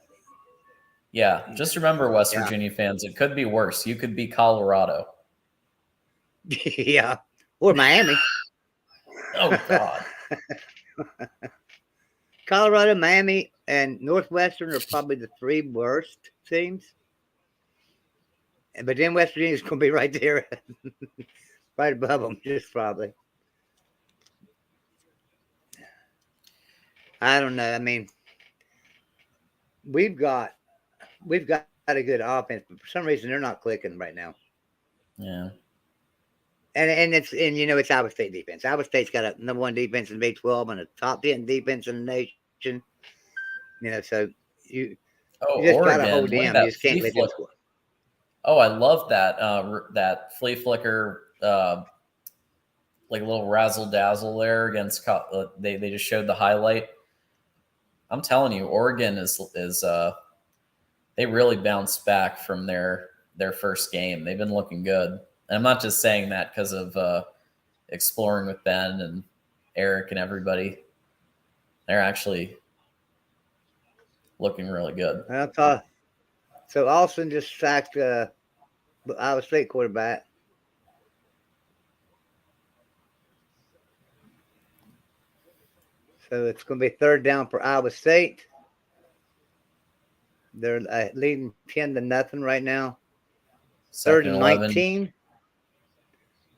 Yeah, just remember, West Virginia fans, it could be worse. You could be Colorado. Yeah, or Miami. Oh, God. Colorado, Miami, and Northwestern are probably the three worst teams. But then West Virginia's going to be right there, right above them, just probably. I don't know. I mean, we've got a good offense, but for some reason they're not clicking right now. Yeah. And it's Iowa State defense. Iowa State's got a number one defense in Big 12 and a top 10 defense in the nation. So you just got to hold them. You just can't let them score. Oh, I love that that flea flicker, like a little razzle dazzle there against. They just showed the highlight. I'm telling you, Oregon is they really bounced back from their first game. They've been looking good. And I'm not just saying that because of exploring with Ben and Eric and everybody. They're actually looking really good. So Austin just sacked Iowa State quarterback. So it's going to be third down for Iowa State. They're leading 10-0 right now. Third and 19.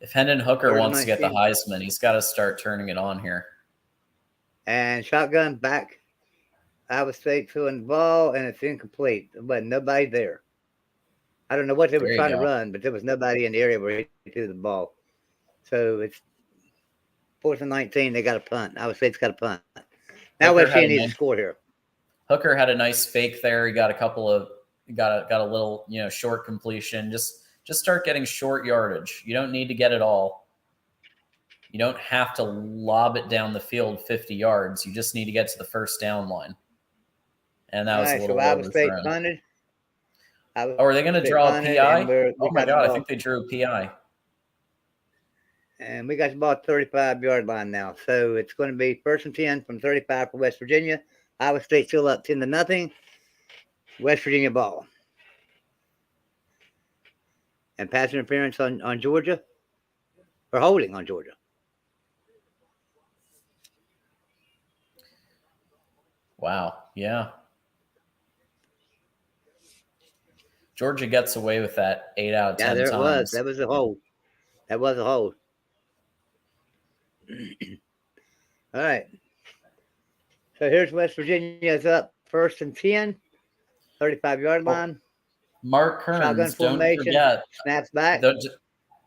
If Hendon Hooker wants to get the Heisman, he's got to start turning it on here. And shotgun back. Iowa State throwing the ball, and it's incomplete. But nobody there. I don't know what they were trying to run, but there was nobody in the area where he threw the ball. So it's 4th and 19. They got a punt. Iowa State's got a punt. Now West Virginia needs to score here. Hooker had a nice fake there. He got a little short completion. Just start getting short yardage. You don't need to get it all. You don't have to lob it down the field 50 yards. You just need to get to the first down line. And that was a little Iowa State punted. Are they going to draw a PI? Oh, my God. I think they drew a PI. And we got the ball at 35-yard line now. So it's going to be 1st and 10 from 35 for West Virginia. Iowa State still up 10-0. West Virginia ball. And pass interference on Georgia. Or holding on Georgia. Wow. Yeah. Georgia gets away with that 8 out of 10 times. Yeah, there it was. That was a hold. All right. So here's West Virginia's up 1st and 10. 35-yard line. Mark Shotgun Kearns, don't formation, forget. snaps back,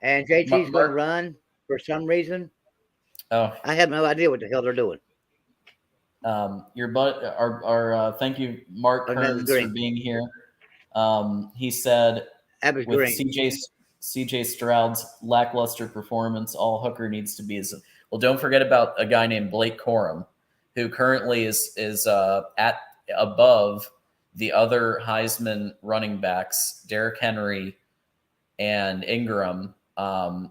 and JT's going to run for some reason. Oh, I have no idea what the hell they're doing. Our thank you, Mark Kearns, for being here. He said with CJ Stroud's lackluster performance, all Hooker needs to be is don't forget about a guy named Blake Corum, who currently is at above the other Heisman running backs, Derrick Henry and Ingram.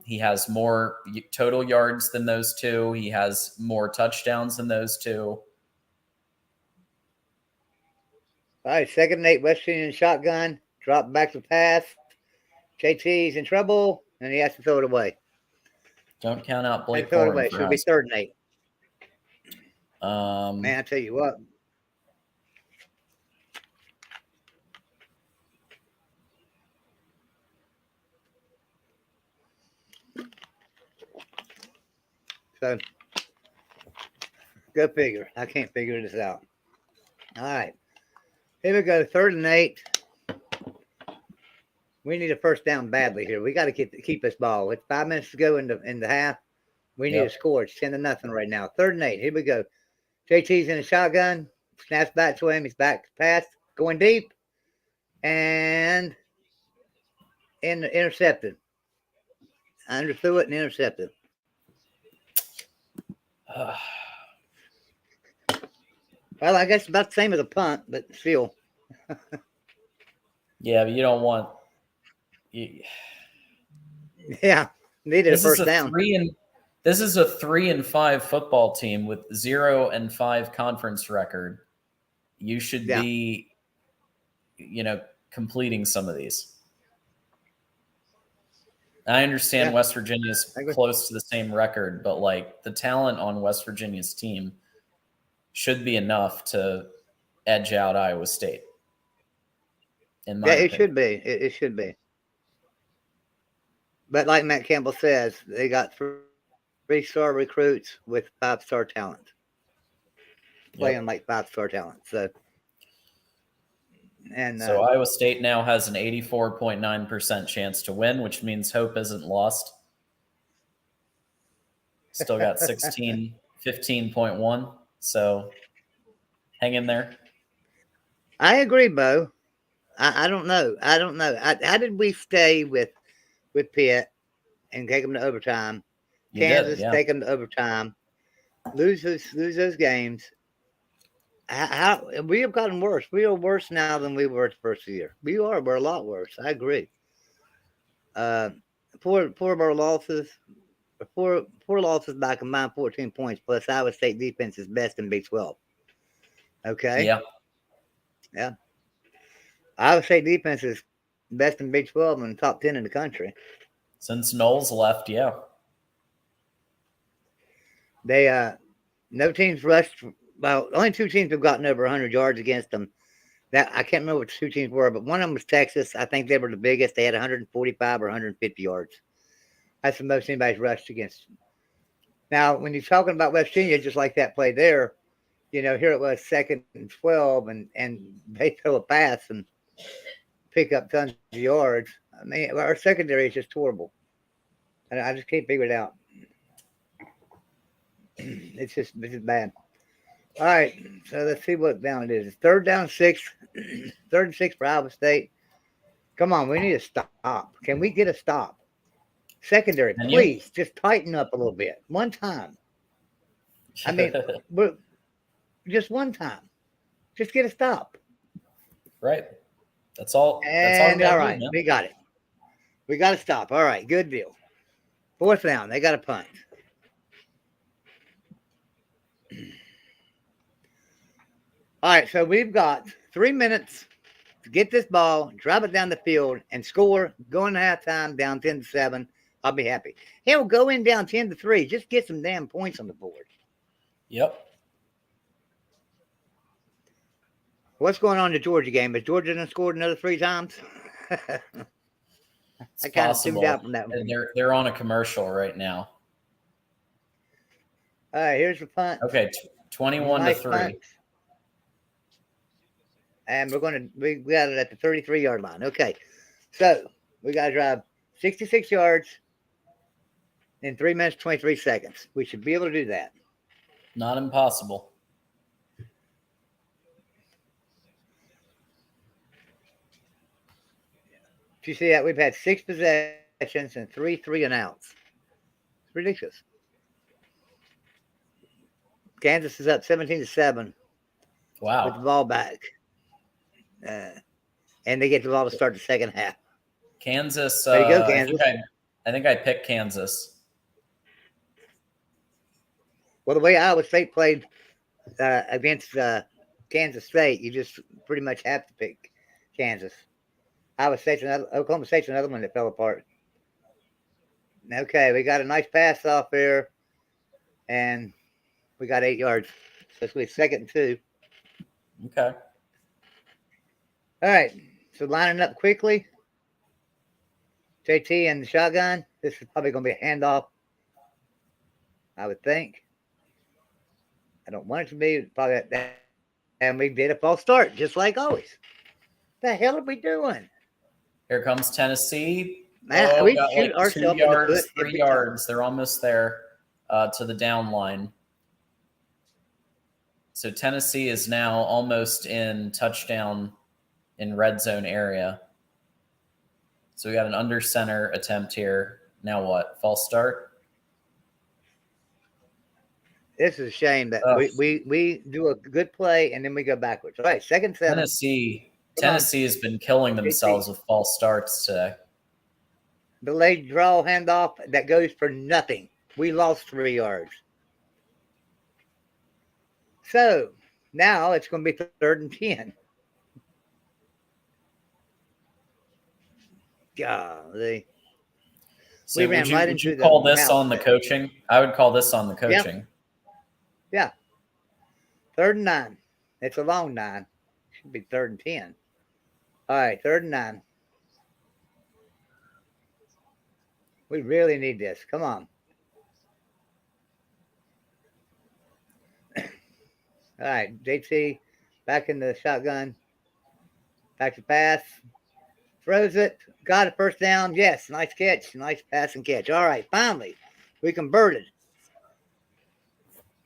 He has more total yards than those two. He has more touchdowns than those two. All right, 2nd and 8, West Virginia shotgun, drop back to pass. JT's in trouble, and he has to throw it away. Don't count out Blake Throw it Corum. away. Should be 3rd and 8. Man, I tell you what. So, go figure. I can't figure this out. All right. Here we go. 3rd and 8. We need a first down badly here. We got to keep this ball. It's 5 minutes to go in the half. We need to score. It's 10-0 right now. 3rd and 8. Here we go. JT's in a shotgun. Snaps back to him. He's back to pass. Going deep. And intercepted. Underthrew it and intercepted. Well, I guess about the same as a punt, but still. Yeah, but you don't want. Yeah, needed a first down. This is a 3-5 football team with 0-5 conference record. You should be, completing some of these. I understand West Virginia's close to the same record, but like the talent on West Virginia's team should be enough to edge out Iowa State. It should be. It should be. But like Matt Campbell says, they got 3-star recruits with 5-star talent. Playing like 5-star talent. So Iowa State now has an 84.9% chance to win, which means hope isn't lost. Still got 15.1. So hang in there. I agree, Bo. I don't know. How did we stay with Pitt and take them to overtime? Kansas take them to overtime. Lose those games. How we have gotten worse. We are worse now than we were the first year. We're a lot worse. I agree. Four of our losses, four losses by combined 14 points. Plus, Iowa State defense is best in Big 12. Okay. Yeah. Iowa State defense is best in Big 12 and top 10 in the country. Since Knowles left, yeah. They no teams rushed. Well, only 2 teams have gotten over 100 yards against them. That I can't remember what the 2 teams were, but one of them was Texas. I think they were the biggest. They had 145 or 150 yards. That's the most anybody's rushed against them. Now, when you're talking about West Virginia, just like that play there, here it was 2nd and 12, and they throw a pass and pick up tons of yards. I mean, our secondary is just horrible. And I just can't figure it out. It's just bad. All right, so let's see what down it is. It's 3rd down 6. 3rd and 6 for Iowa State. Come on, we need a stop. Can we get a stop? Secondary, please, just tighten up a little bit. One time. I mean, just one time. Just get a stop. Right. That's all. And all right, we got it. We got to stop. All right, good deal. 4th down. They got a punt. All right, so we've got 3 minutes to get this ball, drive it down the field, and score. Go into halftime down 10-7. I'll be happy. Hell, go in down 10-3. Just get some damn points on the board. Yep. What's going on in the Georgia game? Has Georgia done scored another 3 times? I kind of tuned out from that one. They're on a commercial right now. All right, here's the punt. Okay, 21-3. and we got it at the 33-yard line. Okay, so we got to drive 66 yards in 3 minutes 23 seconds. We should be able to do that. Not impossible. Did you see that? We've had 6 possessions and 3 3-and-outs. It's ridiculous. Kansas is up 17-7. Wow. With the ball back. And they get the ball to start the second half. Kansas. There you go, Kansas. I think I picked Kansas. Well, the way Iowa State played against Kansas State, you just pretty much have to pick Kansas. Oklahoma State's another one that fell apart. Okay, we got a nice pass off here, and we got 8 yards. So it's going to be 2nd and 2. Okay. All right, so lining up quickly. JT and the shotgun. This is probably going to be a handoff, I would think. I don't want it to be. Probably that. And we did a false start, just like always. The hell are we doing? Here comes Tennessee. Man, we got shoot like 2 ourselves yards, 3 yards. They're almost there to the down line. So Tennessee is now almost in touchdown in red zone area. So we got an under center attempt here. Now what? False start? This is a shame that we do a good play and then we go backwards. All right, 2nd and 7. Tennessee has been killing themselves with false starts today. Delayed draw handoff that goes for nothing. We lost 3 yards. So now it's going to be 3rd and 10. Golly. So would you call this on the coaching? I would call this on the coaching. Yeah. 3rd and 9. It's a long 9. Should be 3rd and 10. All right, 3rd and 9. We really need this. Come on. All right, JT back in the shotgun. Back to pass. Throws it. Got a 1st down. Yes, nice catch. Nice pass and catch. All right, finally, we converted.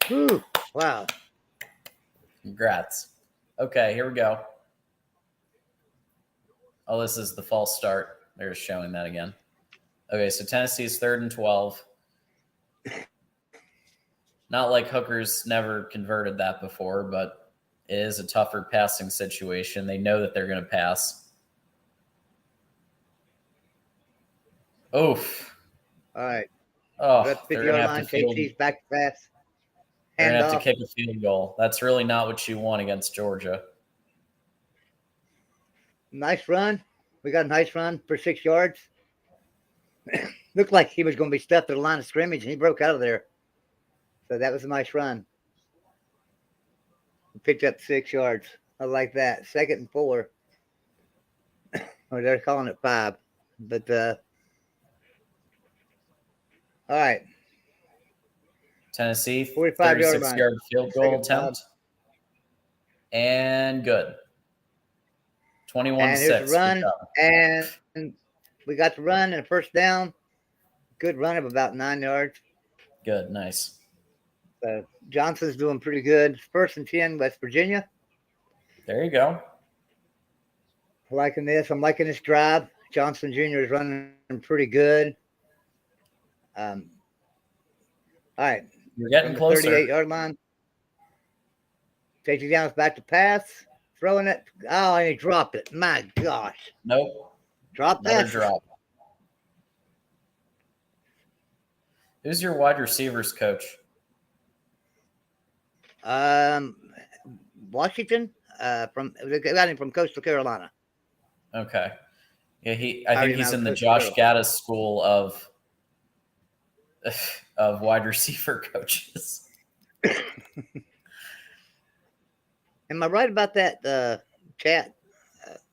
Whew, wow. Congrats. Okay, here we go. Oh, this is the false start. They're just showing that again. Okay, so Tennessee's 3rd and 12. Not like Hooker's never converted that before, but it is a tougher passing situation. They know that they're going to pass. Oof. All right. Oh, that's they're going to have to JT's back to pass. They're going to have to kick a field goal. That's really not what you want against Georgia. Nice run. We got a nice run for 6 yards. Looked like he was going to be stuffed at the line of scrimmage, and he broke out of there. So that was a nice run. We picked up 6 yards. I like that. 2nd and 4. Or they're calling it 5. But, all right. Tennessee, 45-yard 36-yard field goal attempt. And good. 21-6. Run, and we got the run and a 1st down. Good run of about 9 yards. Good, nice. So Johnson's doing pretty good. 1st and 10, West Virginia. There you go. Liking this. I'm liking this drive. Johnson Jr. is running pretty good. All right. You're getting closer. 38-yard line. JT Downs back to pass. Throwing it. Oh, and he dropped it. My gosh. Nope. Drop that. Drop. Who's your wide receivers coach? Washington. They got him from Coastal Carolina. Okay. Yeah, I think he's in the Josh Gaddis school of wide receiver coaches. Am I right about that chat?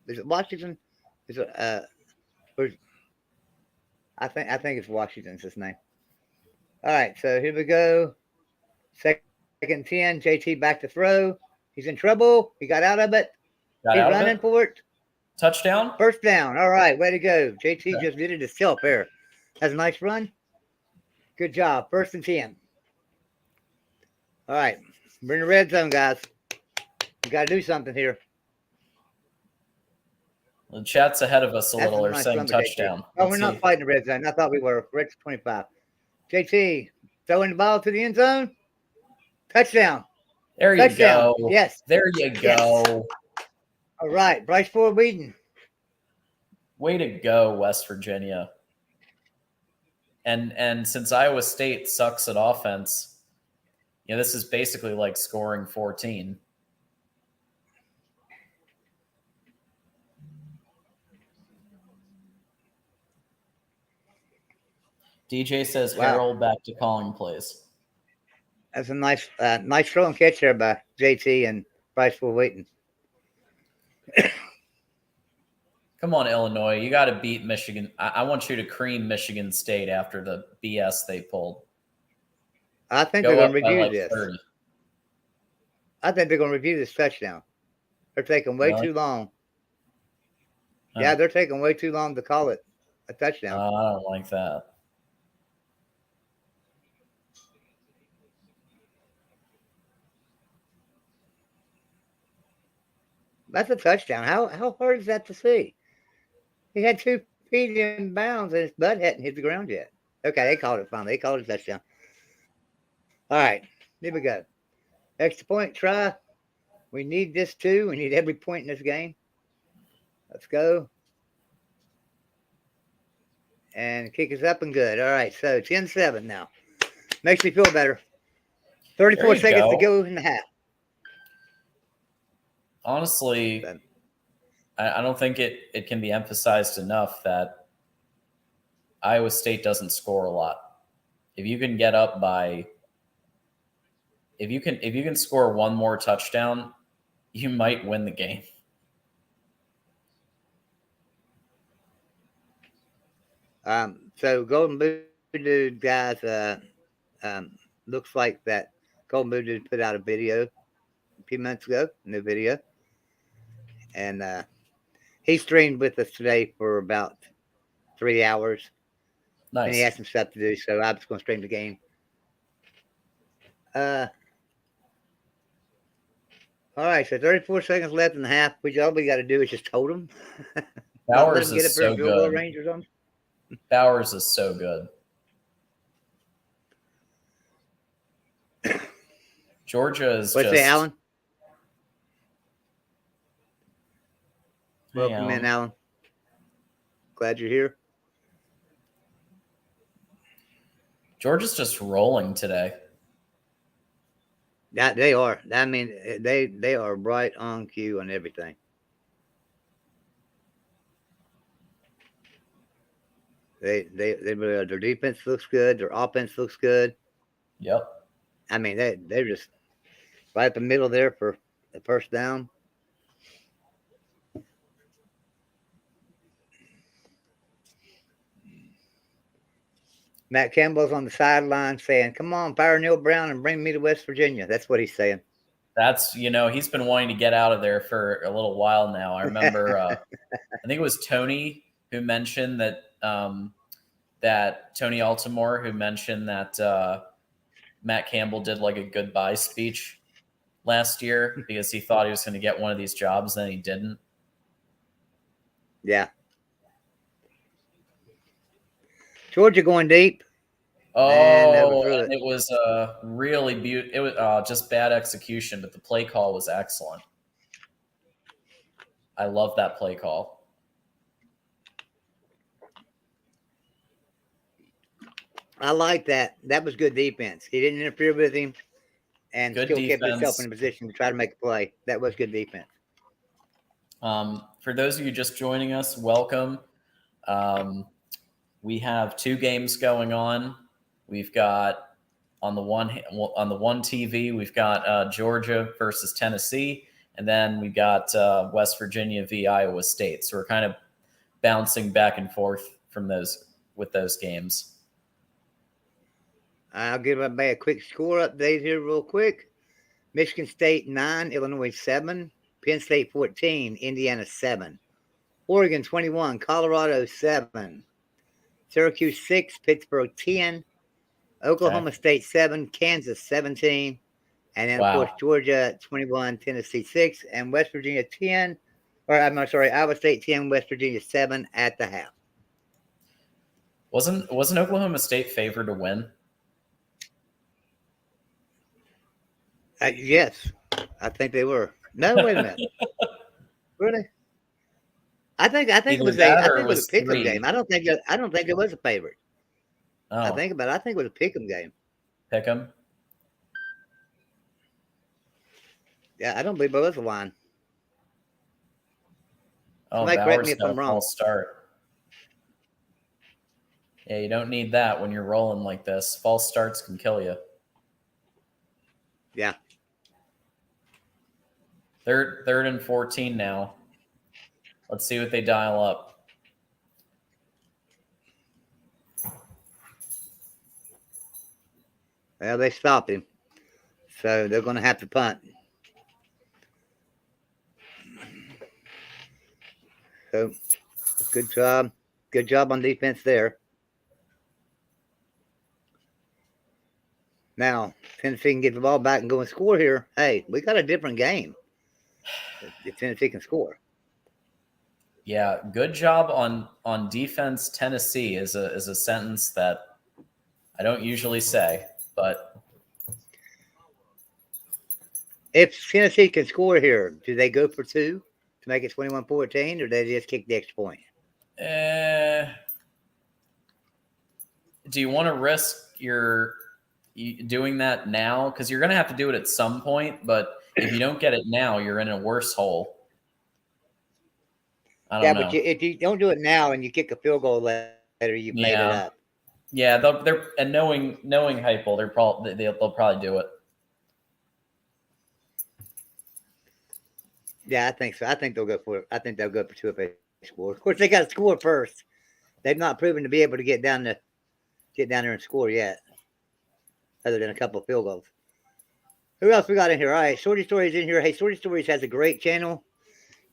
Is it Washington? Is it I think it's Washington's his name. All right, so here we go. 2nd and 10. JT back to throw. He's in trouble. He got out of it. Got He's out running of it. for it. Touchdown. First down. All right, way to go. JT Okay. just did it himself there. That's a nice run. Good job. 1st and 10. All right, we're in the red zone, guys. We got to do something here. The chat's ahead of us a little. They're nice saying run by JT. touchdown. Oh, we're not fighting the red zone. I thought we were. We're at 25. JT throwing the ball to the end zone. Touchdown. There you go. Yes. There you go. Yes. All right, Bryce Ford Wheaton. Way to go, West Virginia. And since Iowa State sucks at offense, this is basically like scoring 14. DJ says Harold back to calling plays. That's a nice throw and catch there by JT and Bryce Ford Wheaton. Come on, Illinois. You got to beat Michigan. I want you to cream Michigan State after the BS they pulled. I think they're going to review like this. 30. I think they're going to review this touchdown. They're taking way too long. Yeah, they're taking way too long to call it a touchdown. I don't like that. That's a touchdown. How hard is that to see? He had 2 feet in bounds and his butt hadn't hit the ground yet. Okay, they called it finally. They called it a touchdown. All right, here we go. Extra point try. We need this too. We need every point in this game. Let's go. And kick is up and good. All right, so 10-7 now. Makes me feel better. 34 seconds to go in the half. Honestly, I don't think it can be emphasized enough that Iowa State doesn't score a lot. If you can get up by if you can score one more touchdown, you might win the game. So Golden Voodoo guys, looks like that Golden Voodoo put out a video a few months ago, new video. And he streamed with us today for about 3 hours. Nice. And he had some stuff to do, so I was going to stream the game. All right, so 34 seconds left in the half. All we got to do is just hold them. Bowers is so good. Range or something. Bowers is so good. Georgia is What's just... that, Alan? Hey, Welcome in, Alan. Glad you're here. Georgia's just rolling today. That they are. I mean, they are right on cue on everything. They their defense looks good. Their offense looks good. Yep. I mean, they're just right up the middle there for the first down. Matt Campbell's on the sideline saying, "Come on, fire Neil Brown and bring me to West Virginia." That's what he's saying. That's, he's been wanting to get out of there for a little while now. I remember, I think it was Tony who mentioned that, that Tony Altimore who mentioned that Matt Campbell did like a goodbye speech last year because he thought he was going to get one of these jobs, then he didn't. Yeah. Georgia going deep. Oh, it was really beautiful. It was just bad execution, but the play call was excellent. I love that play call. I like that. That was good defense. He didn't interfere with him and Good still defense. kept himself in a position to try to make a play. That was good defense. For those of you just joining us, welcome. We have 2 games going on. We've got on the one TV, we've got Georgia versus Tennessee, and then we got West Virginia v. Iowa State. So we're kind of bouncing back and forth from with those games. I'll give everybody a quick score update here real quick. Michigan State 9, Illinois 7. Penn State 14, Indiana 7. Oregon 21, Colorado 7. Syracuse 6, Pittsburgh 10. Oklahoma State 7, Kansas 17. And then, of course, Georgia 21, Tennessee 6, and West Virginia 10. Or I'm sorry, Iowa State 10, West Virginia 7 at the half. Wasn't Oklahoma State favored to win? Yes, I think they were. No, wait a minute. Really? I think it was a pick'em game. I don't think it was a favorite. Oh. I think it was a pick'em game. Pick'em? Yeah, I don't believe it was a line. Oh, Somebody correct me Bauer's if I'm got a wrong. false start. Yeah, you don't need that when you're rolling like this. False starts can kill you. Yeah. Third and 14 now. Let's see what they dial up. Well, they stopped him, so they're going to have to punt. So, good job. Good job on defense there. Now, Tennessee can get the ball back and go and score here. Hey, we got a different game. If Tennessee can score. Yeah, good job on defense. Tennessee is a sentence that I don't usually say, but if Tennessee can score here, do they go for 2 to make it 21-14, or do they just kick the extra point? Do you want to risk doing that now? Because you're going to have to do it at some point, but if you don't get it now, you're in a worse hole. I don't know. But if you don't do it now and you kick a field goal later, you've made it up. Yeah, they're and knowing Heupel, they'll probably do it. Yeah, I think so. I think they'll go for it. I think they'll go for 2 if they score. Of course, they got to score first. They've not proven to be able to get down there and score yet, other than a couple of field goals. Who else we got in here? All right, Sorgy Stories in here. Hey, Sorgy Stories has a great channel.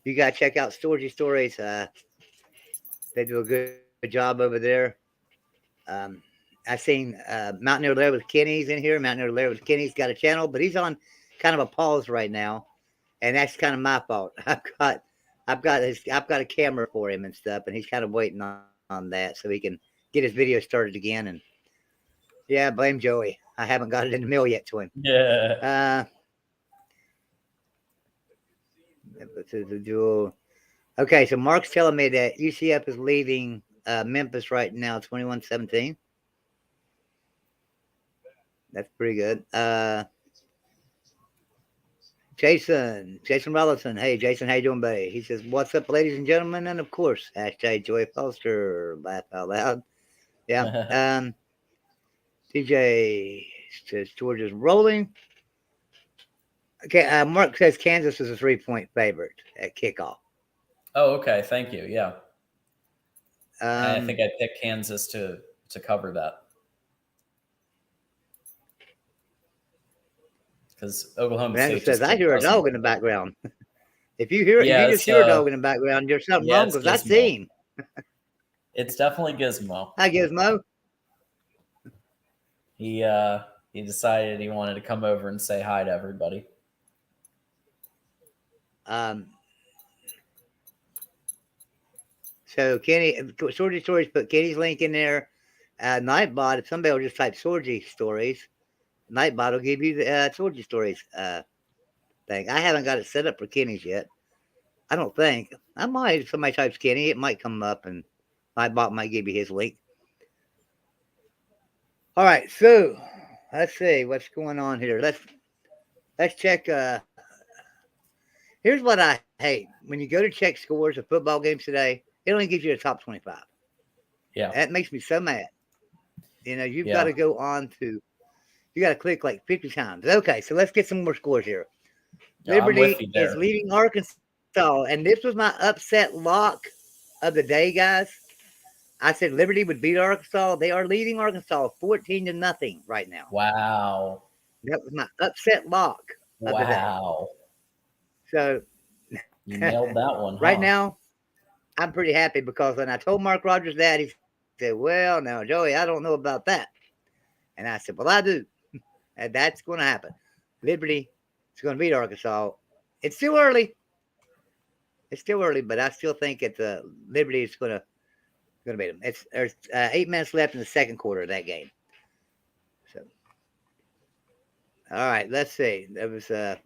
You got to check out Sorgy Stories. They do a good job over there. I've seen Mountaineer Lair with Kenny's in here. Mountaineer Lair with Kenny's got a channel, but he's on kind of a pause right now, and that's kind of my fault. I've got a camera for him and stuff, and he's kind of waiting on that so he can get his video started again. And yeah, blame Joey. I haven't got it in the mail yet to him. Yeah. Okay, so Mark's telling me that UCF is leading Memphis right now, 21-17. That's pretty good. Jason Rollison. Hey, Jason, how you doing, buddy? He says, "What's up, ladies and gentlemen?" And of course, hashtag Joey Foster. Laugh out loud. Yeah. TJ says Georgia's rolling. Okay, Mark says Kansas is a 3-point favorite at kickoff. Oh, okay. Thank you. Yeah. I Um, think I picked Kansas to cover that. Because Oklahoma State says, I hear a dog in the background. If you just hear a dog in the background, there's something wrong because I see him. It's definitely Gizmo. Hi, Gizmo. He decided he wanted to come over and say hi to everybody. So Kenny, Sorgy Stories put Kenny's link in there. Nightbot, if somebody will just type Sorgy Stories, Nightbot will give you the Sorgy Stories thing. I haven't got it set up for Kenny's yet. I don't think. I might. If somebody types Kenny, it might come up and Nightbot might give you his link. All right, so let's see what's going on here. Let's check. Here's what I hate. When you go to check scores of football games today, it only gives you a top 25. Yeah. That makes me so mad. You've got to go on to, you got to click like 50 times. Okay, so let's get some more scores here. Yeah, Liberty is leading Arkansas, and this was my upset lock of the day, guys. I said Liberty would beat Arkansas. They are leading Arkansas 14-0 right now. Wow. That was my upset lock of the day. Wow. So You nailed that one. Right now, I'm pretty happy because when I told Mark Rogers that, he said, "Well, now, Joey, I don't know about that." And I said, "Well, I do. And that's going to happen. Liberty is going to beat Arkansas. It's still early. It's still early, but I still think Liberty is going to beat them. There's 8 minutes left in the second quarter of that game. So, all right, let's see. There was if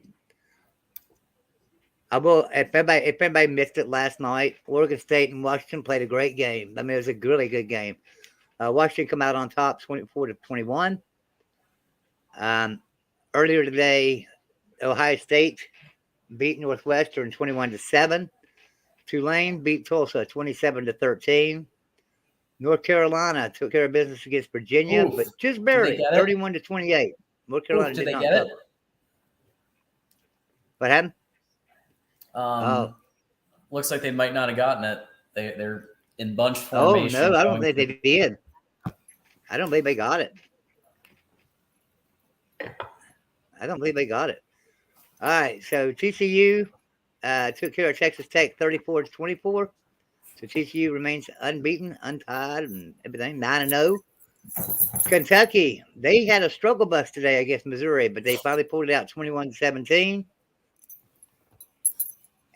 anybody missed it last night, Oregon State and Washington played a great game. I mean, it was a really good game. Washington come out on top 24-21. Earlier today, Ohio State beat Northwestern 21-7. Tulane beat Tulsa 27-13. North Carolina took care of business against Virginia, but just barely 31-28. North Carolina did not cover. What happened? Looks like they might not have gotten it. They're in bunch formation. Oh no, I don't think they did. I don't believe they got it. All right, so TCU took care of Texas Tech 34-24. So TCU remains unbeaten, untied, and everything, 9-0. Kentucky, they had a struggle bus today against Missouri, but they finally pulled it out 21-17.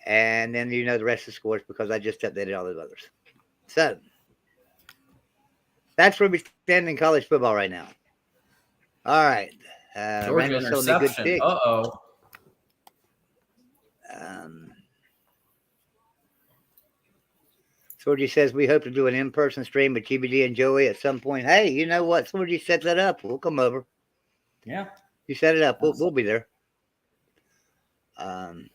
And then you know the rest of the scores because I just updated all those others. So that's where we stand in college football right now. All right. Georgia interception. Uh-oh. Sorgy says we hope to do an in-person stream with TBD and Joey at some point. Hey, you know what? Sorgy set that up. We'll come over. Yeah. You set it up. We'll be there. Am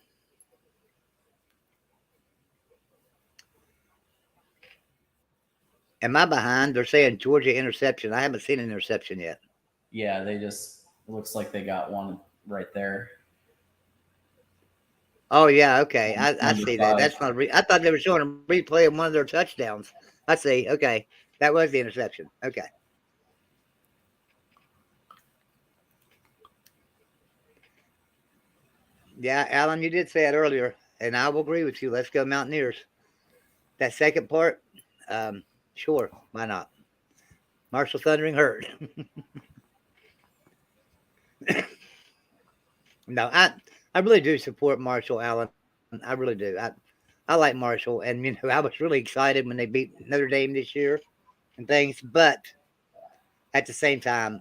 I behind? They're saying Georgia interception. I haven't seen an interception yet. Yeah, it looks like they got one right there. Oh, yeah, okay. I see that. That's not I thought they were showing a replay of one of their touchdowns. I see. Okay. That was the interception. Okay. Yeah, Alan, you did say it earlier, and I will agree with you. Let's go Mountaineers. That second part, sure, why not? Marshall Thundering Herd. No, I really do support Marshall, Allen. I really do. I like Marshall, and you know I was really excited when they beat Notre Dame this year and things. But at the same time,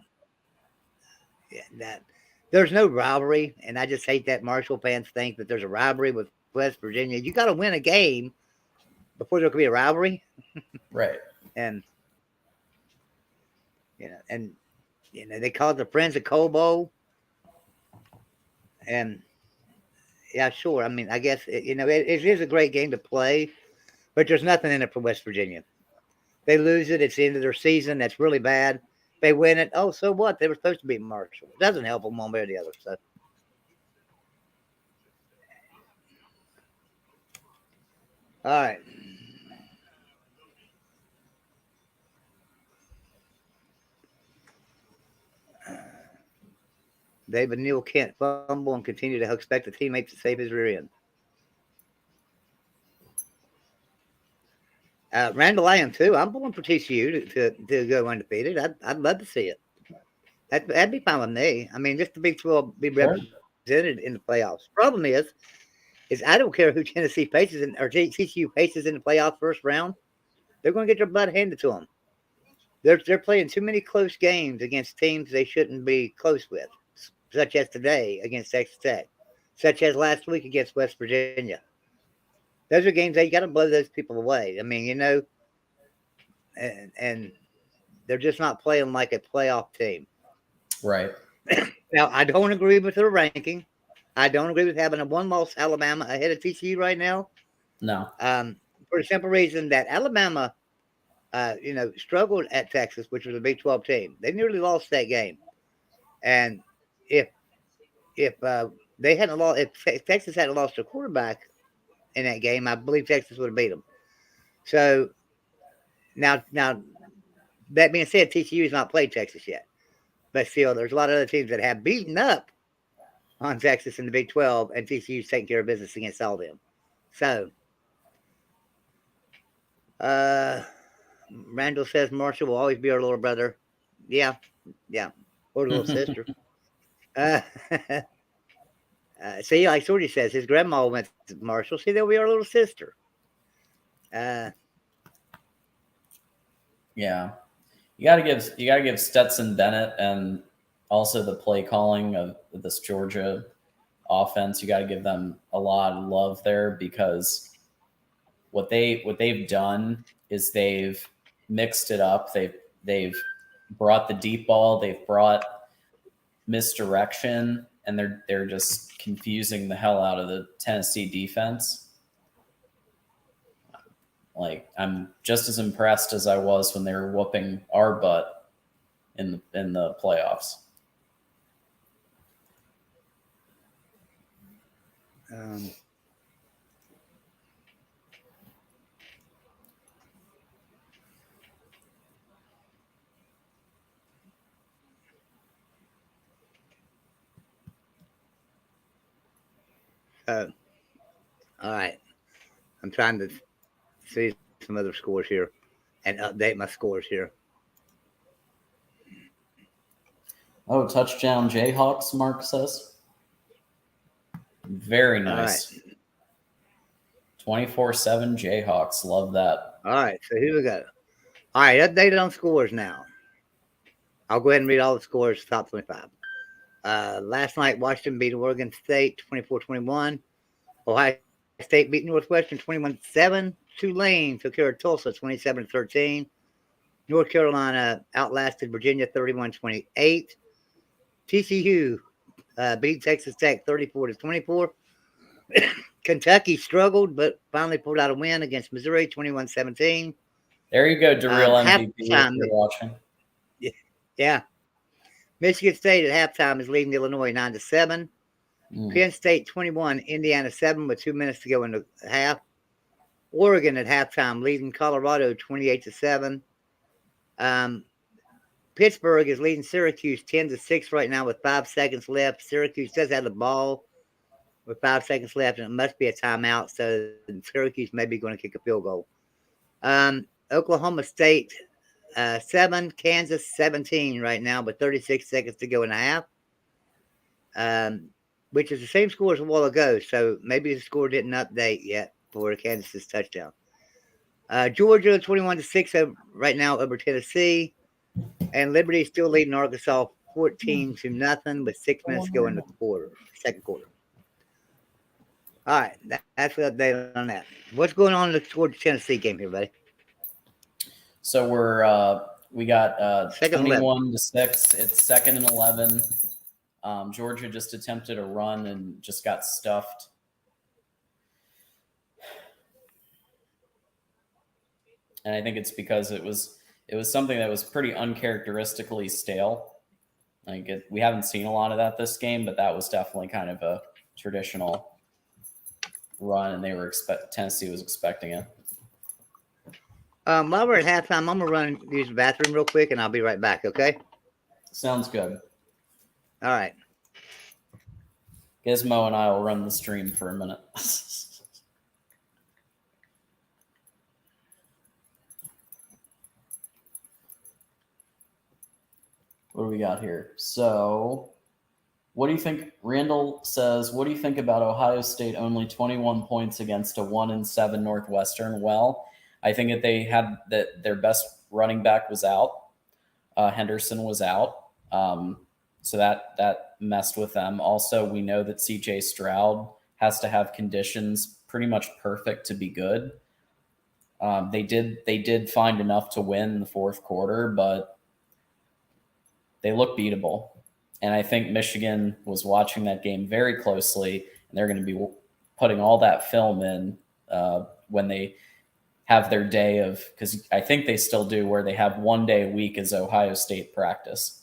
that there's no rivalry, and I just hate that Marshall fans think that there's a rivalry with West Virginia. You got to win a game before there could be a rivalry, right? And they call it the Friends of Coal Bowl, and. Yeah, sure. I mean, I guess, it is a great game to play, but there's nothing in it for West Virginia. They lose it. It's the end of their season. That's really bad. They win it. Oh, so what? They were supposed to beat Marshall. It doesn't help them one way or the other. So, all right. David Neal can't fumble and continue to expect the teammates to save his rear end. Randall, I am too. I'm pulling for TCU to go undefeated. I'd love to see it. That'd be fine with me. I mean, just the Big 12 be represented in the playoffs. Problem is I don't care who Tennessee faces or TCU faces in the playoff first round. They're going to get their butt handed to them. They're playing too many close games against teams they shouldn't be close with. Such as today against Texas Tech, such as last week against West Virginia. Those are games that you got to blow those people away. I mean, and they're just not playing like a playoff team. Right. Now, I don't agree with their ranking. I don't agree with having a one-loss Alabama ahead of TCU right now. No. For the simple reason that Alabama, struggled at Texas, which was a Big 12 team. They nearly lost that game. And if they hadn't lost, if Texas hadn't lost a quarterback in that game, I believe Texas would have beat them. So now that being said, TCU has not played Texas yet, but still, there's a lot of other teams that have beaten up on Texas in the Big 12, and TCU's taking care of business against all of them. So, Randall says Marshall will always be our little brother. Yeah, or little sister. See, like Shorty says, his grandma went to Marshall. See, they'll be our little sister. Yeah, you gotta give Stetson Bennett and also the play calling of this Georgia offense. You got to give them a lot of love there, because what they've done is they've mixed it up. They've brought the deep ball. They've brought misdirection, and they're just confusing the hell out of the Tennessee defense. Like, I'm just as impressed as I was when they were whooping our butt in the playoffs. All right. I'm trying to see some other scores here and update my scores here. Oh, touchdown Jayhawks, Mark says. Very nice. Right. 24/7 Jayhawks. Love that. All right, so here we go. All right, updated on scores now. I'll go ahead and read all the scores, top 25. Last night, Washington beat Oregon State 24-21. Ohio State beat Northwestern 21-7. Tulane took care of Tulsa 27-13. North Carolina outlasted Virginia 31-28. TCU beat Texas Tech 34-24. Kentucky struggled, but finally pulled out a win against Missouri 21-17. There you go, DeReal MVP if you're watching. Yeah. Michigan State at halftime is leading Illinois 9-7. Penn State 21, Indiana 7 with 2 minutes to go in the half. Oregon at halftime leading Colorado 28-7. Pittsburgh is leading Syracuse 10-6 right now with 5 seconds left. Syracuse does have the ball with 5 seconds left, and it must be a timeout, so Syracuse may be going to kick a field goal. Oklahoma State 7, Kansas 17 right now with 36 seconds to go in the half, which is the same score as a while ago, so maybe the score didn't update yet for Kansas's touchdown. Georgia 21-6 right now over Tennessee, and Liberty still leading Arkansas 14-0 with 6 minutes to go in the second quarter. All right, that's the update on that. What's going on in the Georgia Tennessee game here, buddy? So we got 21-6. It's 2nd and 11. Georgia just attempted a run and just got stuffed. And I think it's because it was something that was pretty uncharacteristically stale. We haven't seen a lot of that this game, but that was definitely kind of a traditional run, and Tennessee was expecting it. While we're at halftime, I'm gonna use the bathroom real quick, and I'll be right back. Okay? Sounds good. All right. Gizmo and I will run the stream for a minute. What do we got here? So, what do you think? Randall says, what do you think about Ohio State only 21 points against a 1-7 Northwestern? Well, I think that they had their best running back was out. Henderson was out. So that messed with them. Also, we know that CJ Stroud has to have conditions pretty much perfect to be good. They did find enough to win in the fourth quarter, but they look beatable. And I think Michigan was watching that game very closely, and they're going to be putting all that film in when they have their day of, because I think they still do, where they have 1 day a week as Ohio State practice.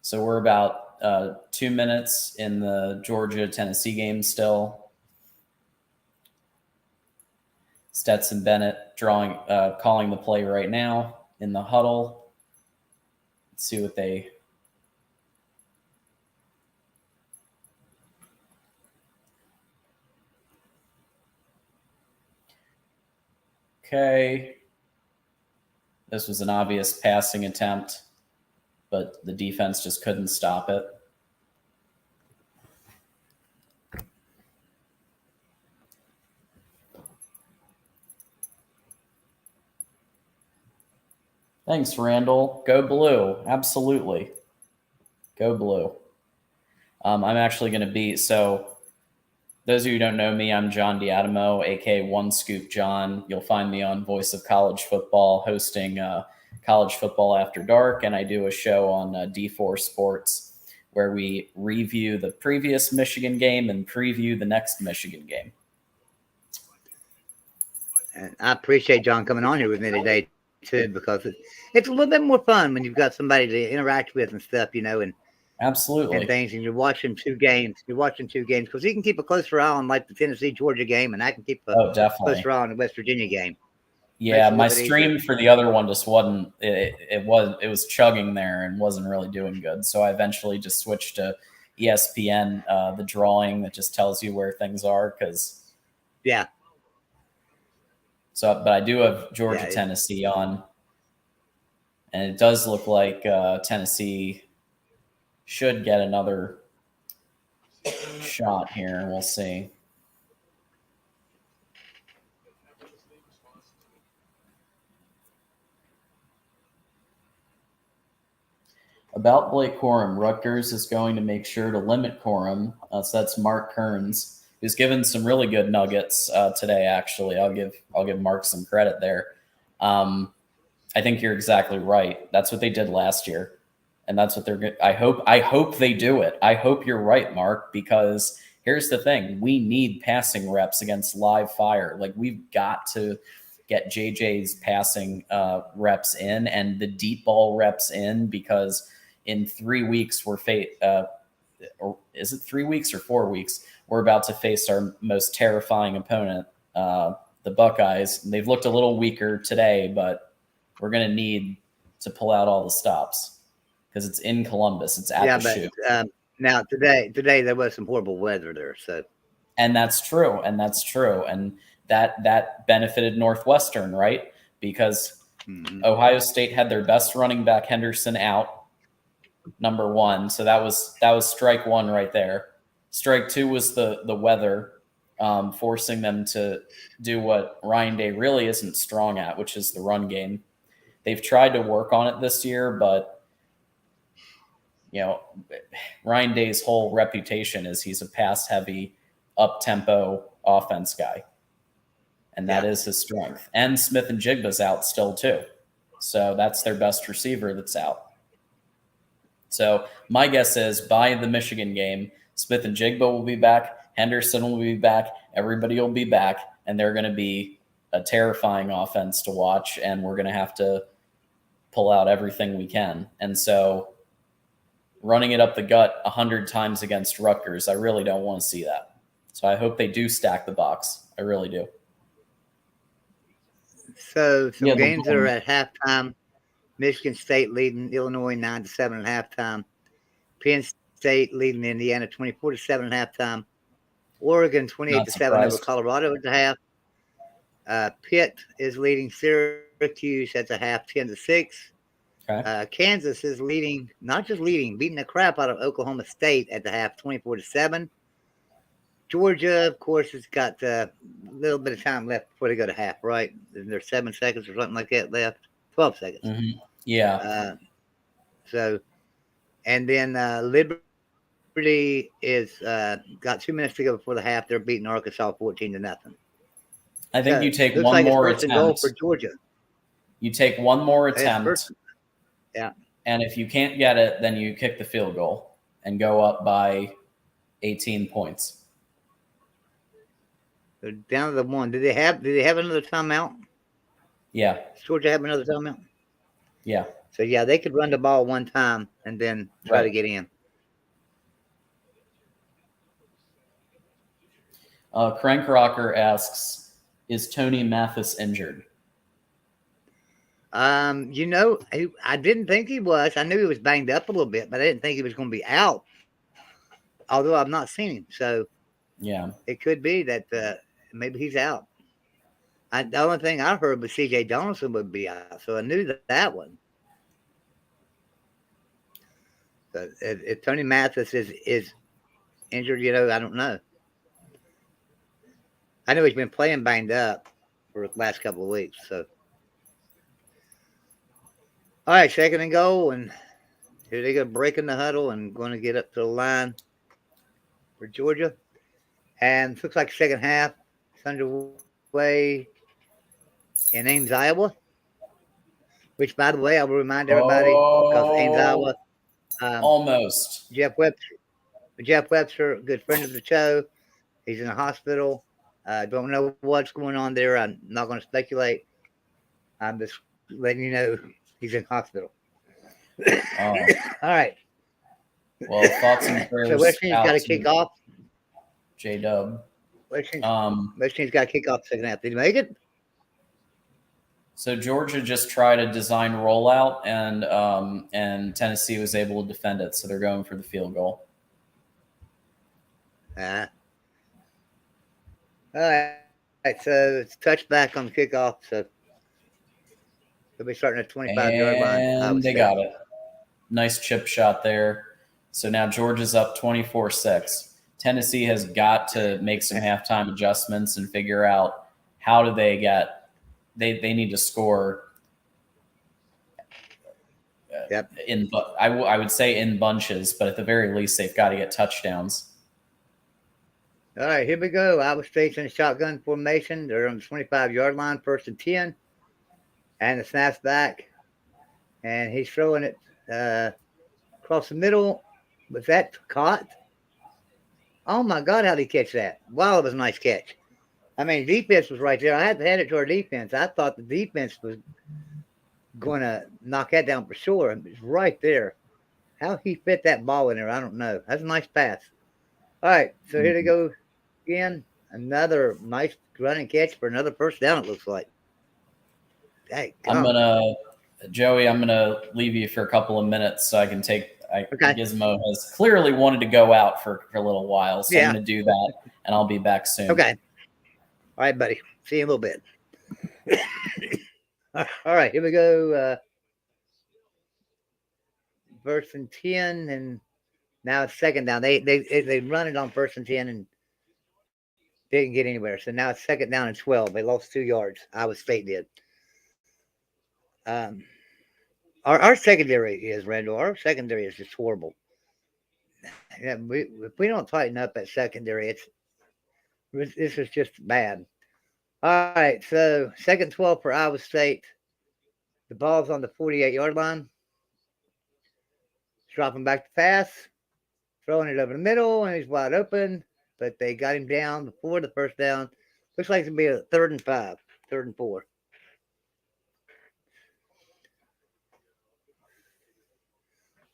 So we're about 2 minutes in the Georgia-Tennessee game still. Stetson Bennett calling the play right now. in the huddle. Let's see what they. Okay. This was an obvious passing attempt, but the defense just couldn't stop it. Thanks, Randall. Go blue. Absolutely. Go blue. I'm actually going to be, so those of you who don't know me, I'm John Diadamo, aka One Scoop John. You'll find me on Voice of College Football, hosting College Football After Dark, and I do a show on D4 Sports where we review the previous Michigan game and preview the next Michigan game. And I appreciate John coming on here with me today too, because it's a little bit more fun when you've got somebody to interact with and stuff, and absolutely and things, and you're watching two games because he can keep a closer eye on like the Tennessee-Georgia game, and I can keep a closer eye on the West Virginia game. Yeah, my stream for the other one just wasn't. It was chugging there and wasn't really doing good. So I eventually just switched to ESPN, the drawing that just tells you where things are. Yeah. So, but I do have Georgia Tennessee on, and it does look like Tennessee should get another shot here, and we'll see. About Blake Corum, Rutgers is going to make sure to limit Corum. So that's Mark Kearns, who's given some really good nuggets today. Actually, I'll give Mark some credit there. I think you're exactly right. That's what they did last year, and that's what they're. I hope they do it. I hope you're right, Mark, because here's the thing: we need passing reps against live fire. Like, we've got to get JJ's passing reps in and the deep ball reps in, because in 3 weeks or is it 3 weeks or 4 weeks? We're about to face our most terrifying opponent, the Buckeyes. They've looked a little weaker today, but we're going to need to pull out all the stops because it's in Columbus. It's at the shoe. Now today there was some horrible weather there, so. And that's true. And that benefited Northwestern, right? Because Ohio State had their best running back, Henderson, out, number one. So that was strike one right there. Strike two was the weather, forcing them to do what Ryan Day really isn't strong at, which is the run game. They've tried to work on it this year, but Ryan Day's whole reputation is he's a pass-heavy, up-tempo offense guy. And that is his strength. And Smith and Jigba's out still too. So that's their best receiver that's out. So my guess is by the Michigan game, Smith and Jigba will be back, Henderson will be back, everybody will be back, and they're going to be a terrifying offense to watch, and we're going to have to pull out everything we can. And so running it up the gut 100 times against Rutgers, I really don't want to see that. So I hope they do stack the box. I really do. So some games that are at halftime: Michigan State leading Illinois 9-7 at halftime. Penn State leading Indiana 24-7 at halftime. Oregon 28-7 over Colorado at the half. Pitt is leading Syracuse at the half 10-6. Okay. Kansas is beating the crap out of Oklahoma State at the half 24-7. Georgia, of course, has got a little bit of time left before they go to half, right? Isn't there 7 seconds or something like that left? 12 seconds. Mm-hmm. Yeah. And then Liberty is got 2 minutes to go before the half. They're beating Arkansas 14-0. I think you take one more attempt. Goal for Georgia. You take one more attempt. Yeah. And if you can't get it, then you kick the field goal and go up by 18 points. They're down to the one. Did they have another timeout? Yeah. Does Georgia have another timeout? Yeah. So they could run the ball one time and then try to get in. Crank Rocker asks, is Tony Mathis injured? I didn't think he was. I knew he was banged up a little bit, but I didn't think he was going to be out. Although I've not seen him, so yeah, it could be that maybe he's out. The only thing I heard was C.J. Donaldson would be out, so I knew that one. But if Tony Mathis is injured, I don't know. I know he's been playing banged up for the last couple of weeks. So, all right, 2nd and goal, and here they go breaking the huddle and going to get up to the line for Georgia. And looks like second half is underway in Ames, Iowa. Which, by the way, I will remind everybody because Ames, Iowa. Almost. Jeff Webster, a good friend of the show. He's in the hospital. Don't know what's going on there. I'm not going to speculate. I'm just letting you know he's in hospital. Oh. All right. Well, thoughts and prayers. So West Virginia's got to kick off. J-Dub. West Virginia's got to kick off the second half. Did he make it? So Georgia just tried a design rollout, and Tennessee was able to defend it. So they're going for the field goal. All right. So it's touchback on the kickoff. So they'll be starting at 25-yard line. And they got it. Nice chip shot there. So now Georgia's up 24-6. Tennessee has got to make some halftime adjustments and figure out how do they get – they need to score I would say in bunches, but at the very least they've got to get touchdowns. All right, here we go. Iowa State's in a shotgun formation. They're on the 25-yard line, 1st and 10. And the snap's back. And he's throwing it across the middle. Was that caught? Oh, my God, how'd he catch that? Wow, it was a nice catch. I mean, defense was right there. I had to hand it to our defense. I thought the defense was going to knock that down for sure. It was right there. How he fit that ball in there, I don't know. That's a nice pass. All right, so here they go again. Another nice running catch for another first down, it looks like. Hey, Joey, I'm going to leave you for a couple of minutes so I can take okay. Gizmo has clearly wanted to go out for a little while, so I'm going to do that, and I'll be back soon. Okay. All right, buddy. See you in a little bit. All right, here we go. 1st and 10, and now it's 2nd down. They run it on 1st and 10 and didn't get anywhere. So now it's 2nd down and 12. They lost 2 yards. Iowa State did. Our secondary is, Randall. Our secondary is just horrible. Yeah, if we don't tighten up at secondary, this is just bad. All right, so 2nd 12 for Iowa State. The ball's on the 48-yard line. Dropping back to pass. Throwing it over the middle, and he's wide open. But they got him down before the first down. Looks like it's going to be a 3rd and 5, 3rd and 4.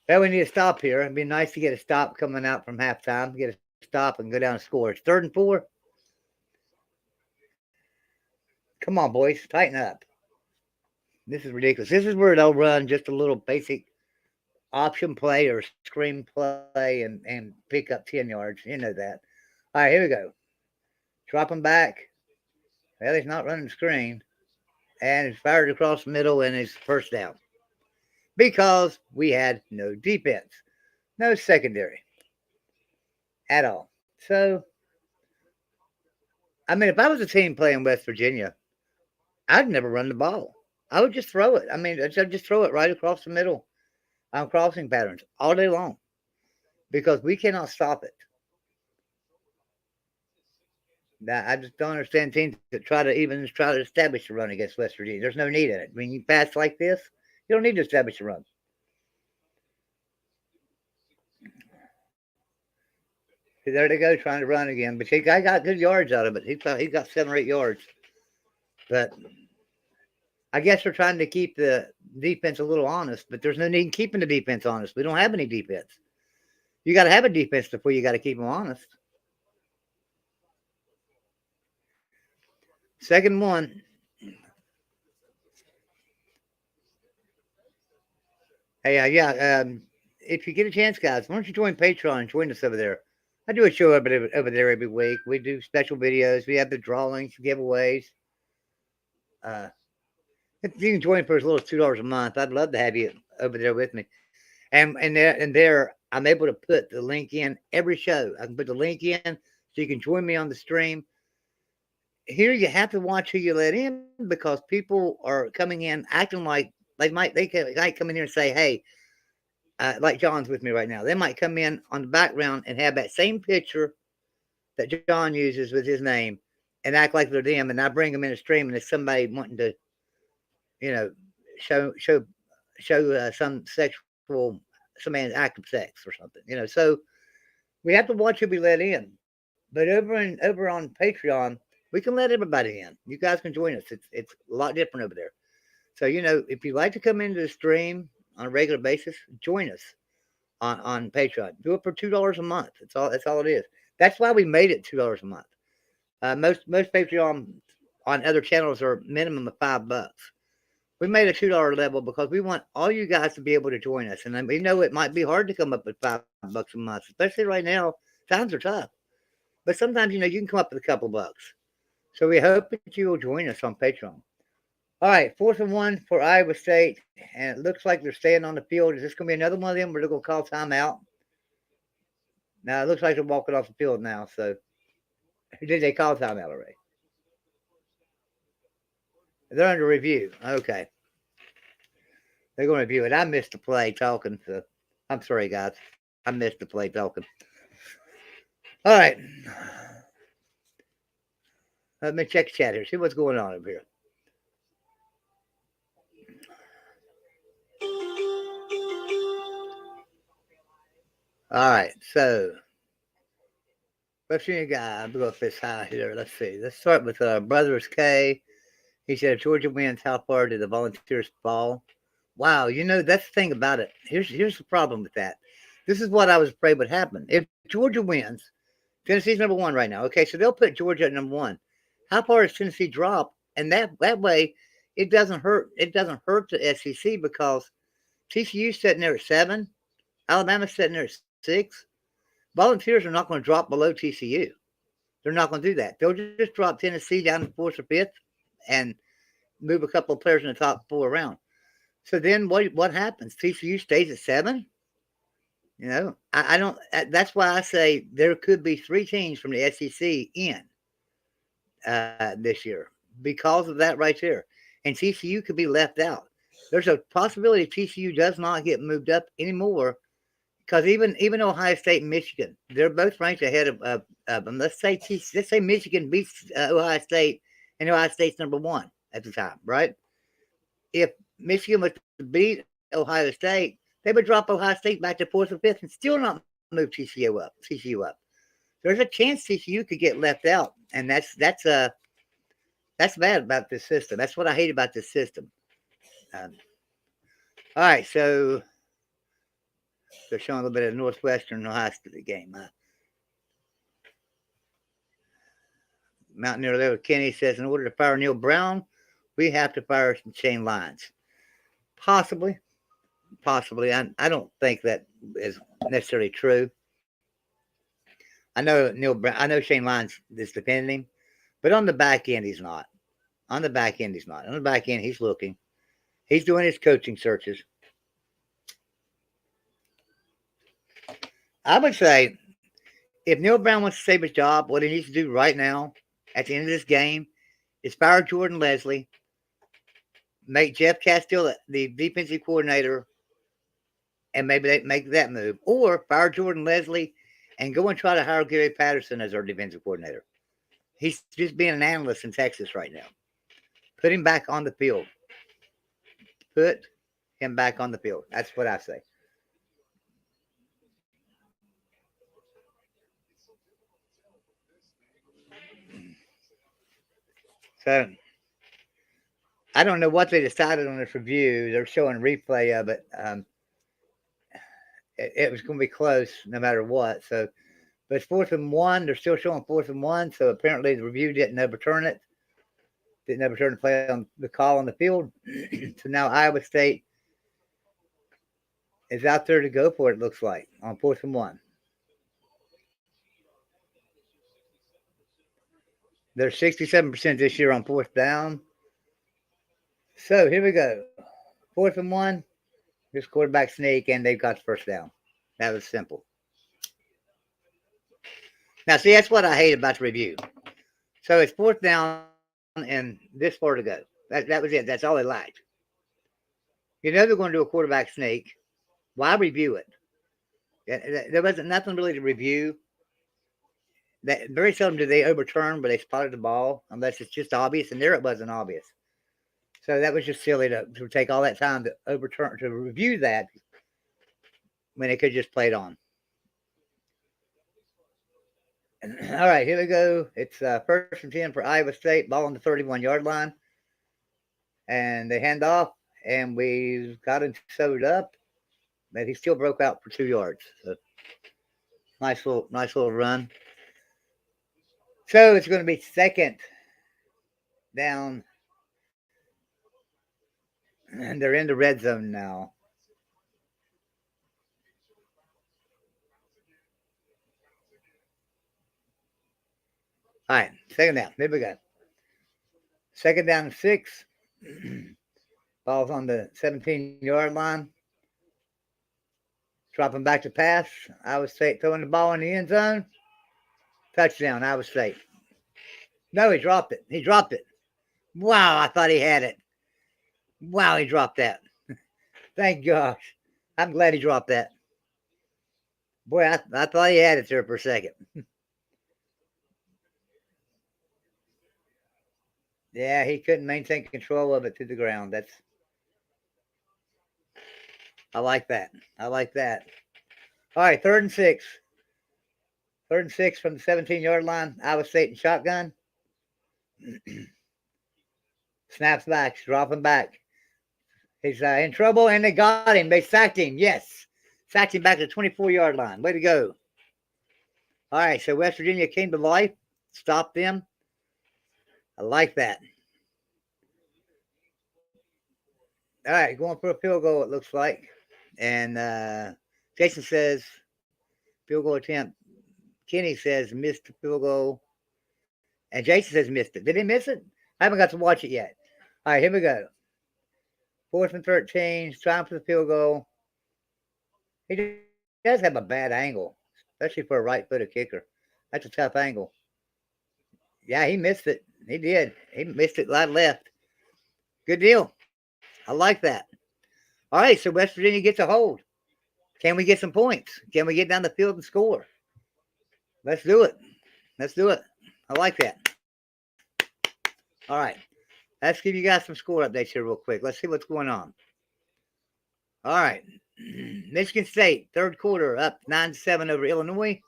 Well, we need a stop here. It'd be nice to get a stop coming out from halftime. Get a stop and go down and score. It's 3rd and 4. Come on, boys. Tighten up. This is ridiculous. This is where they'll run just a little basic option play or screen play and pick up 10 yards. You know that. All right, here we go. Dropping back. Well, he's not running the screen. And it's fired across the middle, and it's first down. Because we had no defense. No secondary. At all. So, I mean, if I was a team playing West Virginia, I'd never run the ball. I would just throw it. I mean, I'd just throw it right across the middle on crossing patterns all day long. Because we cannot stop it. Now, I just don't understand teams that try to establish a run against West Virginia. There's no need in it. When you pass like this, you don't need to establish a run. There they go, trying to run again. But I got good yards out of it. He got 7 or 8 yards. But I guess they're trying to keep the defense a little honest. But there's no need in keeping the defense honest. We don't have any defense. You got to have a defense before you got to keep them honest. 2nd 1. Hey, yeah. If you get a chance, guys, why don't you join Patreon and join us over there? I do a show over there every week. We do special videos. We have the drawings, giveaways. If you can join for as little as $2 a month, I'd love to have you over there with me. And there, I'm able to put the link in every show. I can put the link in so you can join me on the stream. Here, you have to watch who you let in because people are coming in acting like they might come in here and say, "Hey," like John's with me right now. They might come in on the background and have that same picture that John uses with his name and act like they're them. And I bring them in a stream and it's somebody wanting to, you know, show some sexual, some man's act of sex or something, So we have to watch who we let in. But over on Patreon, we can let everybody in. You guys can join us. It's a lot different over there. So if you'd like to come into the stream on a regular basis, join us on Patreon. Do it for $2 a month. That's all it is. That's why we made it $2 a month. Most Patreon on other channels are minimum of $5. We made a $2 level because we want all you guys to be able to join us. And we know it might be hard to come up with $5 a month, especially right now. Times are tough. But sometimes, you can come up with a couple bucks. So we hope that you will join us on Patreon. All right, 4th and 1 for Iowa State. And it looks like they're staying on the field. Is this going to be another one of them where they're going to call timeout? Now, it looks like they're walking off the field now. So, did they call timeout already? They're under review. Okay. They're going to review it. I missed the play talking. So, I'm sorry, guys. I missed the play talking. All right. Let me check the chat here. See what's going on over here. All right. So, let's see. I'll go up this high here. Let's see. Let's start with Brothers K. He said, if Georgia wins, how far did the Volunteers fall? Wow. That's the thing about it. Here's the problem with that. This is what I was afraid would happen. If Georgia wins, Tennessee's number 1 right now. Okay, so they'll put Georgia at number 1. How far does Tennessee drop? And that way, it doesn't hurt. It doesn't hurt the SEC because TCU's sitting there at 7, Alabama's sitting there at 6. Volunteers are not going to drop below TCU. They're not going to do that. They'll just drop Tennessee down to 4th or 5th and move a couple of players in the top 4 around. So then what happens? TCU stays at 7. I don't. That's why I say there could be 3 teams from the SEC in this year because of that right there, and TCU could be left out. There's a possibility TCU does not get moved up anymore because even Ohio State and Michigan, they're both ranked ahead of them. Let's say Michigan beats Ohio State, and Ohio State's number 1 at the time, right? If Michigan was to beat Ohio State, they would drop Ohio State back to 4th or 5th and still not move TCU up. There's a chance TCU could get left out, and that's bad about this system. That's what I hate about this system. All right, so they're showing a little bit of Northwestern Ohio State game. Mountaineer Level Kenny says, in order to fire Neil Brown, we have to fire Shane Lyons. Possibly. I don't think that is necessarily true. I know Shane Lyons is defending him, but on the back end, he's not. On the back end, he's looking. He's doing his coaching searches. I would say if Neil Brown wants to save his job, what he needs to do right now at the end of this game is fire Jordan Leslie, make Jeff Castile the defensive coordinator, and maybe they make that move, or fire Jordan Leslie and go and try to hire Gary Patterson as our defensive coordinator. He's just being an analyst in Texas right now. Put him back on the field. Put him back on the field. That's what I say. So, I don't know what they decided on this review. They're showing replay of it. It was going to be close no matter what. So, but it's 4th and 1. They're still showing 4th and 1. So apparently the review didn't overturn it. Didn't overturn the play on the call on the field. So now Iowa State is out there to go for it, looks like, on 4th and 1. They're 67% this year on 4th down. So here we go. 4th and 1. This quarterback sneak, and they've got the first down. That was simple. Now, see, that's what I hate about the review. So it's 4th down and this far to go. That was it. That's all they lacked. You know they're going to do a quarterback sneak. Why review it? There wasn't nothing really to review. Very seldom do they overturn, but they spotted the ball, unless it's just obvious, and there it wasn't obvious. So that was just silly to take all that time to review that when they could just play it on. All right, here we go. It's 1st and 10 for Iowa State, ball on the 31-yard line. And they hand off, and we've got him sewed up, but he still broke out for 2 yards. So nice little run. So it's going to be 2nd down, and they're in the red zone now. All right, 2nd down. Here we go. 2nd down and 6. Ball's on the 17-yard line. Dropping back to pass. Iowa State throwing the ball in the end zone. Touchdown, Iowa State. No, he dropped it. He dropped it. Wow, I thought he had it. Wow, he dropped that. Thank gosh. I'm glad he dropped that. Boy, I thought he had it there for a second. Yeah, he couldn't maintain control of it to the ground. I like that. I like that. All right, 3rd and 6. 3rd and 6 from the 17-yard line. Iowa State in shotgun. Snaps back, dropping back. He's in trouble, and they got him. They sacked him. Yes. Sacked him back to the 24-yard line. Way to go. All right, so West Virginia came to life. Stopped them. I like that. All right, going for a field goal, it looks like. And Jason says, field goal attempt. Kenny says, missed the field goal. And Jason says, missed it. Did he miss it? I haven't got to watch it yet. All right, here we go. 4th and 13, trying for the field goal. He does have a bad angle, especially for a right-footed kicker. That's a tough angle. Yeah, he missed it. He did. He missed it right left. Good deal. I like that. All right, so West Virginia gets a hold. Can we get some points? Can we get down the field and score? Let's do it. Let's do it. I like that. All right. Let's give you guys some score updates here real quick. Let's see what's going on. All right. Michigan State, 3rd quarter, up 9-7 over Illinois.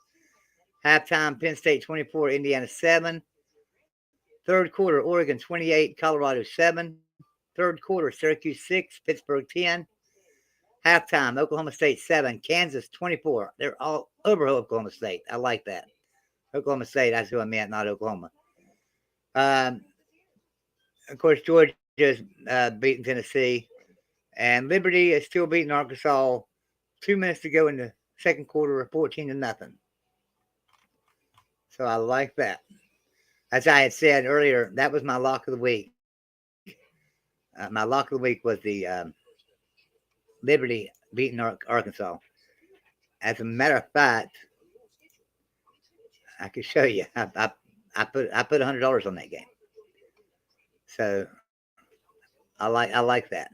Halftime, Penn State 24, Indiana 7. 3rd quarter, Oregon 28, Colorado 7. 3rd quarter, Syracuse 6, Pittsburgh 10. Halftime, Oklahoma State 7, Kansas 24. They're all over Oklahoma State. I like that. Oklahoma State, that's who I meant, not Oklahoma. Of course, Georgia is beating Tennessee. And Liberty is still beating Arkansas. 2 minutes to go in the 2nd quarter, 14-0. So I like that. As I had said earlier, that was my lock of the week. My lock of the week was the Liberty beating Arkansas. As a matter of fact, I could show you. I put $100 on that game. So I like that.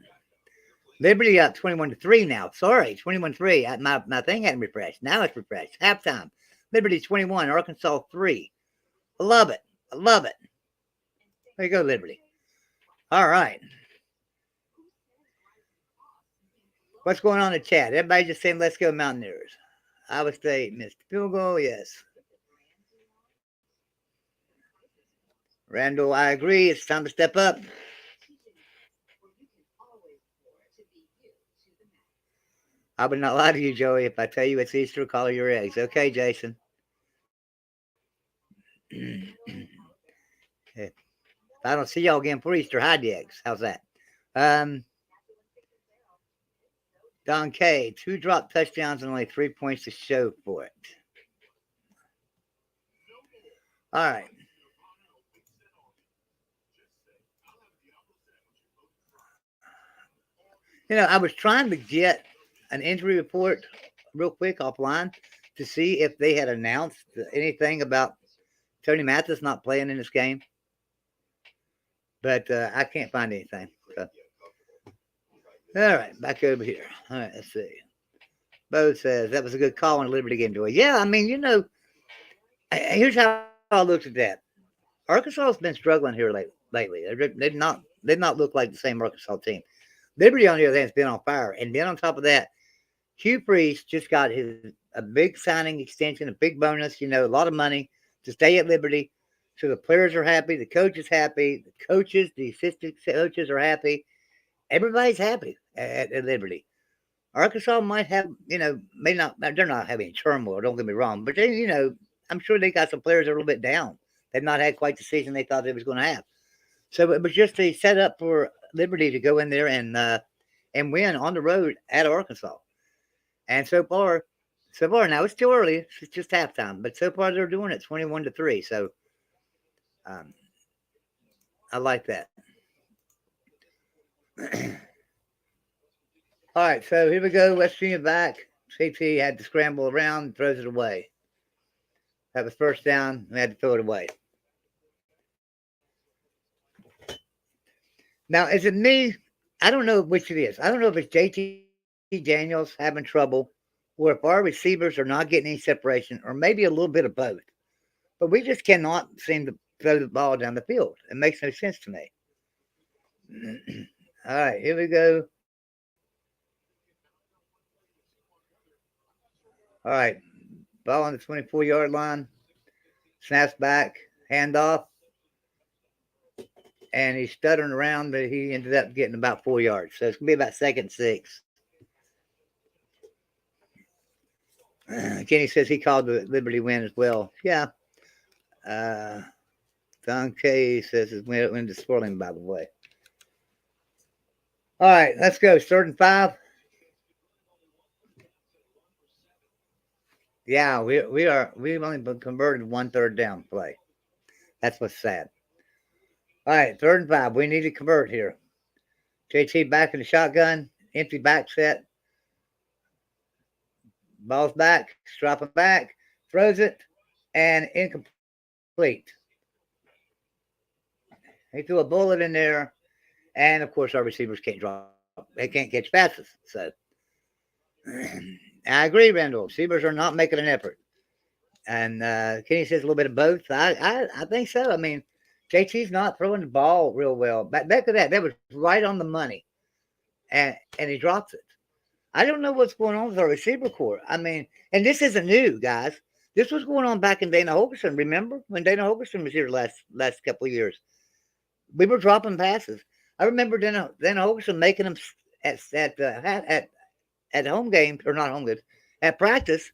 Liberty up 21-3 now. Sorry, 21-3. My thing hadn't refreshed. Now it's refreshed. Halftime. Liberty 21, Arkansas 3. I love it. I love it. There you go, Liberty. All right. What's going on in the chat? Everybody just saying, let's go Mountaineers. Iowa State missed the field goal. Yes. Randall, I agree. It's time to step up. I would not lie to you, Joey, if I tell you it's Easter, collar your eggs. Okay, Jason. If I don't see y'all again for Easter, hide the eggs. How's that? Don K, 2 drop touchdowns and only 3 points to show for it. All right. I was trying to get an injury report real quick offline to see if they had announced anything about Tony Mathis not playing in this game. But I can't find anything. So. All right, back over here. All right, let's see. Bo says, that was a good call in the Liberty game, Joy. Yeah, I mean, here's how I looked at that. Arkansas has been struggling here lately. They've not looked like the same Arkansas team. Liberty, on the other hand, has been on fire. And then on top of that, Hugh Priest just got a big signing extension, a big bonus, a lot of money to stay at Liberty. So the players are happy, the coach is happy, the assistant coaches are happy. Everybody's happy at Liberty. Arkansas might have, may not, they're not having turmoil, don't get me wrong, but they, I'm sure they got some players that are a little bit down. They've not had quite the season they thought they was going to have. So it was just a setup for Liberty to go in there and win on the road at Arkansas. And so far, now it's still early. It's just halftime, but so far they're doing it 21-3. So I like that. All right, so here we go. West Virginia back. CT had to scramble around, throws it away. That was first down. We had to throw it away. Now, is it me? I don't know which it is. I don't know if it's JT Daniels having trouble or if our receivers are not getting any separation or maybe a little bit of both. But we just cannot seem to throw the ball down the field. It makes no sense to me. All right, here we go. All right, ball on the 24-yard line. Snaps back, handoff. And he's stuttering around, but he ended up getting about 4 yards. So it's going to be about 2nd and 6. Kenny says he called the Liberty win as well. Yeah. Don K says it's win to Swirling, by the way. All right, let's go. 3rd and 5. Yeah, we've only been converted 1 third down play. That's what's sad. All right, 3rd and 5. We need to convert here. JT back in the shotgun. Empty back set. Ball's back. Dropping back. Throws it. And incomplete. He threw a bullet in there. And, of course, our receivers can't drop. They can't catch passes. So, I agree, Randall. Receivers are not making an effort. And Kenny says a little bit of both. I think so. I mean, JT's not throwing the ball real well. Back to that was right on the money. And he drops it. I don't know what's going on with our receiver corps. I mean, and this isn't new, guys. This was going on back in Dana Holgerson. Remember when Dana Holgerson was here last couple of years? We were dropping passes. I remember Dana Holgerson making them at home games, or not home games, at practice,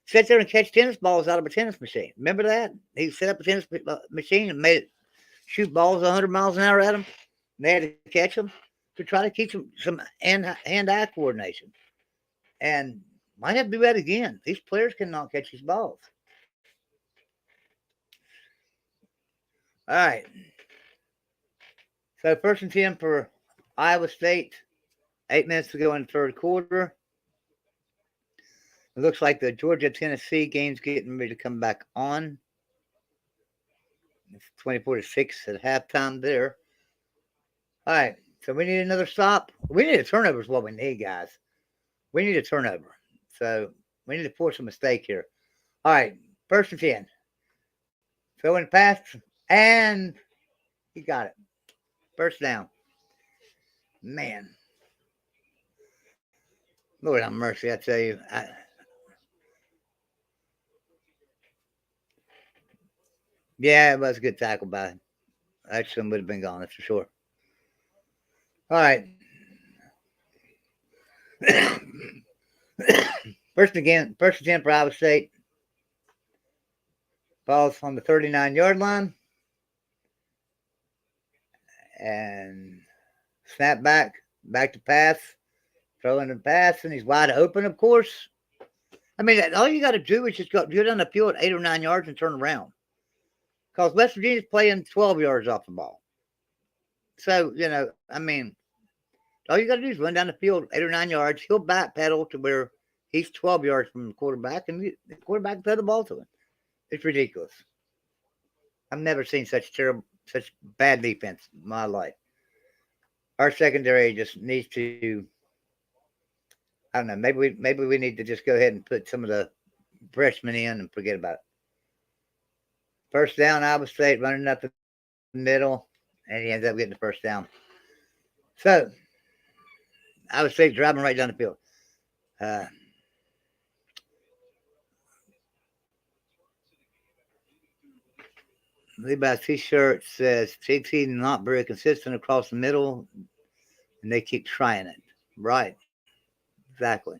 sit there and catch tennis balls out of a tennis machine. Remember that? He set up a tennis machine and made it shoot balls 100 miles an hour at them. And they had to catch them to try to keep some hand-eye coordination. And might have to do that again. These players cannot catch these balls. All right. So 1st and 10 for Iowa State. 8 minutes to go in the 3rd quarter. It looks like the Georgia-Tennessee game's getting ready to come back on. It's 24-6 at halftime there. All right, so we need another stop. We need a turnover is what we need, guys. We need a turnover. So we need to force a mistake here. All right, 1st and 10. Throwing pass, and he got it. 1st down. Man. Lord have mercy, I tell you. Yeah, it was a good tackle by him. Actually, would have been gone, that's for sure. All right. 1st and 10 for Iowa State. Ball's on the 39-yard line. And snap back to pass. throwing the pass, and he's wide open, of course. I mean, all you got to do is just go down the field 8 or 9 yards and turn around. Because West Virginia's playing 12 yards off the ball. So, I mean, all you got to do is run down the field 8 or 9 yards. He'll backpedal to where he's 12 yards from the quarterback, and the quarterback throw the ball to him. It's ridiculous. I've never seen such bad defense in my life. Our secondary just needs to, I don't know, maybe we need to just go ahead and put some of the freshmen in and forget about it. First down, Iowa State running up the middle, and he ends up getting the first down. So, Iowa State driving right down the field. Levi's t-shirt says JT not very consistent across the middle, and they keep trying it. Right. Exactly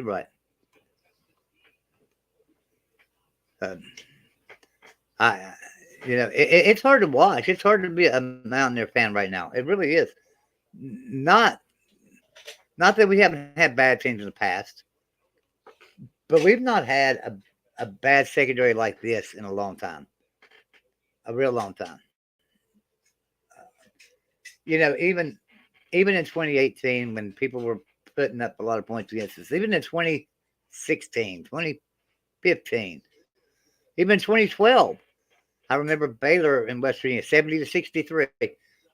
right. It's hard to watch. It's hard to be a Mountaineer fan right now. It really is. Not that we haven't had bad teams in the past, but we've not had a bad secondary like this in a long time. A real long time. Even in 2018, when people were putting up a lot of points against us, even in 2016, 2015, even 2012, I remember Baylor in West Virginia, 70-63.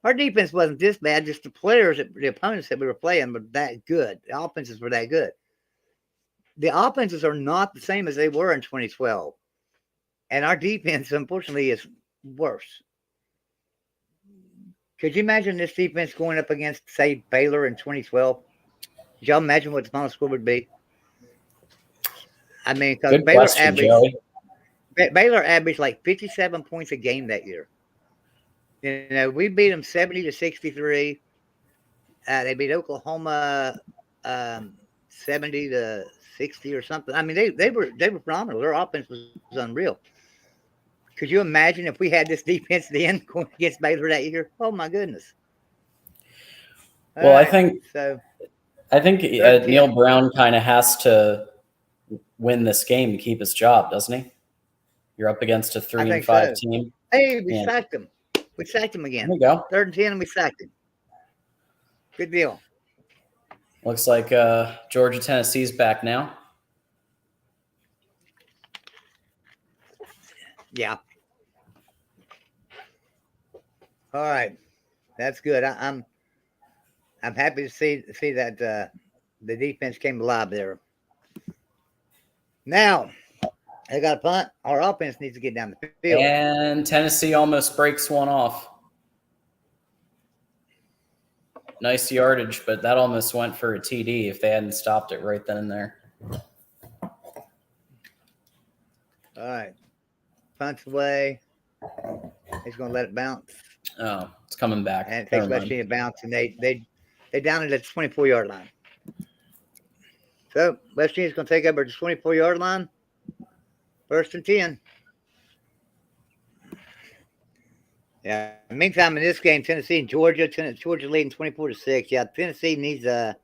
Our defense wasn't this bad, just the players, the opponents that we were playing were that good. The offenses were that good. The offenses are not the same as they were in 2012. And our defense, unfortunately, is worse. Could you imagine this defense going up against, say, Baylor in 2012? Could y'all imagine what the final score would be? I mean, because Baylor averaged like 57 points a game that year. We beat them 70-63. They beat Oklahoma 70-60 or something. I mean, they were phenomenal. Their offense was unreal. Could you imagine if we had this defense then going against Baylor that year? Oh my goodness. Well, I think Neil Brown kind of has to win this game to keep his job, doesn't he? You're up against a 3-5 team. Hey, we sacked him. We sacked him again. There we go. 3rd and 10, and we sacked him. Good deal. Looks like Georgia Tennessee's back now. Yeah. All right, that's good. I'm happy to see that the defense came alive there. Now, they got a punt. Our offense needs to get down the field. And Tennessee almost breaks one off. Nice yardage, but that almost went for a TD if they hadn't stopped it right then and there. All right. Punts away. He's going to let it bounce. Oh, it's coming back. And it takes West Virginia bounce, and they down it at the 24-yard line. So West Virginia's going to take over the 24-yard line. 1st and 10. Yeah. Meantime, in this game, Tennessee and Georgia leading 24-6. Yeah, Tennessee needs to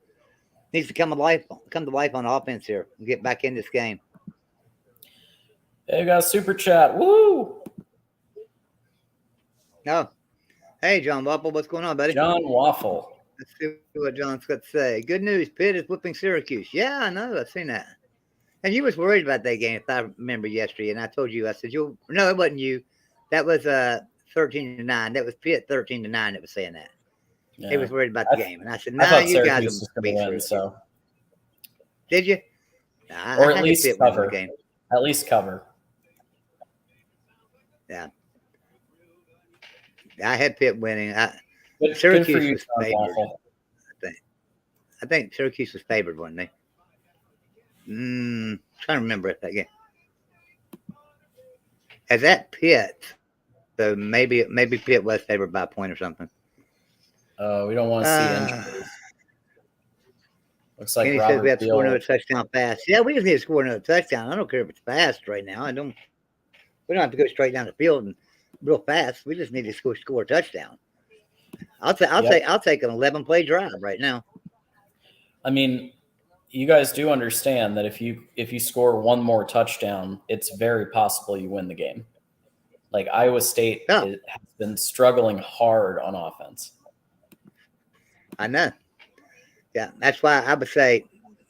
come to life on offense here and get back in this game. Hey, we got a super chat. Woo! No. Hey, John Waffle, what's going on, buddy? John Waffle. Let's see what John's got to say. Good news, Pitt is whooping Syracuse. Yeah, I know. I've seen that. And you was worried about that game, if I remember yesterday. And I told you, I said, no, it wasn't you. That was 13-9. That was Pitt 13-9 that was saying that. Yeah. He was worried about the game. And I said, no, you guys will beat Syracuse. So. Did you? Nah, or at least cover. Game. At least cover. Yeah. I had Pitt winning. Syracuse was favored. I think Syracuse was favored, wasn't they? Trying to remember that game. As that Pitt, so maybe Pitt was favored by a point or something. We don't want to see injuries. Looks like he says we have to score another touchdown fast. Yeah, we just need to score another touchdown. I don't care if it's fast right now. We don't have to go straight down the field and real fast. We just need to score a touchdown. I'll take an 11-play drive right now. I mean, you guys do understand that if you score one more touchdown, it's very possible you win the game. Like Iowa State has been struggling hard on offense. I know. Yeah, that's why I would say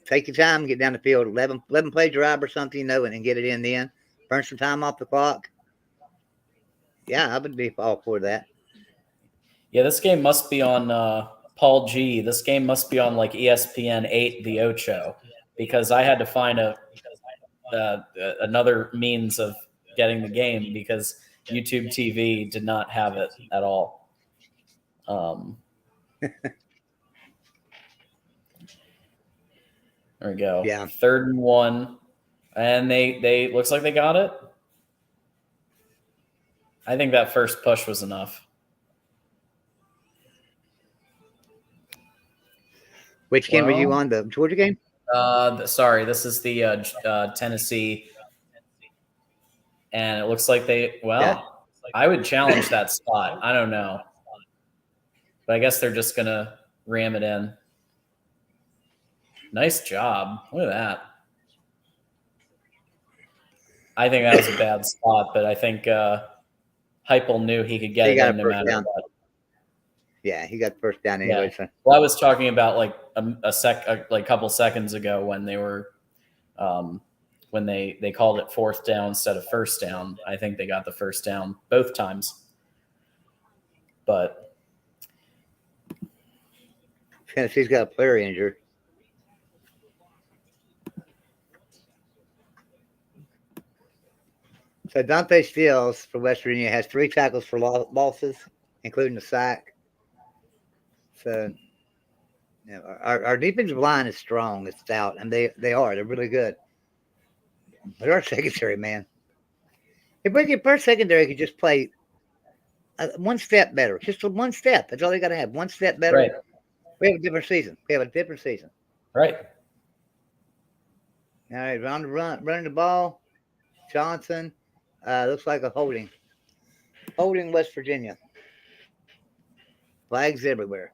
take your time, get down the field, 11 play drive or something, and get it in then. Burn some time off the clock. Yeah, I would be all for that. Yeah, this game must be on Paul G. This game must be on like ESPN 8, the Ocho, because I had to find another means of getting the game because YouTube TV did not have it at all. There we go. Yeah. 3rd and 1. And they looks like they got it. I think that first push was enough. Which game were you on? The Georgia game? Sorry, this is the Tennessee. And it looks like I would challenge that spot. I don't know. But I guess they're just going to ram it in. Nice job. Look at that. I think that was a bad spot, but I think Heupel knew he could get it in no matter what. Yeah, he got first down anyway. Yeah. Well, I was talking about like a couple seconds ago when they were when they called it 4th down instead of 1st down. I think they got the 1st down both times. But Tennessee's got a player injured. So Dante Steele for West Virginia has 3 tackles for losses, including the sack. So our defensive line is strong. It's stout, and they're really good. But our secondary, man, if our secondary could just play one step better, just one step. That's all they got to have. One step better. Right. We have a different season. Right. All right, running the ball. Johnson. Looks like a holding. Holding West Virginia. Flags everywhere.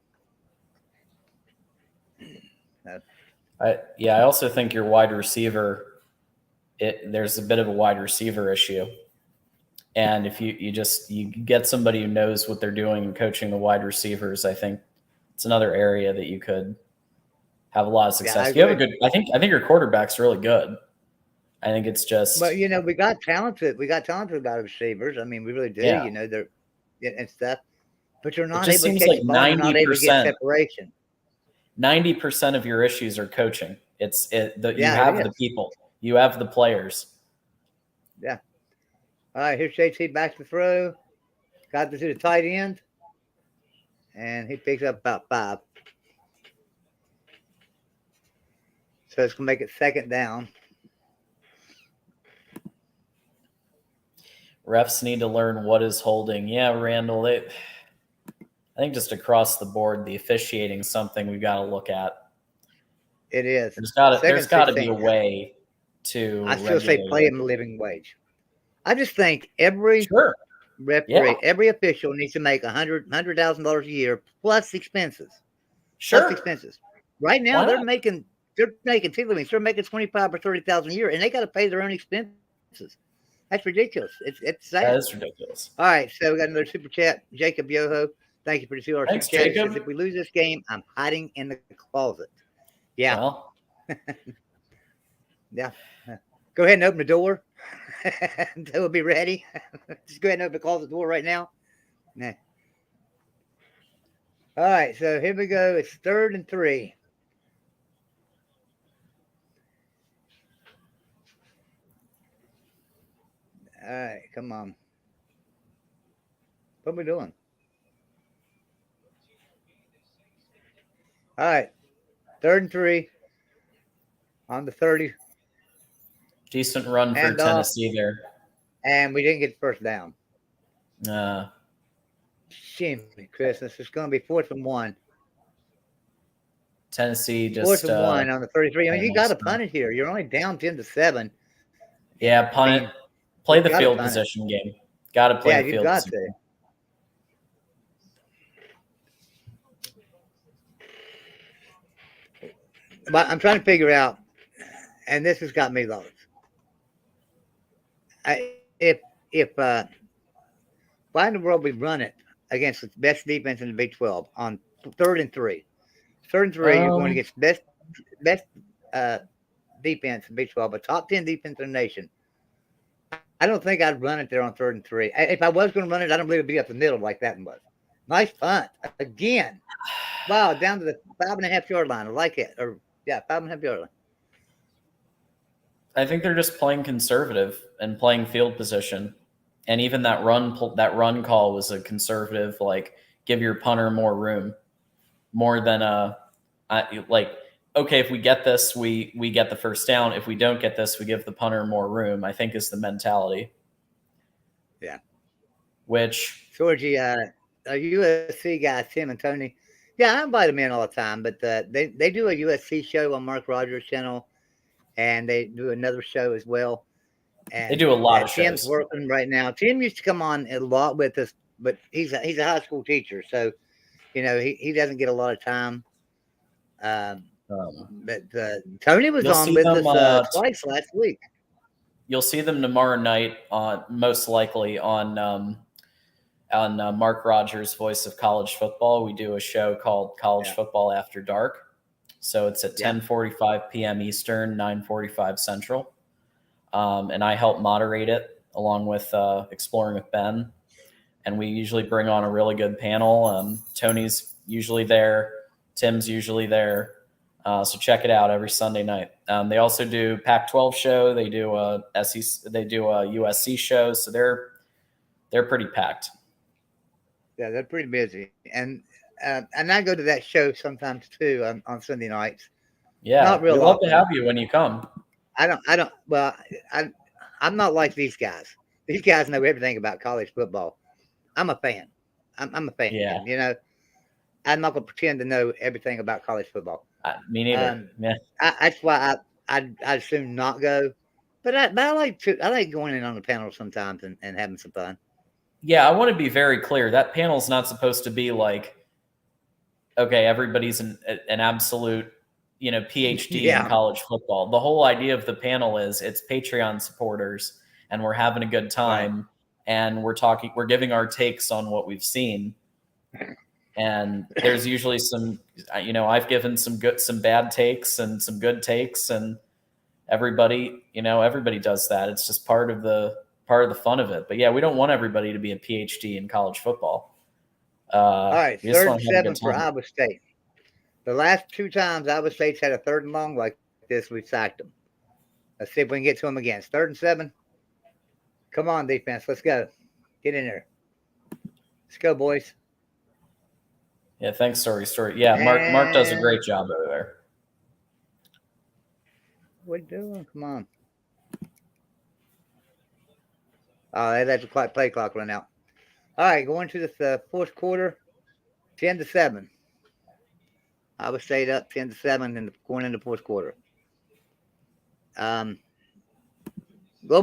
I also think your wide receiver, there's a bit of a wide receiver issue. And if you get somebody who knows what they're doing and coaching the wide receivers, I think it's another area that you could have a lot of success. Yeah, I think your quarterback's really good. I think it's just. But we got talented. We got talented wide receivers. I mean, we really do. Yeah. They're and stuff. But you're not It able just to seems catch like the ball. You're not able to get separation. 90% of your issues are coaching. You have the people. You have the players. Yeah. All right, here's JT back to throw. Got to the tight end. And he picks up about 5. So it's going to make it 2nd down. Refs need to learn what is holding. Yeah, Randall, I think just across the board, the officiating is something we've got to look at. It is. There's got to be a way to. I still say play him a living wage. I just think every referee, every official needs to make $100,000 a year plus expenses. Sure. Plus expenses. Right now they're making $25,000 or $30,000 a year, and they got to pay their own expenses. That's ridiculous. It's sad. That is ridiculous. All right, so we got another super chat. Jacob Yoho, thank you for the $2 Thanks, super chat. Jacob. Says, if we lose this game, I'm hiding in the closet. Yeah. Well. Yeah. Go ahead and open the door. We'll be ready. Just go ahead and open the closet door right now. Nah. All right, so here we go. It's 3rd and 3. All right, come on. What are we doing? All right, 3rd and 3 on the 30. Decent run for Tennessee there. And we didn't get the 1st down. Jimmy Christmas. It's going to be 4th and 1. Tennessee just 4th and 1 on the 33. I mean, you got to punt it here. You're only down 10-7. Yeah, punt it. Play the field position game. Got to play the field position. Yeah, you got to. But I'm trying to figure out, and this has got me lost. If why in the world we run it against the best defense in the Big 12 on 3rd and 3? 3rd and 3, you're going against best defense in Big 12, a top 10 defense in the nation. I don't think I'd run it there on 3rd and 3. If I was going to run it, I don't believe it'd be up the middle like that one was. Nice punt again. Wow, down to the 5.5 yard line. I like it. 5.5 yard line. I think they're just playing conservative and playing field position, and even that run call was a conservative, like give your punter more room, more than okay, if we get this, we get the first down. If we don't get this, we give the punter more room, I think is the mentality. Yeah. Which Georgie, a USC guy, Tim and Tony. Yeah, I invite them in all the time, but they do a USC show on Mark Rogers' channel, and they do another show as well. And they do a lot of Tim's shows. working right now. Tim used to come on a lot with us, but he's a high school teacher, so he doesn't get a lot of time. But Tony was on with us twice last week. You'll see them tomorrow night, most likely on Mark Rogers' Voice of College Football. We do a show called College Football After Dark. So it's at 10:45 p.m. Eastern, 9:45 Central. And I help moderate it along with Exploring with Ben. And we usually bring on a really good panel. Tony's usually there. Tim's usually there. So check it out every Sunday night. They also do Pac-12 show. They do a SEC. They do a USC show. So they're pretty packed. Yeah, they're pretty busy, and I go to that show sometimes too on Sunday nights. Yeah, not real. We'd love to have you when you come. I don't. Well, I'm not like these guys. These guys know everything about college football. I'm a fan. I'm a fan. Yeah. I'm not gonna pretend to know everything about college football. Me neither. Yeah. That's why I'd assume not go. But I like going in on the panel sometimes and having some fun. Yeah, I want to be very clear. That panel's not supposed to be like, okay, everybody's an absolute, PhD in college football. The whole idea of the panel is it's Patreon supporters, and we're having a good time, and we're giving our takes on what we've seen. And there's usually some, I've given some bad takes and some good takes, and everybody does that. It's just part of the fun of it. But yeah, we don't want everybody to be a PhD in college football. All right, 3rd and 7 for Iowa State. The last 2 times Iowa State's had a 3rd and long like this, we sacked them. Let's see if we can get to them again. 3rd and 7. Come on, defense. Let's go. Get in there. Let's go, boys. Yeah, thanks, Story. Yeah, Mark does a great job over there. What are you doing? Come on. Oh, that's a play clock run out. All right, going to the 4th quarter, 10-7. Iowa State up 10-7 and going into 4th quarter. Golden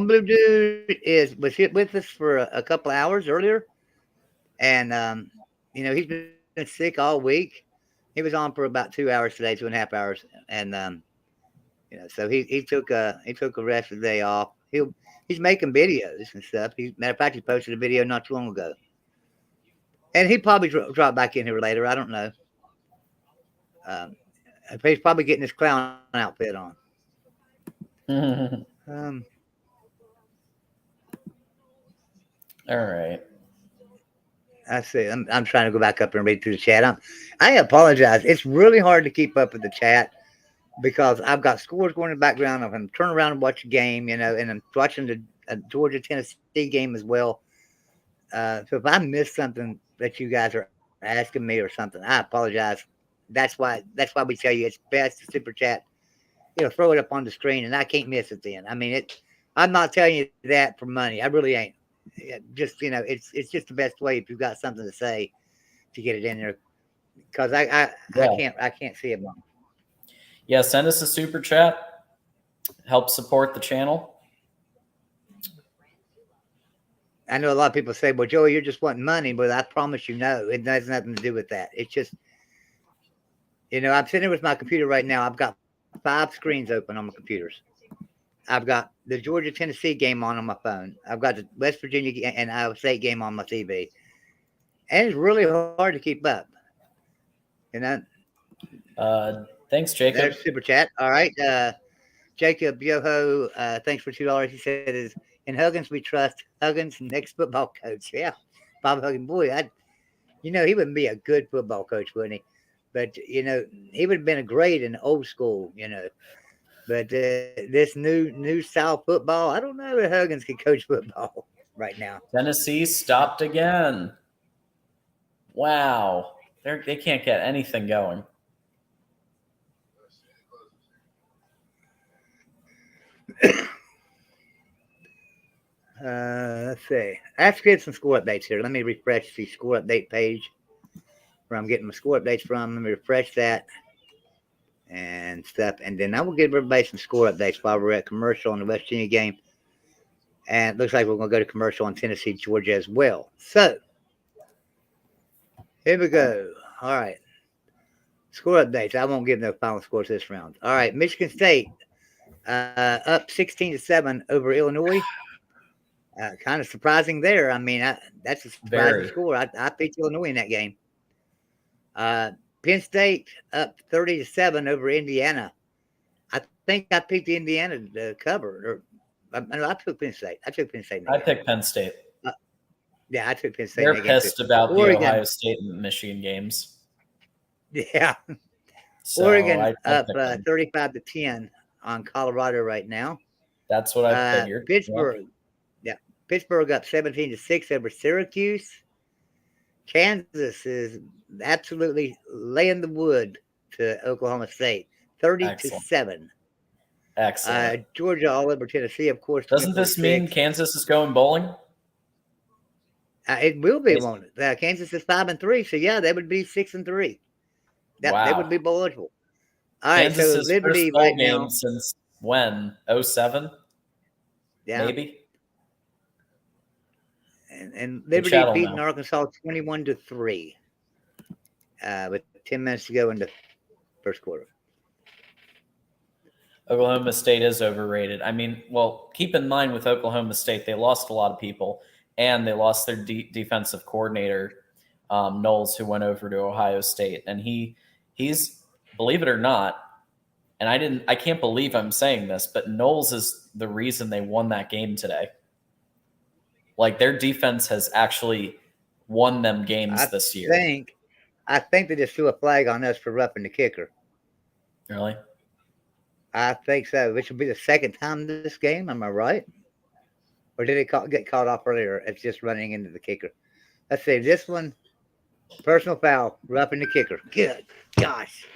Blue Dude was hit with us for a couple of hours earlier, and he's been sick all week. He was on for about 2 hours today, 2.5 hours, and so he took a rest of the day off. He's making videos and stuff. Matter of fact, he posted a video not too long ago. And he probably drop back in here later. I don't know. He's probably getting his clown outfit on. All right. I see. I'm trying to go back up and read through the chat. I apologize. It's really hard to keep up with the chat because I've got scores going in the background. I'm going to turn around and watch a game, and I'm watching the Georgia-Tennessee game as well. So if I miss something that you guys are asking me or something, I apologize. That's why we tell you it's best to super chat. Throw it up on the screen, and I can't miss it then. I mean, I'm not telling you that for money. I really ain't. It's just the best way if you've got something to say to get it in there because I can't see it wrong. Yeah, send us a super chat. Help support the channel. I know a lot of people say, well, Joey, you're just wanting money, but I promise you, no, it has nothing to do with that. It's just, I'm sitting here with my computer right now. I've got 5 screens open on my computers. I've got the Georgia-Tennessee game on my phone. I've got the West Virginia and Iowa State game on my TV. And it's really hard to keep up. Thanks, Jacob. There's Super Chat. All right. Jacob Yoho, thanks for $2. He said, in Huggins we trust. Huggins, next football coach. Yeah. Bob Huggins, boy, he wouldn't be a good football coach, wouldn't he? But, he would have been a great in old school, But this new style football, I don't know if Huggins can coach football right now. Tennessee stopped again. Wow. They can't get anything going. Let's see. I have to get some score updates here. Let me refresh the score update page where I'm getting my score updates from. Let me refresh that and stuff. And then I will give everybody some score updates while we're at commercial on the West Virginia game. And it looks like we're going to go to commercial on Tennessee, Georgia as well. So, here we go. All right. Score updates. I won't give no final scores this round. All right. Michigan State up 16-7 over Illinois. Kind of surprising there. I mean, that's a surprising score. I picked Illinois in that game. Penn State up 30-7 over Indiana. I think I picked Indiana to cover. I took Penn State. I picked Penn State. Yeah, I took Penn State. They're pissed about Oregon. The Ohio State and Michigan games. Yeah. So Oregon up 35-10 on Colorado right now. That's what I figured. Pittsburgh. Yeah. Pittsburgh up 17-6 over Syracuse. Kansas is absolutely laying the wood to Oklahoma State. 30-7. Excellent. Georgia all over Tennessee, of course. Doesn't this mean Kansas is going bowling? It will be, won't it? Kansas is 5-3, so yeah, they would be 6-3. Wow. They would be bowlable. All right, Kansas so Liberty first bowl right game now. Since when? 07? Yeah. Maybe. And Liberty beating Arkansas 21-3 with 10 minutes to go in the first quarter. Oklahoma State is overrated. I mean, well, keep in mind with Oklahoma State, they lost a lot of people, and they lost their defensive coordinator, Knowles, who went over to Ohio State. And he's, believe it or not, and I can't believe I'm saying this, but Knowles is the reason they won that game today. Like, their defense has actually won them games this year. I think they just threw a flag on us for roughing the kicker. Really? I think so. Which will be the second time this game. Am I right? Or did it get caught off earlier? It's just running into the kicker. Let's see. This one, personal foul, roughing the kicker. Good gosh.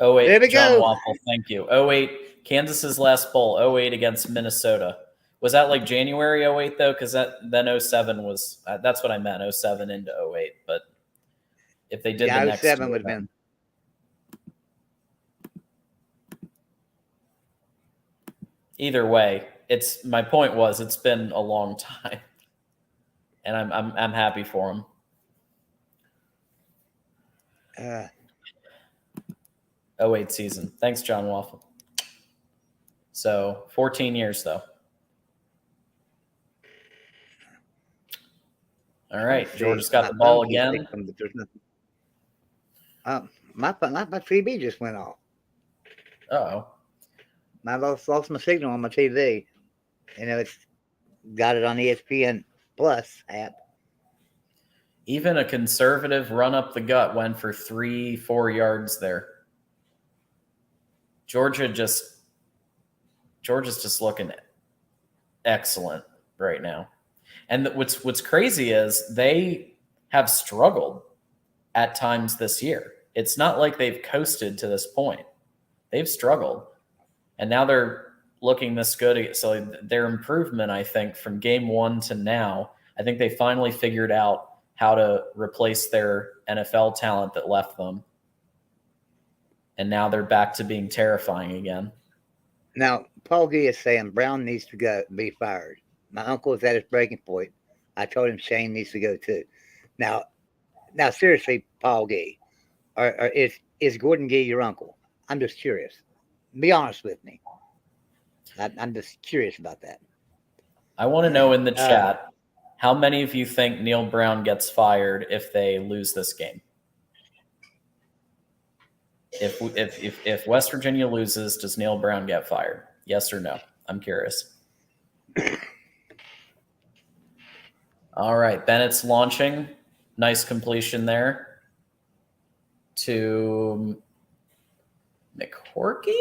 Oh, wait. There we John go. Waffle, thank you. Oh, wait. Kansas's last bowl, 08 against Minnesota. Was that like January 08, though? Because then 07 was – that's what I meant, 07 into 08. But if they did the next 07 would have been. Either way, my point was it's been a long time, and I'm happy for him. 08 season. Thanks, John Waffle. So 14 years though. All right, Georgia's got the ball again. My TV just went off. Uh-oh. I lost my signal on my TV. It's got it on ESPN Plus app. Even a conservative run up the gut went for 3-4 yards there. Georgia's just looking excellent right now. And what's crazy is they have struggled at times this year. It's not like they've coasted to this point. They've struggled. And now they're looking this good. So their improvement, I think, from game one to now, I think they finally figured out how to replace their NFL talent that left them. And now they're back to being terrifying again. Now, Paul Gee is saying Brown needs to be fired. My uncle is at his breaking point. I told him Shane needs to go too. Now seriously, Paul Gee, is Gordon Gee your uncle? I'm just curious. Be honest with me. I'm just curious about that. I want to know in the chat, how many of you think Neil Brown gets fired if they lose this game? If West Virginia loses, does Neil Brown get fired? Yes or no? I'm curious. All right, Bennett's launching. Nice completion there to McConkey.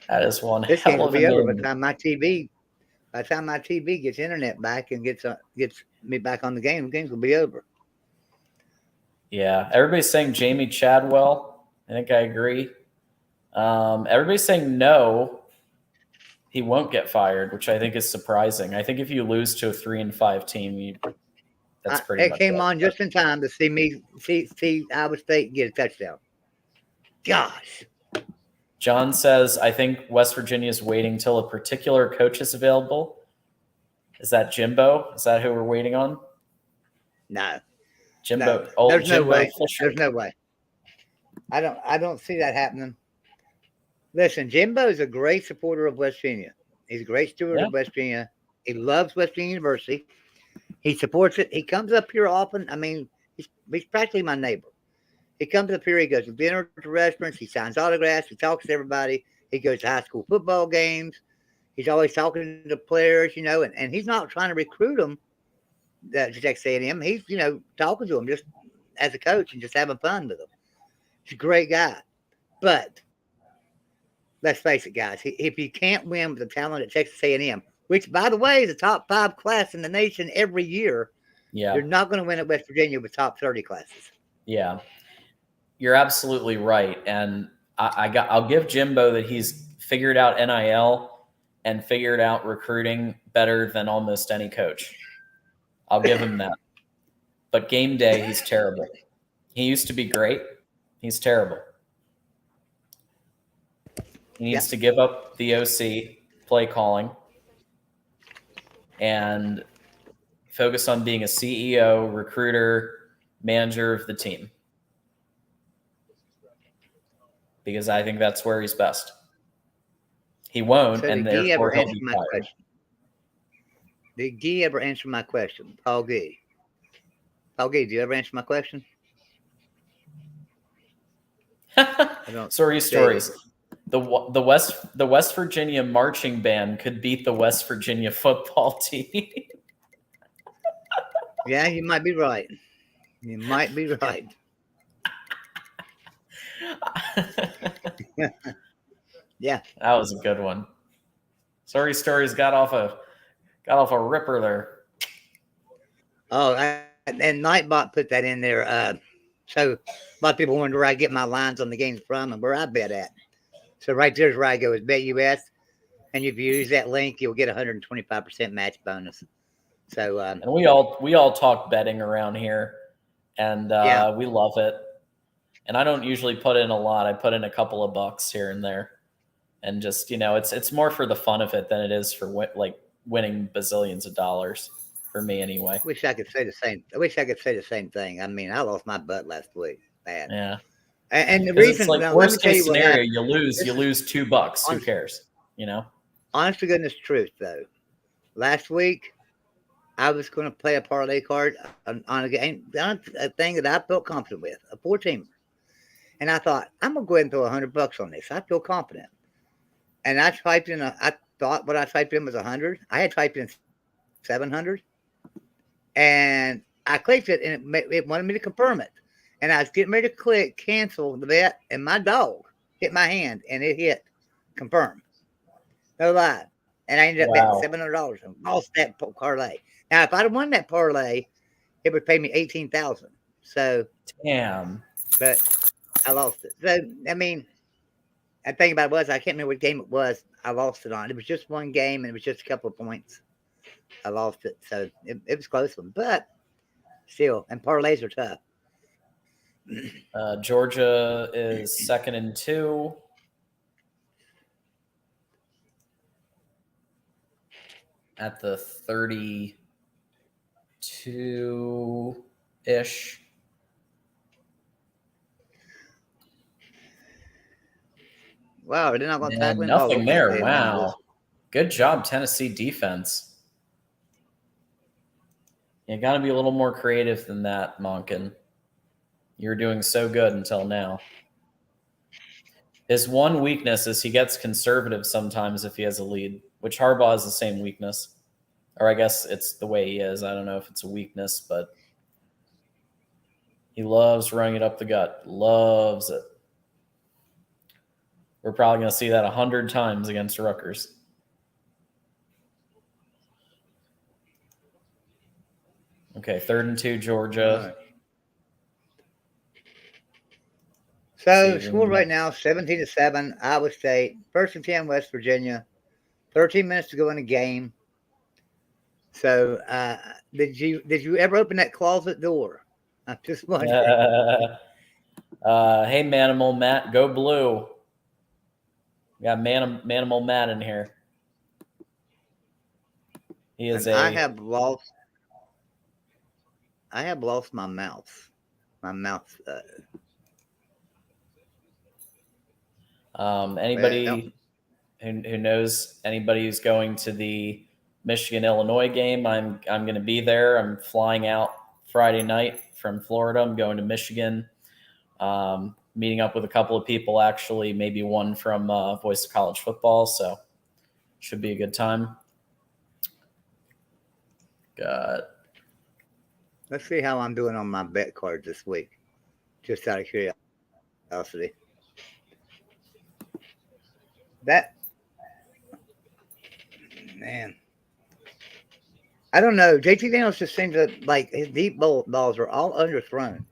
That is one This game hell will of a be over by name. the time my TV gets internet back and gets me back on the game. The games will be over. Yeah, everybody's saying Jamie Chadwell. I think I agree. Everybody's saying no, he won't get fired, which I think is surprising. I think if you lose to a 3-5 team, that's pretty much it. It came on just in time to see me see Iowa State get a touchdown. Gosh. John says, I think West Virginia is waiting till a particular coach is available. Is that Jimbo? Is that who we're waiting on? No. Jimbo. No. There's Jimbo no way. Fisher. There's no way. I don't see that happening. Listen, Jimbo is a great supporter of West Virginia. He's a great steward of West Virginia. He loves West Virginia University. He supports it. He comes up here often. I mean, he's practically my neighbor. He comes up here. He goes to dinner to restaurants. He signs autographs. He talks to everybody. He goes to high school football games. He's always talking to players, and he's not trying to recruit them to Texas A&M. He's, talking to them just as a coach and just having fun with them. He's a great guy. But let's face it, guys. If you can't win with the talent at Texas A&M, which, by the way, is a top 5 class in the nation every year, you're not going to win at West Virginia with top 30 classes. Yeah. You're absolutely right. And I'll give Jimbo that he's figured out NIL and figured out recruiting better than almost any coach. I'll give him that. But game day, he's terrible. He used to be great. He's terrible. He needs to give up the OC play calling and focus on being a CEO, recruiter, manager of the team. Because I think that's where he's best. He won't, and therefore he'll be fired. Did Gee ever answer my question? Paul Gee. Paul Gee, did you ever answer my question? Stories. The West Virginia marching band could beat the West Virginia football team. Yeah, you might be right. You might be right. Yeah, that was a good one. Stories got off a ripper there. Oh, and Nightbot put that in there. So a lot of people wonder where I get my lines on the games from and where I bet at. So right there's where I go is BetUS, and if you use that link, you'll get 125% match bonus. So and we all talk betting around here, and we love it. And I don't usually put in a lot. I put in a couple of bucks here and there, and just it's more for the fun of it than it is for winning bazillions of dollars. For me, anyway. I wish I could say the same thing. I mean, I lost my butt last week. Bad. Yeah. And the reason, it's like now, worst case scenario, you lose $2. Who cares? Honest to goodness truth, though. Last week, I was going to play a parlay card on a game, a thing that I felt confident with, a 4-teamer. And I thought, I'm going to go ahead and throw $100 on this. I feel confident. And I typed in, I thought what I typed in was 100. I had typed in 700. And I clicked it, and it wanted me to confirm it. And I was getting ready to click cancel the bet, and my dog hit my hand, and it hit confirm. No lie. And I ended up betting $700 and lost that parlay. Now, if I'd have won that parlay, it would pay me $18,000. So, damn. But I lost it. So, I mean, the thing about it was, I can't remember what game it was. I lost it on. It was just one game, and it was just a couple of points. I lost it. So, it was a close one. But still, and parlays are tough. Georgia is 2nd and 2. At the 32-ish. Wow, they're not going to Yeah, tackle him. nothing there. Okay, Wow. Good job, Tennessee defense. You got to be a little more creative than that, Monken. You were doing so good until now. His one weakness is he gets conservative sometimes if he has a lead, which Harbaugh has the same weakness. Or I guess it's the way he is. I don't know if it's a weakness, but he loves running it up the gut. Loves it. We're probably going to see that 100 times against Rutgers. Okay, 3rd and 2, Georgia. Right. So score right now, 17-7, Iowa State. 1st and 10, West Virginia. 13 minutes to go in the game. So did you ever open that closet door? I'm just wondering. Hey, Manimal Matt, go blue. We got Manimal Matt in here. He is and I have lost my mouth. My mouth. Anybody who knows anybody who's going to the Michigan-Illinois game, I'm going to be there. I'm flying out Friday night from Florida. I'm going to Michigan, meeting up with a couple of people, actually, maybe one from Voice of College Football, so should be a good time. Let's see how I'm doing on my bet card this week, just out of curiosity. Man, I don't know. JT Daniels just seems to, like, his deep balls are all underthrown.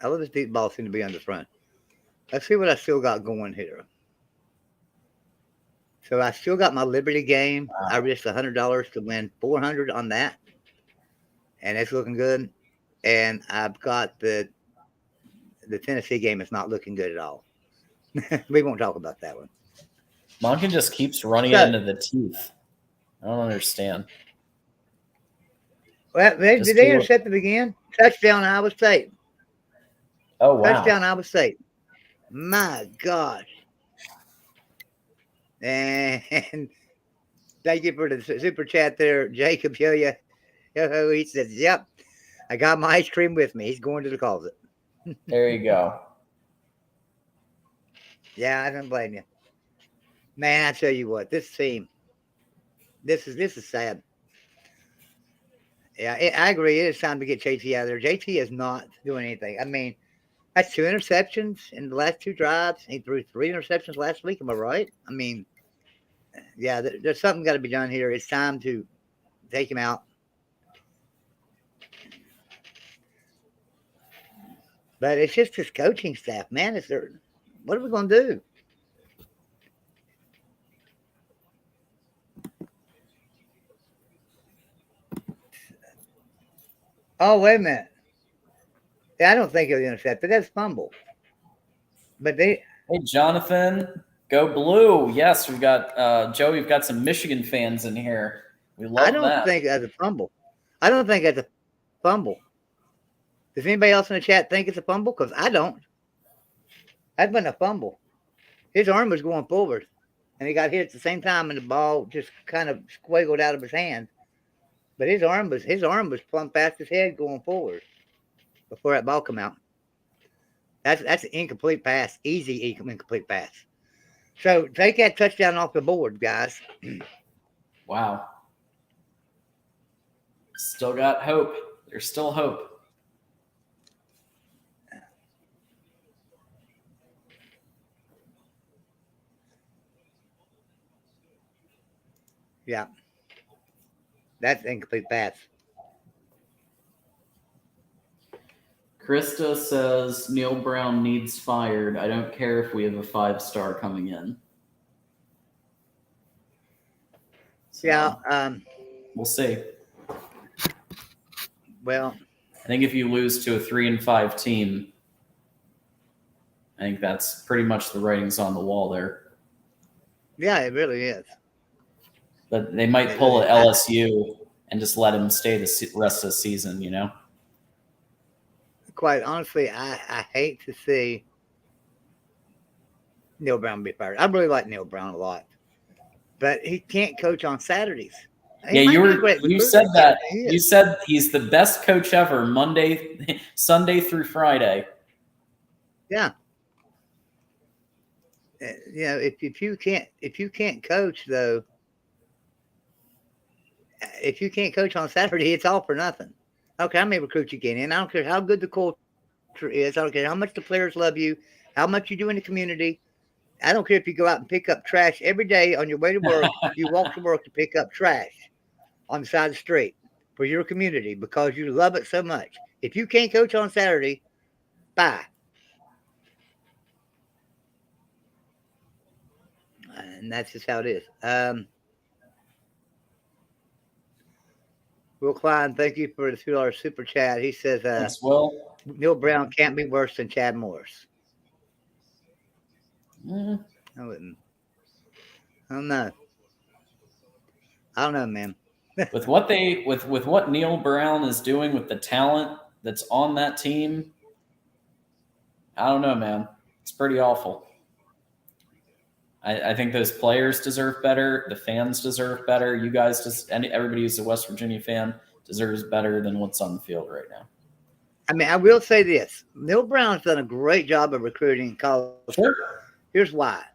All of his deep balls seem to be underthrown. Let's see what I still got going here. So I still got my Liberty game. Wow. I risked $100 to win $400 on that, and it's looking good. And I've got the Tennessee game is not looking good at all. We won't talk about that one. Monken just keeps running it into the teeth. I don't understand. Well, did they intercept it again? Touchdown, Iowa State. Oh, wow. Touchdown, Iowa State. My gosh. And thank you for the super chat there, Jacob. He says, yep, I got my ice cream with me. He's going to the closet. There you go. Yeah, I don't blame you. Man, I tell you what, this team, this is sad. Yeah, I agree. It is time to get JT out of there. JT is not doing anything. I mean, that's 2 interceptions in the last 2 drives. He threw 3 interceptions last week. Am I right? I mean, yeah, there's something got to be done here. It's time to take him out. But it's just his coaching staff, man. What are we going to do? Oh, wait a minute. I don't think it was intercepted. That's fumble. But Hey, Jonathan, go blue. Yes, we've got Joe. We've got some Michigan fans in here. We love that. I don't think that's a fumble. I don't think that's a fumble. Does anybody else in the chat think it's a fumble? Because I don't. That's been a fumble. His arm was going forward, and he got hit at the same time, and the ball just kind of squiggled out of his hand. But his arm was plumb past his head going forward before that ball come out. That's an incomplete pass, easy incomplete pass. So take that touchdown off the board, guys. Wow. Still got hope. There's still hope. Yeah. That's incomplete pass. Krista says Neil Brown needs fired. I don't care if we have a 5-star coming in. So, yeah. We'll see. Well, I think if you lose to a 3-5 team, I think that's pretty much the writing's on the wall there. Yeah, it really is. But they might pull at LSU and just let him stay the rest of the season, you know? Quite honestly, I hate to see Neil Brown be fired. I really like Neil Brown a lot, but he can't coach on Saturdays. He Yeah, might be a great you recruiter. said that. He is. You said he's the best coach ever, Sunday through Friday. Yeah. You know, if you can't coach though, if you can't coach on Saturday, it's all for nothing. Okay, I may recruit you again, and I don't care how good the culture is. I don't care how much the players love you, how much you do in the community. I don't care if you go out and pick up trash every day on your way to work. You walk to work to pick up trash on the side of the street for your community because you love it so much. If you can't coach on Saturday, bye. And that's just how it is. Will Klein, thank you for the $2 super chat. He says, Thanks, Will. Neil Brown can't be worse than Chad Morris. Mm. I wouldn't. I don't know. I don't know, man. With what Neil Brown is doing with the talent that's on that team, I don't know, man. It's pretty awful. I think those players deserve better. The fans deserve better. You guys, everybody who's a West Virginia fan deserves better than what's on the field right now. I mean, I will say this. Neil Brown's done a great job of recruiting in college. Sure. Here's why.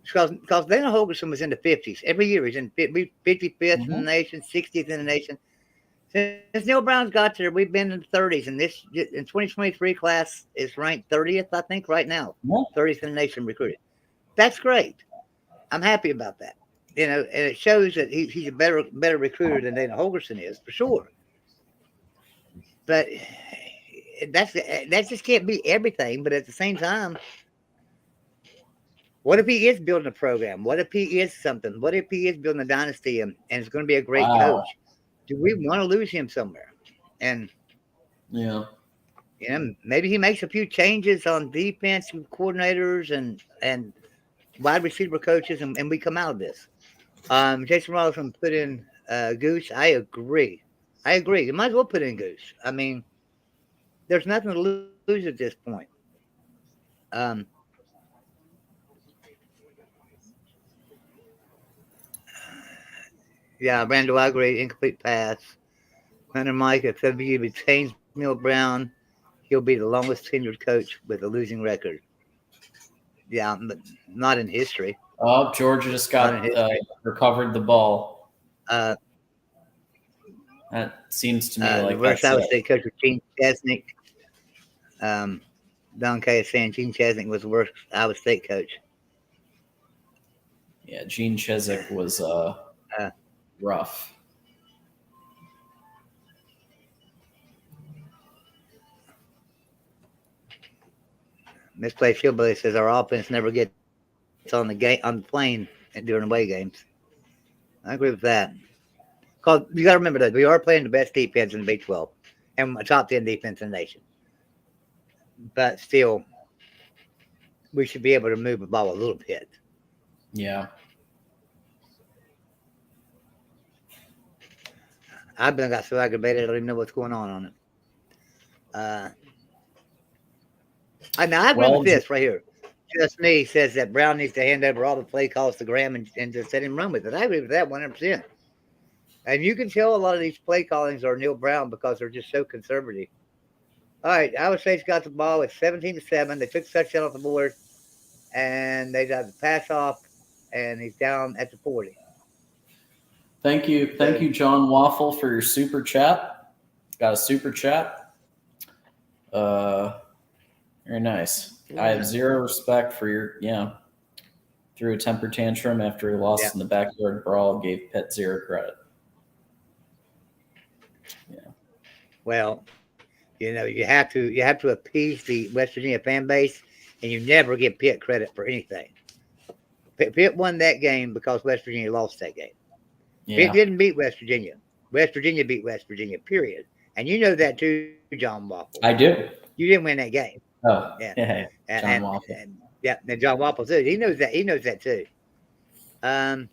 Because Dana Holgerson was in the 50s. Every year he's in 55th in the nation, 60th in the nation. Since Neil Brown's got there, we've been in the 30s. And this in 2023 class is ranked 30th, I think, right now. 30th in the nation recruited. That's great. I'm happy about that. You know, and it shows that he's a better recruiter than Dana Holgerson is, for sure. But that just can't be everything. But at the same time, what if he is building a program? What if he is something? What if he is building a dynasty and it's going to be a great coach? Do we want to lose him somewhere? And yeah, you know, maybe he makes a few changes on defensive coordinators and wide receiver coaches, and we come out of this. Jason Robinson put in Goose. I agree. You might as well put in Goose. I mean, there's nothing to lose at this point. Yeah, Randall, I agree. Incomplete pass. Hunter Mike, if WVU retains Neil Brown, he'll be the longest tenured coach with a losing record. Yeah, but not in history. Oh, Georgia just got recovered the ball. That seems to me like the worst Iowa State coach was Gene Chesnick. Don K is saying Gene Chesnick was the worst Iowa State coach. Yeah, Gene Chesnick was rough. Misplaced Hillbilly says our offense never gets on the plane during away games. I agree with that. Because you got to remember that we are playing the best defense in the Big 12 and a top 10 defense in the nation. But still, we should be able to move the ball a little bit. Yeah. I've got so aggravated I don't even know what's going on it. Now I agree with this right here. Just me says that Brown needs to hand over all the play calls to Graham and just let him run with it. I agree with that 100%. And you can tell a lot of these play callings are Neil Brown because they're just so conservative. All right, Iowa State's got the ball at 17-7. They took the touchdown off the board, and they got the pass off, and he's down at the 40. Thank you, John Waffle, for your super chat. Got a super chat. Very nice. I have zero respect for your, threw a temper tantrum after he lost in the backyard brawl, gave Pitt zero credit. Yeah. Well, you have to appease the West Virginia fan base, and you never give Pitt credit for anything. Pitt won that game because West Virginia lost that game. Yeah. Pitt didn't beat West Virginia. West Virginia beat West Virginia, period. And you know that too, John Waffle. I do. You didn't win that game. Oh, yeah. John Waffle. And John Waffle too. He knows that. He knows that too. And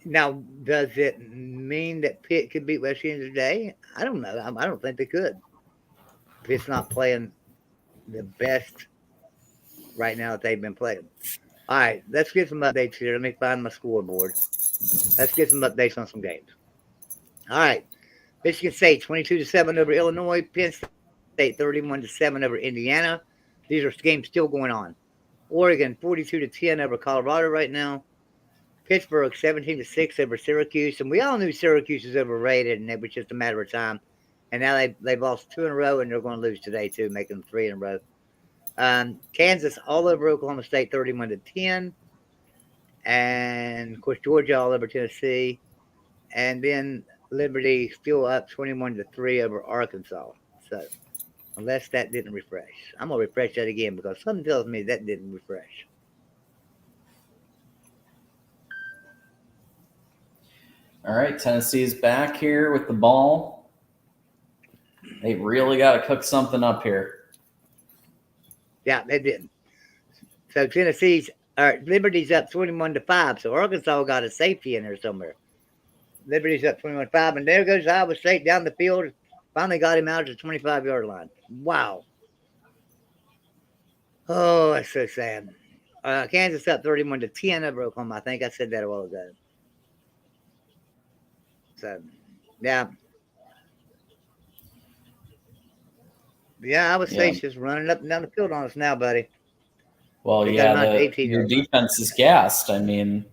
Now, does it mean that Pitt could beat West Virginia today? I don't know. I don't think they could. Pitt's not playing the best right now that they've been playing. All right, let's get some updates here. Let me find my scoreboard. Let's get some updates on some games. All right, Michigan State 22-7 over Illinois. Penn State 31-7 over Indiana. These are games still going on. Oregon 42-10 over Colorado right now. Pittsburgh 17-6 over Syracuse, and we all knew Syracuse was overrated, and it was just a matter of time. And now they've lost 2 in a row, and they're going to lose today too, making them 3 in a row. Kansas all over Oklahoma State 31-10, and of course Georgia all over Tennessee, and then Liberty still up 21-3 over Arkansas. So unless that didn't refresh, I'm gonna refresh that again because something tells me that didn't refresh. All right, Tennessee's back here with the ball. They really got to cook something up here. Yeah, they did. So Liberty's up 21-5. So Arkansas got a safety in there somewhere. Liberty's up 21-5, and there goes Iowa State down the field. Finally got him out to the 25-yard line. Wow. Oh, that's so sad. Kansas up 31-10 over Oklahoma. I think I said that a while ago. So, yeah. Yeah, Iowa State's just running up and down the field on us now, buddy. Well, your defense is gassed. I mean,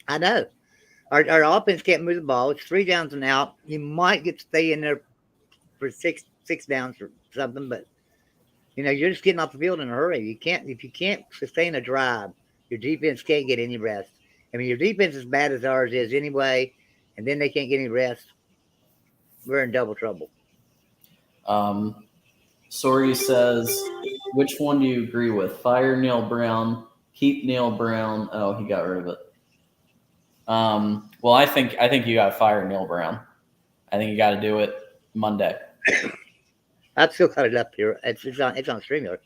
I know. Our offense can't move the ball. It's 3 downs and out. You might get to stay in there for six downs or something, but you're just getting off the field in a hurry. If you can't sustain a drive, your defense can't get any rest. I mean, your defense is as bad as ours is anyway, and then they can't get any rest. We're in double trouble. Sori says, which one do you agree with? Fire Neil Brown, keep Neil Brown. Oh, he got rid of it. Well, I think you got to fire Neil Brown. I think you got to do it Monday. I've still got it up here. It's on StreamYard.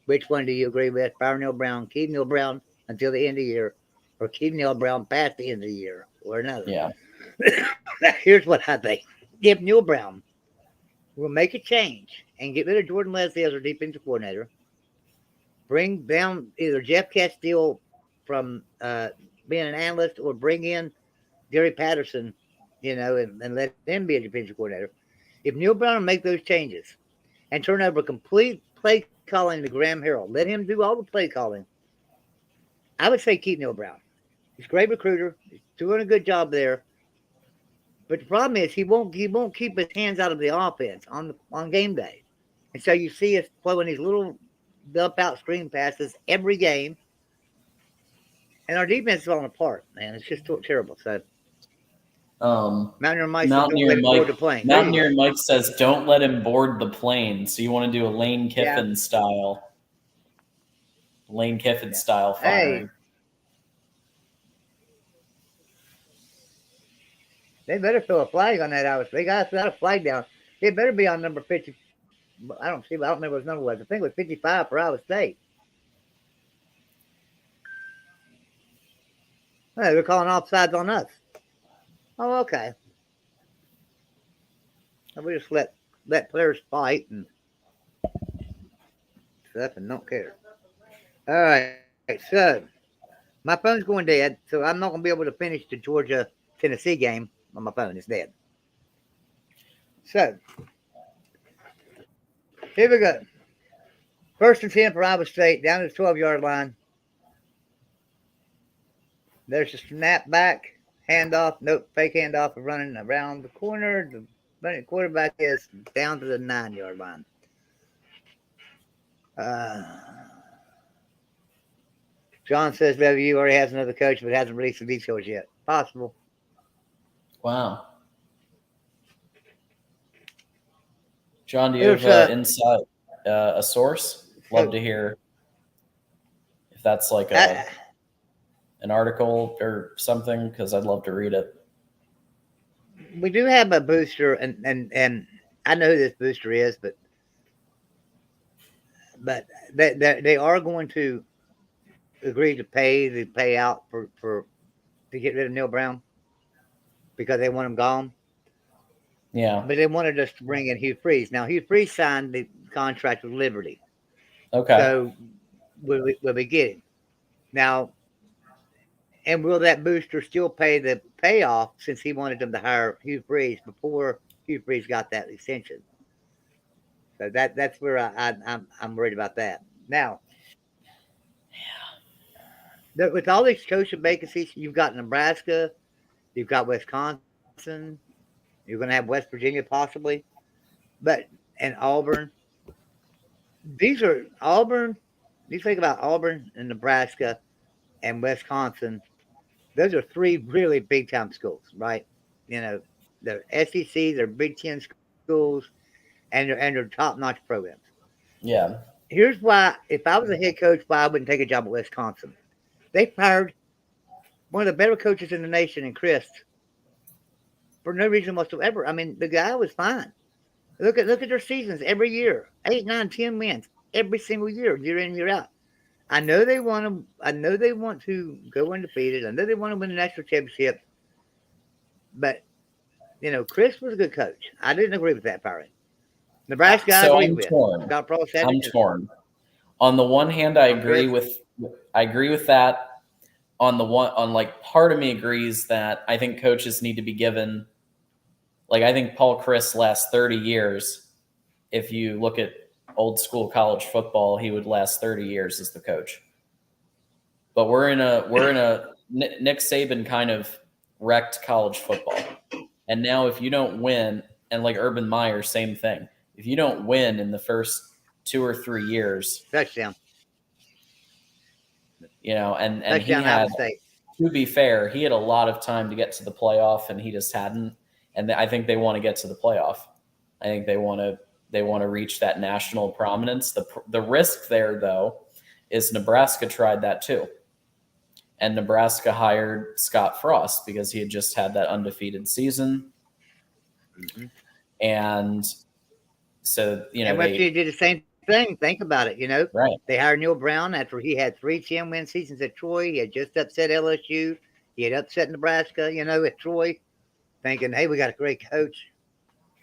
Which one do you agree with? Fire Neil Brown, keep Neil Brown until the end of the year, or keep Neil Brown past the end of the year, or another? Yeah. Here's what I think. Give Neil Brown. We'll make a change and get rid of Jordan Leslie as our defensive coordinator. Bring down either Jeff Castile from being an analyst, or bring in Gary Patterson, and let him be a defensive coordinator. If Neil Brown will make those changes and turn over complete play calling to Graham Harrell, let him do all the play calling, I would say keep Neil Brown. He's a great recruiter. He's doing a good job there. But the problem is he won't keep his hands out of the offense on game day. And so you see us throwing these little dump out screen passes every game. And our defense is falling apart, man. It's just terrible. So Mountaineer Mike says, don't let him board the plane. So you want to do a Lane Kiffin style. Lane Kiffin style firing. Hey. They better throw a flag on that Iowa State. They got a flag down. It better be on number 50. I don't remember what his number was. I think it was 55 for Iowa State. Hey, they're calling offsides on us. Oh, okay. And we just let players fight and stuff and don't care. All right. So my phone's going dead, so I'm not going to be able to finish the Georgia-Tennessee game on my phone. It's dead. So here we go. 1st and 10 for Iowa State, down to the 12-yard line. There's a snap back, handoff, fake handoff of running around the corner. The running quarterback is down to the 9-yard line. John says WVU already has another coach, but hasn't released the details yet. Possible. Wow. John, do you have inside a source? Love to hear if that's like an article or something, because I'd love to read it. We do have a booster, and I know who this booster is, but they are going to agree to pay out for to get rid of Neil Brown because they want him gone. Yeah. But they wanted us to bring in Hugh Freeze. Now, Hugh Freeze signed the contract with Liberty. Okay. So will we get him? Now, and will that booster still pay the payoff since he wanted them to hire Hugh Freeze before Hugh Freeze got that extension? So that's where I'm worried about that. Now, with all these coaching vacancies, you've got Nebraska, you've got Wisconsin, you're going to have West Virginia possibly, and Auburn. These are Auburn. You think about Auburn and Nebraska and Wisconsin. Those are three really big time schools, right? You know, they're SEC, they're Big Ten schools, and they're top notch programs. Yeah. Here's why: if I was a head coach, why I wouldn't take a job at Wisconsin. They fired one of the better coaches in the nation in Chris for no reason whatsoever. I mean, the guy was fine. Look at their seasons every year: 8, 9, 10 wins every single year, year in, year out. I know they want to go undefeated. I know they want to win the national championship. But Chris was a good coach. I didn't agree with that firing. Nebraska, I agree with. I'm torn. On the one hand, I agree with that. Part of me agrees that I think coaches need to be given. I think Paul Chryst last 30 years. If you look at old school college football, he would last 30 years as the coach. But we're in a Nick Saban kind of wrecked college football. And now if you don't win, and like Urban Meyer, same thing. If you don't win in the first 2 or 3 years, touchdown. And he had, to be fair, he had a lot of time to get to the playoff and he just hadn't. And I think they want to get to the playoff. I think they want to reach that national prominence. The risk there, though, is Nebraska tried that too. And Nebraska hired Scott Frost because he had just had that undefeated season. Mm-hmm. And so, and West Virginia did the same thing. Think about it, Right. They hired Neil Brown after he had 3 10-win seasons at Troy. He had just upset LSU. He had upset Nebraska, at Troy, thinking, hey, we got a great coach.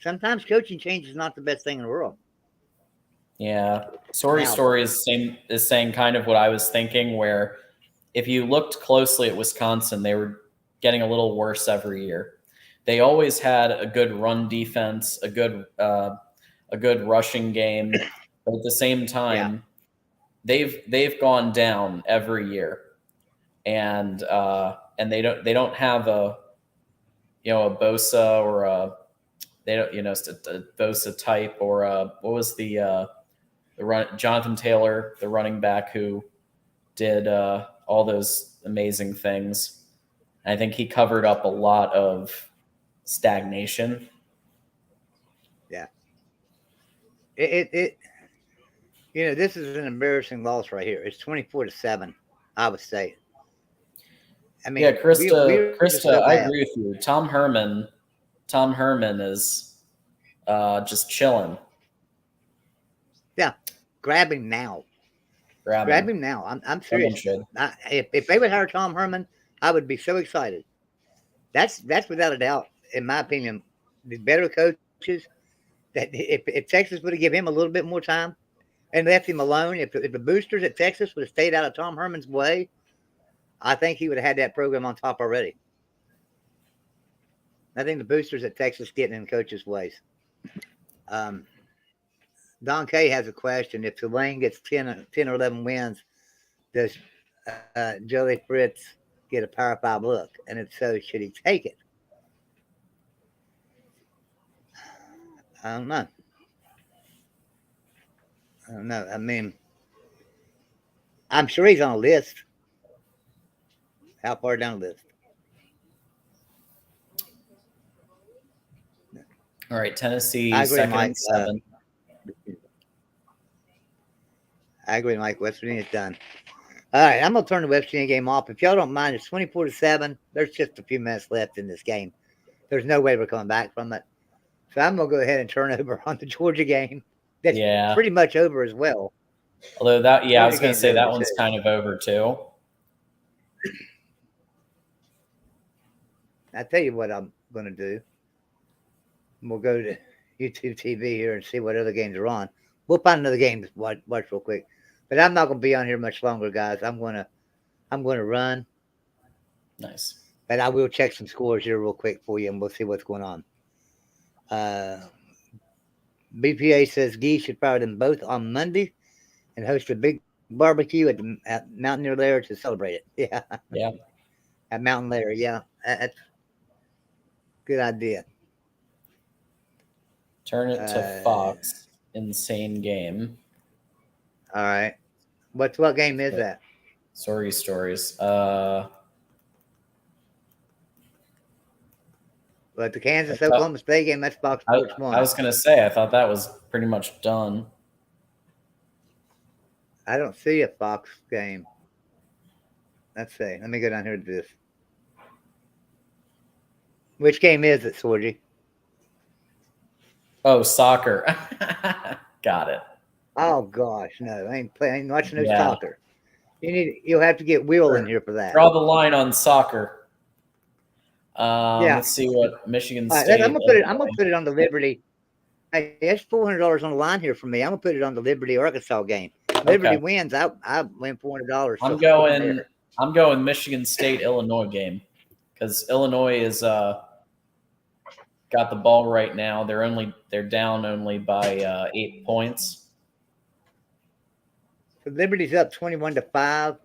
Sometimes coaching change is not the best thing in the world. Yeah. Story is saying kind of what I was thinking, where if you looked closely at Wisconsin, they were getting a little worse every year. They always had a good run defense, a good rushing game, but at the same time, they've gone down every year, and they don't have a Bosa or a Bosa type or what was the Jonathan Taylor, the running back who did all those amazing things. I think he covered up a lot of stagnation. Yeah. This is an embarrassing loss right here. It's 24-7, I would say. I mean, Krista, I agree with you. Tom Herman is just chilling. Yeah, grab him now. Grab him now. I'm serious. If they would hire Tom Herman, I would be so excited. That's without a doubt, in my opinion, the better coaches. That if Texas would have given him a little bit more time and left him alone, if the boosters at Texas would have stayed out of Tom Herman's way, I think he would have had that program on top already. I think the boosters at Texas getting in coaches' ways. Don K has a question. If Tulane gets 10 or 11 wins, does Joey Fritz get a Power 5 look? And if so, should he take it? I don't know. I mean, I'm sure he's on a list. How far down the list? All right, Tennessee, second and 7. I agree, Mike. West Virginia's done. All right, I'm going to turn the West Virginia game off. If y'all don't mind, it's 24-7. There's just a few minutes left in this game. There's no way we're coming back from it. So I'm going to go ahead and turn over on the Georgia game. That's pretty much over as well. Although I was going to say that one's kind of over too. I tell you what I'm going to do. We'll go to YouTube TV here and see what other games are on. We'll find another game to watch real quick. But I'm not going to be on here much longer, guys. I'm going to run. Nice. But I will check some scores here real quick for you, and we'll see what's going on. BPA says Gee should fire them both on Monday and host a big barbecue at Mountaineer Lair to celebrate it. Yeah. Yeah. At Mountain Lair. Yeah. That's a good idea. Turn it to Fox. Insane game. All right. What game is that? Sorry stories. But the Kansas Oklahoma State game, that's Fox Sports 1. I was going to say, I thought that was pretty much done. I don't see a Fox game. Let's see. Let me go down here to this. Which game is it, Sorgy? Oh, soccer. Got it. Oh gosh, no, I ain't watching no soccer. You'll have to get Will in here for that. Draw the line on soccer. Let's see what Michigan State. I'm gonna put it on the Liberty. Hey, that's $400 on the line here for me. I'm gonna put it on the Liberty Arkansas game. Liberty wins. I win $400. I'm going Michigan State Illinois game because Illinois is got the ball right now. They're down only by 8 points. So Liberty's up 21-5.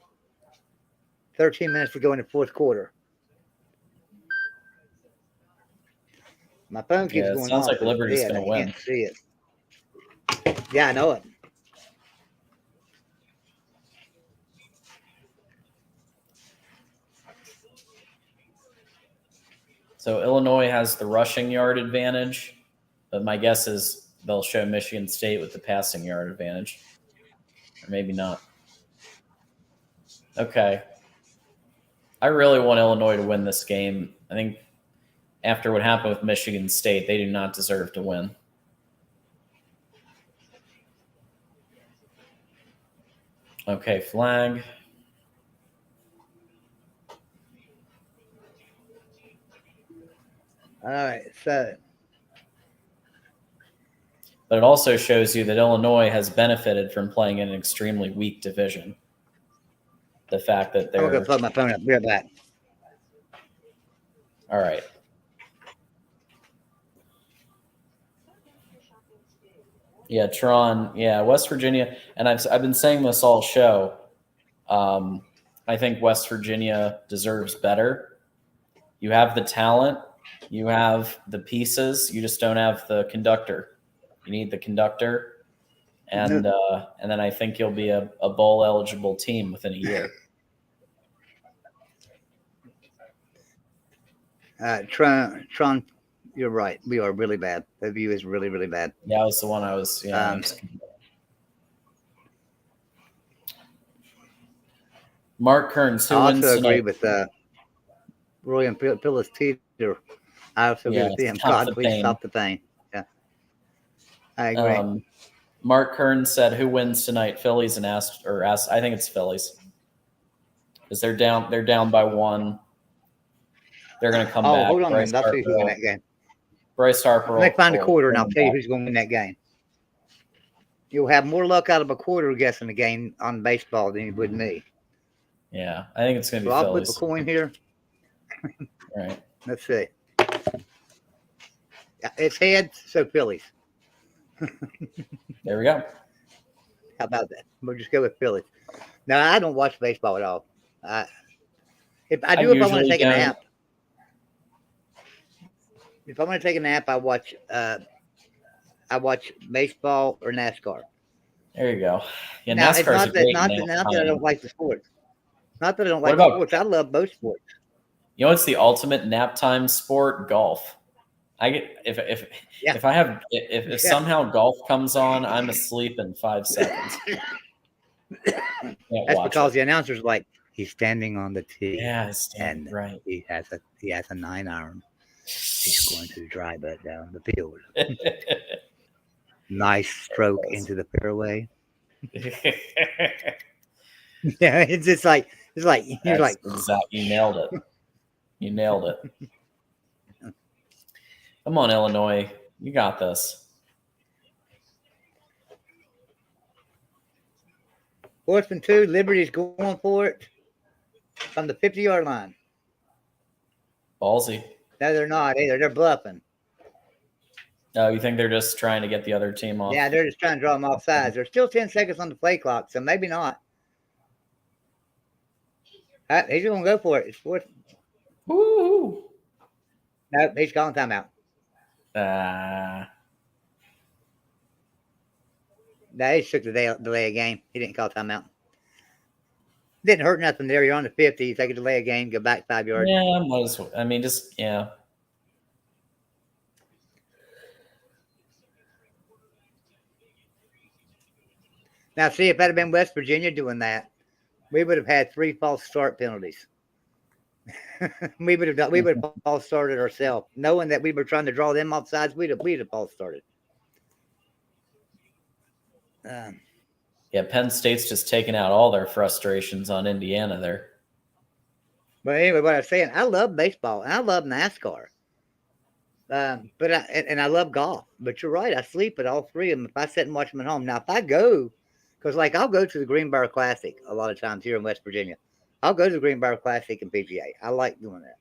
13 minutes to go in the fourth quarter. My phone keeps going off. Sounds like Liberty's going to win. I can't see it. Yeah, I know it. So Illinois has the rushing yard advantage, but my guess is they'll show Michigan State with the passing yard advantage. Or maybe not. Okay. I really want Illinois to win this game. I think after what happened with Michigan State, they do not deserve to win. Okay, flag. All right, so. But it also shows you that Illinois has benefited from playing in an extremely weak division. The fact that they're. I'm going to plug my phone up. We're back. All right. Yeah, Tron. Yeah, West Virginia. And I've been saying this all show. I think West Virginia deserves better. You have the talent. You have the pieces. You just don't have the conductor. You need the conductor, and then I think you'll be a bowl eligible team within a year. Tron, you're right. We are really bad. The view is really, really bad. Yeah, that was the one I was. Yeah. Mark Kearns, who wins tonight? I also agree with Roy and Phyllis Teeter. I also agree with him. God, please stop the pain. Yeah, I agree. Mark Kearns said, "Who wins tonight? Phillies and asked. I think it's Phillies because they're down. They're down by 1. They're going to come back. Hold on, man. I'll see who's in that game. Bryce Harper. Let me find a quarter, and I'll tell you who's going to win that game. You'll have more luck out of a quarter guessing the game on baseball than you would me. Yeah, I think it's going to be I'll Phillies. flip a coin here. All right. Let's see. It's heads, so Phillies. There we go. How about that? We'll just go with Phillies. No, I don't watch baseball at all. If I want to take a nap. If I want to take a nap, I watch baseball or NASCAR. There you go. Yeah, now, NASCAR is not that I don't like the sports. Not that I don't like the sports. I love both sports. You know what's the ultimate nap time sport? Golf. I get if somehow golf comes on, I'm asleep in 5 seconds. That's because the announcer's like, he's standing on the tee. Yeah, he's standing right. He has a 9-iron. He's going to drive it down the field. Nice stroke into the fairway. Yeah, it's just like you're like exactly. You nailed it. You nailed it. Come on, Illinois. You got this. 4th and 2. Liberty's going for it from the 50-yard line. Ballsy. No, they're not either. They're bluffing. Oh, you think they're just trying to get the other team off? Yeah, they're just trying to draw them off sides. There's still 10 seconds on the play clock, so maybe not. He's going to go for it. It's 4th. Woo! No, he's calling timeout. No, he took the delay a game. He didn't call timeout. Didn't hurt nothing there. You're on the 50. You take a delay a game, go back 5 yards. Yeah, I mean, just, yeah. Now, see, if that had been West Virginia doing that, we would have had 3 false start penalties. we would have false started ourselves. Knowing that we were trying to draw them off sides, we'd have false started. Yeah, Penn State's just taking out all their frustrations on Indiana there. But anyway, what I was saying, I love baseball and I love NASCAR. But I love golf. But you're right, I sleep at all 3 of them if I sit and watch them at home. Now, if I go, because like I'll go to the Greenbrier Classic a lot of times here in West Virginia. I'll go to the Greenbrier Classic and PGA. I like doing that.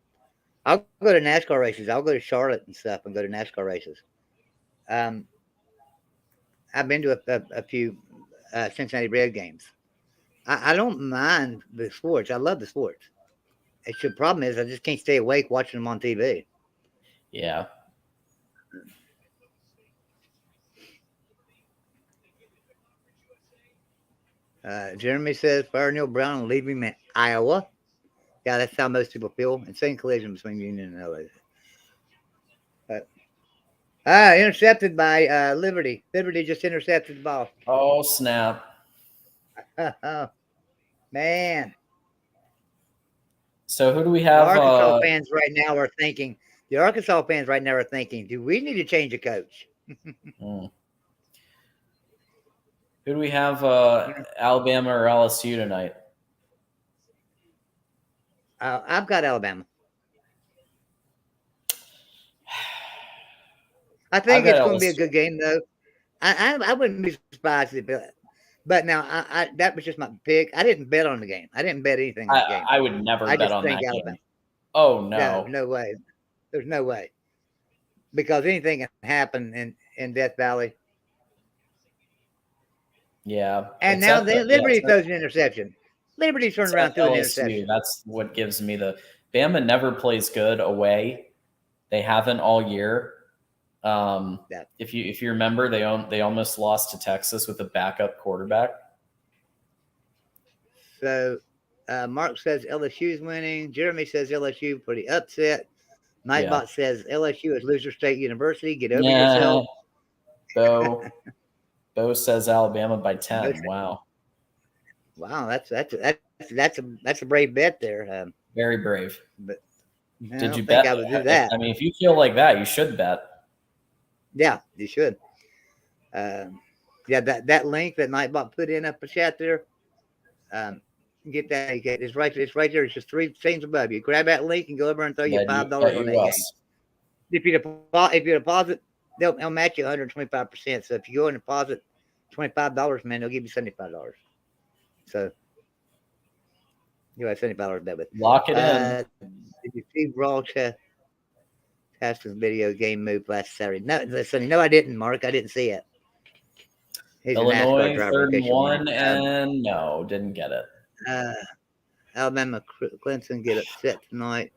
I'll go to NASCAR races. I'll go to Charlotte and stuff and go to NASCAR races. I've been to a few Cincinnati Red games. I don't mind the sports. I love the sports. The problem is I just can't stay awake watching them on TV. Yeah. Jeremy says, fire Neil Brown and leave him in Iowa. Yeah, that's how most people feel. Insane collision between Union and LA. Intercepted by Liberty. Liberty just intercepted the ball. Oh, snap. Man. So who do we have? The Arkansas fans right now are thinking, do we need to change a coach? Who do we have, Alabama or LSU tonight? I've got Alabama. I think it's going to be a good game, though. I wouldn't be surprised if it. But now, that was just my pick. I didn't bet on the game. I didn't bet anything on the game. I would never bet on that Alabama. game. Oh, no. No way. There's no way. Because anything can happen in Death Valley. Yeah. And now Liberty throws an interception. Liberty turned around through an interception. That's what gives me the – Bama never plays good away. They haven't all year. If you remember, they almost lost to Texas with a backup quarterback. So Mark says LSU's winning. Jeremy says LSU pretty upset. Nightbot says LSU is Loser State University. Get over yourself. Bo says Alabama by 10. Wow, that's a brave bet there. Very brave. But did you bet? I would do that. I mean, if you feel like that, you should bet. Yeah, you should. That link that Nightbot put in up the chat there. Get that. It's right there. It's just 3 things above you. Grab that link and go over and throw you $5 on that game. If you deposit, they'll match you 125%. So if you go and deposit $25, man, they'll give you $75. So you have $75 bet with. Lock it in. Did you see Raw Tasker's video game move last Saturday? No, I didn't, Mark. I didn't see it. He's Illinois 3rd and 1, and no, didn't get it. Alabama, Clemson get upset tonight.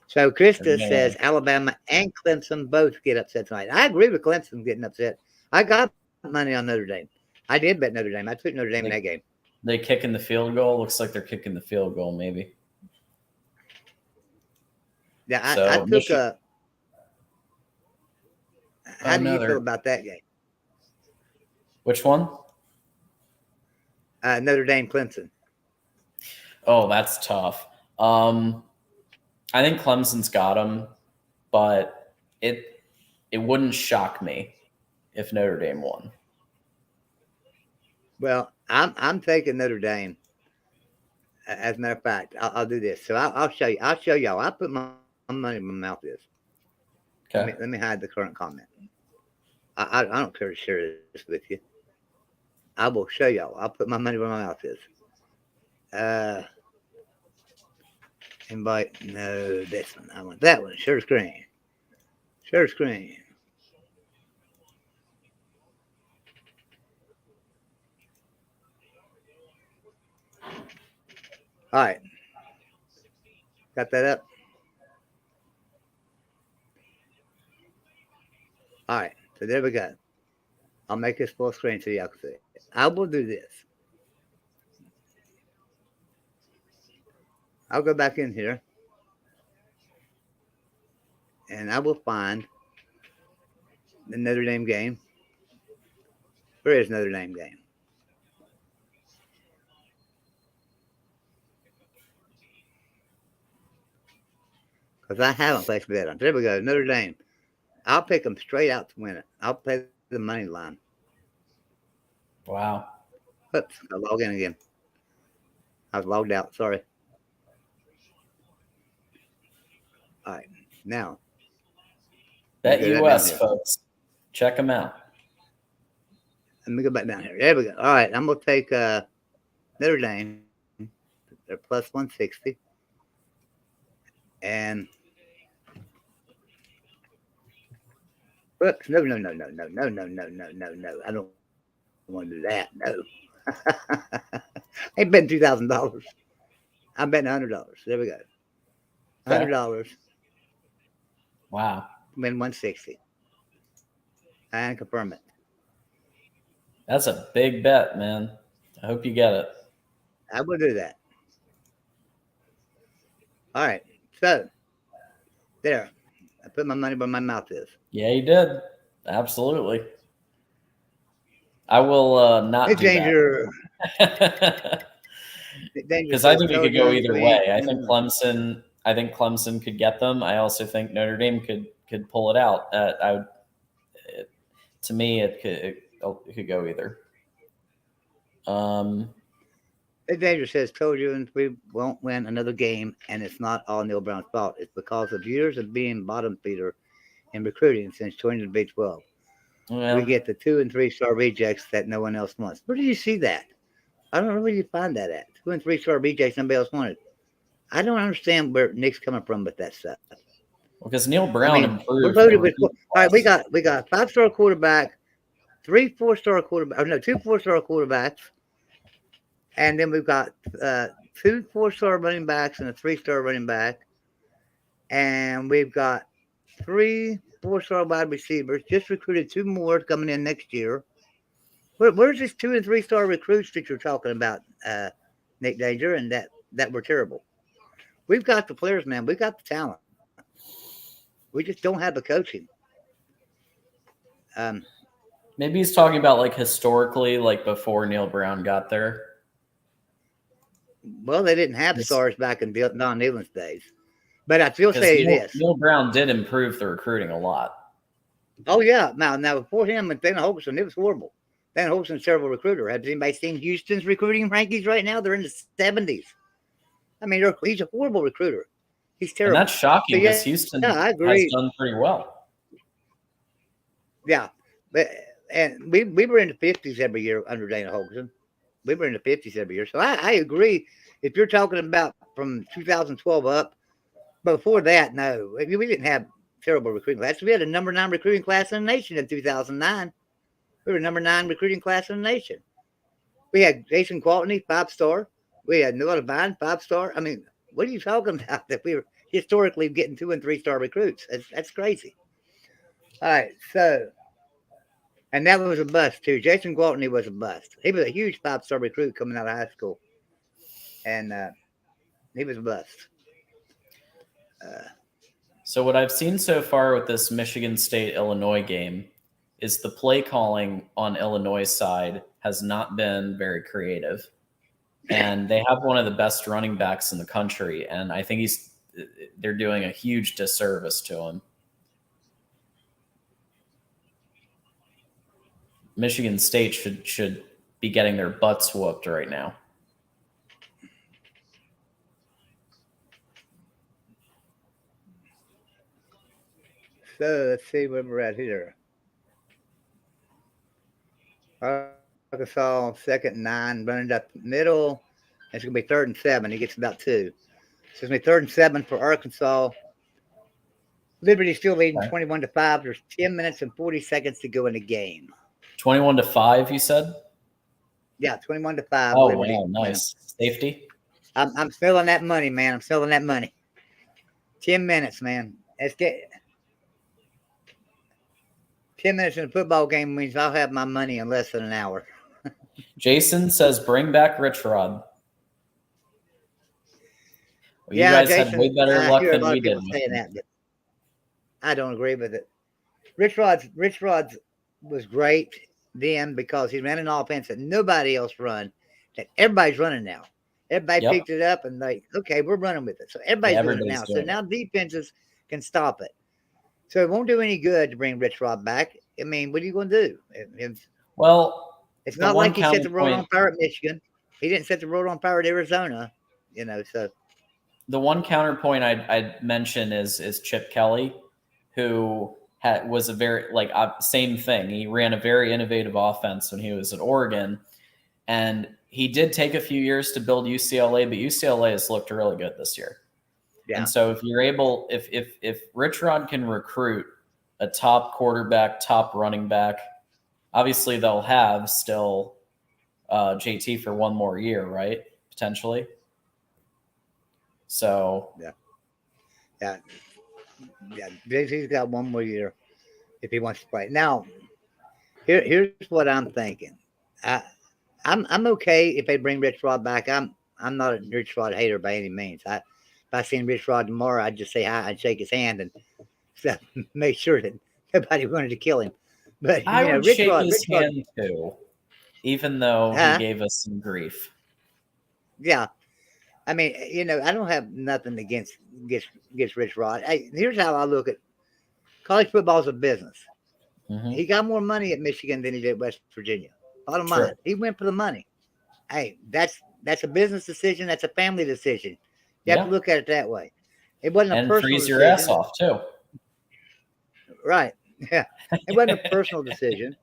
So Krista says Alabama and Clemson both get upset tonight. I agree with Clemson getting upset. I got money on Notre Dame. I did bet Notre Dame. I took Notre Dame in that game. They kicking the field goal. Looks like they're kicking the field goal, maybe. Yeah, I took a. How do you feel about that game? Which one? Notre Dame, Clemson. Oh, that's tough. I think Clemson's got them, but it wouldn't shock me if Notre Dame won. Well, I'm taking Notre Dame. As a matter of fact, I'll do this. So I'll show you. I'll put my money in my mouth. This. Okay. Let me hide the current comment. I don't care to share this with you. I will show y'all. I'll put my money where my mouth is. Invite. No, this one. I want that one. Share screen. Share screen. All right. Got that up? All right. So there we go. I'll make this full screen so y'all can see it. I will do this. I'll go back in here. And I will find the Notre Dame game. Where is Notre Dame game? Because I haven't placed a bet on. There we go. Notre Dame. I'll pick them straight out to win it. I'll play the money line. Wow. Oops. I'll log in again. I was logged out. Sorry. All right. Now. Bet US, folks. Check them out. Let me go back down here. There we go. All right. I'm going to take Notre Dame. They're plus 160. And whoops, no. I don't want to do that. No. I ain't betting $2,000. I'm betting $100. There we go. $100. Wow. Win 160. And confirm it. That's a big bet, man. I hope you get it. I will do that. All right. So, there. I put my money where my mouth is. Yeah, you did. Absolutely. I will not do that. Because I think it could go either way. I think Clemson could get them. I also think Notre Dame could pull it out. To me, it could go either. Danger says, told you and we won't win another game, and it's not all Neil Brown's fault. It's because of years of being bottom feeder in recruiting since joining the Big 12. Well, we get the 2- and 3-star rejects that no one else wants. Where do you see that? I don't know where you find that at. 2- and 3-star rejects nobody else wanted. I don't understand where Nick's coming from with that stuff. Well, because Neil Brown improved. All right, we got a 5-star quarterback, 3 4-star quarterbacks. 2 4-star quarterbacks. And then we've got 2 4-star running backs and a 3-star running back. And we've got 3 4-star wide receivers. Just recruited 2 more coming in next year. Where's this 2- and 3-star recruits that you're talking about, Nick Danger, and that were terrible? We've got the players, man. We've got the talent. We just don't have the coaching. Maybe he's talking about like historically, like before Neil Brown got there. Well, they didn't have stars back in Don Neyland's days. But I still say this. Neil Brown did improve the recruiting a lot. Oh, yeah. Now before him and Dana Holgson, it was horrible. Dana Holgson's a terrible recruiter. Has anybody seen Houston's recruiting rankings right now? They're in the 70s. I mean, he's a horrible recruiter. He's terrible. And that's shocking because Houston has done pretty well. Yeah. And we were in the 50s every year under Dana Holgson. We were in the 50s every year. So I agree. If you're talking about from 2012 up, before that, no. We didn't have terrible recruiting classes. We had a number 9 recruiting class in the nation in 2009. We were number 9 recruiting class in the nation. We had Jason Qualtney, 5-star. We had Noah Devine, 5-star. I mean, what are you talking about that we were historically getting 2- and 3-star recruits? That's crazy. All right, so, and that was a bust too. Jason Qualtney was a bust. He was a huge 5-star recruit coming out of high school. And he was a bust. So what I've seen so far with this Michigan State-Illinois game is the play calling on Illinois' side has not been very creative. And they have one of the best running backs in the country. And I think they're doing a huge disservice to him. Michigan State should be getting their butts whooped right now. So let's see where we're at here. Arkansas, 2nd and 9, running up the middle. It's going to be 3rd and 7. He gets about 2. So it's going to be 3rd and 7 for Arkansas. Liberty's still leading 21-5. There's 10 minutes and 40 seconds to go in the game. 21-5, you said? Yeah, 21-5. Oh, Liberty. wow, nice. Safety? I'm smelling that money, man. I'm smelling that money. 10 minutes, man. Let's get 10 minutes in a football game means I'll have my money in less than an hour. Jason says, bring back Rich Rod. Well, Yeah, you guys Jason, had way better I luck hear a than lot we of did. people saying that, but I don't agree with it. Rich Rod's was great then because he ran an offense that nobody else run, that everybody's running now. Everybody picked it up and okay, we're running with it. So everybody's doing it now. So now defenses can stop it. So it won't do any good to bring Rich Rod back. I mean, what are you going to do? It's not like he set the road on fire at Michigan. He didn't set the road on fire at Arizona, so. The one counterpoint I'd mention is Chip Kelly, who was a very same thing. He ran a very innovative offense when he was at Oregon, and he did take a few years to build UCLA, but UCLA has looked really good this year. Yeah. And so if you're able, if Rich Rod can recruit a top quarterback, top running back, obviously they'll have still JT for one more year, right? Potentially. So yeah. JT's got one more year if he wants to play. Now, here's what I'm thinking. I'm okay if they bring Rich Rod back. I'm not a Rich Rod hater by any means. If I seen Rich Rod tomorrow, I'd just say hi, I'd shake his hand and make sure that nobody wanted to kill him. But I would shake his hand too, even though he gave us some grief. Yeah. I mean, I don't have nothing against Rich Rod. Here's how I look at college football is a business. Mm-hmm. He got more money at Michigan than he did at West Virginia. Bottom line, he went for the money. Hey, that's a business decision. That's a family decision. You have to look at it that way. It wasn't a personal decision. And freeze your ass off too. Right. Yeah. It wasn't a personal decision.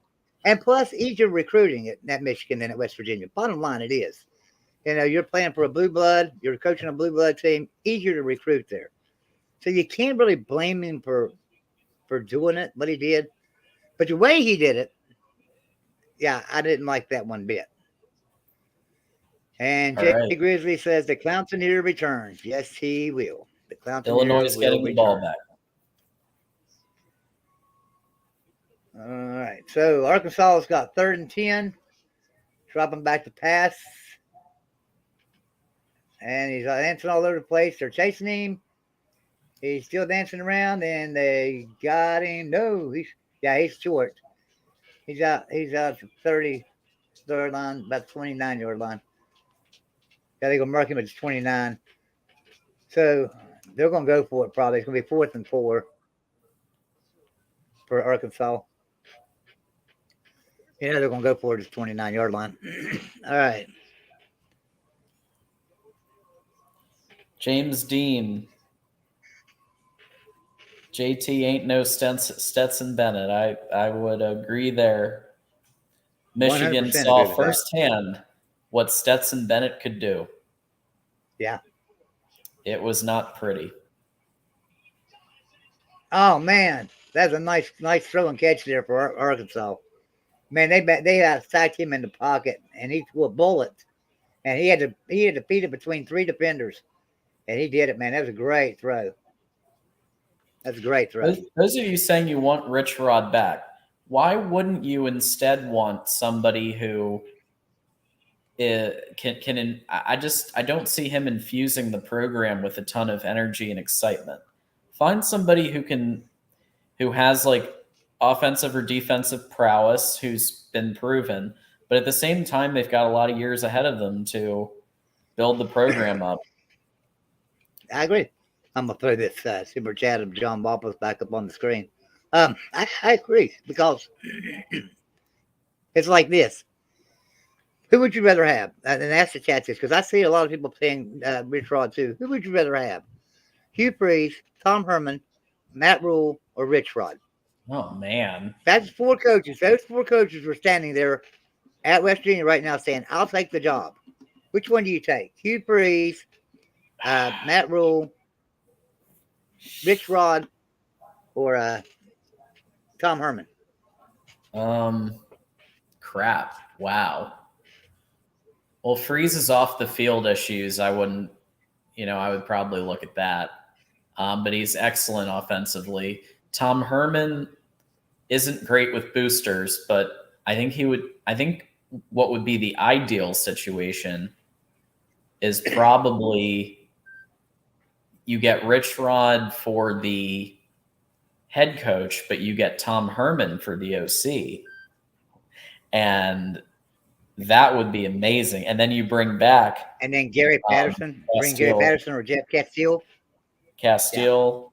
And plus, easier recruiting at Michigan than at West Virginia. Bottom line, it is. You're playing for a blue blood. You're coaching a blue blood team. Easier to recruit there. So you can't really blame him for doing it, what he did. But the way he did it, yeah, I didn't like that one bit. And Jay Grizzly says the Clemson here returns. Yes, he will. The Clemson Illinois is getting the ball back. All right. So Arkansas has got 3rd and 10. Dropping back to pass. And he's dancing all over the place. They're chasing him. He's still dancing around, and they got him. No, he's short. He's out the 30-yard line, about 29-yard line. Yeah, they're going to mark him at 29. So they're going to go for it probably. It's going to be 4th and 4 for Arkansas. Yeah, they're going to go for it at 29-yard line. All right. James Dean. JT ain't no Stetson Bennett. I would agree there. Michigan saw firsthand what Stetson Bennett could do. Yeah. It was not pretty. Oh, man. That's a nice throw and catch there for Arkansas. Man, they had sacked him in the pocket, and he threw a bullet. And he had to feed it between 3 defenders. And he did it, man. That was a great throw. That's a great throw. Those of you saying you want Rich Rod back, why wouldn't you instead want somebody who can I don't see him infusing the program with a ton of energy and excitement. Find somebody who has like offensive or defensive prowess, who's been proven, but at the same time, they've got a lot of years ahead of them to build the program up. I agree. I'm going to throw this super chat of John Wampus back up on the screen. I agree because it's like this. Who would you rather have? And ask the chat this because I see a lot of people saying Rich Rod too. Who would you rather have? Hugh Freeze, Tom Herman, Matt Rule, or Rich Rod. Oh, man. That's 4 coaches. Those 4 coaches were standing there at West Virginia right now saying, I'll take the job. Which one do you take? Hugh Freeze, Matt Rule, Rich Rod, or Tom Herman? Crap. Wow. Well, Freeze's off the field issues. I wouldn't, I would probably look at that. But he's excellent offensively. Tom Herman isn't great with boosters, but I think what would be the ideal situation is probably you get Rich Rod for the head coach, but you get Tom Herman for the OC. And that would be amazing. And then you bring back. And then Gary Patterson. Bring Gary Patterson or Jeff Castile.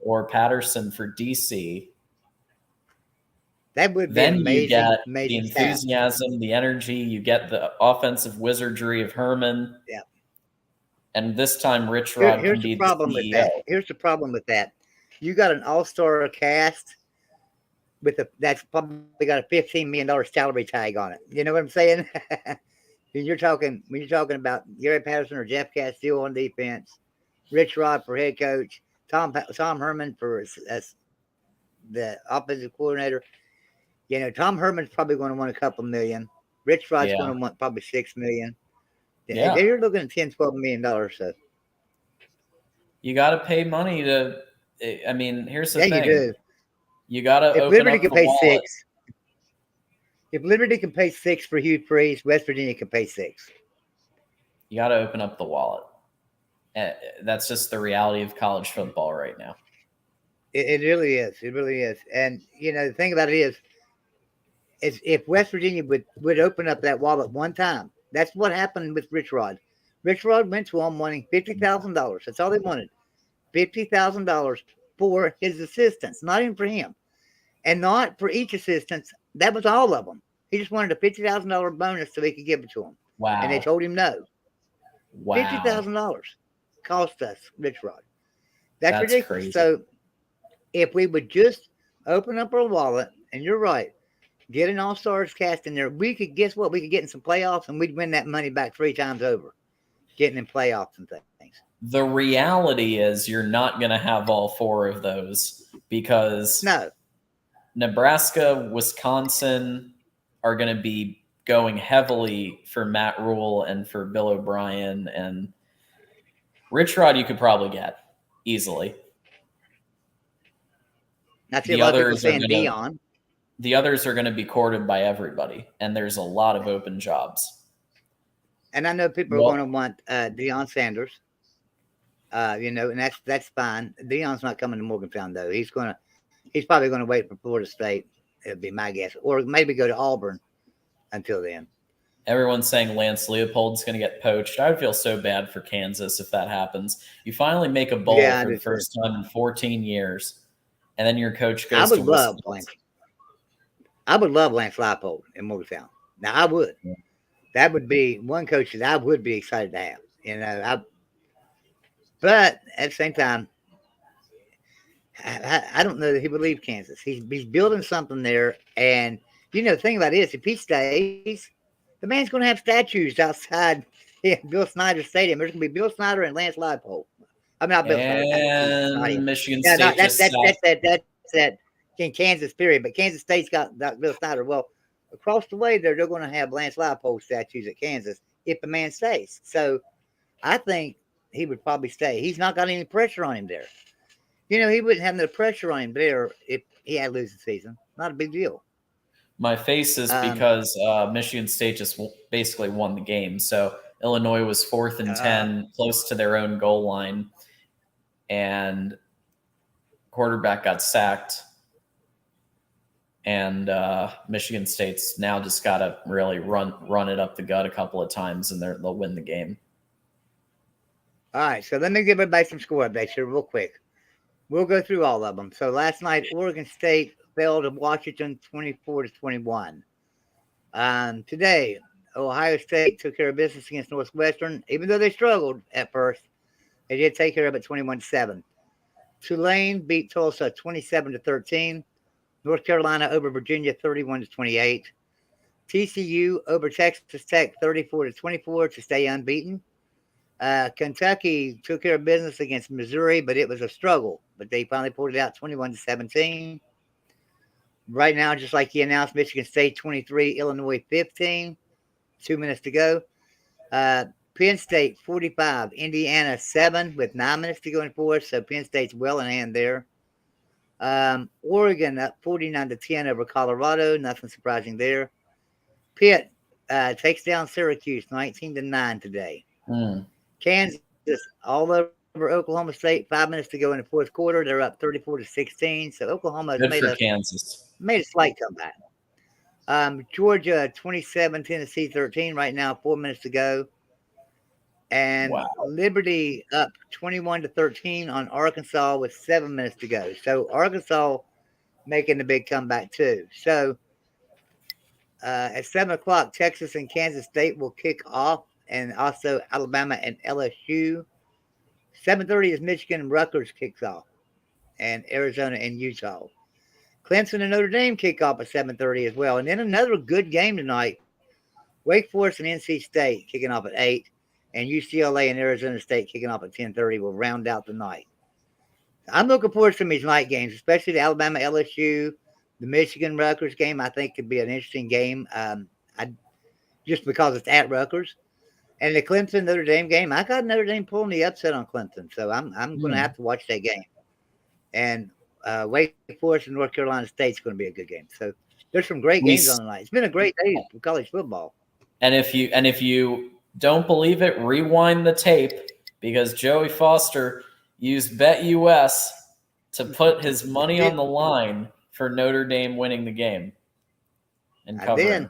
Or Patterson for DC. That would be then amazing. You get amazing the enthusiasm, the energy. You get the offensive wizardry of Herman. Yeah. And this time, Rich Rod Here's can be the problem the CEO. with that. Here's the problem with that. You got an all-star cast that's probably got a $15 million salary tag on it. You know what I'm saying? when you're talking about Gary Patterson or Jeff Castile on defense, Rich Rod for head coach, Tom Herman for the offensive coordinator. Tom Herman's probably going to want a couple million. Rich Rod's going to want probably $6 million. Yeah. You're looking at $10, $12 million. So you got to pay money to. I mean, here's the thing. You do. You got to open Liberty up can the pay wallet. $6. If Liberty can pay $6 for Hugh Freeze, West Virginia can pay $6. You got to open up the wallet. That's just the reality of college football right now. It really is. It really is. And the thing about it is if West Virginia would open up that wallet one time, that's what happened with Rich Rod. Rich Rod went to him wanting $50,000. That's all they wanted. $50,000 for his assistants, not even for him. And not for each assistant. That was all of them. He just wanted a $50,000 bonus so he could give it to him. Wow. And they told him no. Wow. $50,000 cost us, Rich Rod. That's ridiculous. Crazy. So if we would just open up our wallet, and you're right, get an all-stars cast in there, we could, guess what? We could get in some playoffs and we'd win that money back 3 times over, getting in playoffs and things. The reality is you're not going to have all 4 of those because Nebraska, Wisconsin are going to be going heavily for Matt Rule and for Bill O'Brien, and Rich Rod you could probably get easily. That's the others saying Dion. The others are going to be courted by everybody, and there's a lot of open jobs. And I know people are going to want Deion Sanders, and that's fine. Deion's not coming to Morgantown though. He's probably going to wait for Florida State. It'd be my guess, or maybe go to Auburn until then. Everyone's saying Lance Leopold's going to get poached. I would feel so bad for Kansas if that happens. You finally make a bowl for the first time in 14 years, and then your coach goes to Wisconsin. I would love Lance Leopold in Morgantown. Now, I would. Yeah. That would be one coach that I would be excited to have. But at the same time, I don't know that he would leave Kansas. He's building something there. And, the thing about it is, if he stays, the man's going to have statues outside Bill Snyder Stadium. There's going to be Bill Snyder and Lance Leopold. I'm not Bill Snyder. And Michigan State that's that in Kansas, period. But Kansas State's got Bill Snyder. Well, across the way there, they're going to have Lance Leopold statues at Kansas if the man stays. So I think he would probably stay. He's not got any pressure on him there. He wouldn't have no pressure on him there if he had a losing season. Not a big deal. My face is because Michigan State just basically won the game. So Illinois was 4th and 10, close to their own goal line, and quarterback got sacked. And Michigan State's now just got to really run it up the gut a couple of times, and they'll win the game. All right, so let me give everybody some score updates here real quick. We'll go through all of them. So last night, Oregon State fell to Washington 24-21. Today, Ohio State took care of business against Northwestern. Even though they struggled at first, they did take care of it 21-7. Tulane beat Tulsa 27-13. North Carolina over Virginia 31-28. TCU over Texas Tech 34-24 to stay unbeaten. Kentucky took care of business against Missouri, but it was a struggle. But they finally pulled it out 21-17. Right now, just like he announced, Michigan State 23, Illinois 15. 2 minutes to go. Penn State 45, Indiana 7 with 9 minutes to go in fourth. So Penn State's well in hand there. Oregon up 49-10 over Colorado. Nothing surprising there. Pitt takes down Syracuse 19-9 today. Kansas all over Oklahoma State. 5 minutes to go in the fourth quarter. They're up 34-16. So Oklahoma has made a slight comeback. Georgia 27, Tennessee 13. Right now, 4 minutes to go. And Liberty up 21-13 on Arkansas with 7 minutes to go. So Arkansas making the big comeback too. So at 7 o'clock, Texas and Kansas State will kick off, and also Alabama and LSU. 7:30 is Michigan and Rutgers kicks off, and Arizona and Utah. Clemson and Notre Dame kick off at 7:30 as well. And then another good game tonight. Wake Forest and NC State kicking off at 8, and UCLA and Arizona State kicking off at 10:30 will round out the night. I'm looking forward to some of these night games, especially the Alabama LSU, the Michigan Rutgers game. I think could be an interesting game, just because it's at Rutgers. And the Clemson Notre Dame game, I got Notre Dame pulling the upset on Clemson, so I'm going to have to watch that game. And Wake Forest and North Carolina State's going to be a good game. So there's some great games on tonight. It's been a great day for college football. And if you don't believe it, rewind the tape, because Joey Foster used BetUS to put his money on the line for Notre Dame winning the game and covering.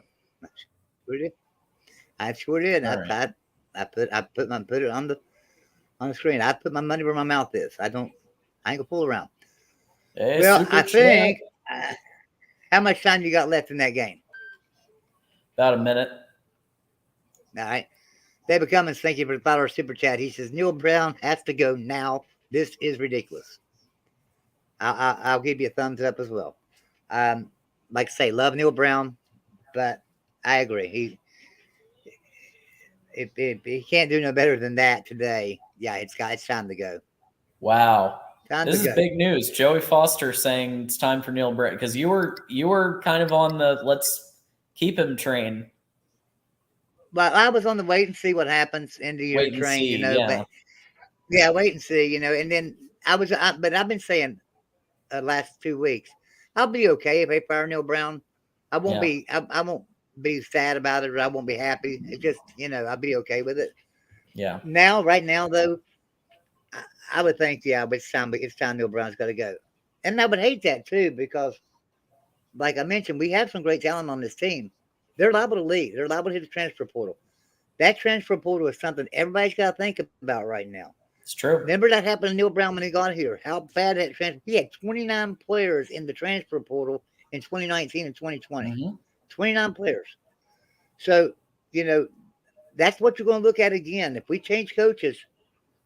I sure did. I put it on the screen. I put my money where my mouth is. I ain't gonna fool around. Hey, well, I think how much time you got left in that game? About a minute. All right. David Cummins, thank you for the $5 super chat. He says Neil Brown has to go now. This is ridiculous. I'll give you a thumbs up as well. Like I say, love Neil Brown, but I agree. If he can't do no better than that today, yeah, it's time to go. Wow. This is big news. Joey Foster saying it's time for Neil Brown, because you were kind of on the let's keep him train. Well, I was on the wait and see what happens end of year train, But, wait and see, And then but I've been saying last 2 weeks, I'll be okay if they fire Neil Brown. I won't be. I won't be sad about it, or I won't be happy. It just, I'll be okay with it. Yeah. Right now, though, I would think, but it's time Neil Brown's got to go. And I would hate that too, because, like I mentioned, we have some great talent on this team. They're liable to leave. They're liable to hit the transfer portal. That transfer portal is something everybody's got to think about right now. It's true. Remember that happened to Neil Brown when he got here. How bad that transfer. He had 29 players in the transfer portal in 2019 and 2020. Mm-hmm. 29 players. So, that's what you're going to look at again. If we change coaches,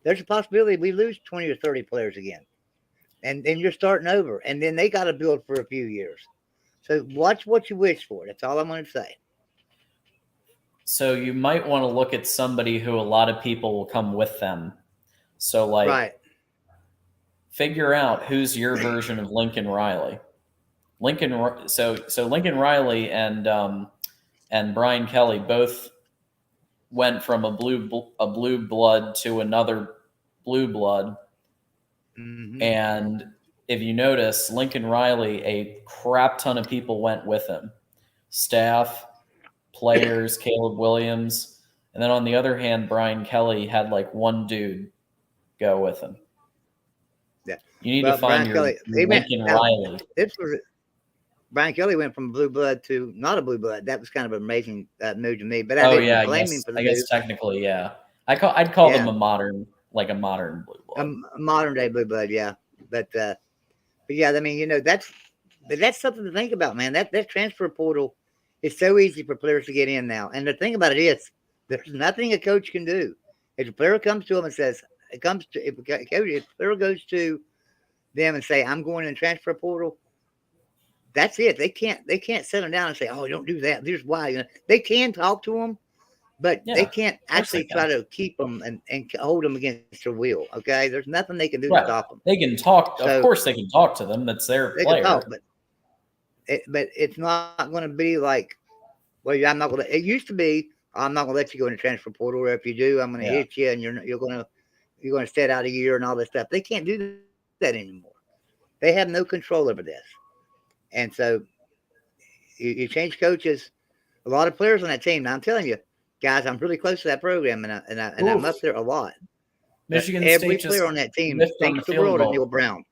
there's a possibility we lose 20 or 30 players again. And then you're starting over. And then they got to build for a few years. So watch what you wish for. That's all I'm going to say. So you might want to look at somebody who a lot of people will come with them. So figure out who's your version of Lincoln Riley. So Lincoln Riley and Brian Kelly both went from a blue blood to another blue blood. Mm-hmm. And if you notice, Lincoln Riley, a crap ton of people went with him. Staff, players, Caleb Williams. And then on the other hand, Brian Kelly had like one dude go with him. Yeah. You need to find your Lincoln Riley. Brian Kelly went from blue blood to not a blue blood. That was kind of an amazing move to me. But I guess technically, yeah. I'd call them a modern blue blood. A modern day blue blood, yeah. But yeah, I mean, that's something to think about, man. That transfer portal is so easy for players to get in now. And the thing about it is, there's nothing a coach can do. If a player comes to him and says, if a player goes to them and say, I'm going in the transfer portal, that's it. They can't sit them down and say, oh, don't do that. Here's why. You know, they can talk to them, but they can't actually try to keep them and hold them against their will. Okay, there's nothing they can do to stop them. They can talk. So, of course, they can talk to them. That's their player. Can talk, but it's not going to be like, well, I'm not going to. It used to be, I'm not going to let you go in the transfer portal, or if you do, I'm going to hit you, and you're going to sit out a year and all this stuff. They can't do that anymore. They have no control over this, and so you change coaches. A lot of players on that team. Now I'm telling you, guys, I'm really close to that program, and I'm up there a lot. Michigan every State player on that team thinks the world of Neil Brown.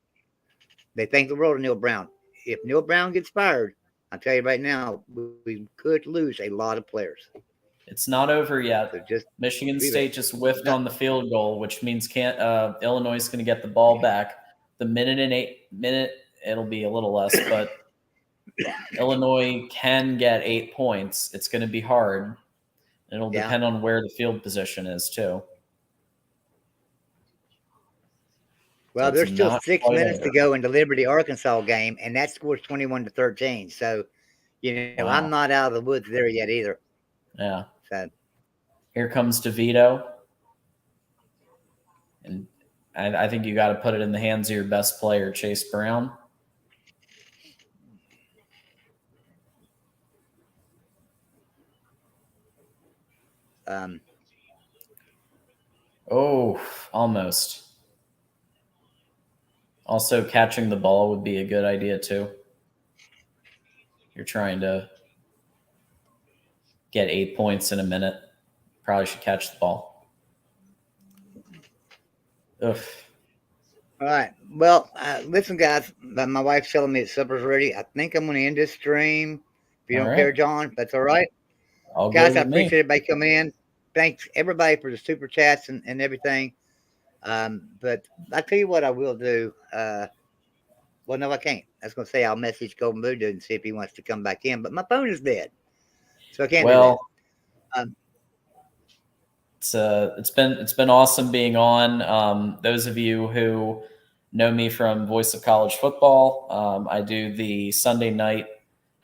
They think the world of Neil Brown. If Neil Brown gets fired, I'll tell you right now, we could lose a lot of players. It's not over yet. So Michigan State just whiffed on the field goal, which means Illinois is going to get the ball back. The minute, it'll be a little less, but Illinois can get 8 points. It's going to be hard. It'll depend on where the field position is, too. Well, there's still 6 minutes to go in the Liberty, Arkansas game, and that score's 21-13. So, I'm not out of the woods there yet either. Yeah. So here comes DeVito. And I think you got to put it in the hands of your best player, Chase Brown. Almost. Also, catching the ball would be a good idea, too. You're trying to get 8 points in a minute. Probably should catch the ball. Ugh. All right. Well, listen, guys. My wife's telling me that supper's ready. I think I'm going to end this stream. If you don't care, John, that's all right. Guys, I appreciate everybody coming in. Thanks, everybody, for the super chats and everything. But I tell you what I will do. Well, no, I can't. I was going to say I'll message Golden Voodoo and see if he wants to come back in. But my phone is dead, so I can't do that. It's been awesome being on. Those of you who know me from Voice of College Football, I do the Sunday night.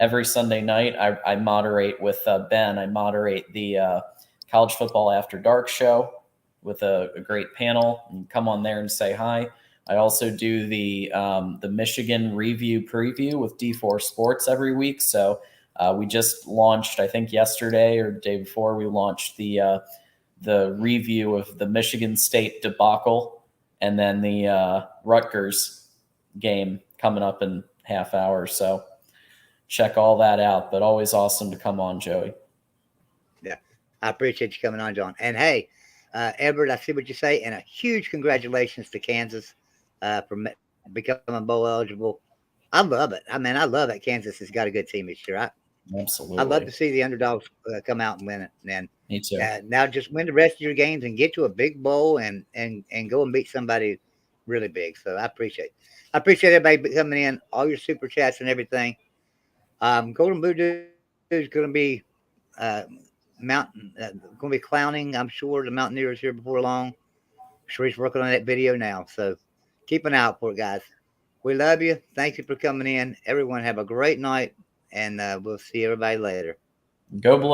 Every Sunday night, I moderate with Ben. I moderate the College Football After Dark show with a great panel. You can come on there and say hi. I also do the Michigan Review Preview with D4 Sports every week. So we just launched, I think yesterday or the day before, we launched the review of the Michigan State debacle and then the Rutgers game coming up in half hour. So check all that out. But always awesome to come on, Joey. Yeah, I appreciate you coming on, John. And hey, Everett, I see what you say, and a huge congratulations to Kansas for becoming bowl eligible. I love it. I mean, I love that Kansas has got a good team this year. Absolutely. I love to see the underdogs come out and win it. And me too. Now just win the rest of your games and get to a big bowl and go and beat somebody really big. So I appreciate everybody coming in, all your super chats and everything. Golden Voodoo is going to be going to be clowning. I'm sure the Mountaineers here before long. Sheree working on that video now, so keep an eye out for it, guys. We love you. Thank you for coming in. Everyone have a great night, and we'll see everybody later. Go Blue.